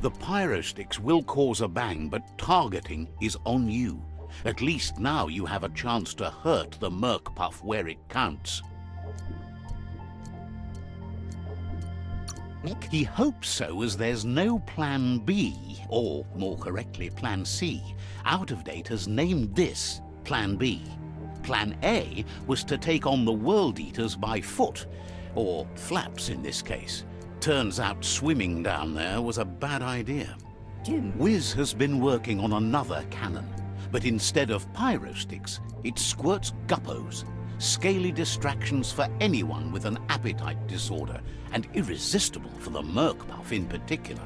The pyrosticks will cause a bang, but targeting is on you. At least now you have a chance to hurt the Merkpuff where it counts. Nick? He hopes so, as there's no Plan B, or more correctly, Plan C. Out of Date has named this Plan B. Plan A was to take on the World Eaters by foot, or flaps in this case. Turns out swimming down there was a bad idea. Wiz has been working on another cannon, but instead of pyrosticks, it squirts guppos, scaly distractions for anyone with an appetite disorder, and irresistible for the Merkpuff in particular.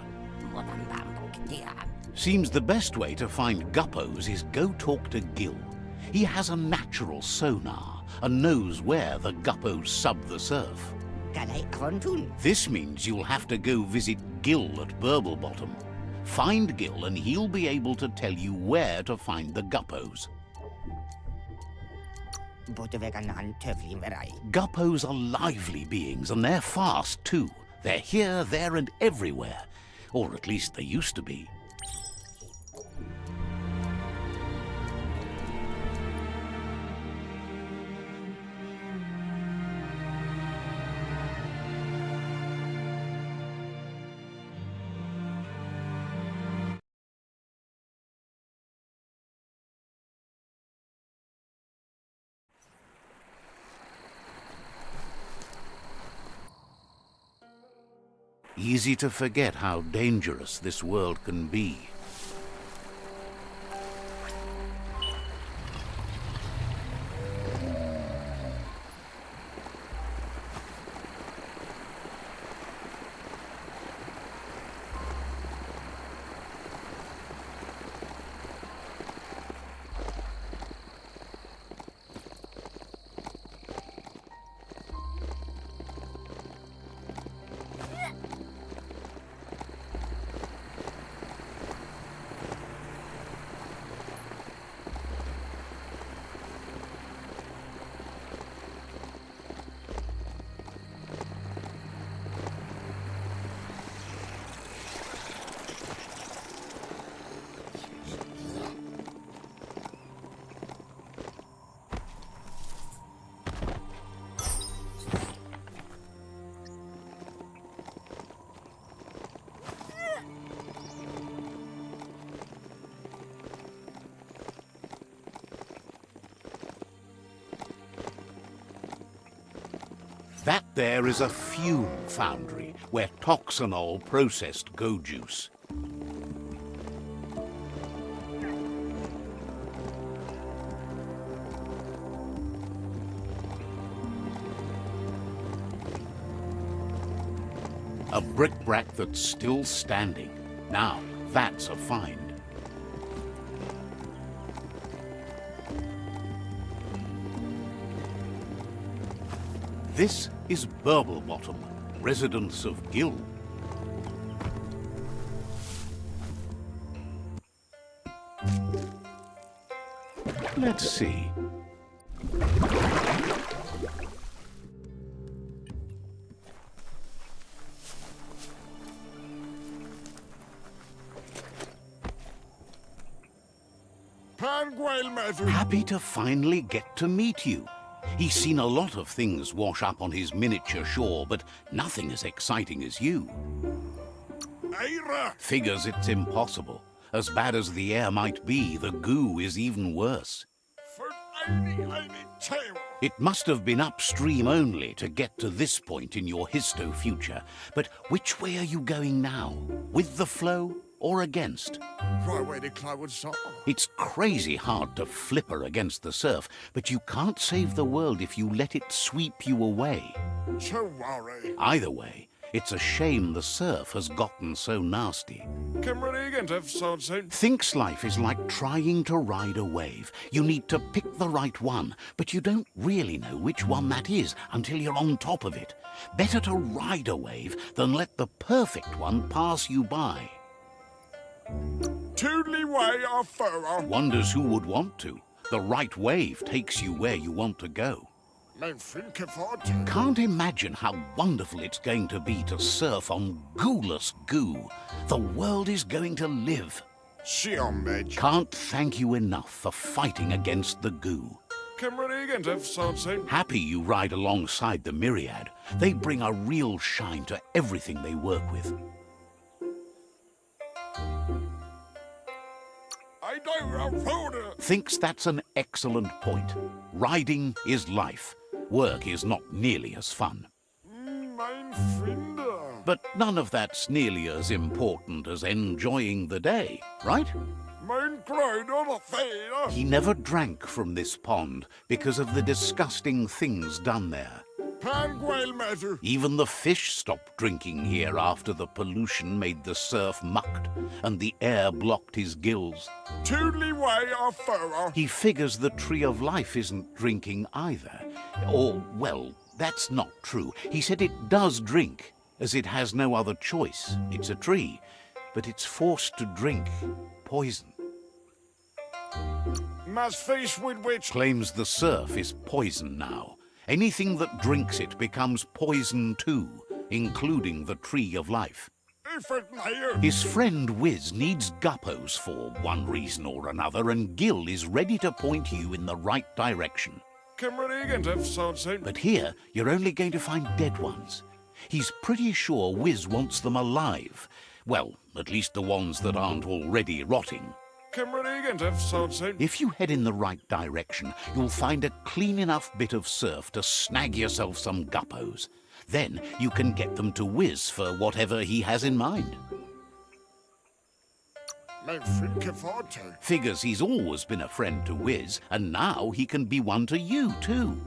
Seems the best way to find guppos is go talk to Gil. He has a natural sonar and knows where the guppos sub the surf. This means you'll have to go visit Gil at Burblebottom. Find Gil and he'll be able to tell you where to find the guppos. Guppos are lively beings, and they're fast too. They're here, there, and everywhere. Or at least they used to be. Easy to forget how dangerous this world can be. That there is a fume foundry where toxanol processed go juice. A bric-brac that's still standing. Now, that's a find. This is Burblebottom, residence of Gil. Let's see. Happy to finally get to meet you. He's seen a lot of things wash up on his miniature shore, but nothing as exciting as you. Figures it's impossible. As bad as the air might be, the goo is even worse. It must have been upstream only to get to this point in your histo-future. But which way are you going now? With the flow or against? It's crazy hard to flipper against the surf, but you can't save the world if you let it sweep you away. Either way, it's a shame the surf has gotten so nasty. Thinks life is like trying to ride a wave. You need to pick the right one, but you don't really know which one that is until you're on top of it. Better to ride a wave than let the perfect one pass you by. Wonders who would want to. The right wave takes you where you want to go. Men flinke fartyg. Can't imagine how wonderful it's going to be to surf on gooless goo. The world is going to live. Siomedge. Can't thank you enough for fighting against the goo. Kemmerigent of Sonsen. Happy you ride alongside the myriad. They bring a real shine to everything they work with. I don't afford it. Thinks that's an excellent point. Riding is life. Work is not nearly as fun. Mein Finder. But none of that's nearly as important as enjoying the day, right? Mein Kleid on a fader. He never drank from this pond because of the disgusting things done there. Panguel measure. Even the fish stopped drinking here after the pollution made the surf mucked and the air blocked his gills. Toodly way of furrow. He figures the Tree of Life isn't drinking either. Or, well, that's not true. He said it does drink, as it has no other choice. It's a tree, but it's forced to drink poison. Must face with which. Claims the surf is poison now. Anything that drinks it becomes poison too, including the Tree of Life. If it may. His friend Wiz needs guppos for one reason or another, and Gil is ready to point you in the right direction. Kemmerigent of Sonsen. But here, you're only going to find dead ones. He's pretty sure Wiz wants them alive. Well, at least the ones that aren't already rotting. Kemmerigent of Sonsen. If you head in the right direction, you'll find a clean enough bit of surf to snag yourself some guppos. Then you can get them to Wiz for whatever he has in mind. Men flinke fartyg. Figures he's always been a friend to Wiz, and now he can be one to you too.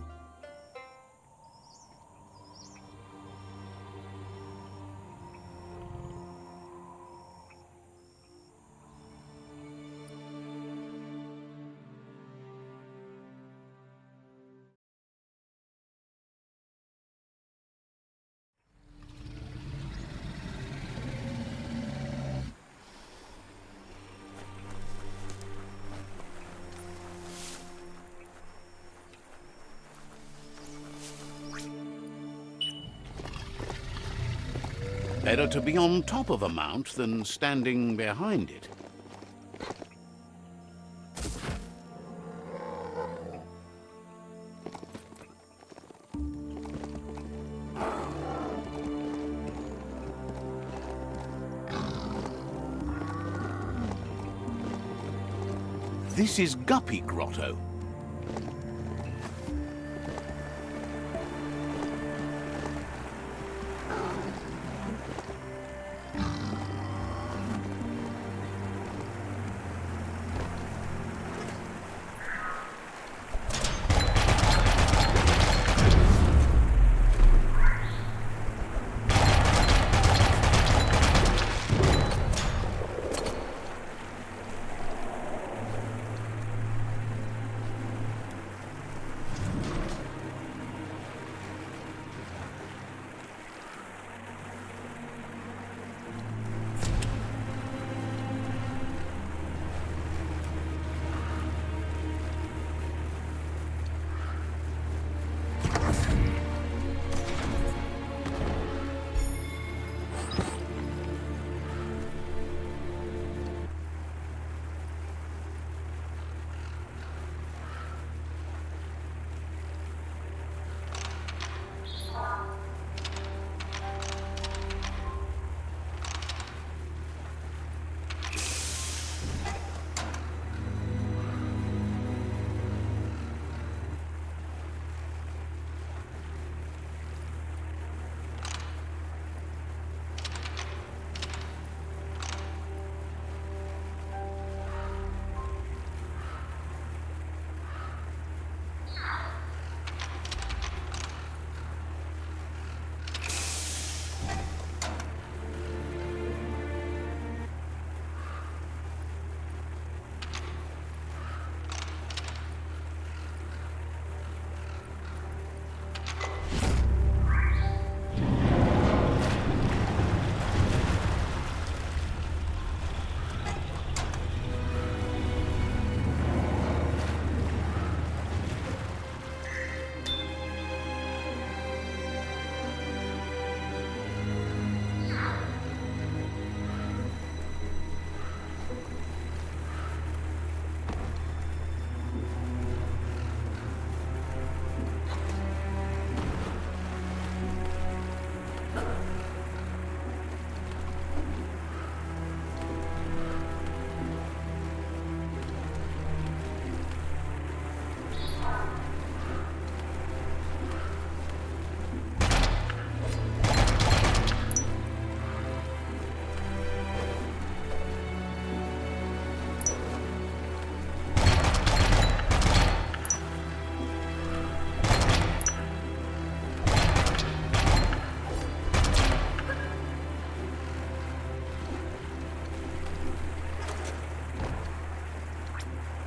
Better to be on top of a mount than standing behind it. This is Guppy Grotto.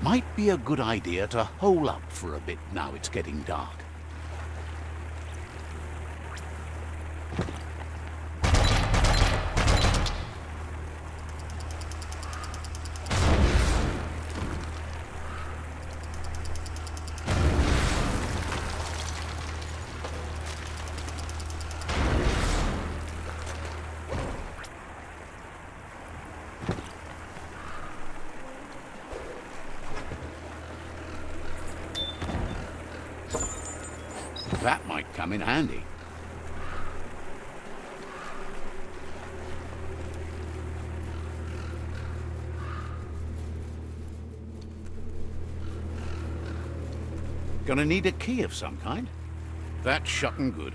Might be a good idea to hole up for a bit now it's getting dark. That might come in handy. Gonna need a key of some kind. That's shut and good.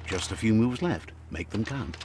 Just a few moves left. Make them count.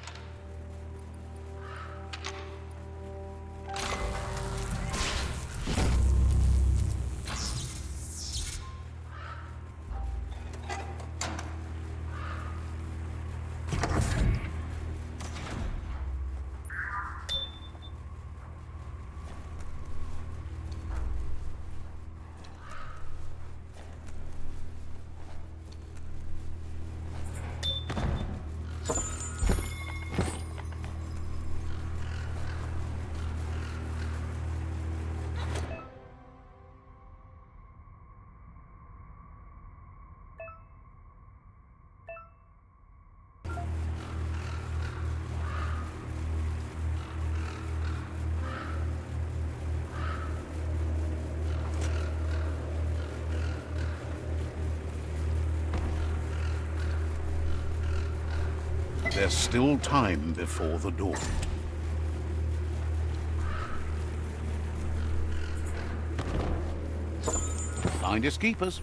There's still time before the dawn. Findest keepers.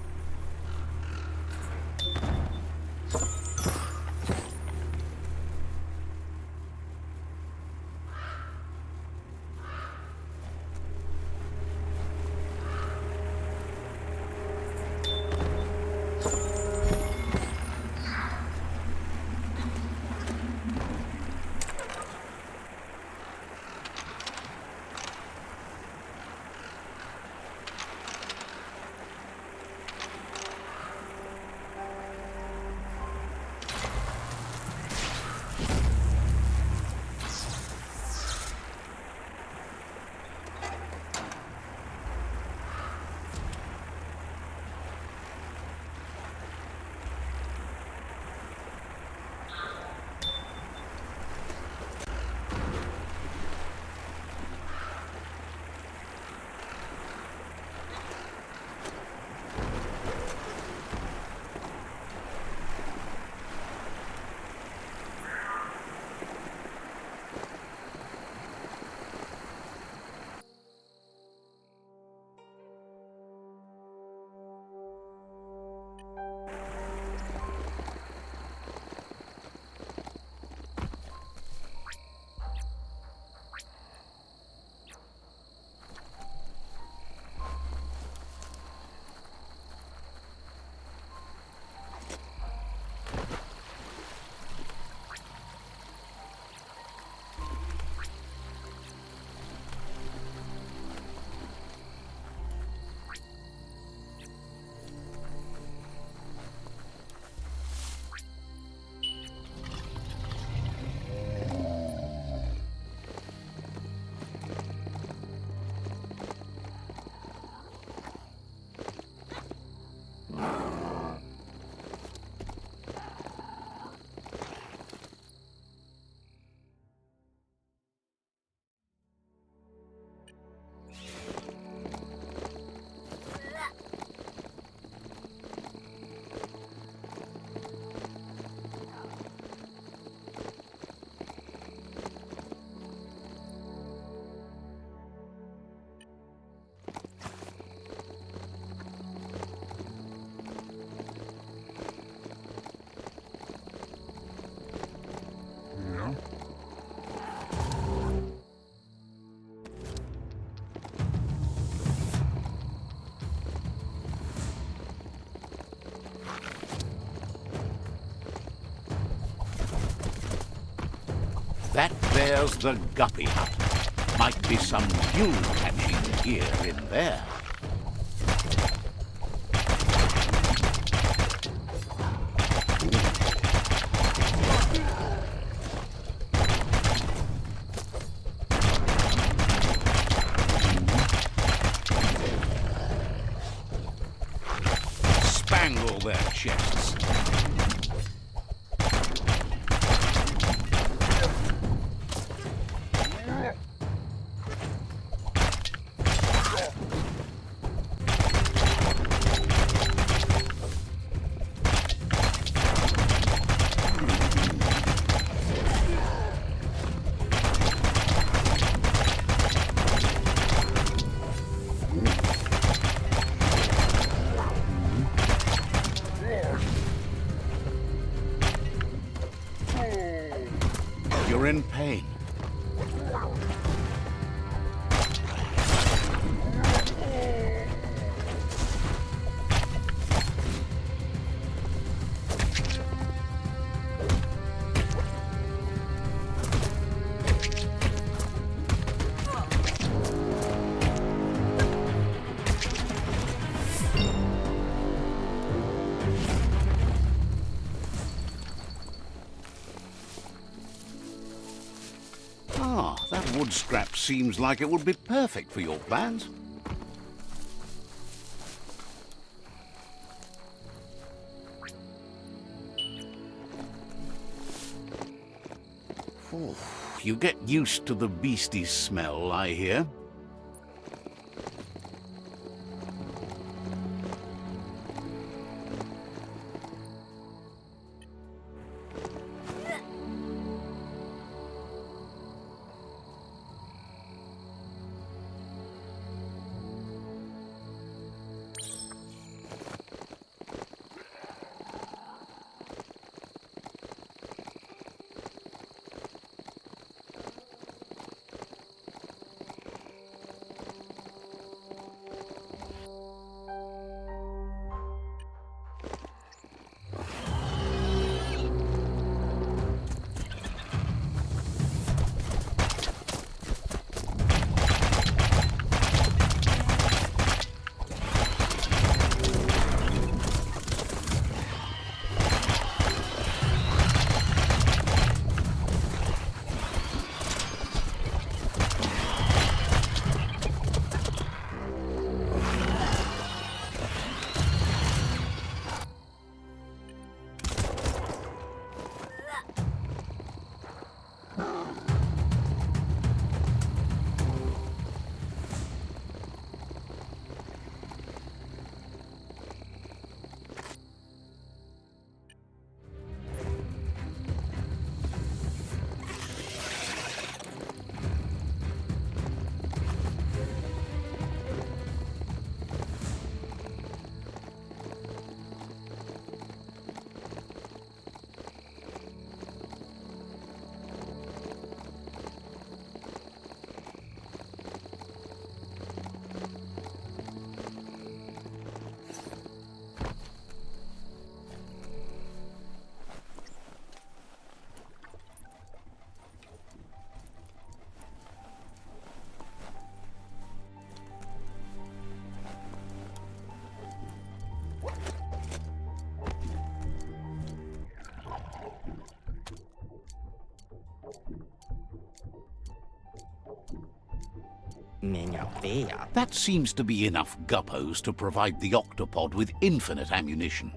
There's the guppy hut. Might be some fuel catching gear in there. Spangle their chests. You're in pain. That wood scrap seems like it would be perfect for your plans. Oh, you get used to the beastly smell, I hear. That seems to be enough guppos to provide the octopod with infinite ammunition.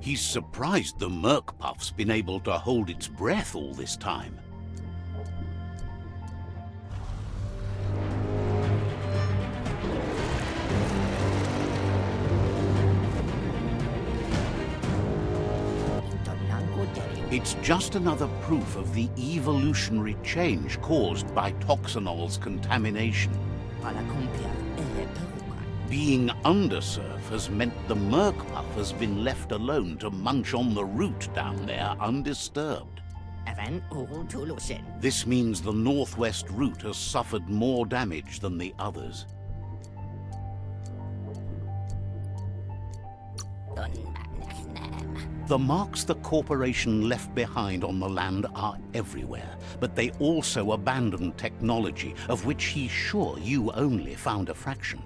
He's surprised the Merc-Puff's been able to hold its breath all this time. It's just another proof of the evolutionary change caused by Toxanol's contamination. Being undersurf has meant the Merc-Puff has been left alone to munch on the root down there undisturbed. This means the northwest route has suffered more damage than the others. The marks the corporation left behind on the land are everywhere, but they also abandoned technology of which he's sure you only found a fraction.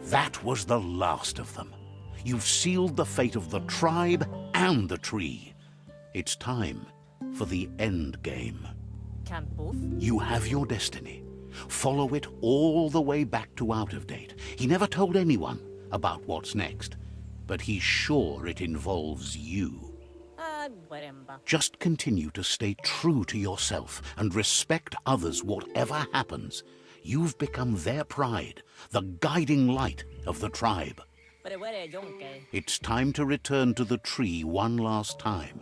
That was the last of them. You've sealed the fate of the tribe and the tree. It's time for the end game. Can't both? You have your destiny. Follow it all the way back to Out of Date. He never told anyone about what's next, but he's sure it involves you. Whatever. Just continue to stay true to yourself and respect others whatever happens. You've become their pride, the guiding light of the tribe. It's time to return to the tree one last time.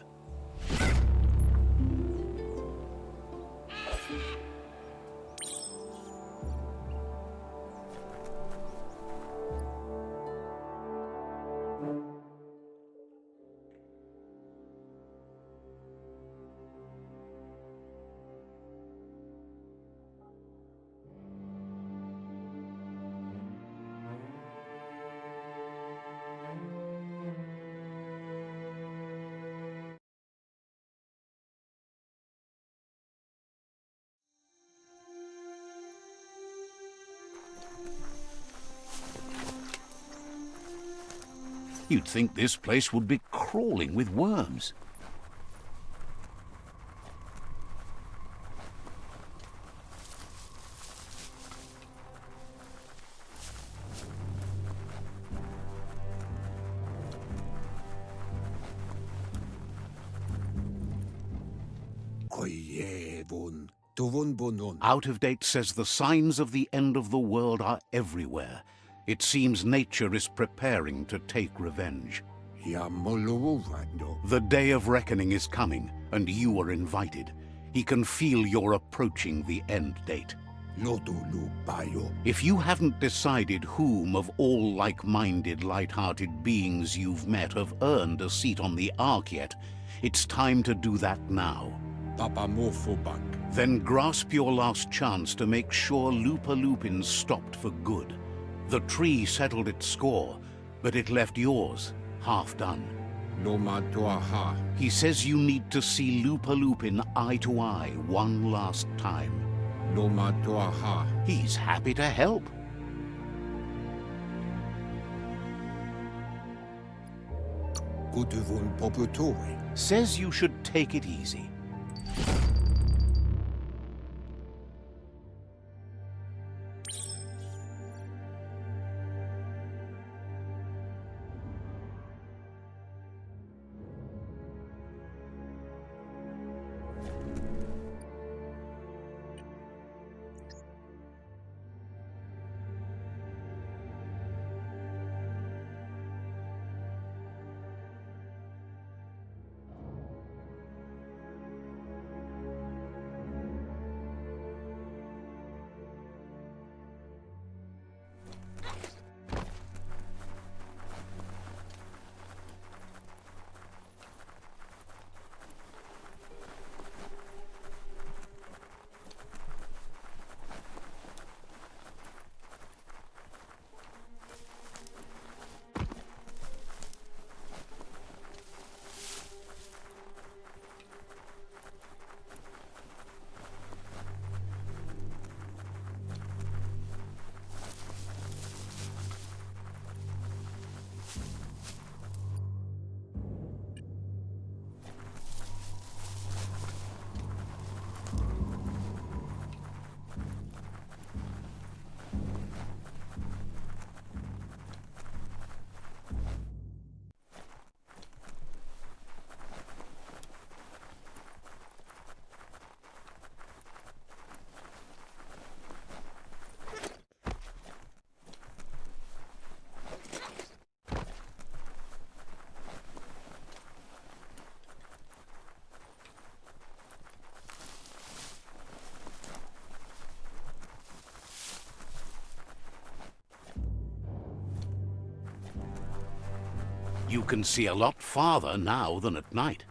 You'd think this place would be crawling with worms. Koyevun. Tuvun bunun. Out of Date says the signs of the end of the world are everywhere. It seems nature is preparing to take revenge. Yamoluwando. The day of reckoning is coming, and you are invited. He can feel you're approaching the end date. Lotulu bayo. If you haven't decided whom of all like-minded, light-hearted beings you've met have earned a seat on the Ark yet, it's time to do that now. Papa mofubak. Then grasp your last chance to make sure Lupa Lupin's stopped for good. The tree settled its score, but it left yours half done. Loma toaha. He says you need to see Lupa Lupin eye to eye one last time. Loma toaha. He's happy to help. Kutuvun poputoi. Says you should take it easy. You can see a lot farther now than at night.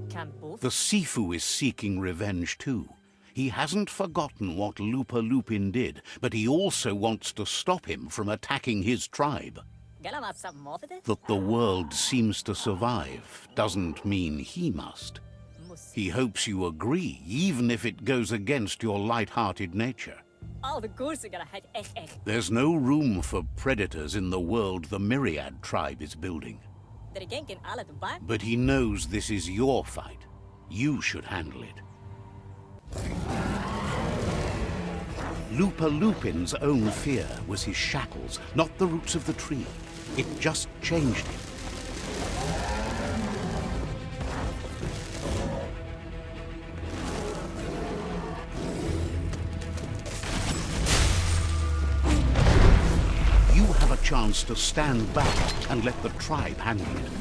Can both? The Sifu is seeking revenge too. He hasn't forgotten what Lupa Lupin did, but he also wants to stop him from attacking his tribe. That the world seems to survive doesn't mean he must. He hopes you agree, even if it goes against your light-hearted nature. All the goals are gonna head SS. There's no room for predators in the world the Myriad tribe is building. But he knows this is your fight. You should handle it. Lupa Lupin's own fear was his shackles, not the roots of the tree. It just changed him. You have a chance to stand back and let the tribe handle it.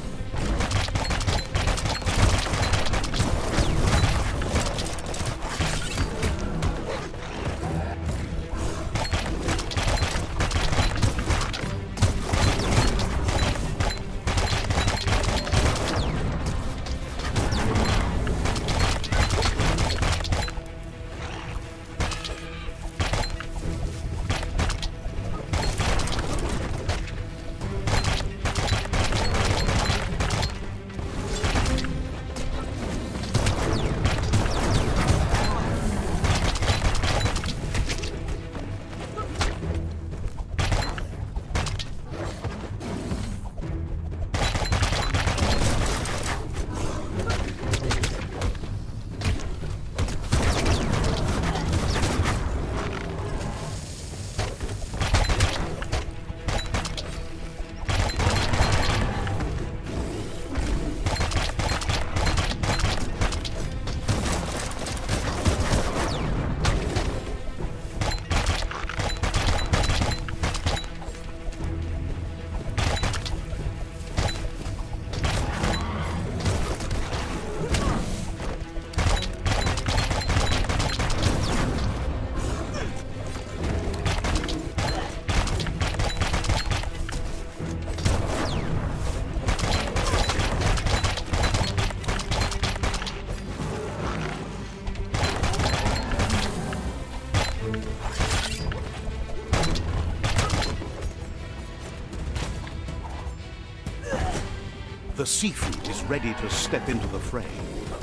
The Sifu is ready to step into the fray.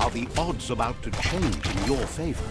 Are the odds about to change in your favor?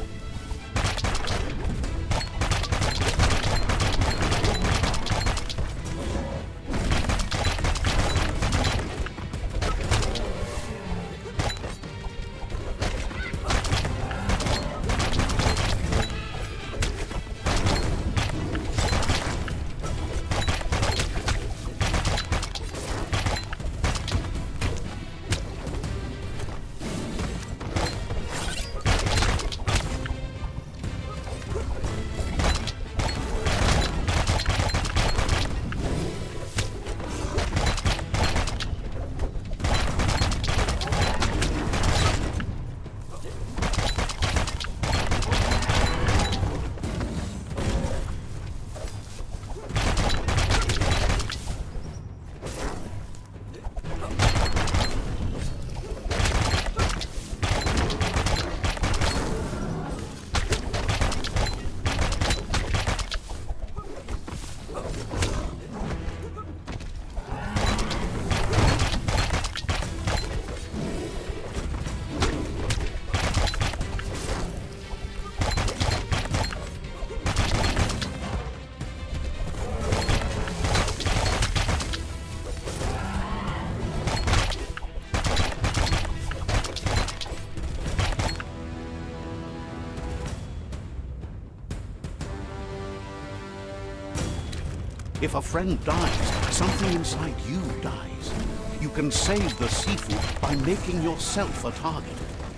If a friend dies, something inside you dies. You can save the Sifu by making yourself a target.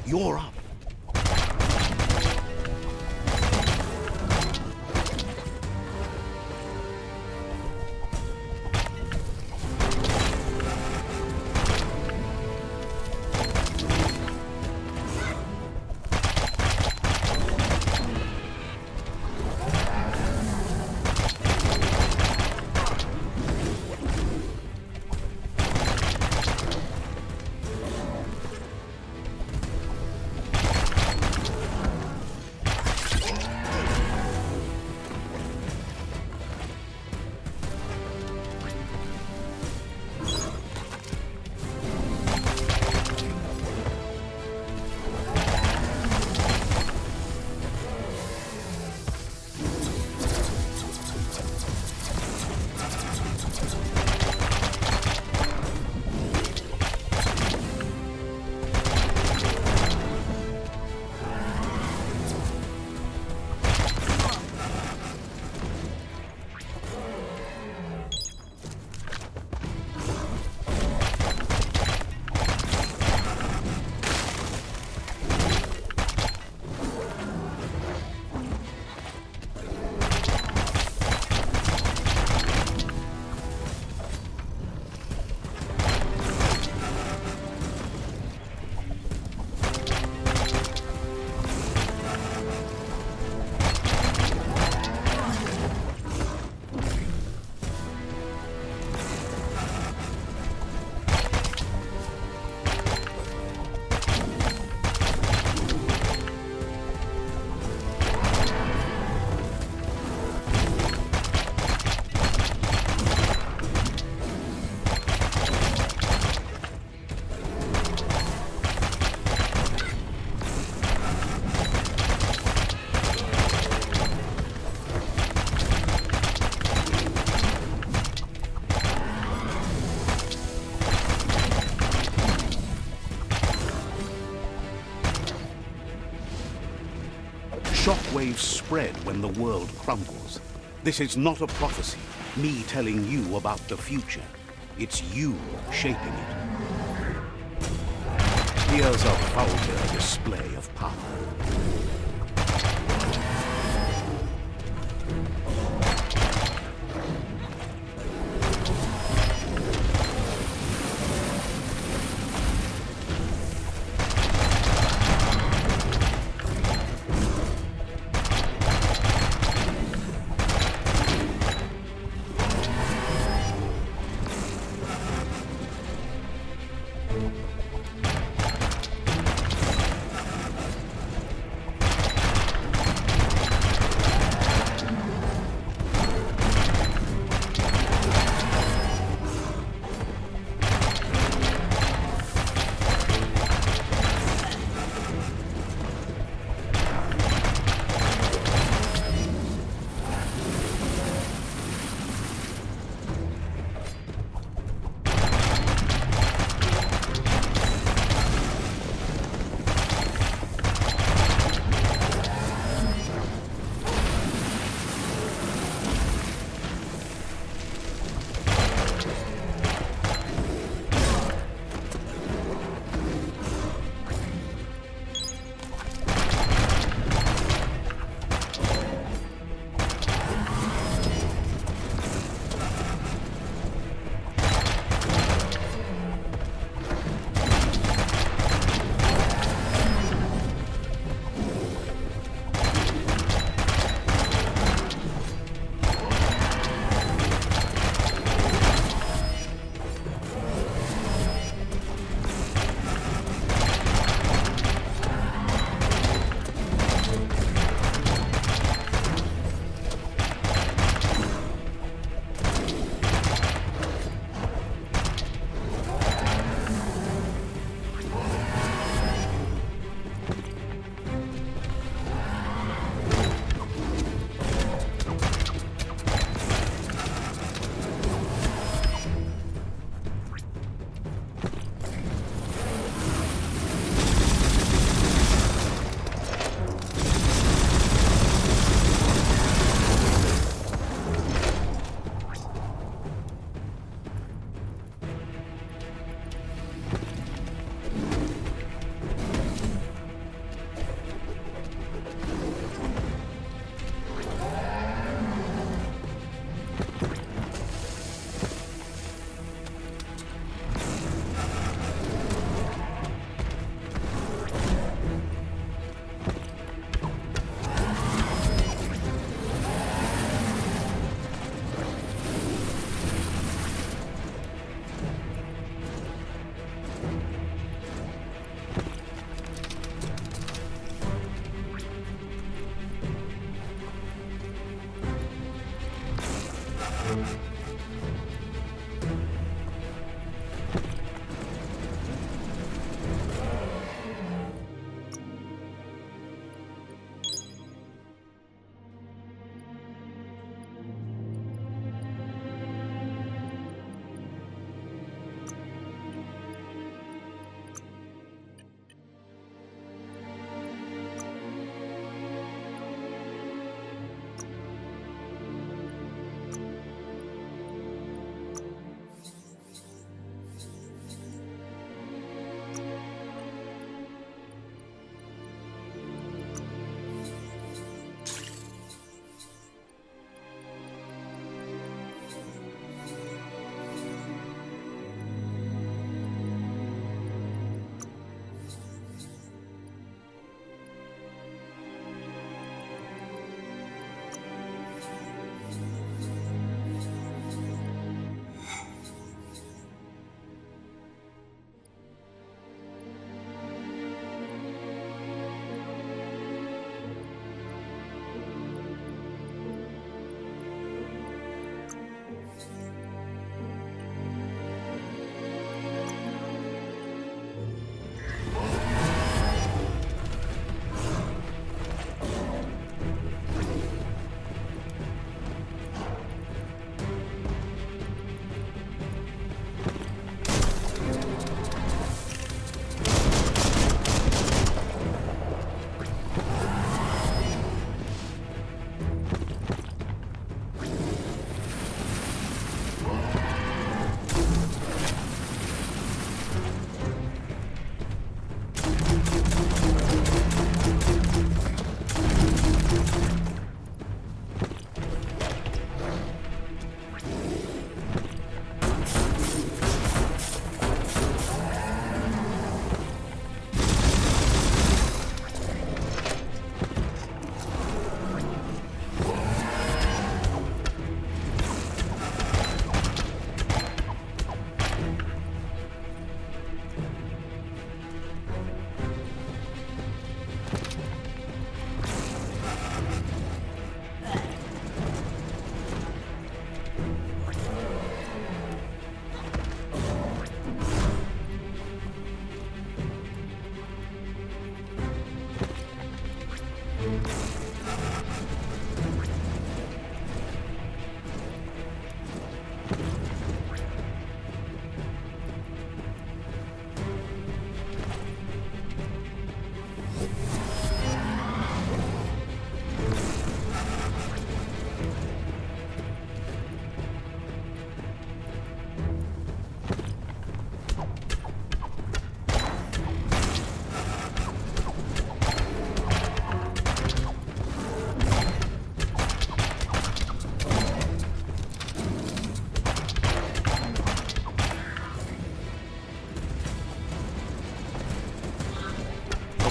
You're up. Shockwaves spread when the world crumbles. This is not a prophecy, me telling you about the future. It's you shaping it. Here's a vulgar display of power.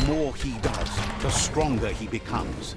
more he does, the stronger he becomes.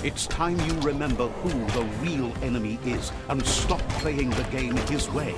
It's time you remember who the real enemy is and stop playing the game his way.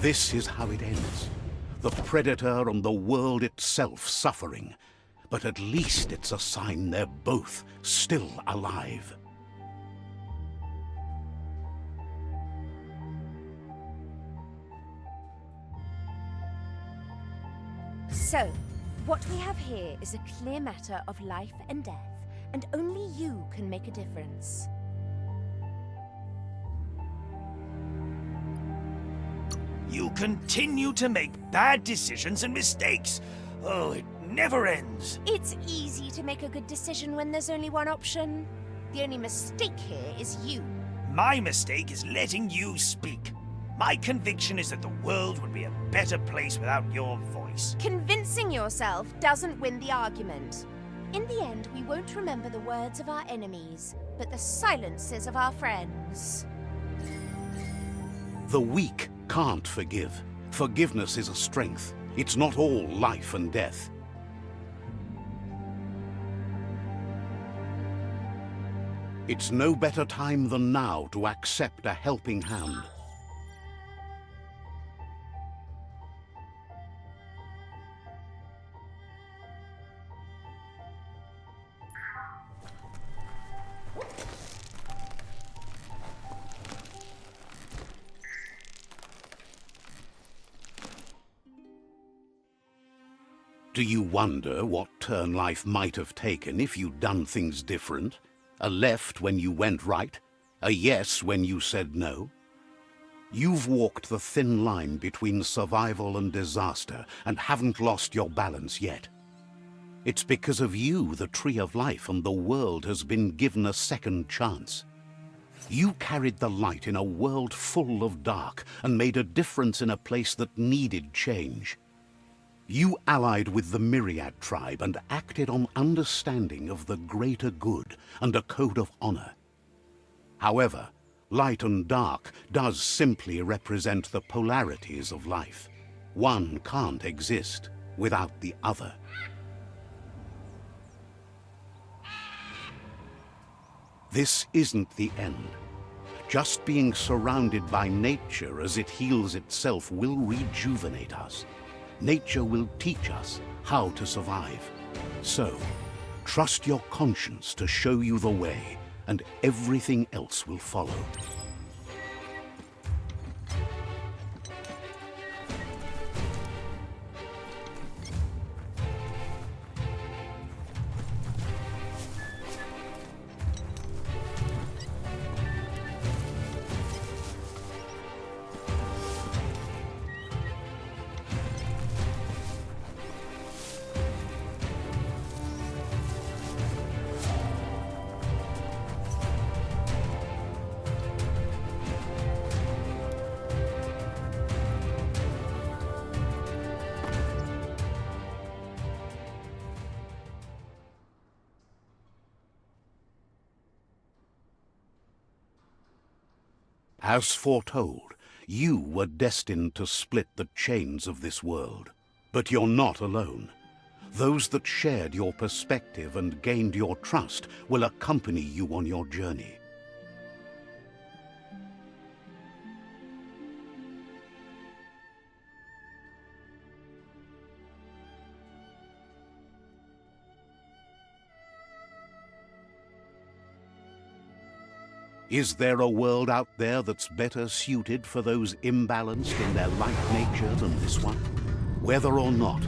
This is how it ends. The Predator and the world itself suffering. But at least it's a sign they're both still alive. So, what we have here is a clear matter of life and death, and only you can make a difference. You continue to make bad decisions and mistakes. Oh, it never ends. It's easy to make a good decision when there's only one option. The only mistake here is you. My mistake is letting you speak. My conviction is that the world would be a better place without your voice. Convincing yourself doesn't win the argument. In the end, we won't remember the words of our enemies, but the silences of our friends. The weak can't forgive. Forgiveness is a strength. It's not all life and death. It's no better time than now to accept a helping hand. Do you wonder what turn life might have taken if you'd done things different? A left when you went right? A yes when you said no? You've walked the thin line between survival and disaster and haven't lost your balance yet. It's because of you the Tree of Life and the world has been given a second chance. You carried the light in a world full of dark and made a difference in a place that needed change. You allied with the Myriad tribe and acted on understanding of the greater good and a code of honor. However, light and dark does simply represent the polarities of life. One can't exist without the other. This isn't the end. Just being surrounded by nature as it heals itself will rejuvenate us. Nature will teach us how to survive. So, trust your conscience to show you the way, and everything else will follow. As foretold, you were destined to split the chains of this world. But you're not alone. Those that shared your perspective and gained your trust will accompany you on your journey. Is there a world out there that's better suited for those imbalanced in their light nature than this one? Whether or not,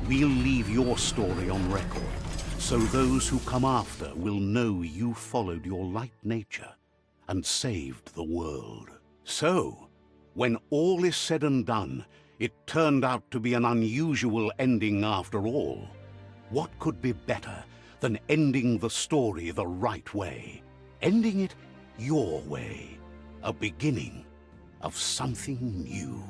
we'll leave your story on record, so those who come after will know you followed your light nature and saved the world. So, when all is said and done, it turned out to be an unusual ending after all. What could be better than ending the story the right way? Ending it your way, a beginning of something new.